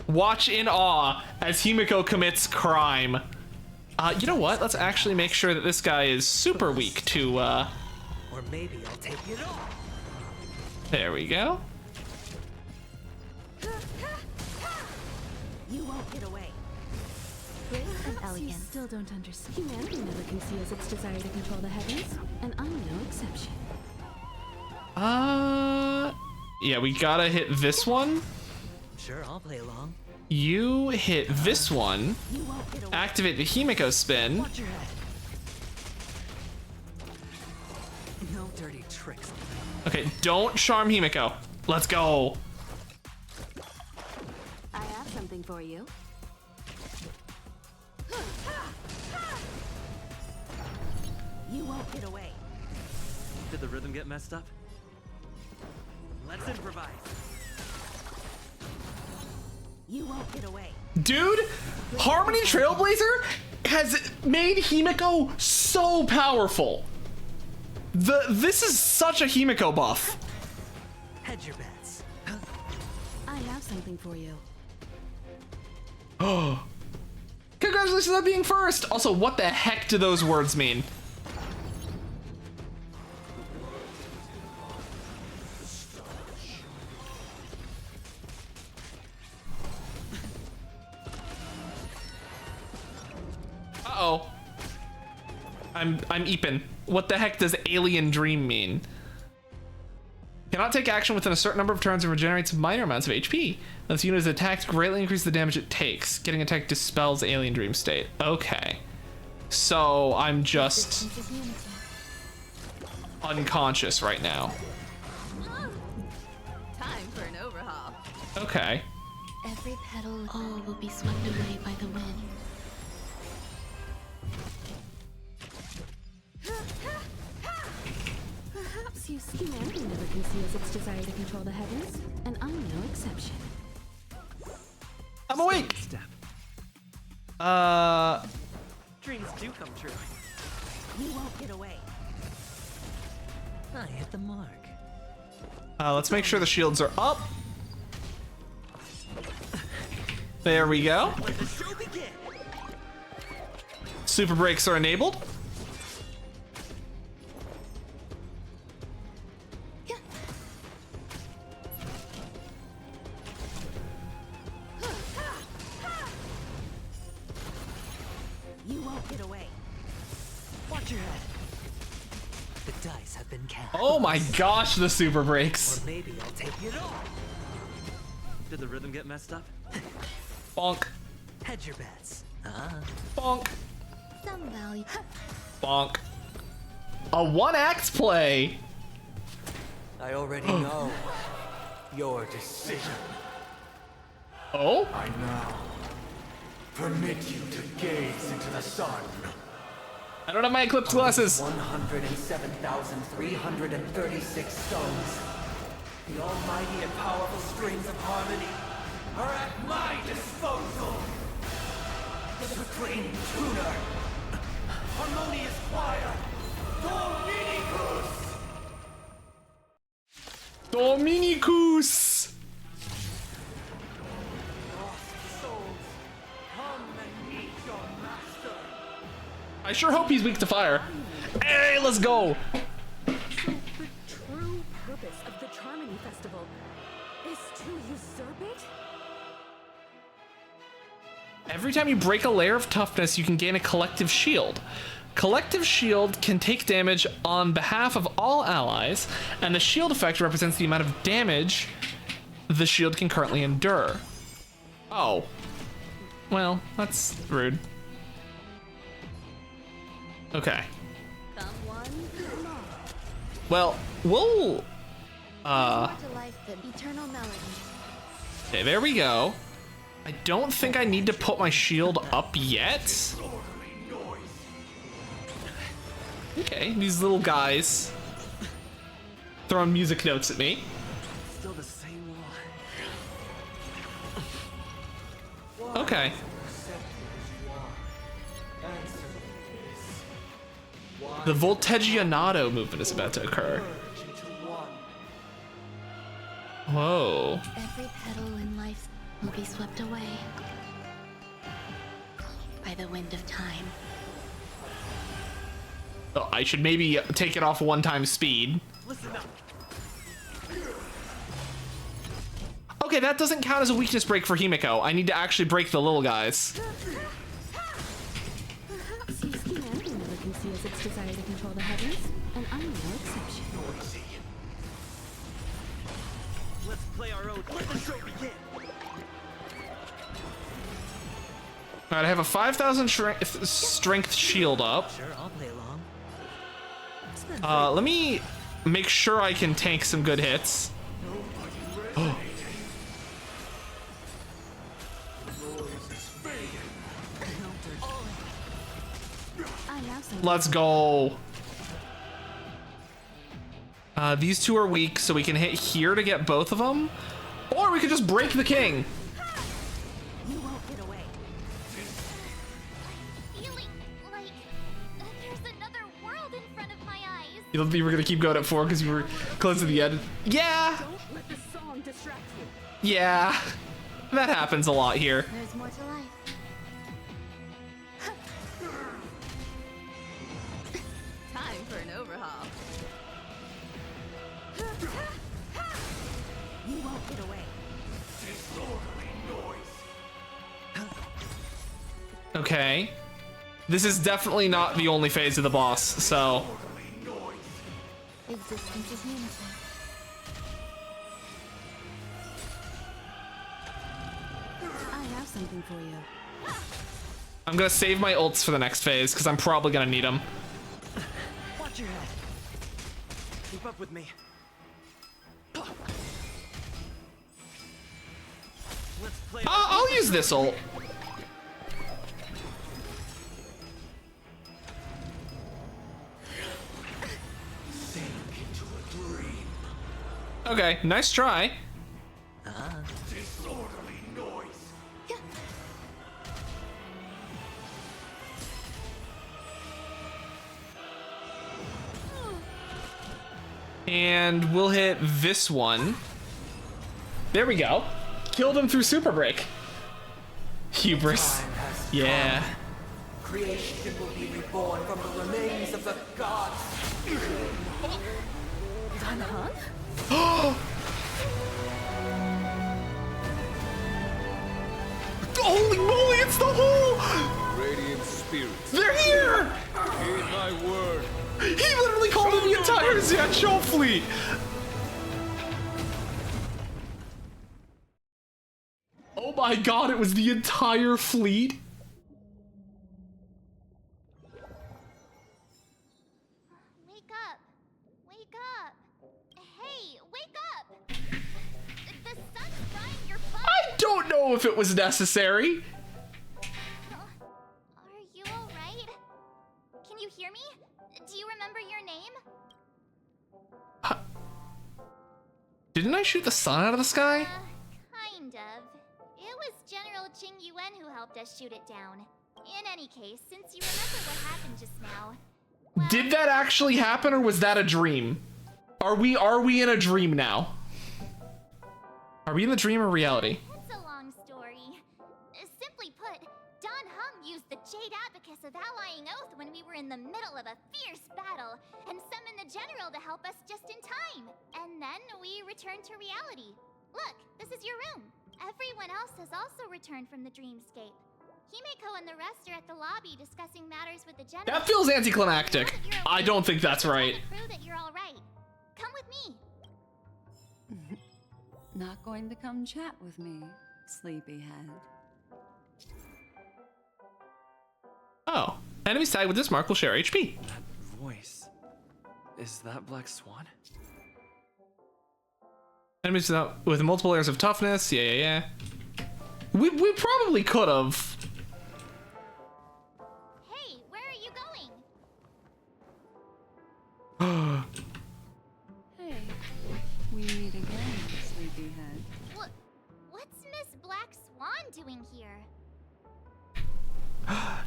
Watch in awe as Himiko commits crime. You know what? Let's actually make sure that this guy is super weak to, Or maybe I'll take it all. There we go. You won't get away. Grace and You elegance. still don't understand. Humanity never conceals its desire to control the heavens, and I'm no exception. Yeah, we gotta hit this one. Sure, I'll play along. You hit this one. You won't get away. Activate the Himiko spin. Watch your head. No dirty tricks. Okay, don't charm Himiko. Let's go. I have something for you. You won't get away. Did the rhythm get messed up? Let's improvise. You won't get away. Dude, Harmony Trailblazer has made Himiko so powerful. This is such a Himiko buff. Hedge your bets. I have something for you. Oh. congratulations on being first. Also, what the heck do those words mean? Uh-oh. I'm Eepin. What the heck does alien dream mean? Cannot take action within a certain number of turns and regenerates minor amounts of HP. When this unit is attacked, greatly increases the damage it takes. Getting attacked dispels alien dream state. Okay. So I'm just unconscious right now. Time for an overhaul. Okay. Every petal all will be swept away by the wind. Perhaps you humanity never conceals its desire to control the heavens, and I'm no exception. I'm awake. Dreams do come true. You won't get away. I hit the mark. Let's make sure the shields are up. There we go. Let the show begin. Super brakes are enabled. You won't get away. Watch your head. The dice have been cast. Oh my gosh, the super brakes. Or maybe I'll take it all. Did the rhythm get messed up? Bonk. Hedge your bets. Bonk. Some value. Bonk. A one-act play. I already know your decision. Oh? I now permit you to gaze into the sun. I don't have my eclipse glasses. 107,336 stones. The almighty and powerful strings of harmony are at my disposal. The supreme tuner, harmonious choir, Dominicus. Dominicus. Lost souls, come and meet your master. I sure hope he's weak to fire. Hey, let's go. So the true purpose of the Charmony Festival is to usurp it? Every time you break a layer of toughness, you can gain a collective shield. Collective shield can take damage on behalf of all allies, and the shield effect represents the amount of damage the shield can currently endure. Oh. Well, that's rude. Okay. Well, we'll... Eternal melody. Okay, there we go. I don't think I need to put my shield up yet. Okay, these little guys throwing music notes at me. Still the same one. Okay. The Volteggianato movement is about to occur. Whoa. Every petal in life will be swept away by the wind of time. Oh, I should maybe take it off 1x speed. Listen up. Okay, that doesn't count as a weakness break for Himiko. I need to actually break the little guys. Perhaps humanity never conceals its desire to control the heavens, and I'm no exception. Let's play our own. Let the show begin. Alright, I have a 5,000 strength shield up. Sure, I'll play along. Let me make sure I can tank some good hits. Oh. Let's go. These two are weak, so we can hit here to get both of them. Or we could just break the king. You won't get away. Feeling like there's another world in front of my eyes. You don't think we're gonna keep going at 4 because you were close to the end? Yeah. Don't let the song distract you. Yeah. That happens a lot here. There's more to life. Okay. This is definitely not the only phase of the boss, so... Existence is meaningful. I have something for you. I'm gonna save my ults for the next phase, because I'm probably gonna need them. Watch your head. Keep up with me. Let's play. I'll use this ult. Okay, nice try. Disorderly noise. And we'll hit this one. There we go. Killed him through Super Break. Hubris. Yeah. Creation will be reborn from the remains of the gods. Holy moly, it's the whole... Radiant spirits. They're here! Heed my word. He literally called in the entire Xianzhou fleet! Oh my god, it was the entire fleet? Wake up! Wake up! Hey, wake up! The sun's frying your butt! I don't know if it was necessary. Are you alright? Can you hear me? Do you remember your name? Didn't I shoot the sun out of the sky? Kind of. It was General Jing Yuan who helped us shoot it down. In any case, since you remember what happened just now... Did that actually happen or was that a dream? Are we in a dream now? Are we in the dream or reality? It's a long story. Simply put, Don Hung used the Jade Abacus of Allying Oath when we were in the middle of a fierce battle, and summoned the General to help us just in time. And then we returned to reality. Look, this is your room. Everyone else has also returned from the dreamscape. Himeko and the rest are at the lobby discussing matters with the General. That feels anticlimactic. I don't think that's right. Prove that you're all right. Come with me. Not going to come chat with me, sleepyhead. Oh. Enemies tagged with this mark will share HP. That voice. Is that Black Swan? Enemies with multiple layers of toughness. Yeah. We probably could have. Hey, where are you going? Hey, we meet again, sleepyhead. What's Miss Black Swan doing here?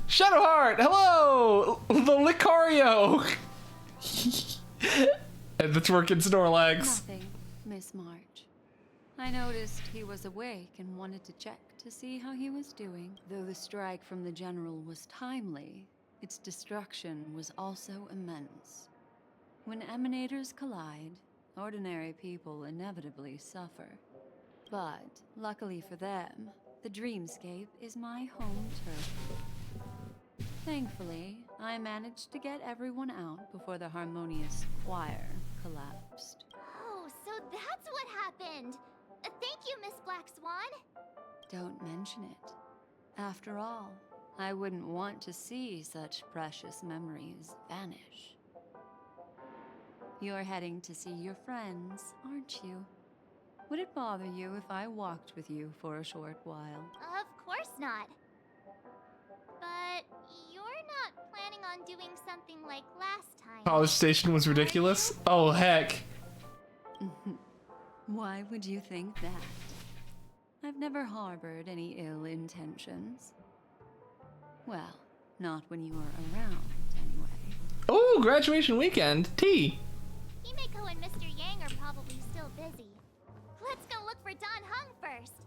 Shadowheart, hello! The Lucario! And the twerking Snorlax. Nothing, Miss March. I noticed he was awake and wanted to check to see how he was doing. Though the strike from the General was timely, its destruction was also immense. When emanators collide, ordinary people inevitably suffer. But, luckily for them, the dreamscape is my home turf. Thankfully, I managed to get everyone out before the harmonious choir collapsed. Oh, so that's what happened! Thank you, Miss Black Swan! Don't mention it. After all, I wouldn't want to see such precious memories vanish. You're heading to see your friends, aren't you? Would it bother you if I walked with you for a short while? Of course not. But you're not planning on doing something like last time. College Station was ridiculous. Oh, heck. Why would you think that? I've never harbored any ill intentions. Well, not when you were around, anyway. Oh, graduation weekend. Tea. Himeko and Mr. Yang are probably still busy. Let's go look for Don Hung first.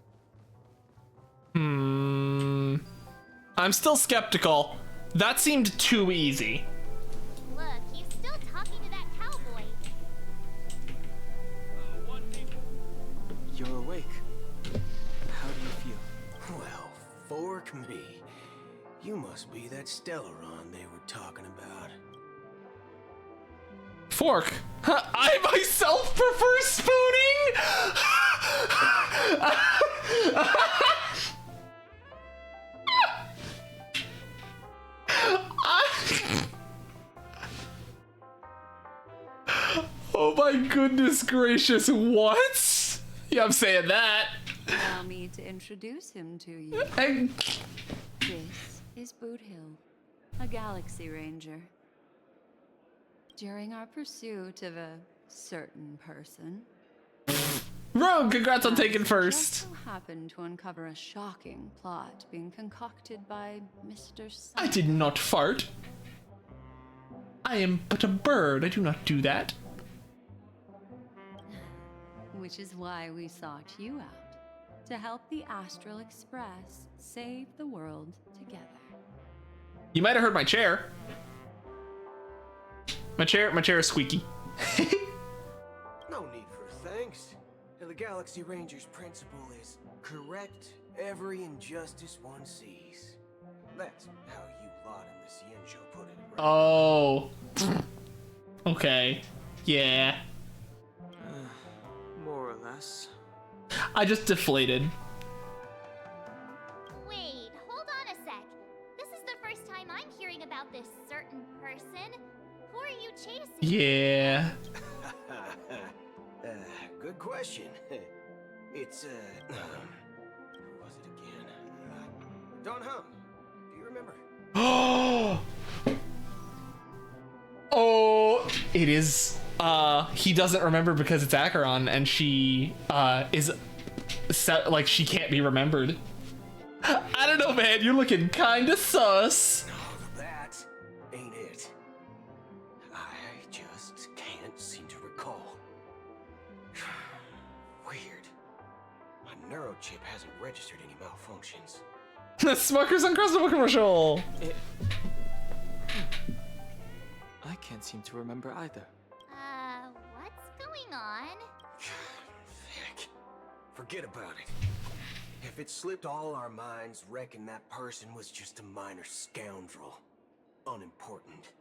I'm still skeptical. That seemed too easy. Look, he's still talking to that cowboy. You're awake. How do you feel? Well, fork me. You Must be that Stellaron they were talking about. Fork. I myself prefer spooning. Oh my goodness gracious, what? Yeah, I'm saying that. Allow me to introduce him to you. This is Boot Hill, a Galaxy Ranger. During our pursuit of a certain person, Rogue, congrats on taking first. just so happened to uncover a shocking plot being concocted by Mr. Sun. I did not fart. I am but a bird. I do not do that. Which is why we sought you out, to help the Astral Express save the world together. You might have heard my chair. My chair is squeaky. No need for thanks. The Galaxy Ranger's principle is correct every injustice one sees. That's how you lot in the Cienjo put it, right? Oh. Okay. Yeah. More or less. I just deflated. Wait, hold on a sec. This is the first time I'm hearing about this certain person. Who are you chasing? Yeah. Good question. It's, who was it again? Don Hum. Do you remember? Oh, it is. He doesn't remember because it's Acheron, and she is set, like she can't be remembered. I don't know, man. You're looking kinda sus. That ain't it. I just can't seem to recall. Weird. My neurochip hasn't registered any malfunctions. The Smucker's Uncrustable commercial. I can't seem to remember either. What's going on? Heck. Forget about it. If it slipped all our minds, reckon that person was just a minor scoundrel. Unimportant.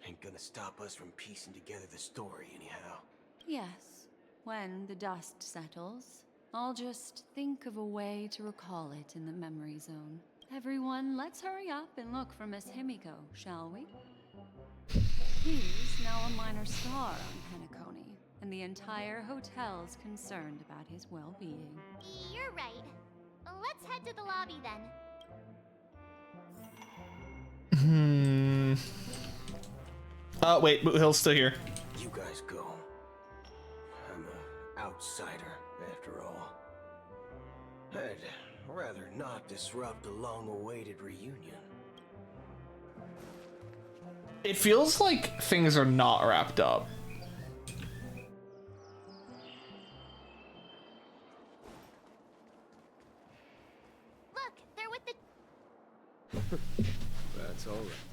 Ain't gonna stop us from piecing together the story anyhow. Yes, when the dust settles, I'll just think of a way to recall it in the memory zone. Everyone, let's hurry up and look for Miss Himiko, shall we? He's now a minor star on Penacony, and the entire hotel's concerned about his well-being. You're right. Let's head to the lobby then. Oh, wait, Boot Hill's still here. You guys go. I'm an outsider, after all. I'd rather not disrupt a long-awaited reunion. It feels like things are not wrapped up. Look, they're with the... That's all right.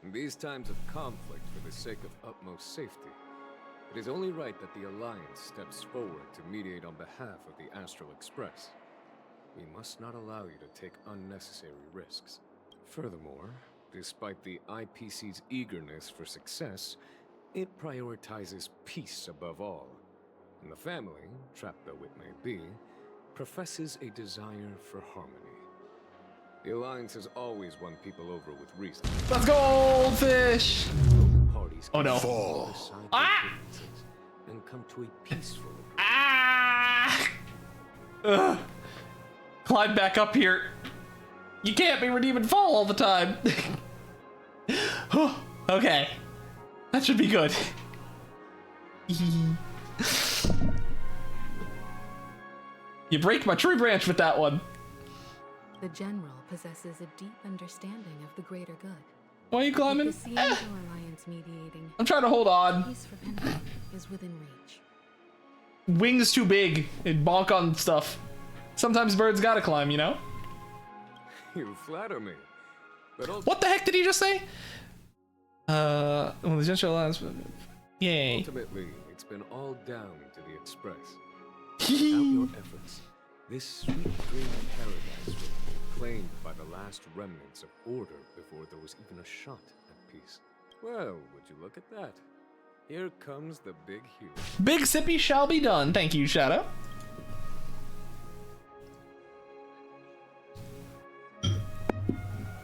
In these times of conflict for the sake of utmost safety, it is only right that the Alliance steps forward to mediate on behalf of the Astral Express. We must not allow you to take unnecessary risks. Furthermore, despite the IPC's eagerness for success, it prioritizes peace above all. And the family, trapped though it may be, professes a desire for harmony. The Alliance has always won people over with reason. Let's go, Goldfish! Oh no. Fall. And come to a peaceful Ugh. Climb back up here. You can't be redeem and fall all the time. Okay. That should be good. You break my tree branch with that one. The General possesses a deep understanding of the greater good. Why are you climbing? With the Cienjo Alliance mediating, I'm trying to hold on. peace for Penacony is within reach. Wings too big. It bonk on stuff. Sometimes birds gotta climb, you know? You flatter me. But what the heck did he just say? Well, the General Alliance. Yay. Ultimately, it's been all down to the Express. Without your efforts, this sweet dream paradise will be claimed by the the last remnants of order before there was even a shot at peace. Well, would you look at that? Here comes the big hero. Big sippy shall be done. Thank you, Shadow.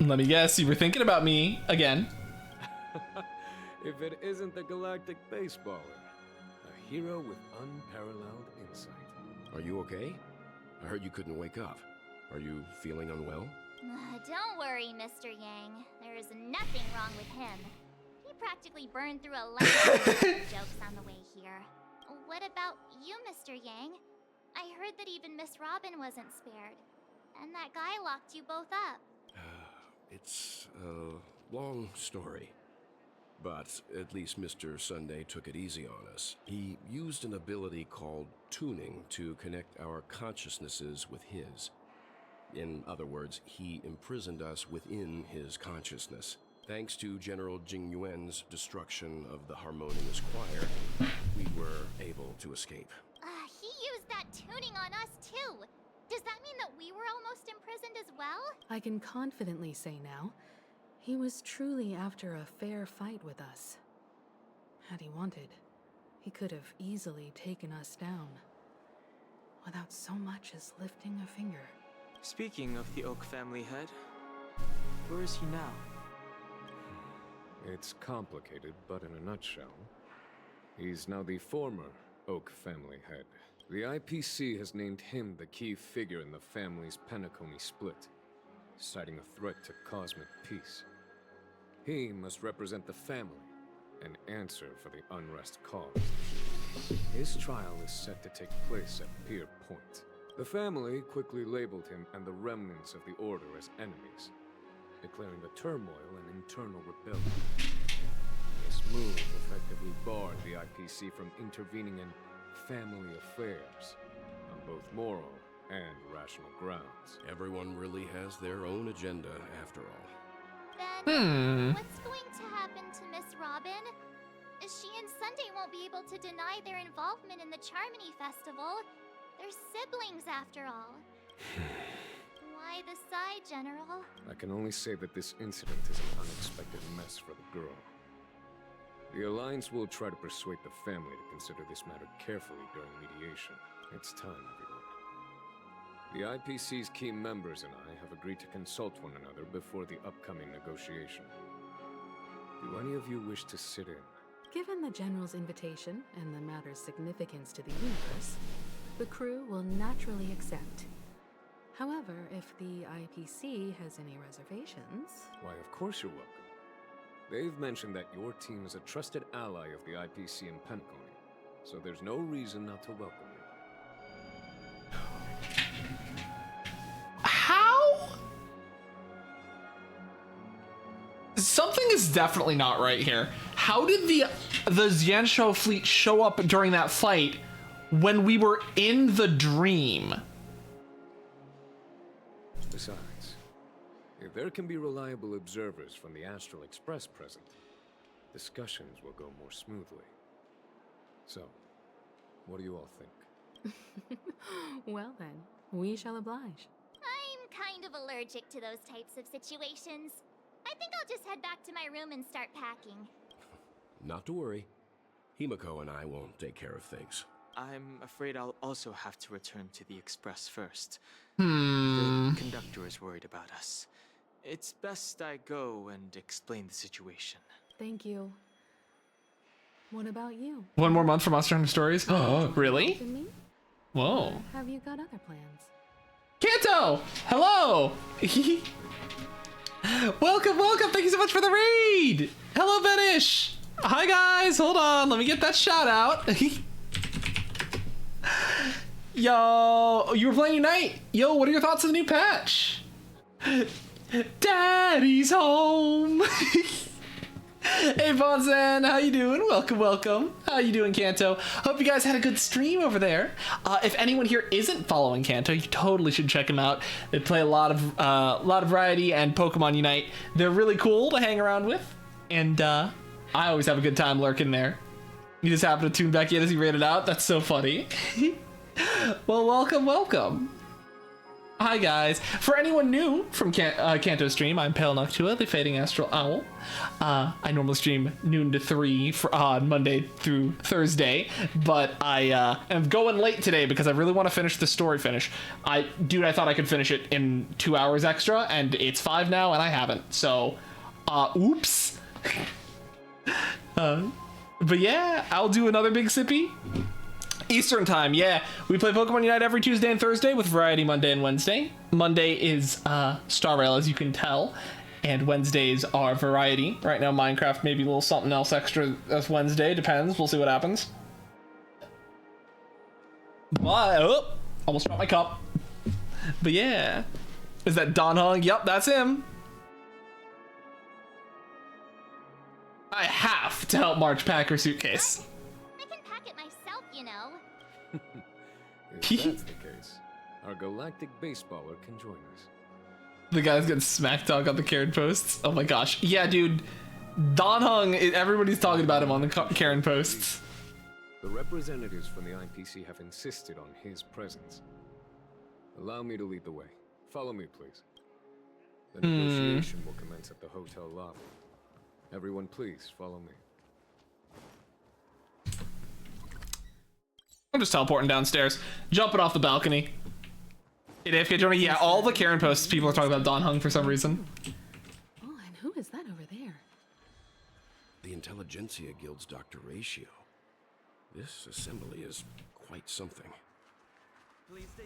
Let me guess, you were thinking about me again. If it isn't the galactic baseballer, a hero with unparalleled insight. Are you okay? I heard you couldn't wake up. Are you feeling unwell? Don't worry, Mr. Yang. There is nothing wrong with him. He practically burned through a life of jokes on the way here. What about you, Mr. Yang? I heard that even Miss Robin wasn't spared. And that guy locked you both up. It's a long story. But at least Mr. Sunday took it easy on us. He used an ability called tuning to connect our consciousnesses with his. In other words, he imprisoned us within his consciousness. Thanks to General Jing Yuan's destruction of the Harmonious Choir, we were able to escape. He used that tuning on us too. Does that mean that we were almost imprisoned as well? I can confidently say now, he was truly after a fair fight with us. Had he wanted, he could have easily taken us down, without so much as lifting a finger. Speaking of the Oak family head, where is he now? It's complicated, but in a nutshell, he's now the former Oak family head. The IPC has named him the key figure in the family's Penacony split, citing a threat to cosmic peace. He must represent the family and answer for the unrest caused. His trial is set to take place at Pier Point. The family quickly labeled him and the remnants of the Order as enemies, declaring the turmoil an internal rebellion. This move effectively barred the IPC from intervening in family affairs on both moral and rational grounds. Everyone really has their own agenda after all. Then, what's going to happen to Miss Robin? She and Sunday won't be able to deny their involvement in the Charmony Festival. They're siblings, after all. Why the sigh, General? I can only say that this incident is an unexpected mess for the girl. The Alliance will try to persuade the family to consider this matter carefully during mediation. It's time, everyone. The IPC's key members and I have agreed to consult one another before the upcoming negotiation. Do any of you wish to sit in? Given the General's invitation and the matter's significance to the universe, the crew will naturally accept. However, if the IPC has any reservations... Why, of course you're welcome. They've mentioned that your team is a trusted ally of the IPC in Penacony, so there's no reason not to welcome you. How? Something is definitely not right here. How did the Xianshou fleet show up during that fight when we were in the dream? Besides, if there can be reliable observers from the Astral Express present, discussions will go more smoothly. So, what do you all think? Well then, we shall oblige. I'm kind of allergic to those types of situations. I think I'll just head back to my room and start packing. Not to worry. Himiko and I will take care of things. I'm afraid I'll also have to return to the Express first. The conductor is worried about us. It's best I go and explain the situation. Thank you. What about you? One more month for Monster Hunter Stories? Oh, really? Whoa. Or have you got other plans? Kanto! Hello! Welcome, welcome! Thank you so much for the raid! Hello, Benish! Hi, guys! Hold on, let me get that shout out. Yo, you were playing Unite? Yo, what are your thoughts on the new patch? Daddy's home! Hey, Bonzan, how you doing? Welcome, welcome. How you doing, Kanto? Hope you guys had a good stream over there. If anyone here isn't following Kanto, you totally should check them out. They play a lot of variety and Pokemon Unite. They're really cool to hang around with, and I always have a good time lurking there. You just happen to tune back in as he rated out. That's so funny. Well, welcome, welcome. Hi guys. For anyone new from Kanto stream, I'm Pale Noctua, the Fading Astral Owl. I normally stream noon to 3 on Monday through Thursday, but I am going late today because I really want to finish the story finish. I thought I could finish it in 2 hours extra, and it's 5 now, and I haven't. So, oops. But yeah, I'll do another big sippy. Eastern time, yeah. We play Pokemon Unite every Tuesday and Thursday with Variety Monday and Wednesday. Monday is Star Rail, as you can tell, and Wednesdays are Variety. Right now, Minecraft, maybe a little something else extra as Wednesday, depends. We'll see what happens. But, oh, almost dropped my cup. But yeah. Is that Don Hong? Yup, that's him. I have to help March pack her suitcase. You know. If that's the case, our galactic baseballer can join us. The guy's getting smack talk on the Karen posts. Oh my gosh. Yeah, dude. Don Hung, everybody's talking about him on the Karen posts. The representatives from the IPC have insisted on his presence. Allow me to lead the way. Follow me, please. The negotiation will commence at the hotel lobby. Everyone, please follow me. I'm just teleporting downstairs, jumping off the balcony. Hey, AFK Johnny, yeah, all the Karen posts, people are talking about Don Hung for some reason. Oh, and who is that over there? The Intelligentsia Guild's Dr. Ratio. This assembly is quite something. Please stay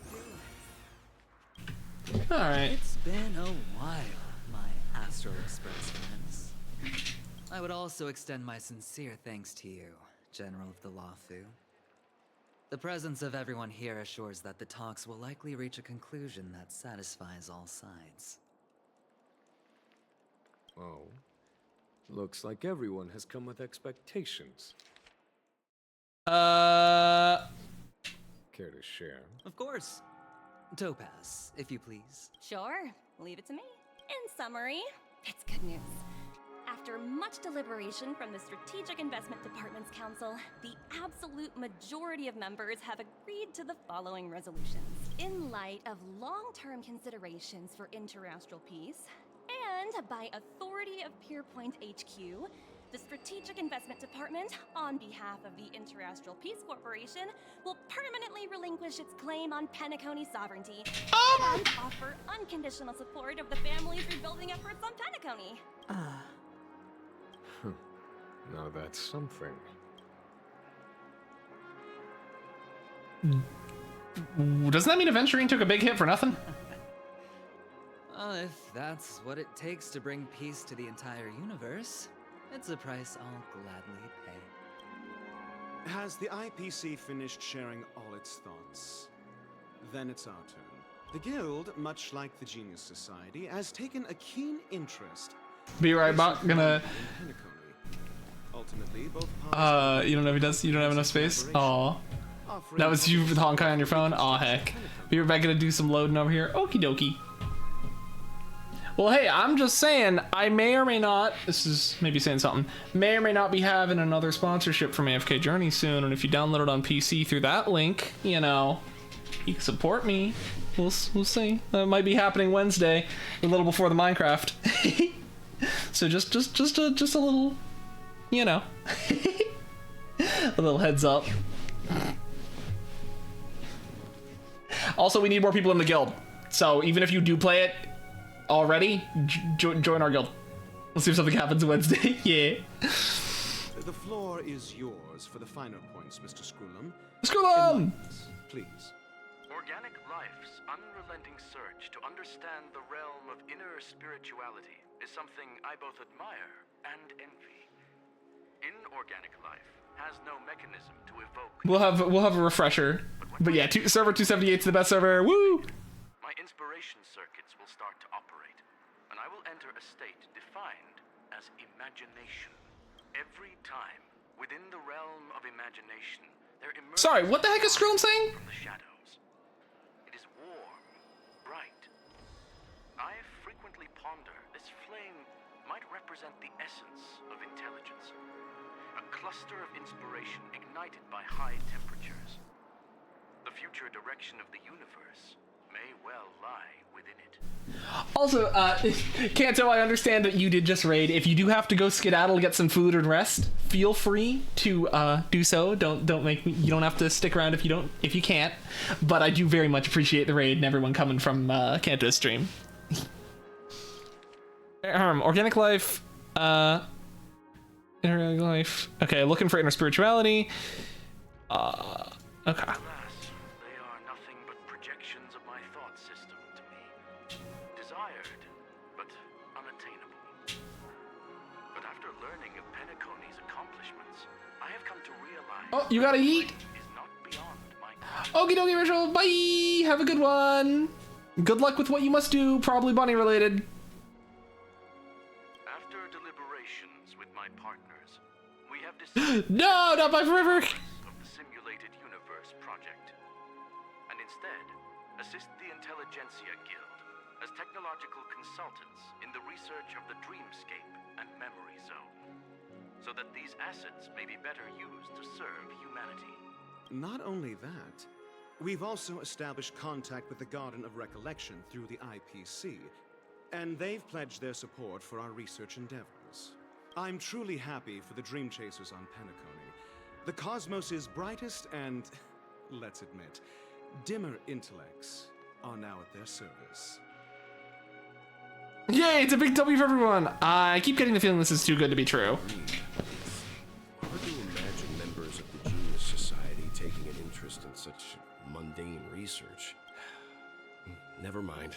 tuned. Alright. It's been a while, my Astral Express friends. I would also extend my sincere thanks to you, General of the Lawfu. The presence of everyone here assures that the talks will likely reach a conclusion that satisfies all sides. Oh. Looks like everyone has come with expectations. Care to share? Of course. Topaz, if you please. Sure, leave it to me. In summary, it's good news. After much deliberation from the Strategic Investment Department's Council, the absolute majority of members have agreed to the following resolutions. In light of long-term considerations for interastral peace, and by authority of Pierpoint HQ, the Strategic Investment Department, on behalf of the Interastral Peace Corporation, will permanently relinquish its claim on Penacony sovereignty and offer unconditional support of the family's rebuilding efforts on Penacony. Now that's something. Doesn't that mean Aventurine took a big hit for nothing? If that's what it takes to bring peace to the entire universe, it's a price I'll gladly pay. Has the IPC finished sharing all its thoughts? Then it's our turn. The Guild, much like the Genius Society, has taken a keen interest. Be right back, gonna... Ultimately, both you don't know if he does? You don't have enough space? Aw. That was you with Honkai on your phone? Aw, heck. Be right back, gonna do some loading over here. Okie dokie. Well, hey, I'm just saying, I may or may not, this is maybe saying something, may or may not be having another sponsorship from AFK Journey soon, and if you download it on PC through that link, you know, you can support me. We'll see. That might be happening Wednesday, a little before the Minecraft. So just a little, you know, a little heads up. Also, we need more people in the guild. So even if you do play it already, join our guild. We'll see if something happens Wednesday. Yeah. The floor is yours for the finer points, Mr. Scroolum. Scroolum! Please. Organic life's unrelenting search to understand the realm of inner spirituality is something I both admire and envy. Inorganic life has no mechanism to evoke. We'll have a refresher. But yeah, server 278 is the best server. Woo! My inspiration circuits will start to operate, and I will enter a state defined as imagination. Every time within the realm of imagination, there emerges. Sorry, what the heck is Scroom saying? From the shadows. It is warm, bright. I frequently ponder this flame might represent the essence of intelligence, a cluster of inspiration ignited by high temperatures. The future direction of the universe may well lie within it. Also, Kanto, I understand that you did just raid. If you do have to go skedaddle to get some food and rest, feel free to do so. Don't make me. You don't have to stick around if you can't. But I do very much appreciate the raid and everyone coming from Kanto's stream. Organic life. Organic life. Okay, looking for inner spirituality. Okay. Alas, they are nothing but projections of my thought system to me. Desired, but unattainable. But after learning of Penacony's accomplishments, I have come to realize... Oh, you gotta eat! Okie dokie, Rachel. Bye! Have a good one! Good luck with what you must do, probably bunny related. After deliberations with my partners, we have decided... No, not my river! ...of the Simulated Universe project. And instead, assist the Intelligentsia Guild as technological consultants in the research of the Dreamscape and Memory Zone, so that these assets may be better used to serve humanity. Not only that, we've also established contact with the Garden of Recollection through the IPC, and they've pledged their support for our research endeavors. I'm truly happy for the Dream Chasers on Penacony. The cosmos's brightest and, let's admit, dimmer intellects are now at their service. Yay, it's a big W for everyone! I keep getting the feeling this is too good to be true. Hard to imagine members of the Genius Society taking an interest in such mundane research. Never mind.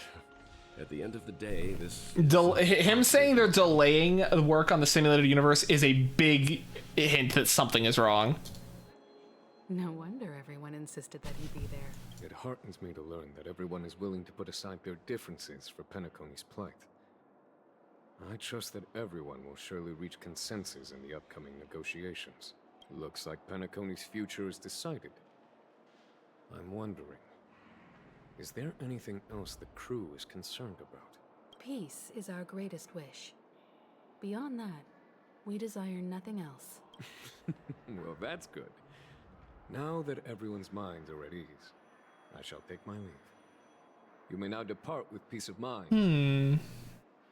At the end of the day, this... Him saying they're delaying the work on the simulated universe is a big hint that something is wrong. No wonder everyone insisted that he be there. It heartens me to learn that everyone is willing to put aside their differences for Penacony's plight. I trust that everyone will surely reach consensus in the upcoming negotiations. Looks like Penacony's future is decided. I'm wondering, is there anything else the crew is concerned about? Peace is our greatest wish. Beyond that, we desire nothing else. Well, that's good. Now that everyone's minds are at ease, I shall take my leave. You may now depart with peace of mind.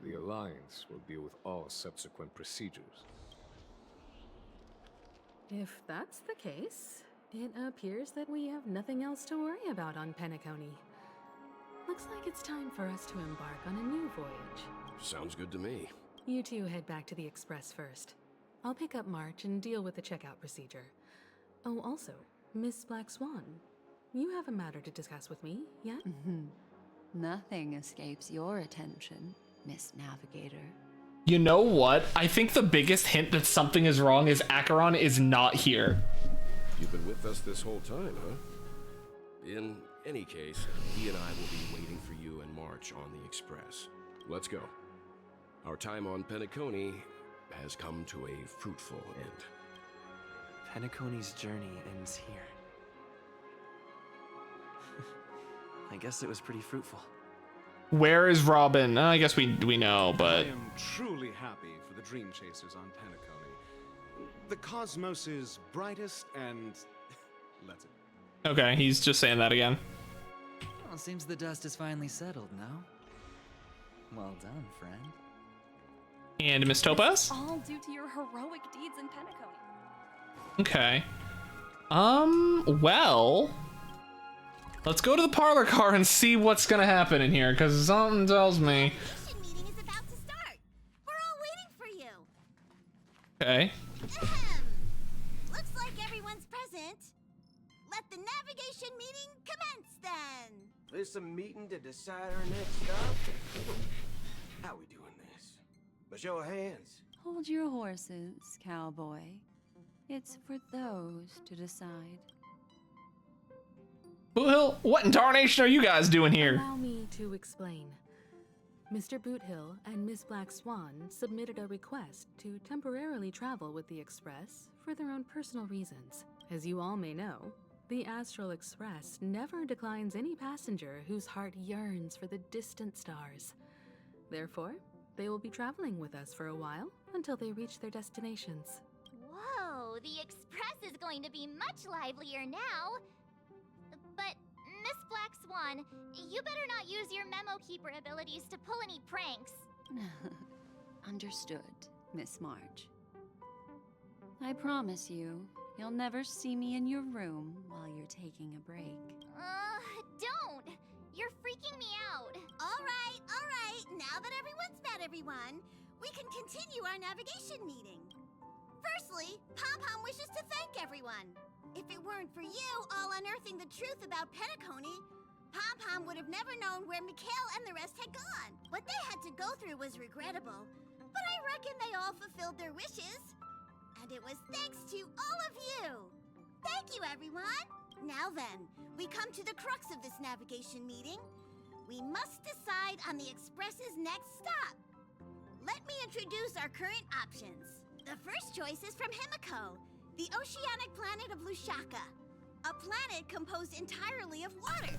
The Alliance will deal with all subsequent procedures. If that's the case, it appears that we have nothing else to worry about on Penacony. Looks like it's time for us to embark on a new voyage. Sounds good to me. You two head back to the Express first. I'll pick up March and deal with the checkout procedure. Oh, also, Miss Black Swan, you have a matter to discuss with me, yeah? Nothing escapes your attention, Miss Navigator. You know what? I think the biggest hint that something is wrong is Acheron is not here. You've been with us this whole time, huh? In any case, he and I will be waiting for you and March on the Express. Let's go. Our time on Penacony has come to a fruitful end. Penacony's journey ends here. I guess it was pretty fruitful. Where is Robin? I guess we know, but... I am truly happy for the Dream Chasers on Penacony. The cosmos's brightest and... let's it. Okay, he's just saying that again. Well, seems the dust is finally settled now. Well done, friend. And Miss Topaz? All due to your heroic deeds in Penacony. Okay. Well... Let's go to the parlor car and see what's gonna happen in here, because something tells me... meeting is about to start. We're all waiting for you. Okay. Looks like everyone's present. Let the navigation meeting commence then. This a meeting to decide our next stop? How we doing this? A show of hands. Hold your horses, cowboy. It's for those to decide. Boothill, what in tarnation are you guys doing here? Allow me to explain. Mr. Boothill and Miss Black Swan submitted a request to temporarily travel with the Express for their own personal reasons. As you all may know, the Astral Express never declines any passenger whose heart yearns for the distant stars. Therefore, they will be traveling with us for a while until they reach their destinations. Whoa, the Express is going to be much livelier now. But Miss Black Swan, you better not use your memo keeper abilities to pull any pranks. Understood, Miss March. I promise you, you'll never see me in your room while you're taking a break. Don't! You're freaking me out. All right. Now that everyone's met everyone, we can continue our navigation meeting. Firstly, Pom-Pom wishes to thank everyone. If it weren't for you all unearthing the truth about Penacony, Pom-Pom would have never known where Mikhail and the rest had gone. What they had to go through was regrettable, but I reckon they all fulfilled their wishes. And it was thanks to all of you. Thank you, everyone. Now then, we come to the crux of this navigation meeting. We must decide on the Express's next stop. Let me introduce our current options. The first choice is from Himiko, the oceanic planet of Lushaka, a planet composed entirely of water.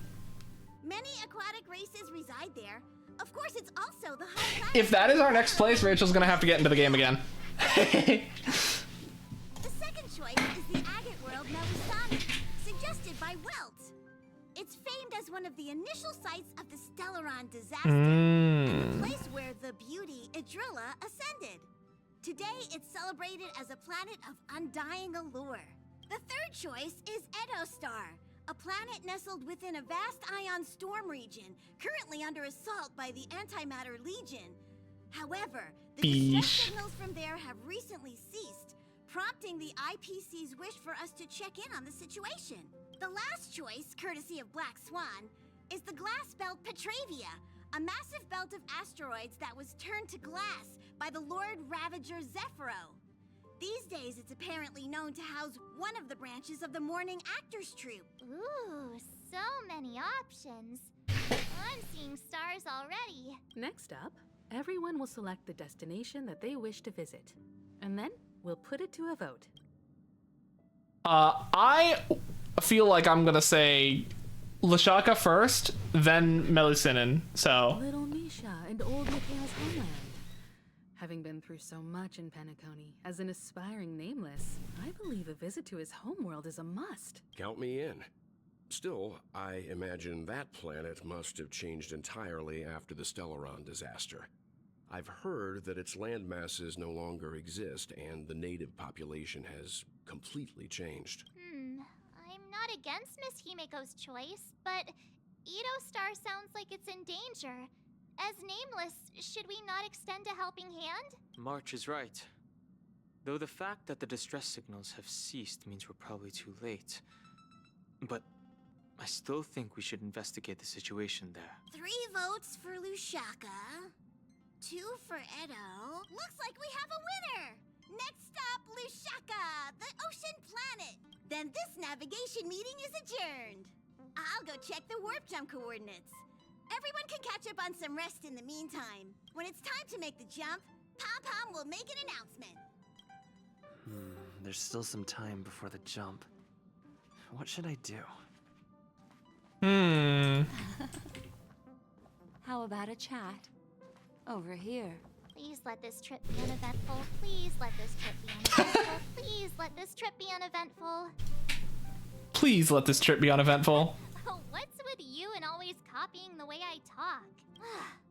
Many aquatic races reside there. Of course, it's also the home planet. If that is our next place, Rachel's gonna have to get into the game again. The second choice is the agate world Melisani, suggested by Welt. It's famed as one of the initial sites of the Stellaron disaster, and the place where the beauty Idrilla ascended. Today, it's celebrated as a planet of undying allure. The third choice is Edostar, a planet nestled within a vast ion storm region, currently under assault by the Antimatter Legion. However, the distress signals from there have recently ceased, prompting the IPC's wish for us to check in on the situation. The last choice, courtesy of Black Swan, is the glass belt Petravia, a massive belt of asteroids that was turned to glass by the Lord Ravager Zephyro. These days, it's apparently known to house one of the branches of the Morning Actors Troupe. Ooh, so many options. I'm seeing stars already. Next up, everyone will select the destination that they wish to visit. And then we'll put it to a vote. I feel like I'm gonna say Lashaka first, then Melusinin. So Little Misha and old Mikhail's homeland. Having been through so much in Penacony, as an aspiring nameless, I believe a visit to his homeworld is a must. Count me in. Still, I imagine that planet must have changed entirely after the Stellaron disaster. I've heard that its land masses no longer exist and the native population has completely changed. I'm not against Miss Himiko's choice, but Edostar sounds like it's in danger. As nameless, should we not extend a helping hand? March is right. Though the fact that the distress signals have ceased means we're probably too late. But I still think we should investigate the situation there. 3 votes for Lushaka, 2 for Edo. Looks like we have a winner! Next stop, Lushaka, the ocean planet. Then this navigation meeting is adjourned. I'll go check the warp jump coordinates. Everyone can catch up on some rest in the meantime. When it's time to make the jump, Pom-Pom will make an announcement. There's still some time before the jump. What should I do? How about a chat? Over here. Please let this trip be uneventful. Please let this trip be uneventful. Please let this trip be uneventful. please let this trip be uneventful. What's with you and always copying the way I talk?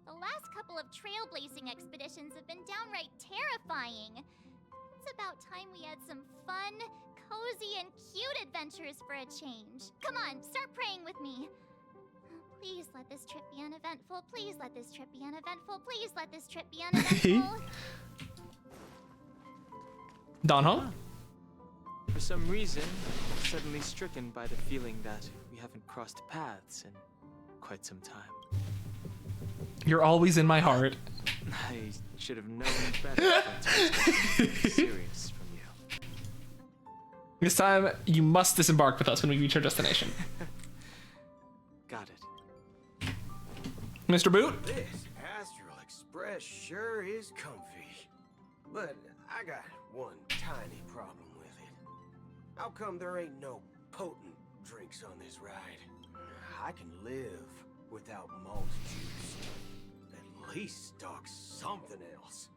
The last couple of trailblazing expeditions have been downright terrifying. It's about time we had some fun, cozy, and cute adventures for a change. Come on, start praying with me. Please let this trip be uneventful. Please let this trip be uneventful. Please let this trip be uneventful. Donho? For some reason, I'm suddenly stricken by the feeling that we haven't crossed paths in quite some time. You're always in my heart. I should have known better than to serious from you. This time, you must disembark with us when we reach our destination. Got it. Mr. Boot? This Astral Express sure is comfy. But I got one tiny problem with it. How come there ain't no potent drinks on this ride? I can live without malt juice. At least stock something else.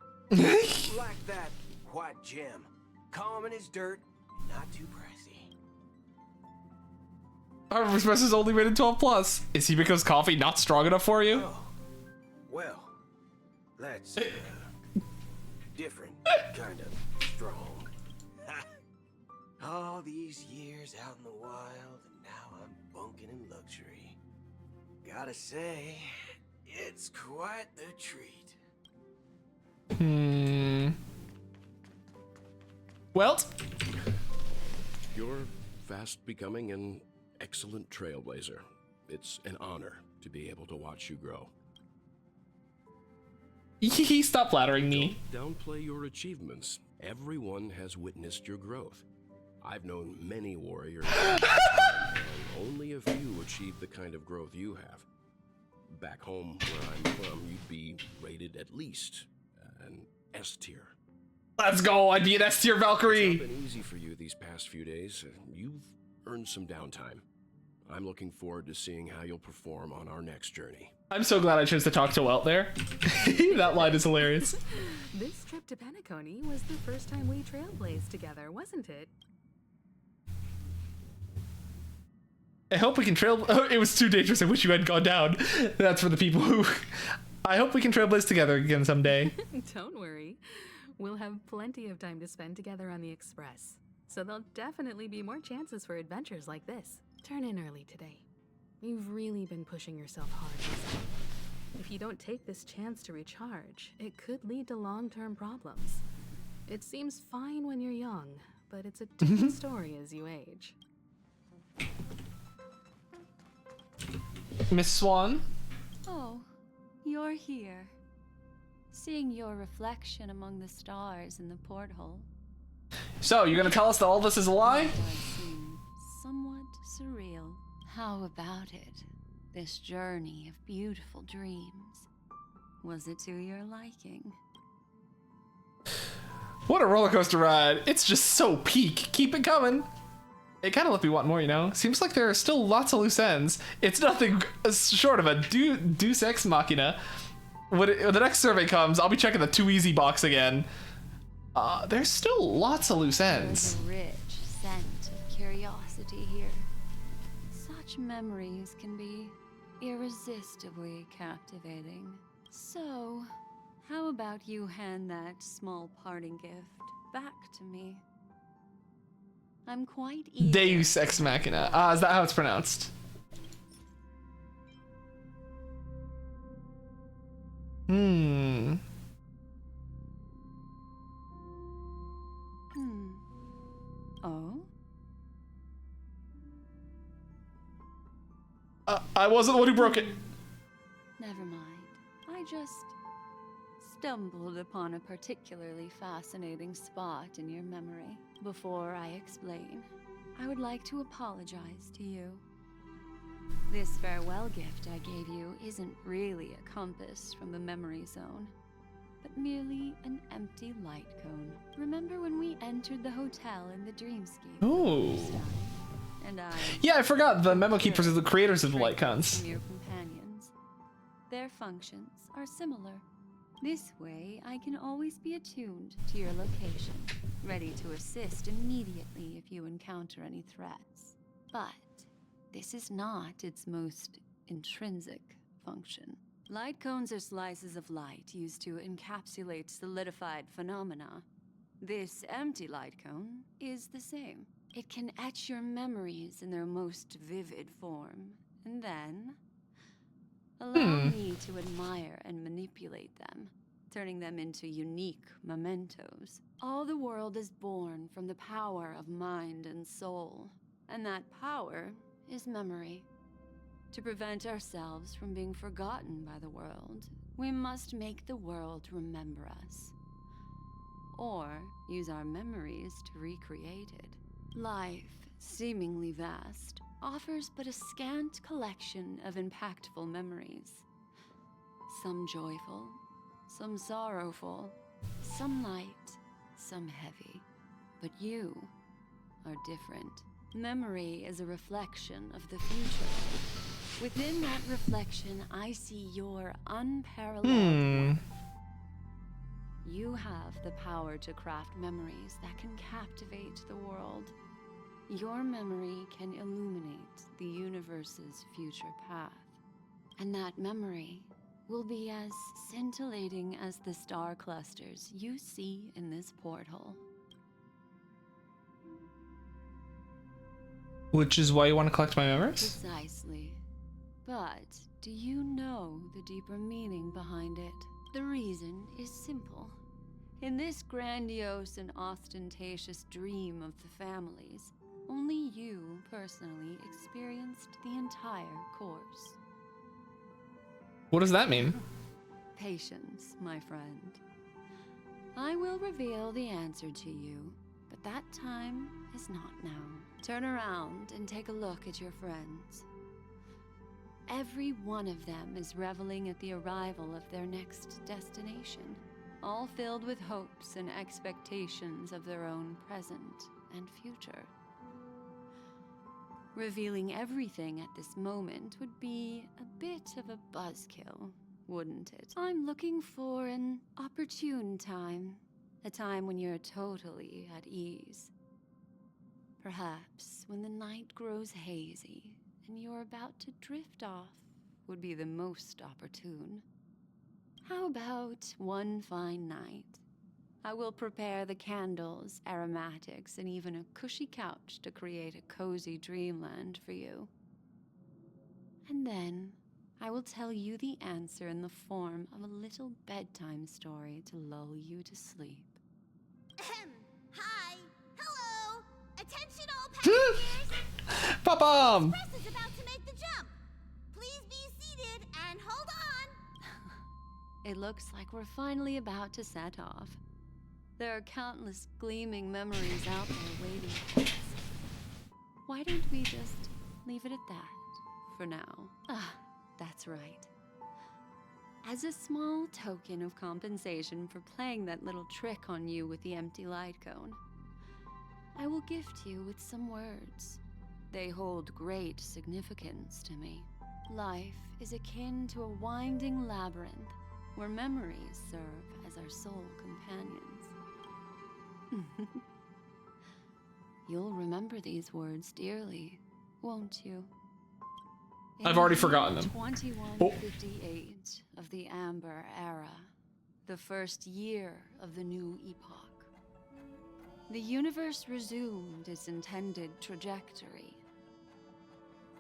Like that white gem. Calm as dirt, not too pricey. Our Express is only rated 12 plus. Is he because coffee not strong enough for you? Oh, well, that's different kind of strong. All these years out in the wild, and now I'm bunking in luxury. Gotta say, it's quite the treat. Well, you're fast becoming an excellent trailblazer. It's an honor to be able to watch you grow. Stop flattering me. Don't downplay your achievements. Everyone has witnessed your growth. I've known many warriors, and only a few achieve the kind of growth you have. Back home, where I'm from, you'd be rated at least an S tier. Let's go! I'd be an S tier Valkyrie! It's not been easy for you these past few days. You've earned some downtime. I'm looking forward to seeing how you'll perform on our next journey. I'm so glad I chose to talk to Welt there. That line is hilarious. This trip to Penacony was the first time we trailblazed together, wasn't it? I hope we can trail. Oh, it was too dangerous. I wish you had gone down. That's for the people who. I hope we can trailblaze together again someday. Don't worry. We'll have plenty of time to spend together on the Express. So there'll definitely be more chances for adventures like this. Turn in early today. You've really been pushing yourself hard this week. If you don't take this chance to recharge, it could lead to long-term problems. It seems fine when you're young, but it's a different story as you age. Miss Swan? Oh, you're here. Seeing your reflection among the stars in the porthole. So, you're gonna tell us that all this is a lie? Somewhat surreal. How about it? This journey of beautiful dreams. Was it to your liking? What a roller coaster ride. It's just so peak. Keep it coming. It kind of left me want more, you know? Seems like there are still lots of loose ends. It's nothing short of a deus ex machina. When the next survey comes, I'll be checking the too easy box again. There's still lots of loose ends. There's a rich scent of curiosity here. Such memories can be irresistibly captivating. So, how about you hand that small parting gift back to me? I'm quite eager. Deus ex machina. Is that how it's pronounced? Oh? I wasn't the one who broke it. Never mind. I just stumbled upon a particularly fascinating spot in your memory. Before I explain, I would like to apologize to you. This farewell gift I gave you isn't really a compass from the memory zone, but merely an empty light cone. Remember when we entered the hotel in the dreamscape? Ooh. And Yeah, I forgot the memo keepers are the creators of the light cones. From your companions. Their functions are similar. This way, I can always be attuned to your location, ready to assist immediately if you encounter any threats. But this is not its most intrinsic function. Light cones are slices of light used to encapsulate solidified phenomena. This empty light cone is the same. It can etch your memories in their most vivid form, and then allow me to admire and manipulate them, turning them into unique mementos. All the world is born from the power of mind and soul, and that power is memory. To prevent ourselves from being forgotten by the world, we must make the world remember us, or use our memories to recreate it. Life, seemingly vast, offers but a scant collection of impactful memories. Some joyful, some sorrowful, some light, some heavy. But you are different. Memory is a reflection of the future. Within that reflection, I see your unparalleled worth. You have the power to craft memories that can captivate the world. Your memory can illuminate the universe's future path. And that memory will be as scintillating as the star clusters you see in this porthole. Which is why you want to collect my memories? Precisely. But do you know the deeper meaning behind it? The reason is simple. In this grandiose and ostentatious dream of the families, only you personally experienced the entire course. What does that mean? Patience, my friend. I will reveal the answer to you, but that time is not now. Turn around and take a look at your friends. Every one of them is reveling at the arrival of their next destination, all filled with hopes and expectations of their own present and future. Revealing everything at this moment would be a bit of a buzzkill, wouldn't it? I'm looking for an opportune time, a time when you're totally at ease. Perhaps when the night grows hazy and you're about to drift off would be the most opportune. How about one fine night? I will prepare the candles, aromatics, and even a cushy couch to create a cozy dreamland for you. And then I will tell you the answer in the form of a little bedtime story to lull you to sleep. Hi! Hello! Attention all passengers! Pop-Bomb! Express is about to make the jump! Please be seated and hold on! It looks like we're finally about to set off. There are countless gleaming memories out there waiting for us. Why don't we just leave it at that for now? That's right. As a small token of compensation for playing that little trick on you with the empty light cone, I will gift you with some words. They hold great significance to me. Life is akin to a winding labyrinth where memories serve as our sole companions. You'll remember these words dearly, won't you? I've already forgotten them. 2158 of the Amber Era, the first year of the new epoch. The universe resumed its intended trajectory.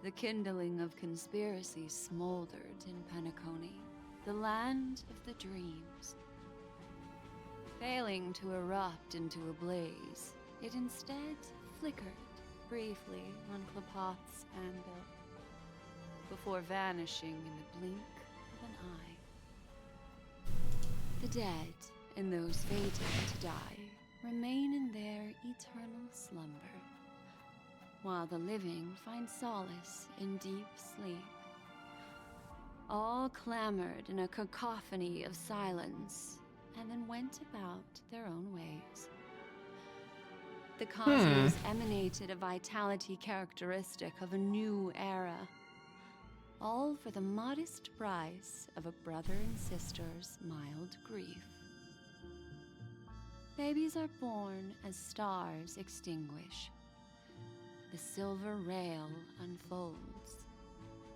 The kindling of conspiracy smoldered in Penacony, the land of the dreams. Failing to erupt into a blaze, it instead flickered briefly on Klapoth's anvil, before vanishing in the blink of an eye. The dead and those fated to die remain in their eternal slumber, while the living find solace in deep sleep. All clamored in a cacophony of silence, and then went about their own ways. The cosmos emanated a vitality characteristic of a new era, all for the modest price of a brother and sister's mild grief. Babies are born as stars extinguish. The silver rail unfolds.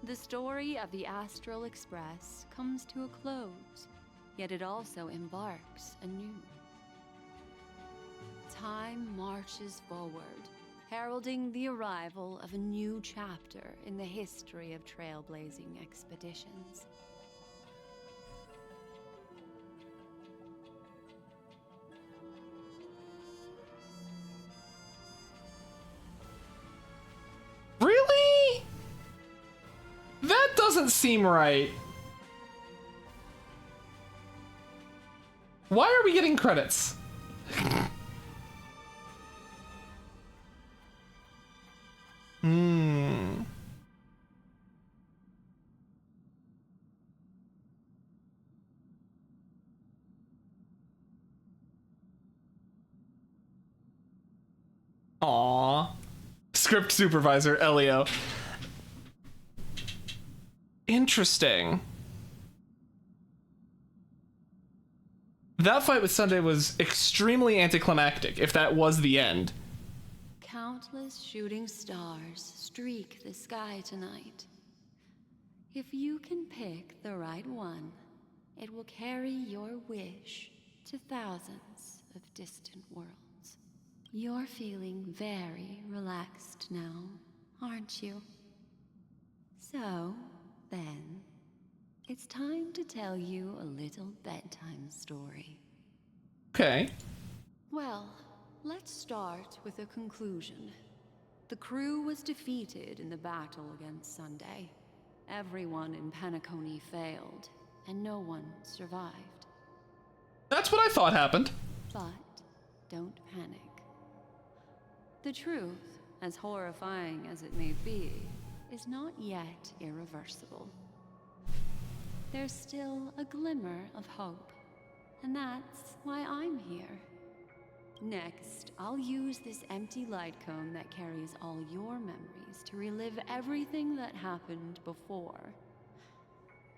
The story of the Astral Express comes to a close, yet it also embarks anew. Time marches forward, heralding the arrival of a new chapter in the history of trailblazing expeditions. Really? That doesn't seem right. Why are we getting credits? Aww. Script supervisor, Elio. Interesting. That fight with Sunday was extremely anticlimactic, if that was the end. Count Countless shooting stars streak the sky tonight. If you can pick the right one, it will carry your wish to thousands of distant worlds. You're feeling very relaxed now, aren't you? So, then, it's time to tell you a little bedtime story. Okay. Well, let's start with a conclusion. The crew was defeated in the battle against Sunday. Everyone in Penacony failed, and no one survived. That's what I thought happened. But don't panic. The truth, as horrifying as it may be, is not yet irreversible. There's still a glimmer of hope, and that's why I'm here. Next, I'll use this empty light cone that carries all your memories to relive everything that happened before.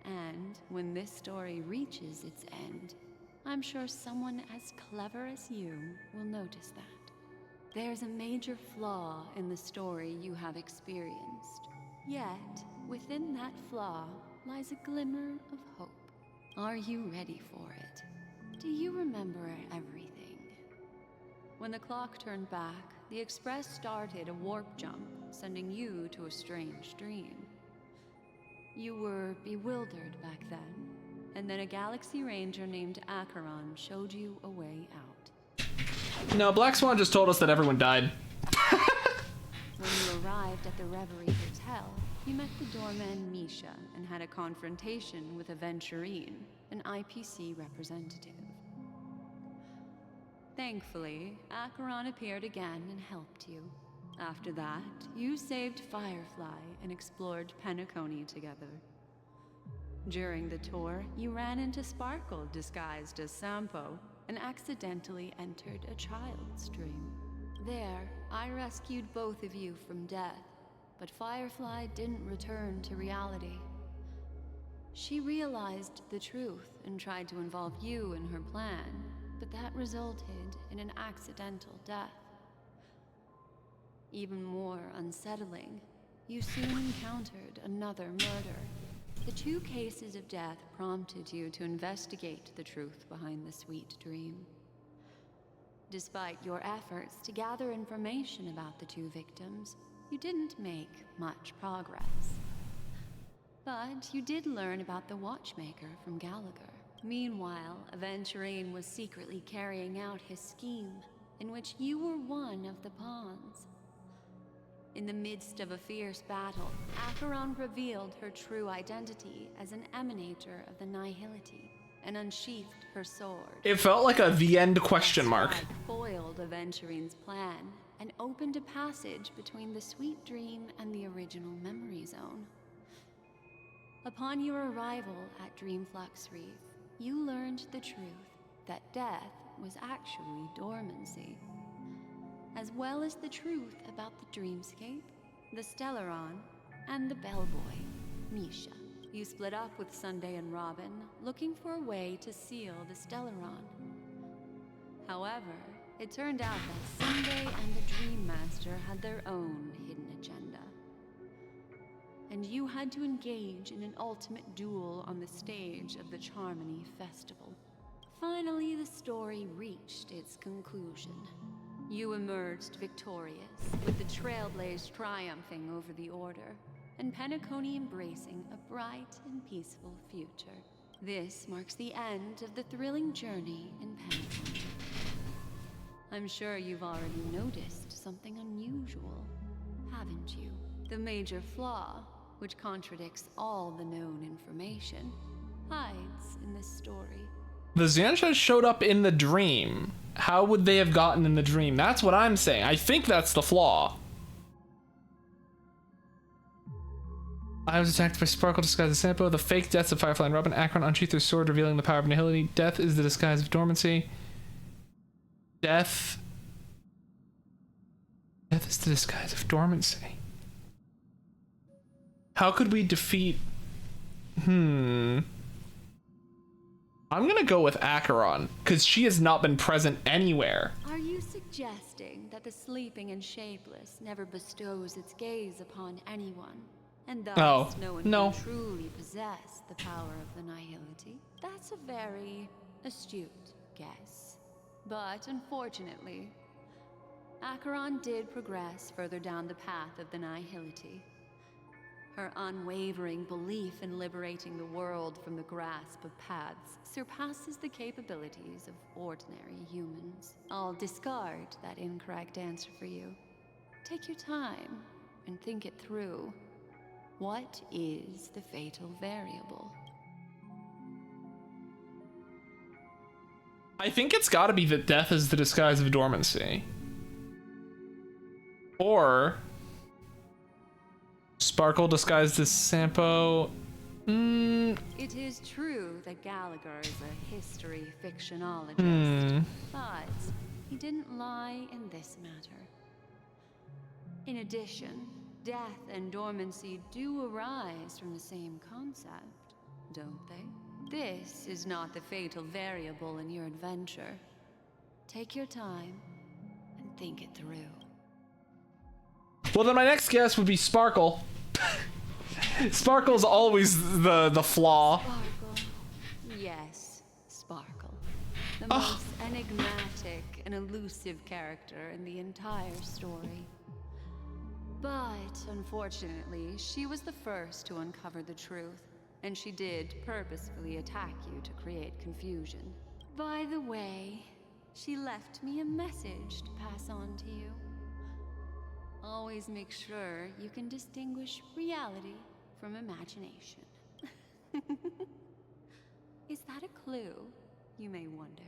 And when this story reaches its end, I'm sure someone as clever as you will notice that. There's a major flaw in the story you have experienced. Yet, within that flaw lies a glimmer of hope. Are you ready for it? Do you remember everything? When the clock turned back, the Express started a warp jump, sending you to a strange dream. You were bewildered back then, and then a Galaxy Ranger named Acheron showed you a way out. No, Black Swan just told us that everyone died. When you arrived at the Reverie Hotel, you met the doorman Misha and had a confrontation with Aventurine, an IPC representative. Thankfully, Acheron appeared again and helped you. After that, you saved Firefly and explored Penacony together. During the tour, you ran into Sparkle disguised as Sampo and accidentally entered a child's dream. There, I rescued both of you from death, but Firefly didn't return to reality. She realized the truth and tried to involve you in her plan, but that resulted in an accidental death. Even more unsettling, you soon encountered another murder. The 2 cases of death prompted you to investigate the truth behind the sweet dream. Despite your efforts to gather information about the 2 victims, you didn't make much progress. But you did learn about the Watchmaker from Gallagher. Meanwhile, Aventurine was secretly carrying out his scheme, in which you were one of the pawns. In the midst of a fierce battle, Acheron revealed her true identity as an emanator of the Nihility and unsheathed her sword. It felt like a the end question mark. Strike foiled Aventurine's plan and opened a passage between the sweet dream and the original memory zone. Upon your arrival at Dreamflux Reef, you learned the truth that death was actually dormancy, as well as the truth about the dreamscape, the Stellaron, and the bellboy, Misha. You split up with Sunday and Robin, looking for a way to seal the Stellaron. However, it turned out that Sunday and the Dream Master had their own hidden agenda. And you had to engage in an ultimate duel on the stage of the Charmony Festival. Finally, the story reached its conclusion. You emerged victorious, with the Trailblaze triumphing over the Order, and Penacony embracing a bright and peaceful future. This marks the end of the thrilling journey in Penacony. I'm sure you've already noticed something unusual, haven't you? The major flaw, which contradicts all the known information, hides in this story. The Xanshas showed up in the dream. How would they have gotten in the dream? That's what I'm saying. I think that's the flaw. I was attacked by Sparkle disguised as Sampo. The fake deaths of Firefly and Robin. Acheron unsheathed their sword, revealing the power of nihility. Death is the disguise of dormancy. Death is the disguise of dormancy. How could we defeat... I'm gonna go with Acheron, because she has not been present anywhere. Are you suggesting that the sleeping and shapeless never bestows its gaze upon anyone, and thus no one can truly possess the power of the nihility? That's a very astute guess. But unfortunately, Acheron did progress further down the path of the nihility. Her unwavering belief in liberating the world from the grasp of paths surpasses the capabilities of ordinary humans. I'll discard that incorrect answer for you. Take your time and think it through. What is the fatal variable? I think it's gotta be that death is the disguise of dormancy. Or Sparkle disguised as Sampo. It is true that Gallagher is a history fictionologist, but he didn't lie in this matter. In addition, death and dormancy do arise from the same concept, don't they? This is not the fatal variable in your adventure. Take your time and think it through. Well, then my next guess would be Sparkle. Sparkle's always the flaw. Sparkle. Yes, Sparkle. The most enigmatic and elusive character in the entire story. But unfortunately, she was the first to uncover the truth, and she did purposefully attack you to create confusion. By the way, she left me a message to pass on to you. Always make sure you can distinguish reality from imagination. Is that a clue, you may wonder?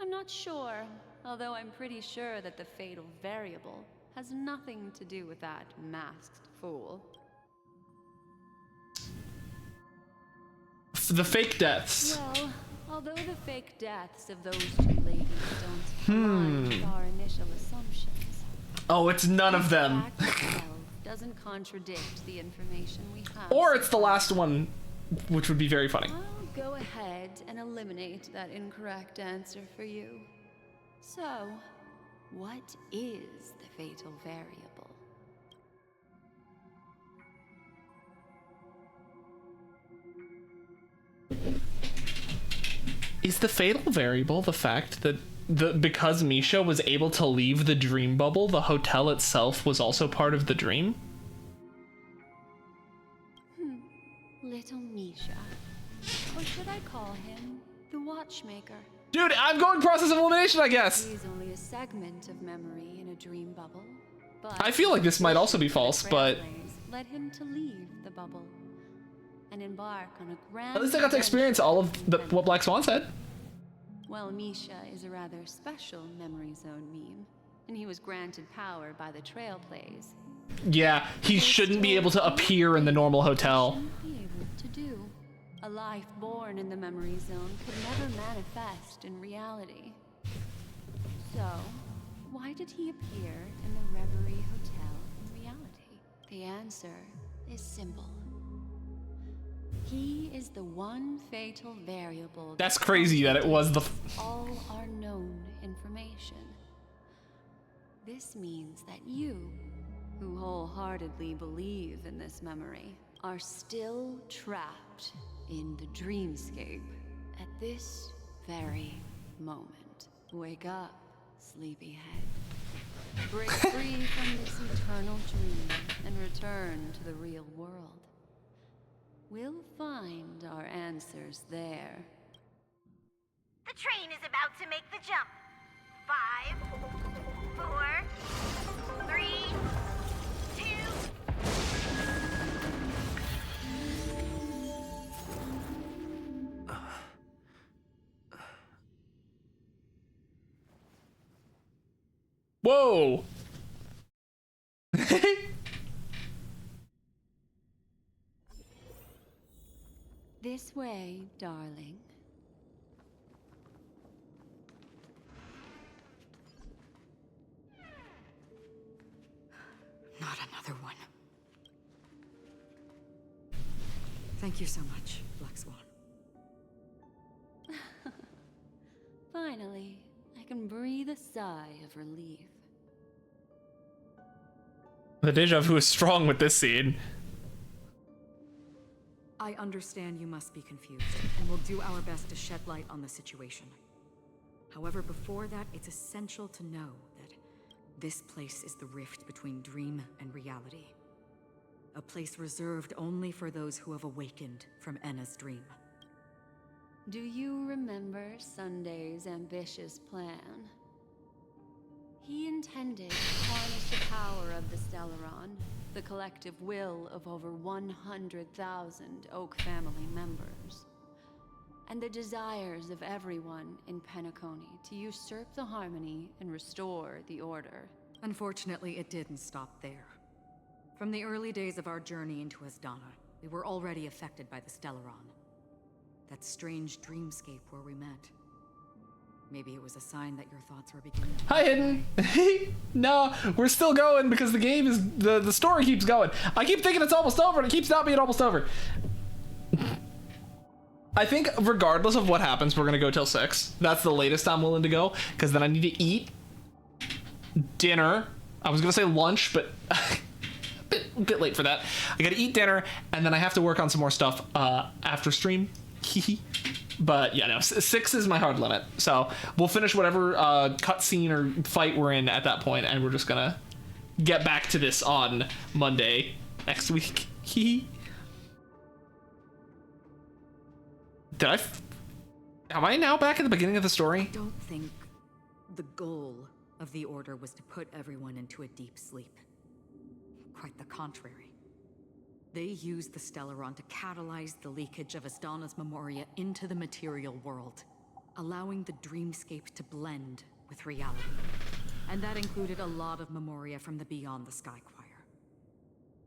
I'm not sure, although I'm pretty sure that the fatal variable has nothing to do with that masked fool. The fake deaths. Well, although the fake deaths of those two ladies don't align with our initial assumptions, Oh, it's none of them. doesn't contradict the information we have. Or it's the last one, which would be very funny. I'll go ahead and eliminate that incorrect answer for you. So, what is the fatal variable? Is the fatal variable the fact that because Misha was able to leave the dream bubble, the hotel itself was also part of the dream? Little Misha. Or should I call him the Watchmaker? Dude, I'm going process of elimination, I guess. He's only a segment of memory in a dream bubble. But I feel like this might also be false, but led him to leave the bubble and embark on a grand. at least I got to experience all of what Black Swan said. Well, Misha is a rather special memory zone meme, and he was granted power by the Trailblaze. Yeah, he shouldn't be able to appear in the normal hotel. Be able to do. A life born in the memory zone could never manifest in reality. So, why did he appear in the Reverie Hotel in reality? The answer is simple. He is the one fatal variable. That's crazy that it was the all our known information. This means that you, who wholeheartedly believe in this memory, are still trapped in the dreamscape at this very moment. Wake up, sleepyhead. Break free from this eternal dream and return to the real world. We'll find our answers there. The train is about to make the jump. 5, 4, 3, 2. Whoa. This way, darling. Not another one. Thank you so much, Black Swan. Finally, I can breathe a sigh of relief. The deja vu is strong with this scene. I understand you must be confused, and we'll do our best to shed light on the situation. However, before that, it's essential to know that this place is the rift between dream and reality. A place reserved only for those who have awakened from Enna's dream. Do you remember Sunday's ambitious plan? He intended to harness the power of the Stellaron, the collective will of over 100,000 Oak family members, and the desires of everyone in Penacony to usurp the harmony and restore the order. Unfortunately, it didn't stop there. From the early days of our journey into Asdana, we were already affected by the Stellaron. That strange dreamscape where we met. Maybe it was a sign that your thoughts were beginning to... Hi, Hidden. No, we're still going because the game is the story keeps going. I keep thinking it's almost over, and it keeps not being almost over. I think regardless of what happens, we're gonna go till 6. That's the latest I'm willing to go, because then I need to eat dinner. I was gonna say lunch, but a bit late for that. I gotta eat dinner, and then I have to work on some more stuff after stream. But yeah, no, 6 is my hard limit. So we'll finish whatever cutscene or fight we're in at that point, and we're just gonna get back to this on Monday next week. Am I now back at the beginning of the story? I don't think the goal of the Order was to put everyone into a deep sleep. Quite the contrary. They used the Stellaron to catalyze the leakage of Asdana's Memoria into the material world, allowing the dreamscape to blend with reality. And that included a lot of Memoria from the Beyond the Sky Choir.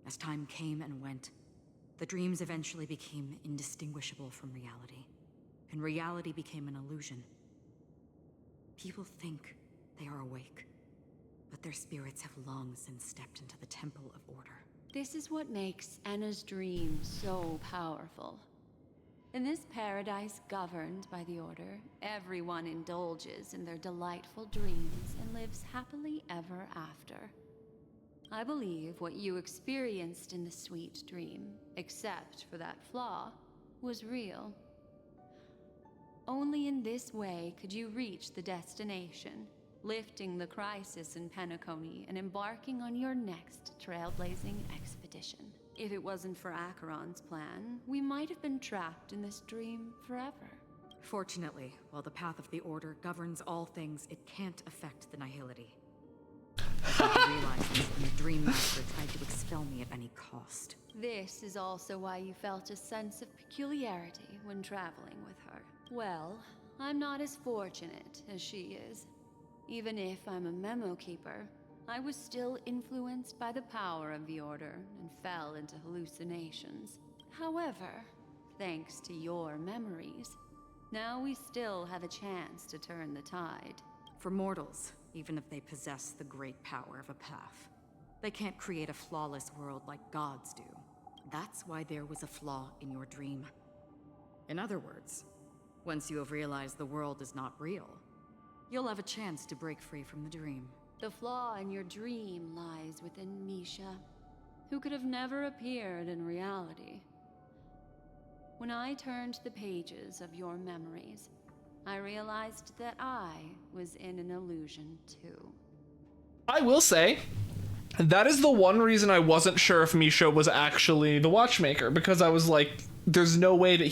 As time came and went, the dreams eventually became indistinguishable from reality, and reality became an illusion. People think they are awake, but their spirits have long since stepped into the Temple of Order. This is what makes Enna's dream so powerful. In this paradise governed by the Order, everyone indulges in their delightful dreams and lives happily ever after. I believe what you experienced in the sweet dream, except for that flaw, was real. Only in this way could you reach the destination, lifting the crisis in Penacony and embarking on your next trailblazing expedition. If it wasn't for Acheron's plan, we might have been trapped in this dream forever. Fortunately, while the path of the Order governs all things, it can't affect the Nihility. I realized this when the Dream Master tried to expel me at any cost. This is also why you felt a sense of peculiarity when traveling with her. Well, I'm not as fortunate as she is. Even if I'm a memo keeper, I was still influenced by the power of the Order and fell into hallucinations. However, thanks to your memories, now we still have a chance to turn the tide. For mortals, even if they possess the great power of a path, they can't create a flawless world like gods do. That's why there was a flaw in your dream. In other words, once you have realized the world is not real, you'll have a chance to break free from the dream. The flaw in your dream lies within Misha, who could have never appeared in reality. When I turned the pages of your memories, I realized that I was in an illusion too. I will say, that is the one reason I wasn't sure if Misha was actually the watchmaker, because I was like, there's no way that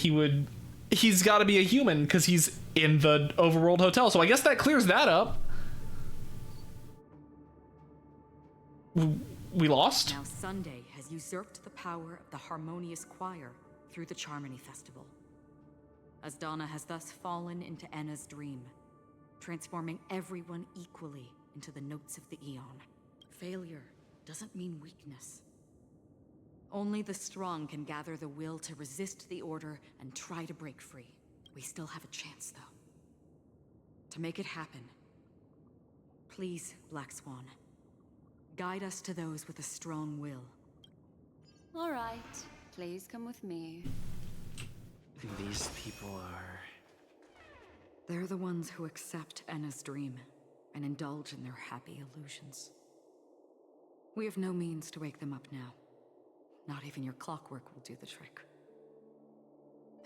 he's got to be a human because he's in the overworld hotel. So I guess that clears that up. We lost? Now Sunday has usurped the power of the Harmonious Choir through the Charmony Festival. Asdana has thus fallen into Enna's dream, transforming everyone equally into the notes of the Eon. Failure doesn't mean weakness. Only the strong can gather the will to resist the Order and try to break free. We still have a chance, though. To make it happen, please, Black Swan, guide us to those with a strong will. All right, please come with me. These people are... They're the ones who accept Enna's dream and indulge in their happy illusions. We have no means to wake them up now. Not even your clockwork will do the trick.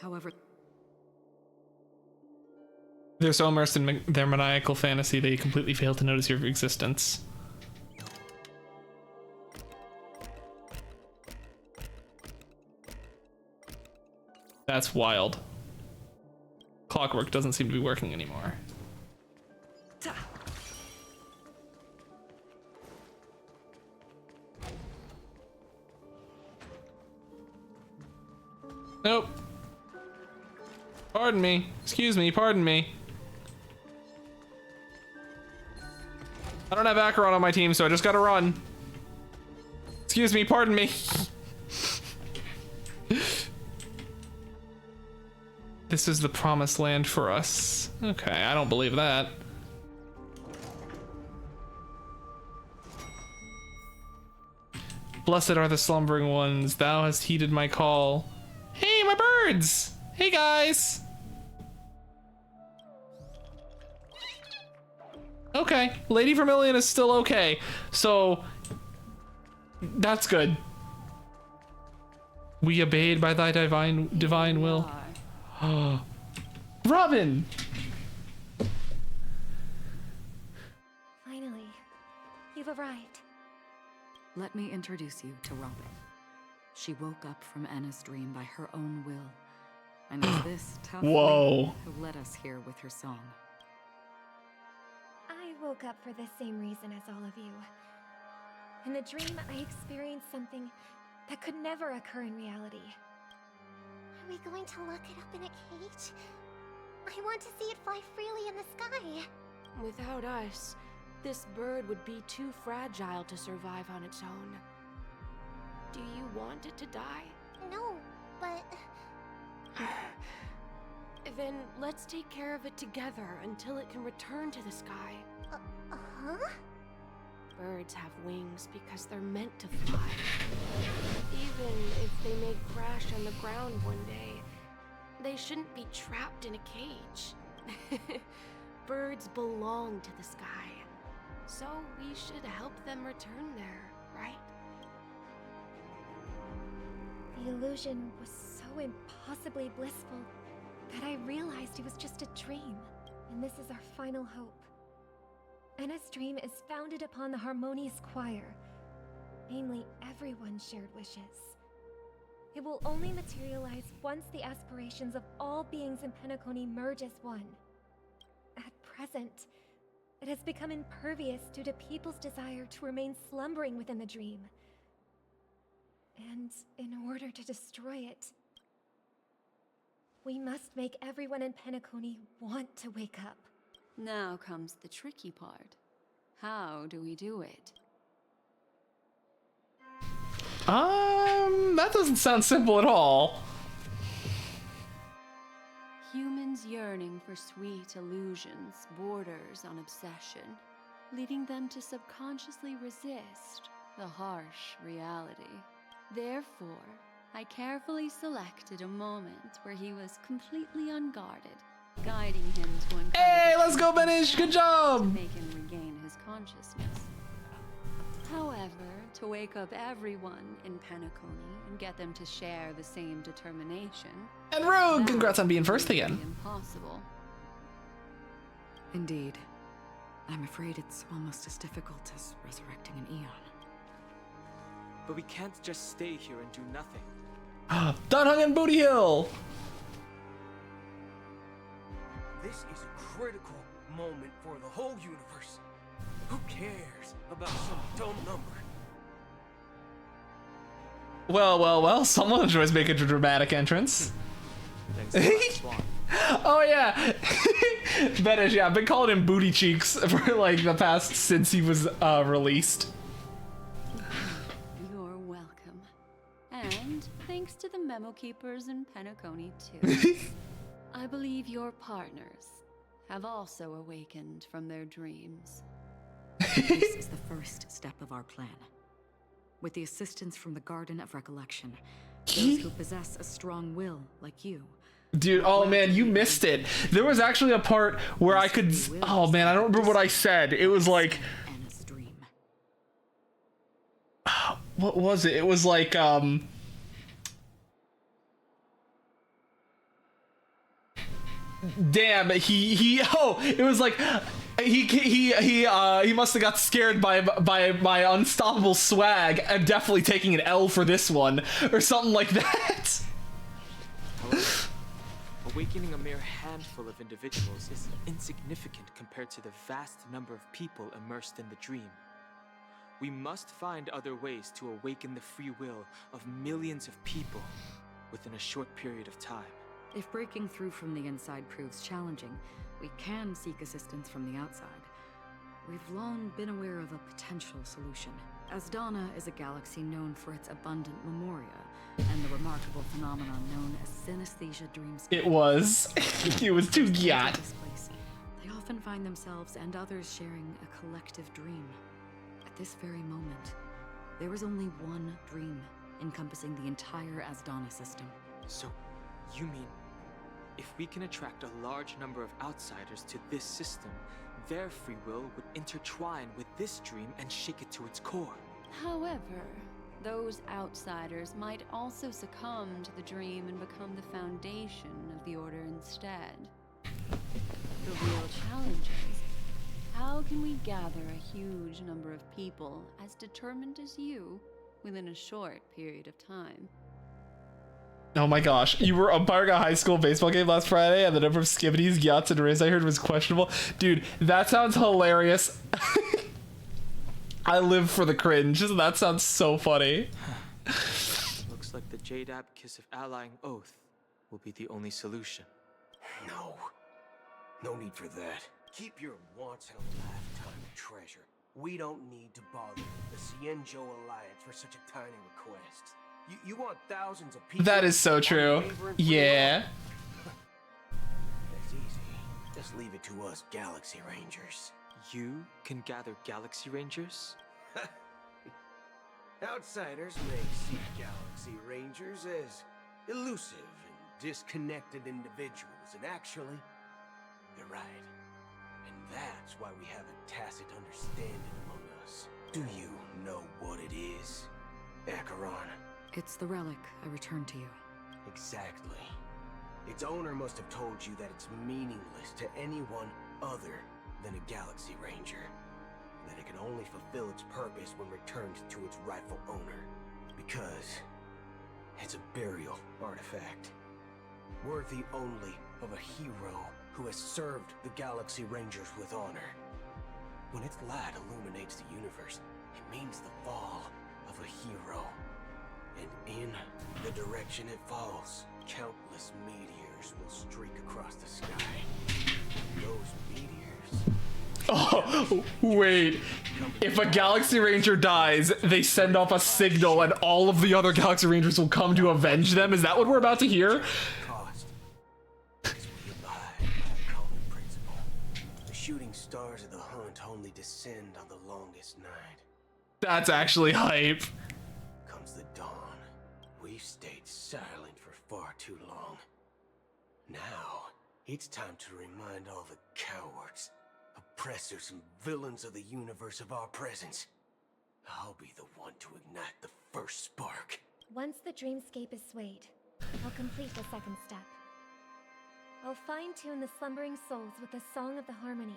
However, they're so immersed in their maniacal fantasy they completely fail to notice your existence. That's wild. Clockwork doesn't seem to be working anymore. Nope. Pardon me. Excuse me, pardon me. I don't have Acheron on my team, so I just gotta run. Excuse me, pardon me. This is the promised land for us. Okay, I don't believe that. Blessed are the slumbering ones. Thou hast heeded my call. Hey, my birds! Hey, guys! Okay, Lady Vermilion is still okay. So, that's good. We obeyed by thy divine will. Robin! Finally, you've arrived. let me introduce you to Robin. She woke up from Anna's dream by her own will. And it's this tough lady who led us here with her song. I woke up for the same reason as all of you. In the dream, I experienced something that could never occur in reality. Are we going to lock it up in a cage? I want to see it fly freely in the sky. Without us, this bird would be too fragile to survive on its own. Do you want it to die? No, but... Then let's take care of it together until it can return to the sky. Huh? Birds have wings because they're meant to fly. Even if they may crash on the ground one day, they shouldn't be trapped in a cage. Birds belong to the sky, so we should help them return there, right? The illusion was so impossibly blissful that I realized it was just a dream, and this is our final hope. Anna's dream is founded upon the harmonious choir, namely everyone's shared wishes. It will only materialize once the aspirations of all beings in Penacony merge as one. At present, it has become impervious due to people's desire to remain slumbering within the dream. And in order to destroy it, we must make everyone in Penacony want to wake up. Now comes the tricky part. How do we do it? That doesn't sound simple at all. Humans yearning for sweet illusions borders on obsession, leading them to subconsciously resist the harsh reality. Therefore, I carefully selected a moment where he was completely unguarded, guiding him to uncover Hey, let's go, Benish! Good job! to make him regain his consciousness. However, to wake up everyone in Penacony and get them to share the same determination, And Rogue, congrats on being first would be again. impossible. Indeed. I'm afraid it's almost as difficult as resurrecting an Eon. But we can't just stay here and do nothing. Dunhung and Booty Hill! This is a critical moment for the whole universe. Who cares about some dumb number? Well, someone enjoys making a dramatic entrance. Oh yeah, Benish, yeah, I've been calling him Booty Cheeks for like the past since he was released. You're welcome. And thanks to the memo keepers in Penacony too. I believe your partners have also awakened from their dreams. This is the first step of our plan. With the assistance from the Garden of Recollection, those who possess a strong will, like you, Dude, oh man, you missed it. There was actually a part where I could... Oh man, I don't remember what I said. It was like... What was it? It was like, damn, it was like... He must have got scared by my unstoppable swag. I'm definitely taking an L for this one, or something like that. However, awakening a mere handful of individuals is insignificant compared to the vast number of people immersed in the dream. We must find other ways to awaken the free will of millions of people within a short period of time. If breaking through from the inside proves challenging, we can seek assistance from the outside. We've long been aware of a potential solution. Asdana is a galaxy known for its abundant memoria, and the remarkable phenomenon known as synesthesia dreamscape. It was. It was too yacht. They often find themselves and others sharing a collective dream. At this very moment, there is only one dream encompassing the entire Asdana system. So, you mean, if we can attract a large number of outsiders to this system, their free will would intertwine with this dream and shake it to its core. However, those outsiders might also succumb to the dream and become the foundation of the Order instead. The real challenge is, how can we gather a huge number of people as determined as you within a short period of time? Oh my gosh, you were umpiring a high school baseball game last Friday and the number of skibbities, yachts, and rays I heard was questionable. Dude, that sounds hilarious. I live for the cringe. That sounds so funny. Looks like the Jadab Kiss of Allying Oath will be the only solution. No. No need for that. Keep your once-in-a-lifetime treasure. We don't need to bother the Cienjo Alliance for such a tiny request. You want thousands of people... That is so true. Yeah. That's easy. Just leave it to us Galaxy Rangers. You can gather Galaxy Rangers? Outsiders may see Galaxy Rangers as elusive and disconnected individuals, and actually, they're right. And that's why we have a tacit understanding among us. Do you know what it is, Acheron? It's the relic I returned to you. Exactly. Its owner must have told you that it's meaningless to anyone other than a Galaxy Ranger. That it can only fulfill its purpose when returned to its rightful owner. Because it's a burial artifact. Worthy only of a hero who has served the Galaxy Rangers with honor. When its light illuminates the universe, it means the fall of a hero. And in the direction it falls, countless meteors will streak across the sky. Those meteors... Oh, wait. If a Galaxy Ranger dies, they send off a signal and all of the other Galaxy Rangers will come to avenge them? Is that what we're about to hear? The shooting stars of the hunt only descend on the longest night. That's actually hype. Comes the dawn. We've stayed silent for far too long. Now, it's time to remind all the cowards, oppressors, and villains of the universe of our presence. I'll be the one to ignite the first spark. Once the dreamscape is swayed, I'll complete the second step. I'll fine-tune the slumbering souls with the Song of the Harmony,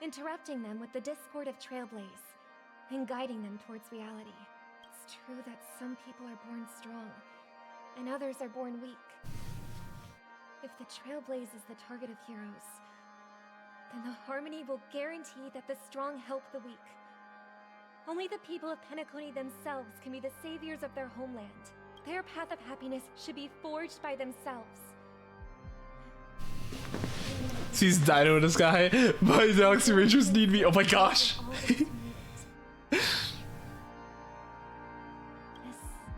interrupting them with the discord of Trailblaze, and guiding them towards reality. It's true that some people are born strong, and others are born weak. If the Trailblaze is the target of heroes, then the Harmony will guarantee that the strong help the weak. Only the people of Penacony themselves can be the saviors of their homeland. Their path of happiness should be forged by themselves. Sees Dino in the sky. My Galaxy Rangers need me. Oh my gosh. This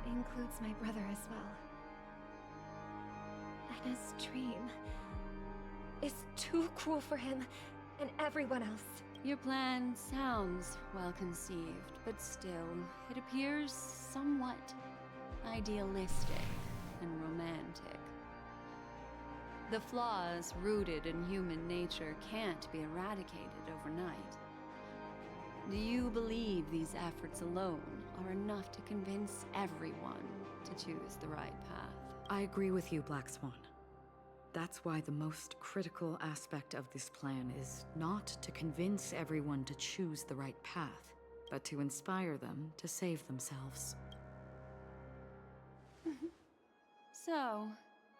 includes my brother as well. Anna's dream is too cruel for him and everyone else. Your plan sounds well conceived, but still, it appears somewhat idealistic and romantic. The flaws rooted in human nature can't be eradicated overnight. Do you believe these efforts alone are enough to convince everyone to choose the right path? I agree with you, Black Swan. That's why the most critical aspect of this plan is not to convince everyone to choose the right path, but to inspire them to save themselves. So,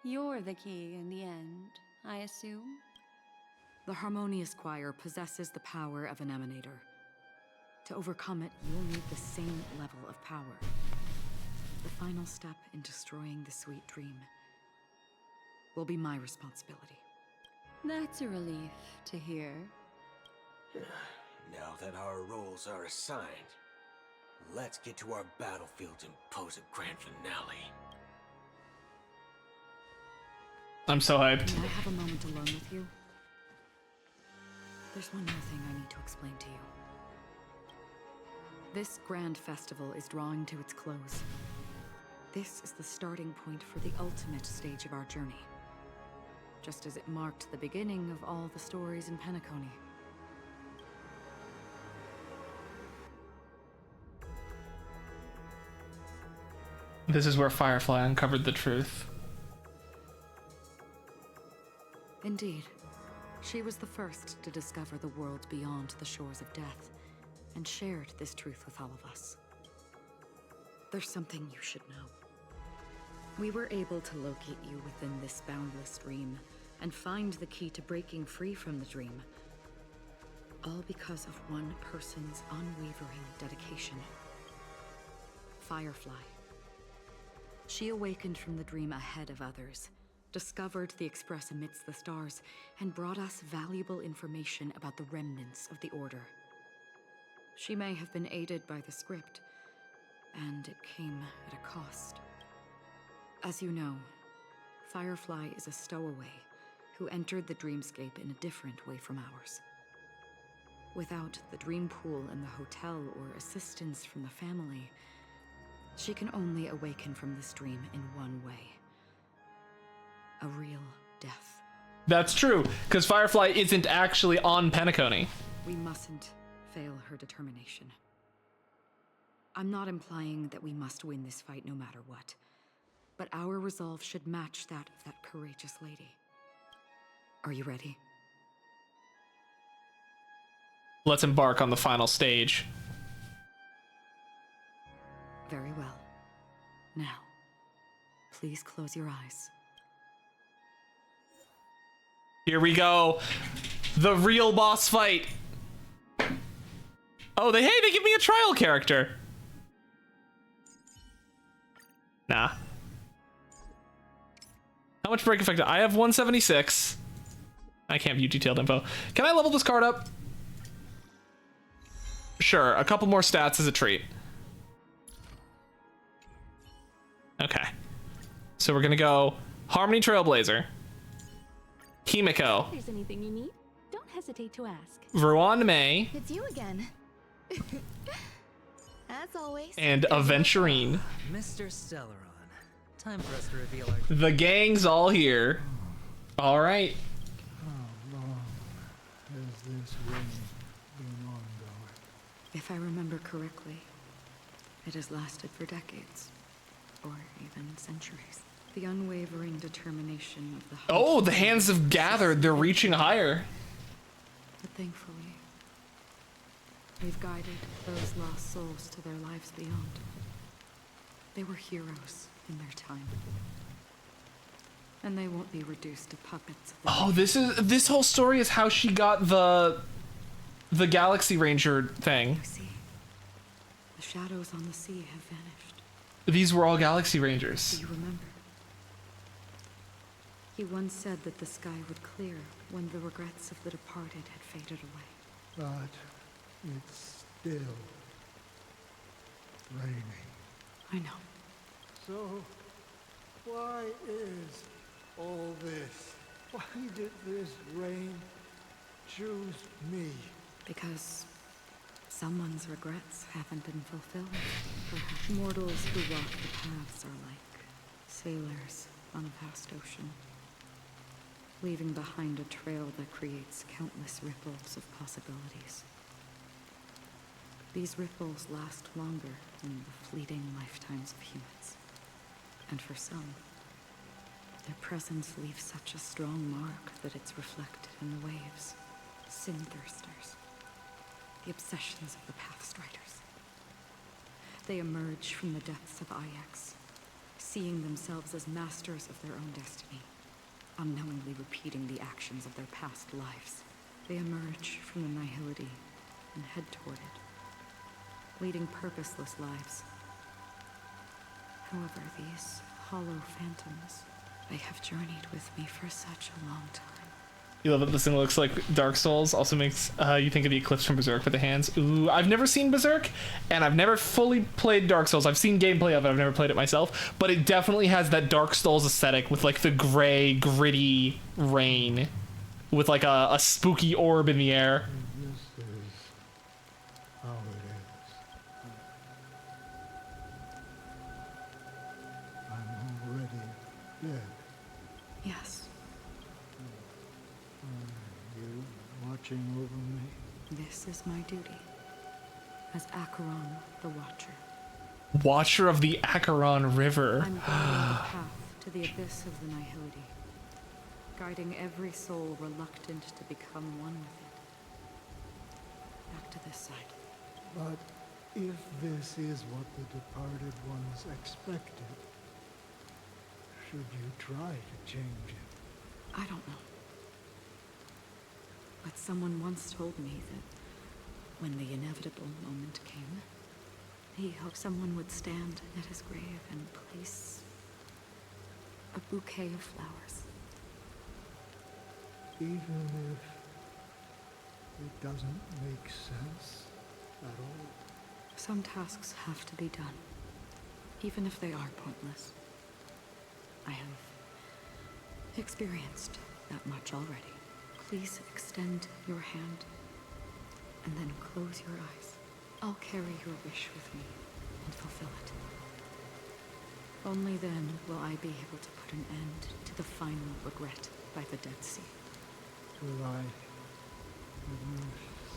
you're the key in the end, I assume? The Harmonious Choir possesses the power of an emanator. To overcome it, you'll need the same level of power. The final step in destroying the sweet dream will be my responsibility. That's a relief to hear. Now that our roles are assigned, let's get to our battlefield and pose a grand finale. I'm so hyped. May I have a moment alone with you? There's one more thing I need to explain to you. This grand festival is drawing to its close. This is the starting point for the ultimate stage of our journey. Just as it marked the beginning of all the stories in Penacony. This is where Firefly uncovered the truth. Indeed. She was the first to discover the world beyond the shores of death, and shared this truth with all of us. There's something you should know. We were able to locate you within this boundless dream, and find the key to breaking free from the dream. All because of one person's unwavering dedication. Firefly. She awakened from the dream ahead of others, discovered the Express amidst the stars, and brought us valuable information about the remnants of the Order. She may have been aided by the script, and it came at a cost. As you know, Firefly is a stowaway who entered the dreamscape in a different way from ours. Without the dream pool in the hotel or assistance from the family, she can only awaken from this dream in one way. A real death. That's true, because Firefly isn't actually on Penacony. We mustn't fail her determination. I'm not implying that we must win this fight no matter what, but our resolve should match that of that courageous lady. Are you ready? Let's embark on the final stage. Very well. Now, please close your eyes. Here we go. The real boss fight. Oh, they give me a trial character. Nah. How much break effect? I have 176. I can't view detailed info. Can I level this card up? Sure, a couple more stats is a treat. Okay. So we're gonna go Harmony Trailblazer, Himiko, If there's anything you need, don't hesitate to ask. Veruan May, It's you again. As always. and Aventurine. Mr. Stellaron, time for us to reveal our... The gang's all here. All right. How long has this reign been ongoing? If I remember correctly, it has lasted for decades, or even centuries. The unwavering determination of the Oh, the hands have gathered. They're reaching higher. But thankfully, we've guided those lost souls to their lives beyond. They were heroes in their time. And they won't be reduced to puppets. Oh, this whole story is how she got the Galaxy Ranger thing. You see, the shadows on the sea have vanished. These were all Galaxy Rangers. Do you remember? He once said that the sky would clear when the regrets of the departed had faded away. But it's still raining. I know. So, why is all this? Why did this rain choose me? Because someone's regrets haven't been fulfilled. Perhaps mortals who walk the paths are like sailors on a vast ocean. leaving behind a trail that creates countless ripples of possibilities. These ripples last longer than the fleeting lifetimes of humans. And for some, their presence leaves such a strong mark that it's reflected in the waves. Sin-thirsters. The obsessions of the Pathstriders. They emerge from the depths of Ix, seeing themselves as masters of their own destiny, unknowingly repeating the actions of their past lives. They emerge from the nihility and head toward it, leading purposeless lives. However, these hollow phantoms, they have journeyed with me for such a long time. You love that this thing looks like Dark Souls. Also makes you think of the Eclipse from Berserk with the hands. Ooh, I've never seen Berserk, and I've never fully played Dark Souls. I've seen gameplay of it. I've never played it myself, but it definitely has that Dark Souls aesthetic with like the gray, gritty rain, with like a spooky orb in the air. This is how it is. I'm already dead. Yes. Are you watching over me? This is my duty as Acheron the Watcher. Watcher of the Acheron River. I'm guiding the path to the abyss of the nihility, guiding every soul reluctant to become one with it. Back to this side. But if this is what the departed ones expected, should you try to change it? I don't know. But someone once told me that when the inevitable moment came, he hoped someone would stand at his grave and place a bouquet of flowers. Even if it doesn't make sense at all? Some tasks have to be done, even if they are pointless. I have experienced that much already. Please extend your hand, and then close your eyes. I'll carry your wish with me and fulfill it. Only then will I be able to put an end to the final regret by the Dead Sea. Will I ever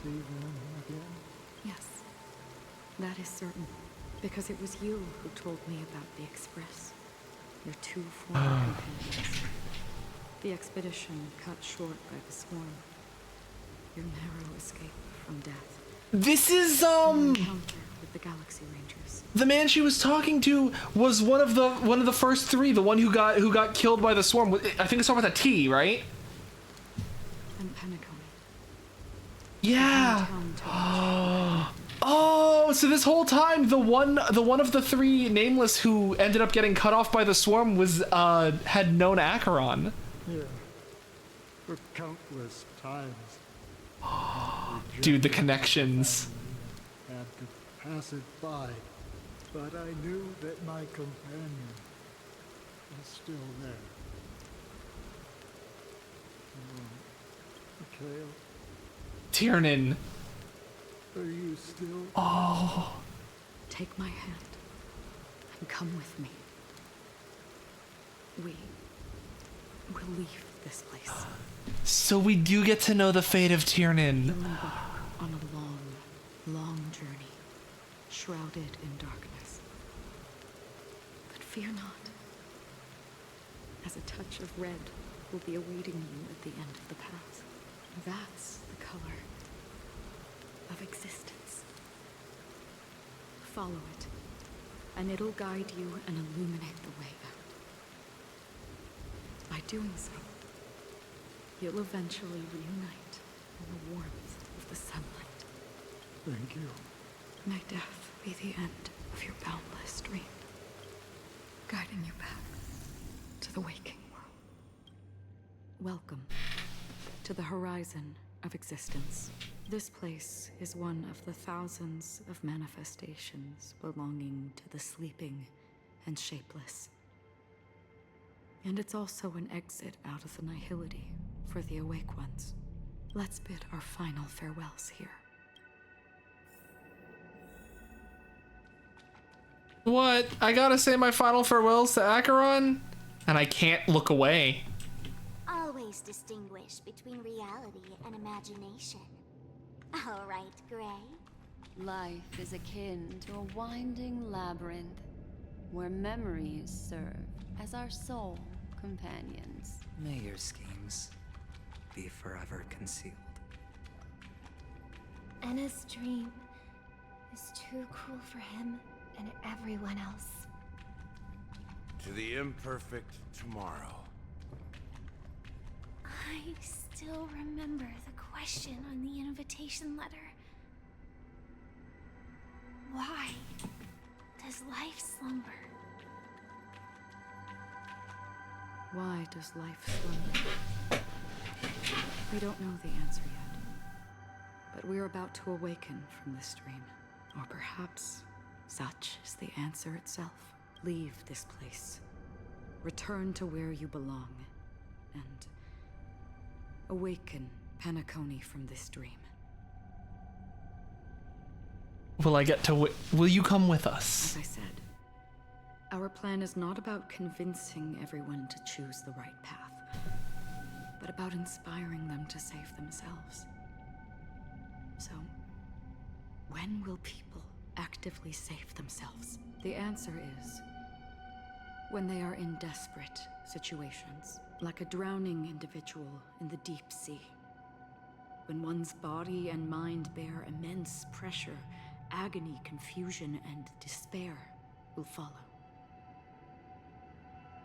see them again? Yes, that is certain, because it was you who told me about the Express, your two former companions. The expedition cut short by the swarm. Your narrow escape from death. This is Your encounter with the Galaxy Rangers. the man she was talking to was one of the first three, the one who got killed by the swarm. I think it's started with a T, right? And Penacony. Yeah. Oh, so this whole time the one of the three nameless who ended up getting cut off by the swarm was had known Acheron. Yeah. For countless times. Dude, the connections. Had to pass it by, but I knew that my companion was still there. Mikhail, Tiernan. are you still? Oh. Take my hand and come with me. We will leave this place. So we do get to know the fate of Tiernan. You'll embark on a long, long journey, shrouded in darkness. But fear not, as a touch of red will be awaiting you at the end of the path. That's the color of existence. Follow it, and it'll guide you and illuminate the way out. By doing so, you'll eventually reunite in the warmth of the sunlight. Thank you. May death be the end of your boundless dream, guiding you back to the waking world. Welcome to the horizon of existence. This place is one of the thousands of manifestations belonging to the sleeping and shapeless. And it's also an exit out of the nihility for the awake ones. Let's bid our final farewells here. What? I gotta say my final farewells to Acheron? And I can't look away. Always always distinguish between reality and imagination. All right, Gray. Life is akin to a winding labyrinth, where memories serve as our sole companions. May your schemes be forever concealed. Enna's dream is too cruel for him and everyone else. To the imperfect tomorrow. I still remember the question on the invitation letter. Why does life slumber? Why does life slumber? We don't know the answer yet. But we're about to awaken from this dream. Or perhaps such is the answer itself. Leave this place. Return to where you belong. And awaken Penacony from this dream. Will I get to will you come with us? As I said, our plan is not about convincing everyone to choose the right path, but about inspiring them to save themselves. So, when will people actively save themselves? The answer is when they are in desperate situations, like a drowning individual in the deep sea. When one's body and mind bear immense pressure, agony, confusion, and despair will follow.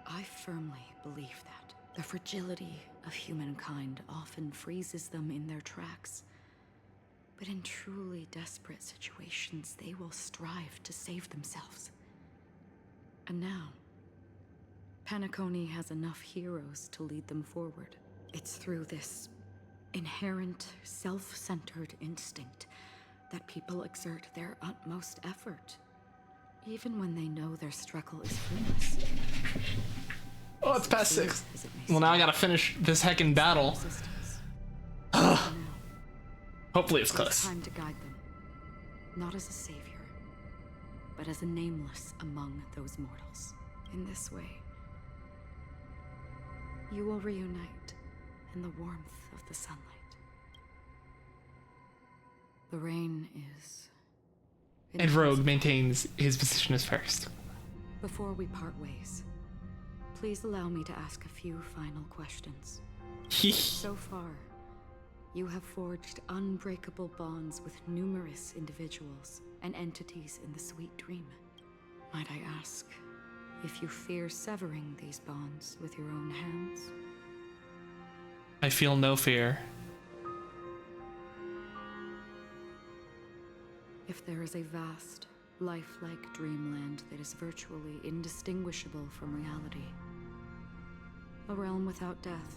I firmly believe that the fragility of humankind often freezes them in their tracks. But in truly desperate situations, they will strive to save themselves. And now, Penacony has enough heroes to lead them forward. It's through this inherent, self-centered instinct that people exert their utmost effort, even when they know their struggle is fruitless. Oh, it's past 6. Well, now I gotta finish this heckin' battle. Hopefully it's close. It's time to guide them, not as a savior, but as a nameless among those mortals. In this way, you will reunite in the warmth of the sunlight. The rain is... And Rogue maintains his position as first. Before we part ways, please allow me to ask a few final questions. So far, you have forged unbreakable bonds with numerous individuals and entities in the Sweet Dream. Might I ask if you fear severing these bonds with your own hands? I feel no fear. If there is a vast, lifelike dreamland that is virtually indistinguishable from reality, a realm without death,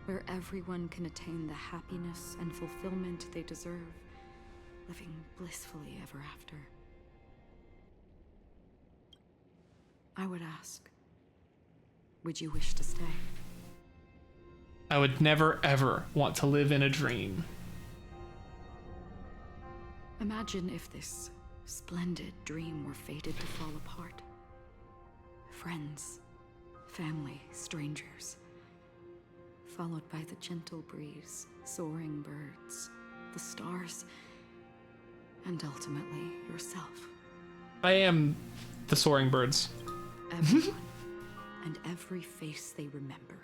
where everyone can attain the happiness and fulfillment they deserve, living blissfully ever after, I would ask, would you wish to stay? I would never ever want to live in a dream. Imagine if this splendid dream were fated to fall apart. Friends, family, strangers, followed by the gentle breeze, soaring birds, the stars, and ultimately yourself. I am the soaring birds. Everyone, and every face they remember.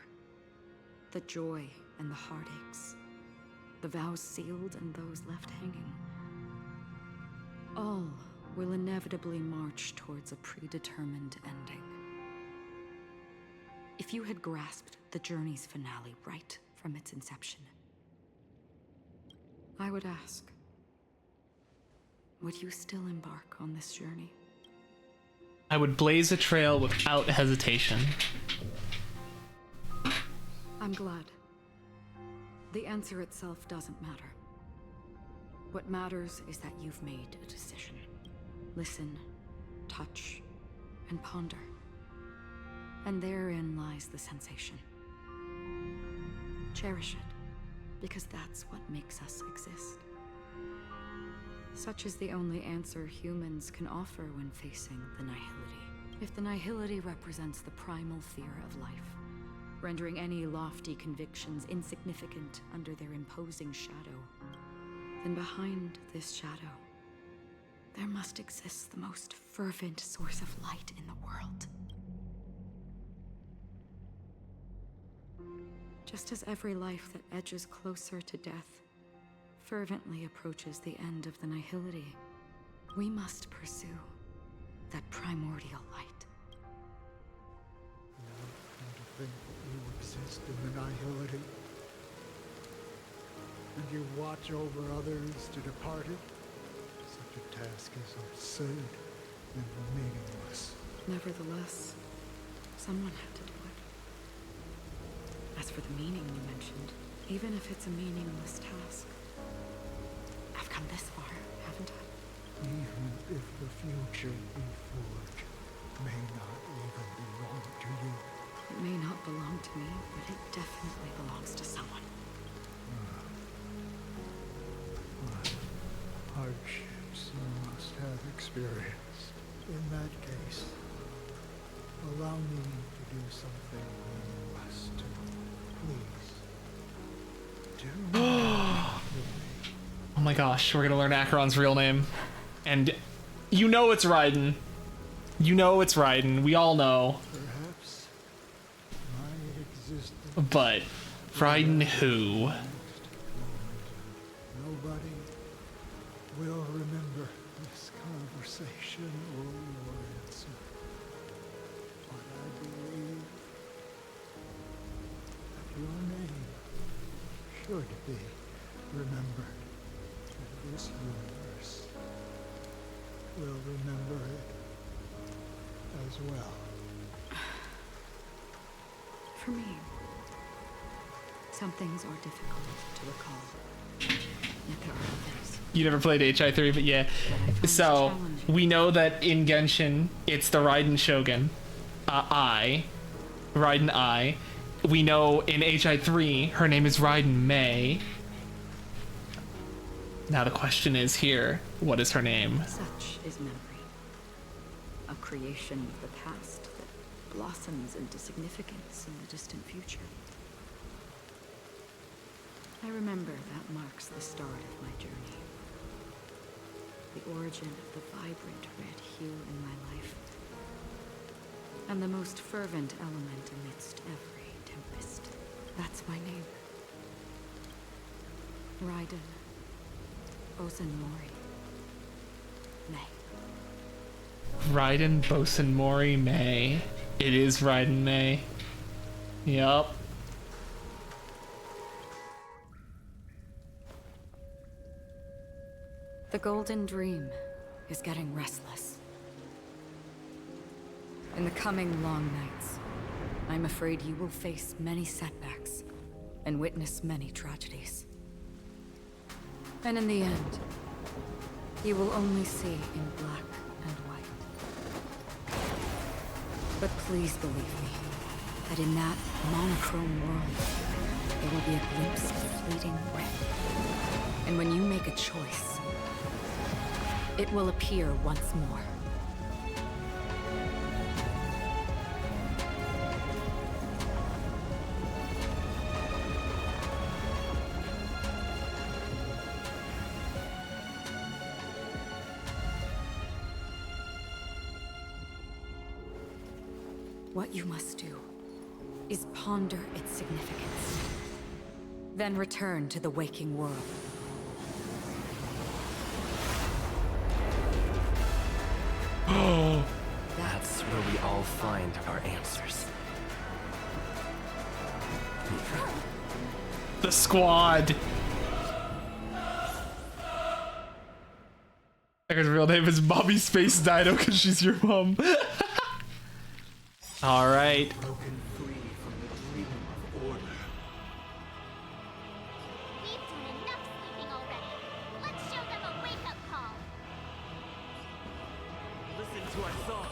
The joy and the heartaches, the vows sealed and those left hanging. All will inevitably march towards a predetermined ending. If you had grasped the journey's finale right from its inception, I would ask, would you still embark on this journey? I would blaze a trail without hesitation. I'm glad. The answer itself doesn't matter. What matters is that you've made a decision. Listen, touch, and ponder. And therein lies the sensation. Cherish it, because that's what makes us exist. Such is the only answer humans can offer when facing the nihility. If the nihility represents the primal fear of life, rendering any lofty convictions insignificant under their imposing shadow. Then behind this shadow, there must exist the most fervent source of light in the world. Just as every life that edges closer to death fervently approaches the end of the nihility, we must pursue that primordial light. And to think that you exist in the nihility, and you watch over others to depart it, such a task is absurd and meaningless. Nevertheless, someone had to do it. As for the meaning you mentioned, even if it's a meaningless task, I've come this far, haven't I? Even if the future you forge may not even belong to you. It may not belong to me, but it definitely belongs to someone. What hardships you must have experienced. In that case, allow me to do something meaningless too. Please. Do Oh my gosh, we're gonna learn Acheron's real name. And you know it's Raiden. You know it's Raiden. We all know. Perhaps my existence. But Raiden who? Nobody will remember this conversation or your answer. But I believe that your name should be remembered. And this universe will remember it as well. For me, some things are difficult to recall. Yet there are others. You never played HI3, but yeah. So we know that in Genshin, it's the Raiden Shogun. Raiden I. We know in HI3, her name is Raiden Mei. Now the question is here, what is her name? Such is memory. A creation of the past that blossoms into significance in the distant future. I remember that marks the start of my journey. The origin of the vibrant red hue in my life. And the most fervent element amidst every tempest. That's my name. Raiden Bosen Mori Mei. Raiden Bosen Mori Mei. It is Raiden Mei. Yup. The Golden Dream is getting restless. In the coming long nights, I'm afraid you will face many setbacks and witness many tragedies. And in the end, you will only see in black and white. But please believe me, that in that monochrome world, there will be a glimpse of fleeting red. And when you make a choice, it will appear once more. What you must do is ponder its significance, then return to the waking world. Oh, that's where we all find our answers. The squad. Her real name is Mommy Space Dino because she's your mom. All right. Broken free from the dream of order. We've done enough sleeping already. Let's show them a wake-up call. Listen to our song.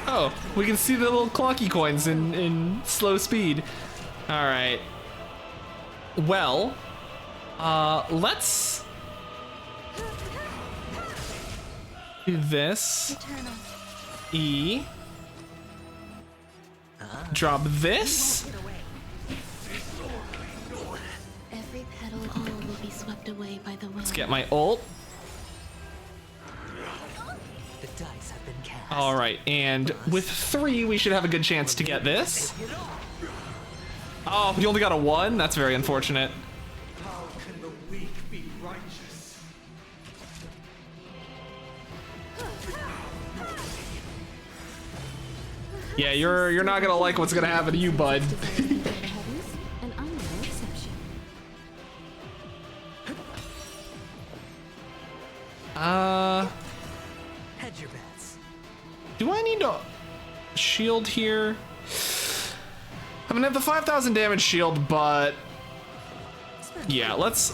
Oh, we can see the little clocky coins in slow speed. All right. Well, let's do this. E. Drop this. Every petal of gold will be swept away by the wind. Let's get my ult. The dice have been cast. All right, and with 3, we should have a good chance to get this. Oh, we only got a 1? That's very unfortunate. How can the weak be righteous? Yeah, you're not gonna like what's gonna happen to you, bud. And I'm no exception. Hedge your bets. Do I need to shield here? I'm gonna have the 5,000 damage shield, but yeah, let's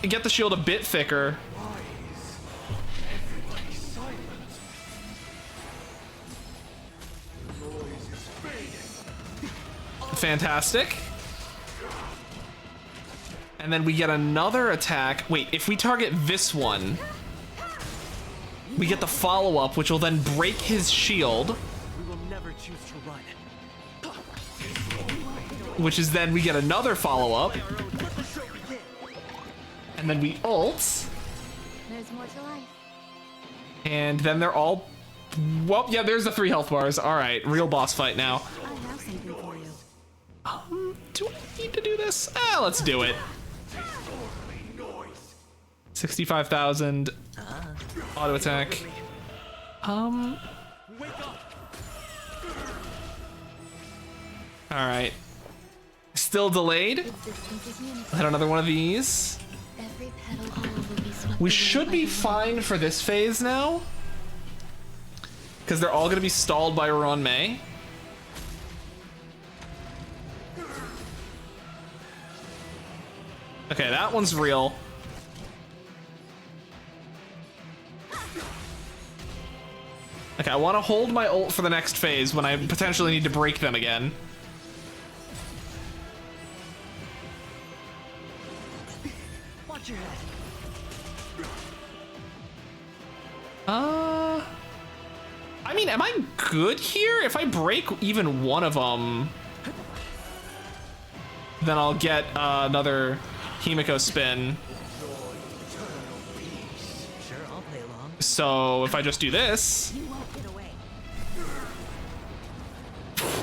get the shield a bit thicker. Fantastic. And then we get another attack. Wait, if we target this one, we get the follow-up, which will then break his shield. We will never choose to run. Which is then we get another follow-up. And then we ult. There's more to life. And then they're all... Well, yeah, there's the 3 health bars. All right, real boss fight now. I have something for you. Do I need to do this? Let's do it. 65,000 auto attack. All right. Still delayed. Hit another one of these. Every petal of gold will be swept We away should by be the fine for this phase now, because they're all gonna be stalled by Ron May. Okay, that one's real. Okay, I want to hold my ult for the next phase when I potentially need to break them again. Watch your head. I mean, am I good here? If I break even one of them, then I'll get another Himiko spin. Sure, I'll play along. So if I just do this, You won't get away.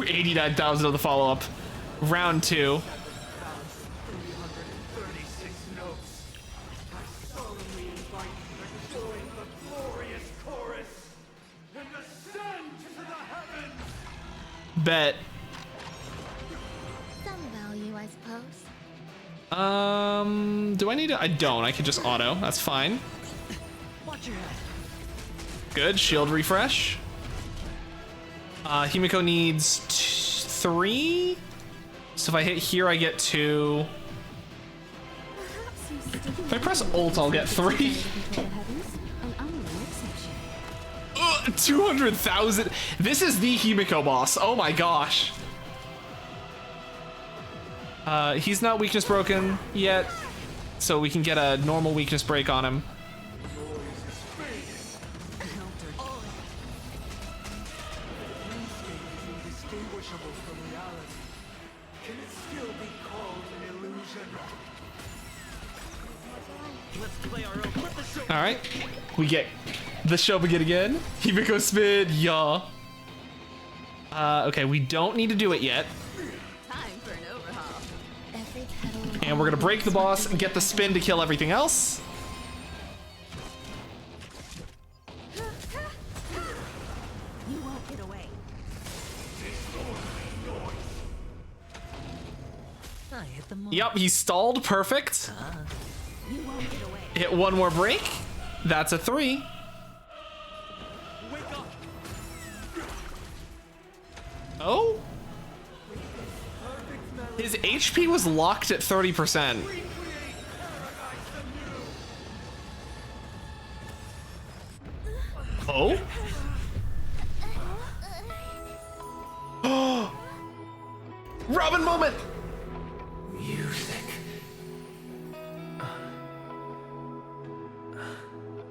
89,000 of the follow-up. Round 2. 336 notes. I solemnly invite you to join the glorious chorus and ascend to the heavens. Bet. Some value, I suppose. Do I need to? I don't. I can just auto. That's fine. Watch your head. Good. Shield refresh. Himiko needs 3. So if I hit here, I get 2. If I press ult, I'll get 3. 200,000. This is the Himiko boss. Oh my gosh. He's not weakness broken yet, so we can get a normal weakness break on him. Indistinguishable from reality. Can it still be called an illusion? Let's play our own. Let the show All right, we get the show begin again. Himiko spin, yeah. Okay, we don't need to do it yet. Time for an overhaul. Every petal of And we're gonna break the boss and get the spin to kill everything else. You won't get away. I hit the mark. Yep, he stalled, perfect. You won't get away. Hit one more break. That's a 3. Oh? His HP was locked at 30%. Oh? Robin moment! Music.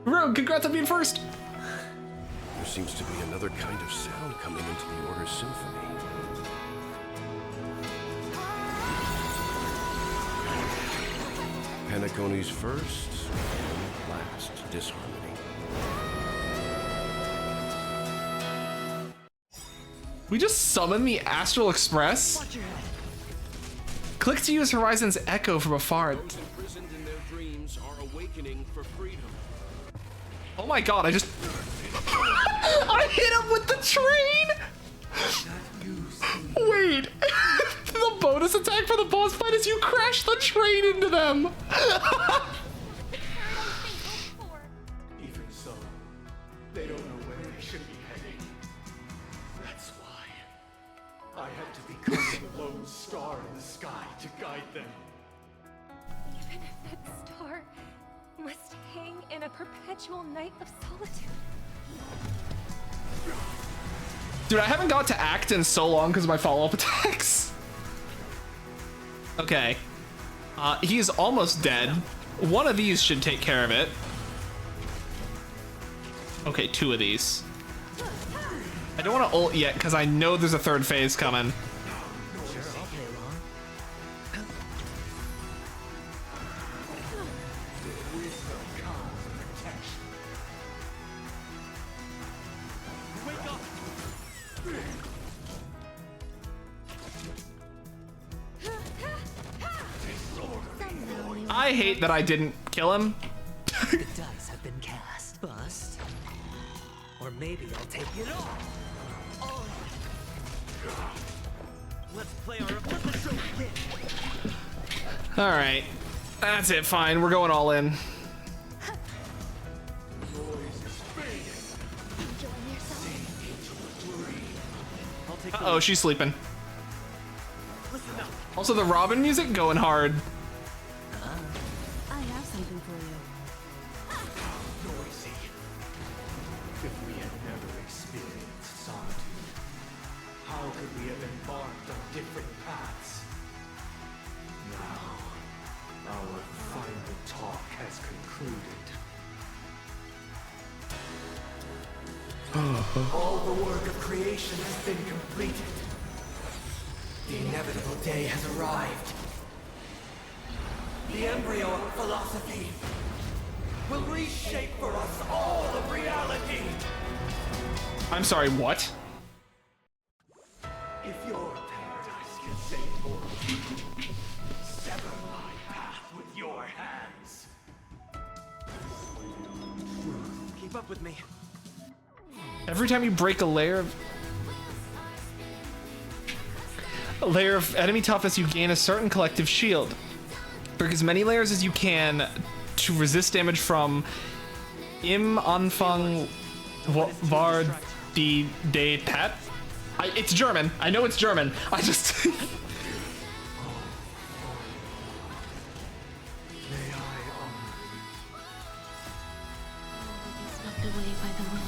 Rogue, congrats on being first! There seems to be another kind of sound coming into the Order's symphony. Penacony's first and last disharmony. We just summoned the Astral Express? Click to use Horizon's Echo from afar. Those imprisoned in their dreams are awakening for freedom. Oh my god, I just... I hit him with the train! Wait, the bonus attack for the boss fight is you crash the train into them! Even so, they don't know where they should be heading. That's why I had to become the lone star in the sky to guide them. Even if that star must hang in a perpetual night of solitude. Dude, I haven't got to act in so long because of my follow-up attacks. Okay. He is almost dead. One of these should take care of it. Okay, 2 of these. I don't want to ult yet because I know there's a 3rd phase coming. Sure, I'll play along. Wake up! I hate that I didn't kill him. The dice have been cast. Bust. Or maybe I'll take it all. Let's play our let the show begin. Alright. That's it, fine. We're going all in. Uh-oh, she's sleeping. Also, the Robin music going hard. I have something for you. Noisy. If we had never experienced solitude, how could we have embarked on different paths? Now, our final talk has concluded. All the work of creation has been completed. The inevitable day has arrived. The embryo of philosophy will reshape for us all of reality. I'm sorry, what? If your paradise can save more people, sever my path with your hands. Keep up with me. Every time you break a layer of enemy toughness, you gain a certain collective shield. Break as many layers as you can to resist damage from Im Anfang var die de Tat. It's German. I know it's German. I just... Swept away by the wind.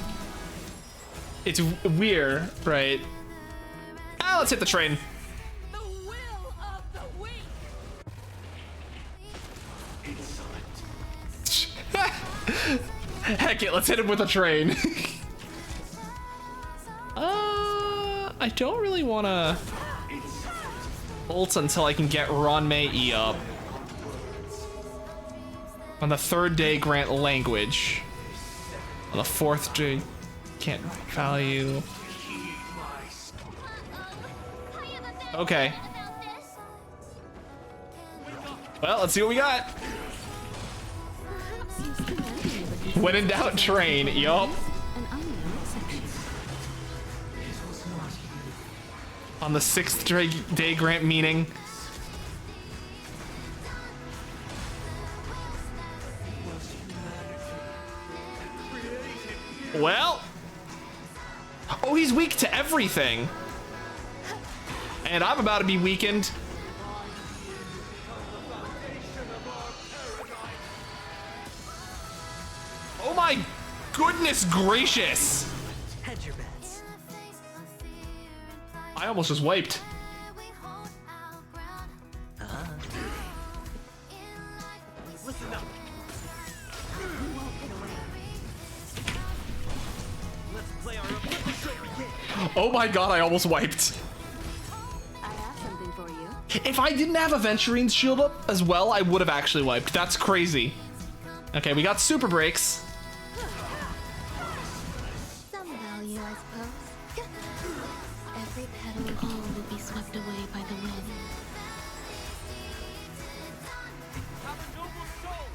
It's weird, right? Ah, let's hit the train. The will of the weak. Heck it, let's hit him with a train. I don't really want to ult until I can get Ranmei E up. On the 3rd day, grant language. On the 4th day, can't value. Okay. Well, let's see what we got. When in doubt, train. Yup. On the 6th day, grant meaning. Well. Oh, he's weak to everything. And I'm about to be weakened. Oh my goodness gracious. Hedge your bets. I almost just wiped. Listen up. Let's play our let the show begin. Oh my god, I almost wiped. I have something for you. If I didn't have Aventurine's shield up as well, I would have actually wiped. That's crazy. Okay, we got super breaks. Some value, I suppose. Every petal of all will be swept away by the wind. Have a noble soul.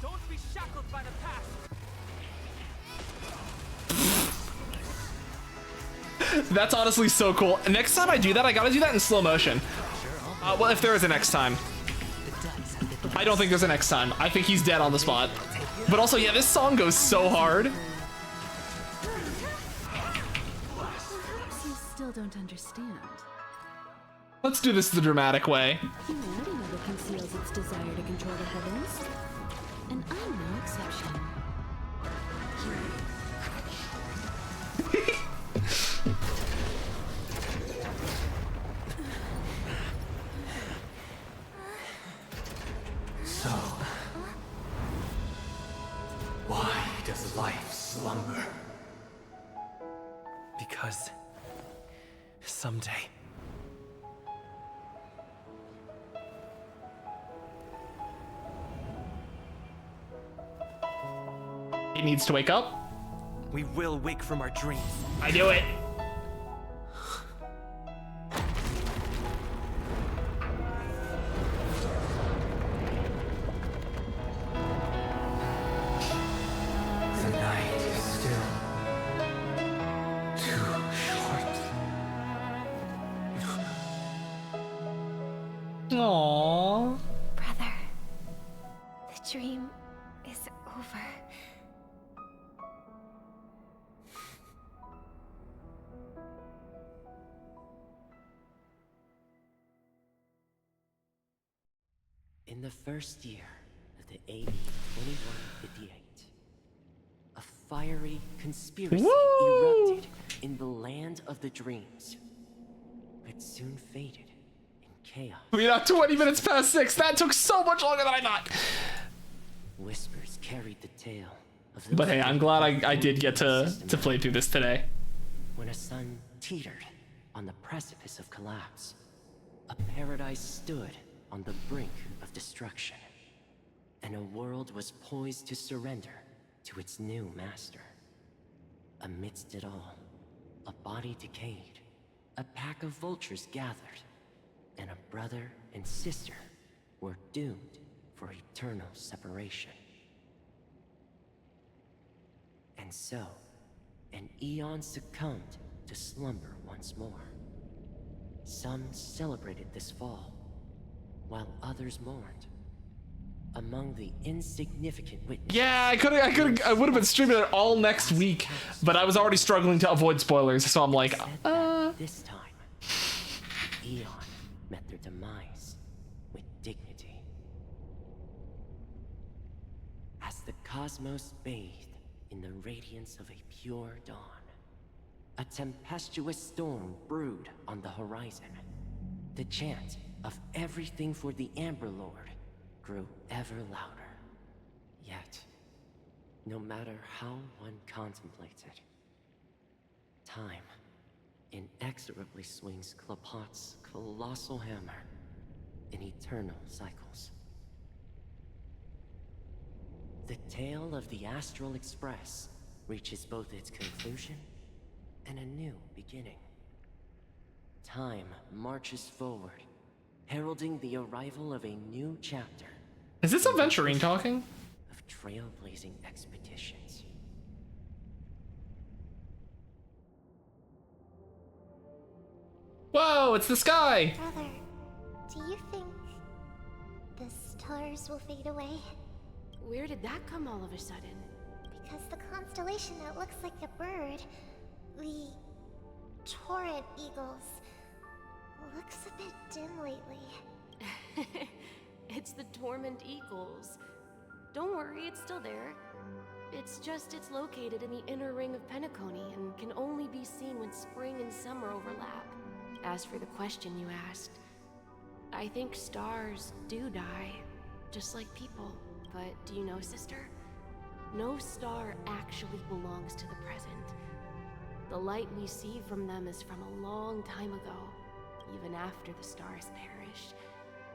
Don't be shackled by the past. That's honestly so cool. Next time I do that, I gotta do that in slow motion. Well, if there is a next time. I don't think there's a next time. I think he's dead on the spot. But also, yeah, this song goes so hard. Perhaps you still don't understand. Let's do this the dramatic way. Humanity never conceals its desire to control the heavens. And I'm no exception. So, why does life slumber? Because someday It needs to wake up. we will wake from our dreams. I do it. The night is still too short. Aww. Brother, the dream is over. In the first year of the AD 2158, a fiery conspiracy erupted in the land of the dreams, but soon faded in chaos. We got 20 minutes past 6. That took so much longer than I thought. Whispers carried the tale of those But hey, I'm glad I did get to play through this today. when a sun teetered on the precipice of collapse, a paradise stood on the brink of destruction, and a world was poised to surrender to its new master. Amidst it all, a body decayed, a pack of vultures gathered, and a brother and sister were doomed for eternal separation. And so, an eon succumbed to slumber once more. Some celebrated this fall, while others mourned. Among the insignificant witnesses... Yeah, I would have been streaming it all next week, but I was already struggling to avoid spoilers, so I'm like, This time, Eon met their demise with dignity. As the cosmos bathed in the radiance of a pure dawn, a tempestuous storm brewed on the horizon. The chant of everything for the Amber Lord grew ever louder. Yet, no matter how one contemplated, time inexorably swings Klapot's colossal hammer in eternal cycles. The tale of the Astral Express reaches both its conclusion and a new beginning. Time marches forward, heralding the arrival of a new chapter. Is this Aventurine talking? Of trailblazing expeditions. Whoa, it's the sky! Brother, do you think the stars will fade away? Where did that come all of a sudden? Because the constellation that looks like a bird, the Torrent Eagles, looks a bit dim lately. It's the Torment Eagles. Don't worry, it's still there. It's just it's located in the inner ring of Penacony and can only be seen when spring and summer overlap. As for the question you asked, I think stars do die, just like people. But do you know, sister? No star actually belongs to the present. The light we see from them is from a long time ago, even after the stars perish. extinguished,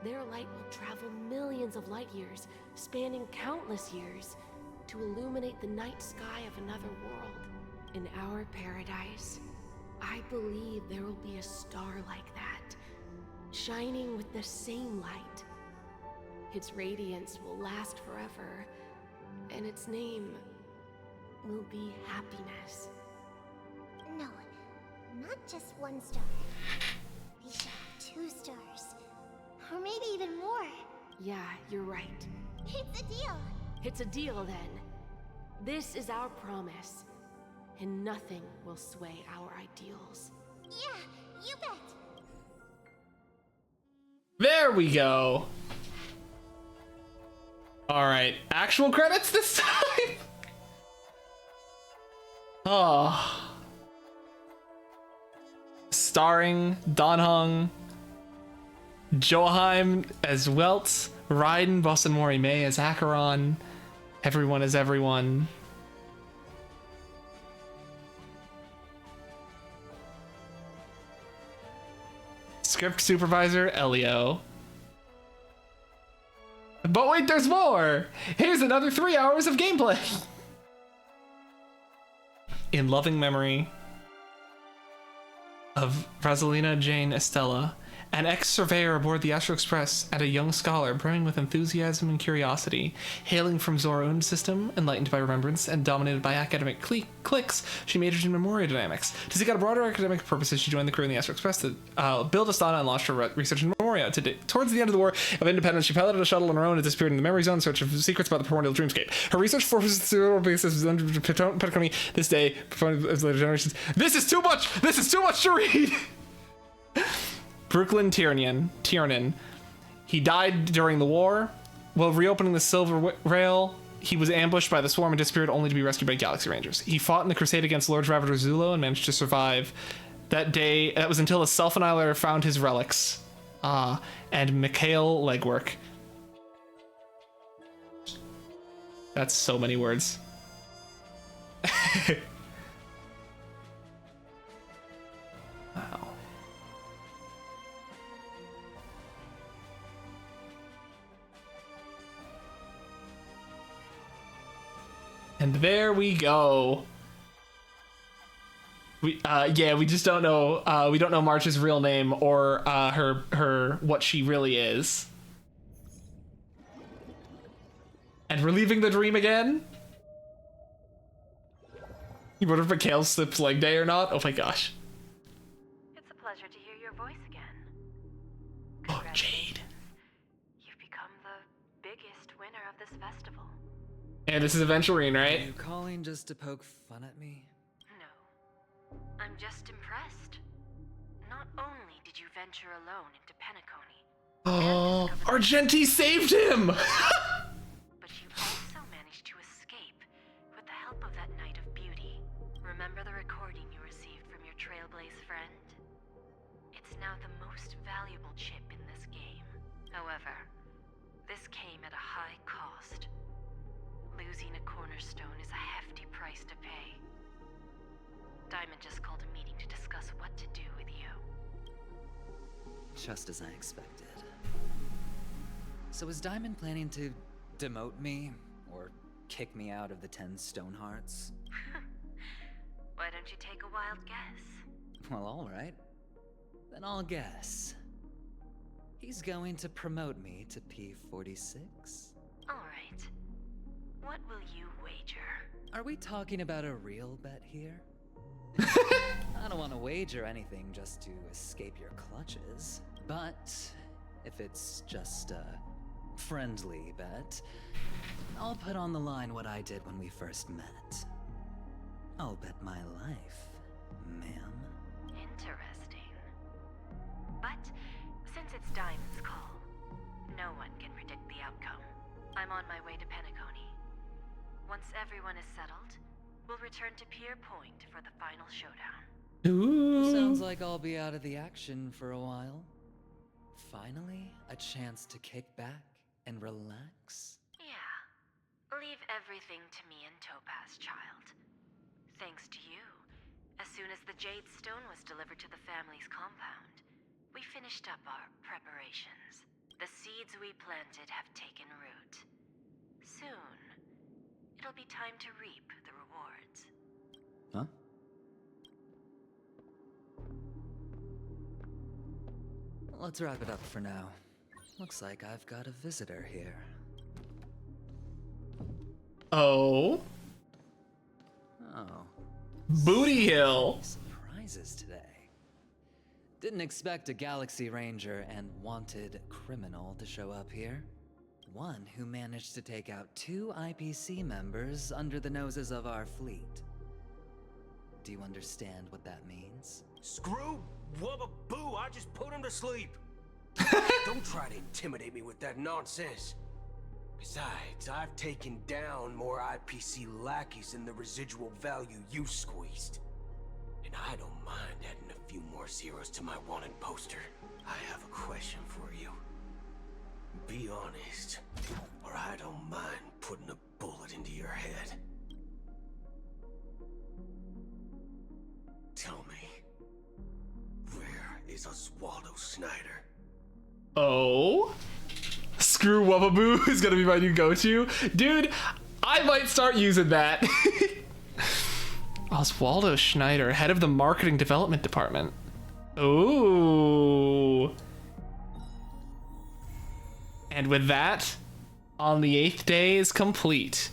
their light will travel millions of light years, spanning countless years, to illuminate the night sky of another world. In our paradise, I believe there will be a star like that, shining with the same light. Its radiance will last forever, and its name will be happiness. No, not just one star. We should have 2 stars. Or maybe even more. Yeah, you're right. It's a deal. It's a deal then. This is our promise, and nothing will sway our ideals. Yeah, you bet. There we go. All right, actual credits this time. Oh. Starring Don Hung, Joachim as Welt, Raiden, Boston Mori May as Acheron, everyone as everyone. Script supervisor Elio. But wait, there's more! Here's another 3 hours of gameplay! In loving memory of Rosalina Jane Estella, an ex-surveyor aboard the Astro Express and a young scholar brimming with enthusiasm and curiosity. Hailing from Zoroun system, enlightened by remembrance, and dominated by academic cliques, she majored in memoria-dynamics. To seek out broader academic purposes, she joined the crew in the Astro Express to build Astana and launched her research in memoria. Towards the end of the War of Independence, she piloted a shuttle on her own and disappeared in the memory zone in search of secrets about the primordial dreamscape. Her research focuses on the basis of Petaconi this day, as later generations. This is too much! This is too much to read! Brooklyn Tiernan. He died during the war. While reopening the Silver Rail, he was ambushed by the swarm and disappeared, only to be rescued by Galaxy Rangers. He fought in the crusade against Lord Ravager Zulo and managed to survive. That day, that was until a self-annihilator found his relics. And Mikhail Legwork. That's so many words. Wow. And there we go. We just don't know. We don't know March's real name or her what she really is. And reliving the dream again. You wonder if Mikhail slips leg day or not. Oh my gosh. It's a pleasure to hear your voice again. Oh, Jade. You've become the biggest winner of this festival. And this is Aventurine, right? Are you calling just to poke fun at me? No. I'm just impressed. Not only did you venture alone into Penacony, Oh, Argenti saved him! but you also managed to escape with the help of that Knight of Beauty. Remember the recording you received from your Trailblaze friend? It's now the most valuable chip in this game. However, this came at a high cost. Losing a cornerstone is a hefty price to pay. Diamond just called a meeting to discuss what to do with you. Just as I expected. So is Diamond planning to demote me or kick me out of the 10 Stonehearts? Why don't you take a wild guess? Well, all right. Then I'll guess. He's going to promote me to P46. All right. What will you wager? Are we talking about a real bet here? I don't want to wager anything just to escape your clutches, but if it's just a friendly bet, I'll put on the line what I did when we first met. I'll bet my life, ma'am. Interesting. But since it's Diamond's call, no one can predict the outcome. I'm on my way to Penacony. Once everyone is settled, we'll return to Pier Point for the final showdown. Ooh. Sounds like I'll be out of the action for a while. Finally, a chance to kick back and relax. Yeah. Leave everything to me and Topaz, child. Thanks to you, as soon as the Jade Stone was delivered to the family's compound, We finished up our preparations. The seeds we planted have taken root. Soon, it'll be time to reap the rewards. Huh? Let's wrap it up for now. Looks like I've got a visitor here. Oh. Oh. Booty Hill. Surprises today. Didn't expect a Galaxy Ranger and wanted criminal to show up here. One who managed to take out 2 IPC members under the noses of our fleet. Do you understand what that means? Screw Wubba Boo, I just put him to sleep. Don't try to intimidate me with that nonsense. Besides, I've taken down more IPC lackeys than the residual value you squeezed. And I don't mind adding a few more zeros to my wanted poster. I have a question for you. Be honest, or I don't mind putting a bullet into your head. Tell me, where is Oswaldo Snyder? Oh? Screw Wubbaboo is gonna be my new go-to. Dude, I might start using that. Oswaldo Schneider, head of the marketing development department. Ooh. And with that, On the 8th Day is complete.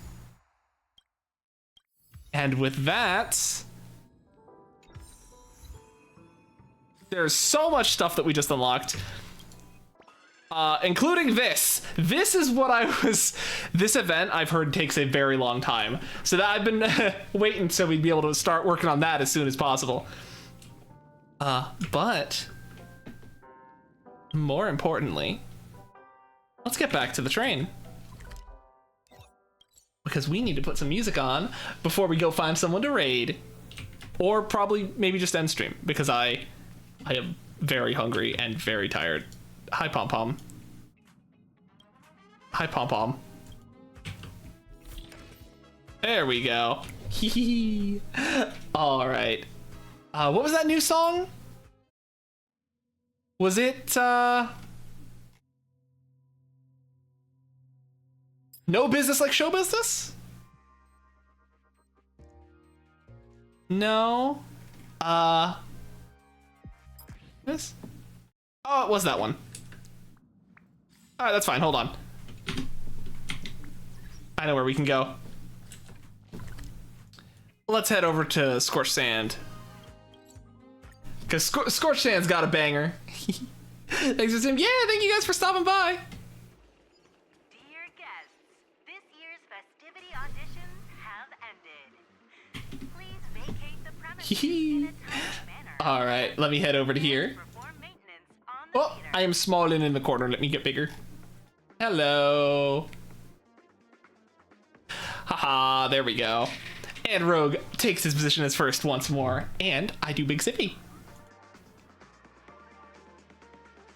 And with that, there's so much stuff that we just unlocked. Including this. This is what this event I've heard takes a very long time. So that I've been waiting so we'd be able to start working on that as soon as possible. But more importantly, let's get back to the train. Because we need to put some music on before we go find someone to raid. Or probably maybe just end stream, because I am very hungry and very tired. Hi, Pom Pom. Hi, Pom Pom. There we go. Hee. All right. What was that new song? Was it No Business Like Show Business? No. This? Oh, it was that one. All right, that's fine. Hold on. I know where we can go. Let's head over to Scorched Sand. Because Scorched Sand's got a banger. Thanks for saying, yeah, thank you guys for stopping by. Dear guests, this year's festivity auditions have ended. Please vacate the premises in a timely manner. All right, let me head over to here. Oh, I am small and in the corner. Let me get bigger. Hello. Haha, there we go. And Rogue takes his position as first once more. And I do Big Sippy.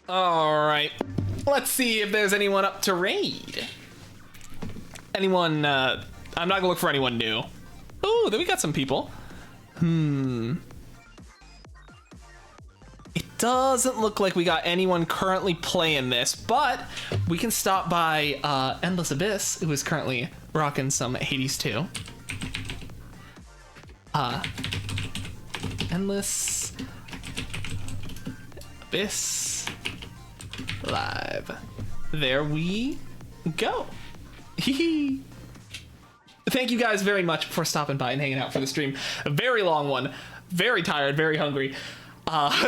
All right. Let's see if there's anyone up to raid. Anyone, I'm not gonna look for anyone new. Oh, then we got some people. It doesn't look like we got anyone currently playing this, but we can stop by Endless Abyss, who is currently rocking some Hades 2. Endless Abyss live. There we go. Thank you guys very much for stopping by and hanging out for the stream. A very long one. Very tired, very hungry.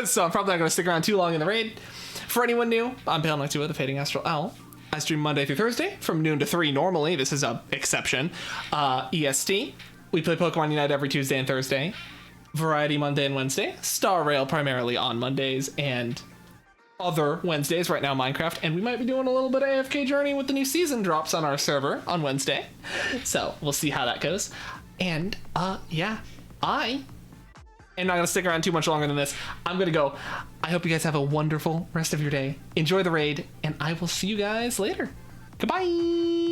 So I'm probably not going to stick around too long in the raid. For anyone new, I'm Pale Knight 2 of the Fading Astral Owl. I stream Monday through Thursday from noon to 3 normally. This is an exception. EST. We play Pokemon Unite every Tuesday and Thursday. Variety Monday and Wednesday. Star Rail primarily on Mondays and other Wednesdays. Right now Minecraft. And we might be doing a little bit of AFK Journey with the new season drops on our server on Wednesday. So we'll see how that goes. And yeah, I'm not going to stick around too much longer than this. I'm going to go. I hope you guys have a wonderful rest of your day. Enjoy the raid, and I will see you guys later. Goodbye!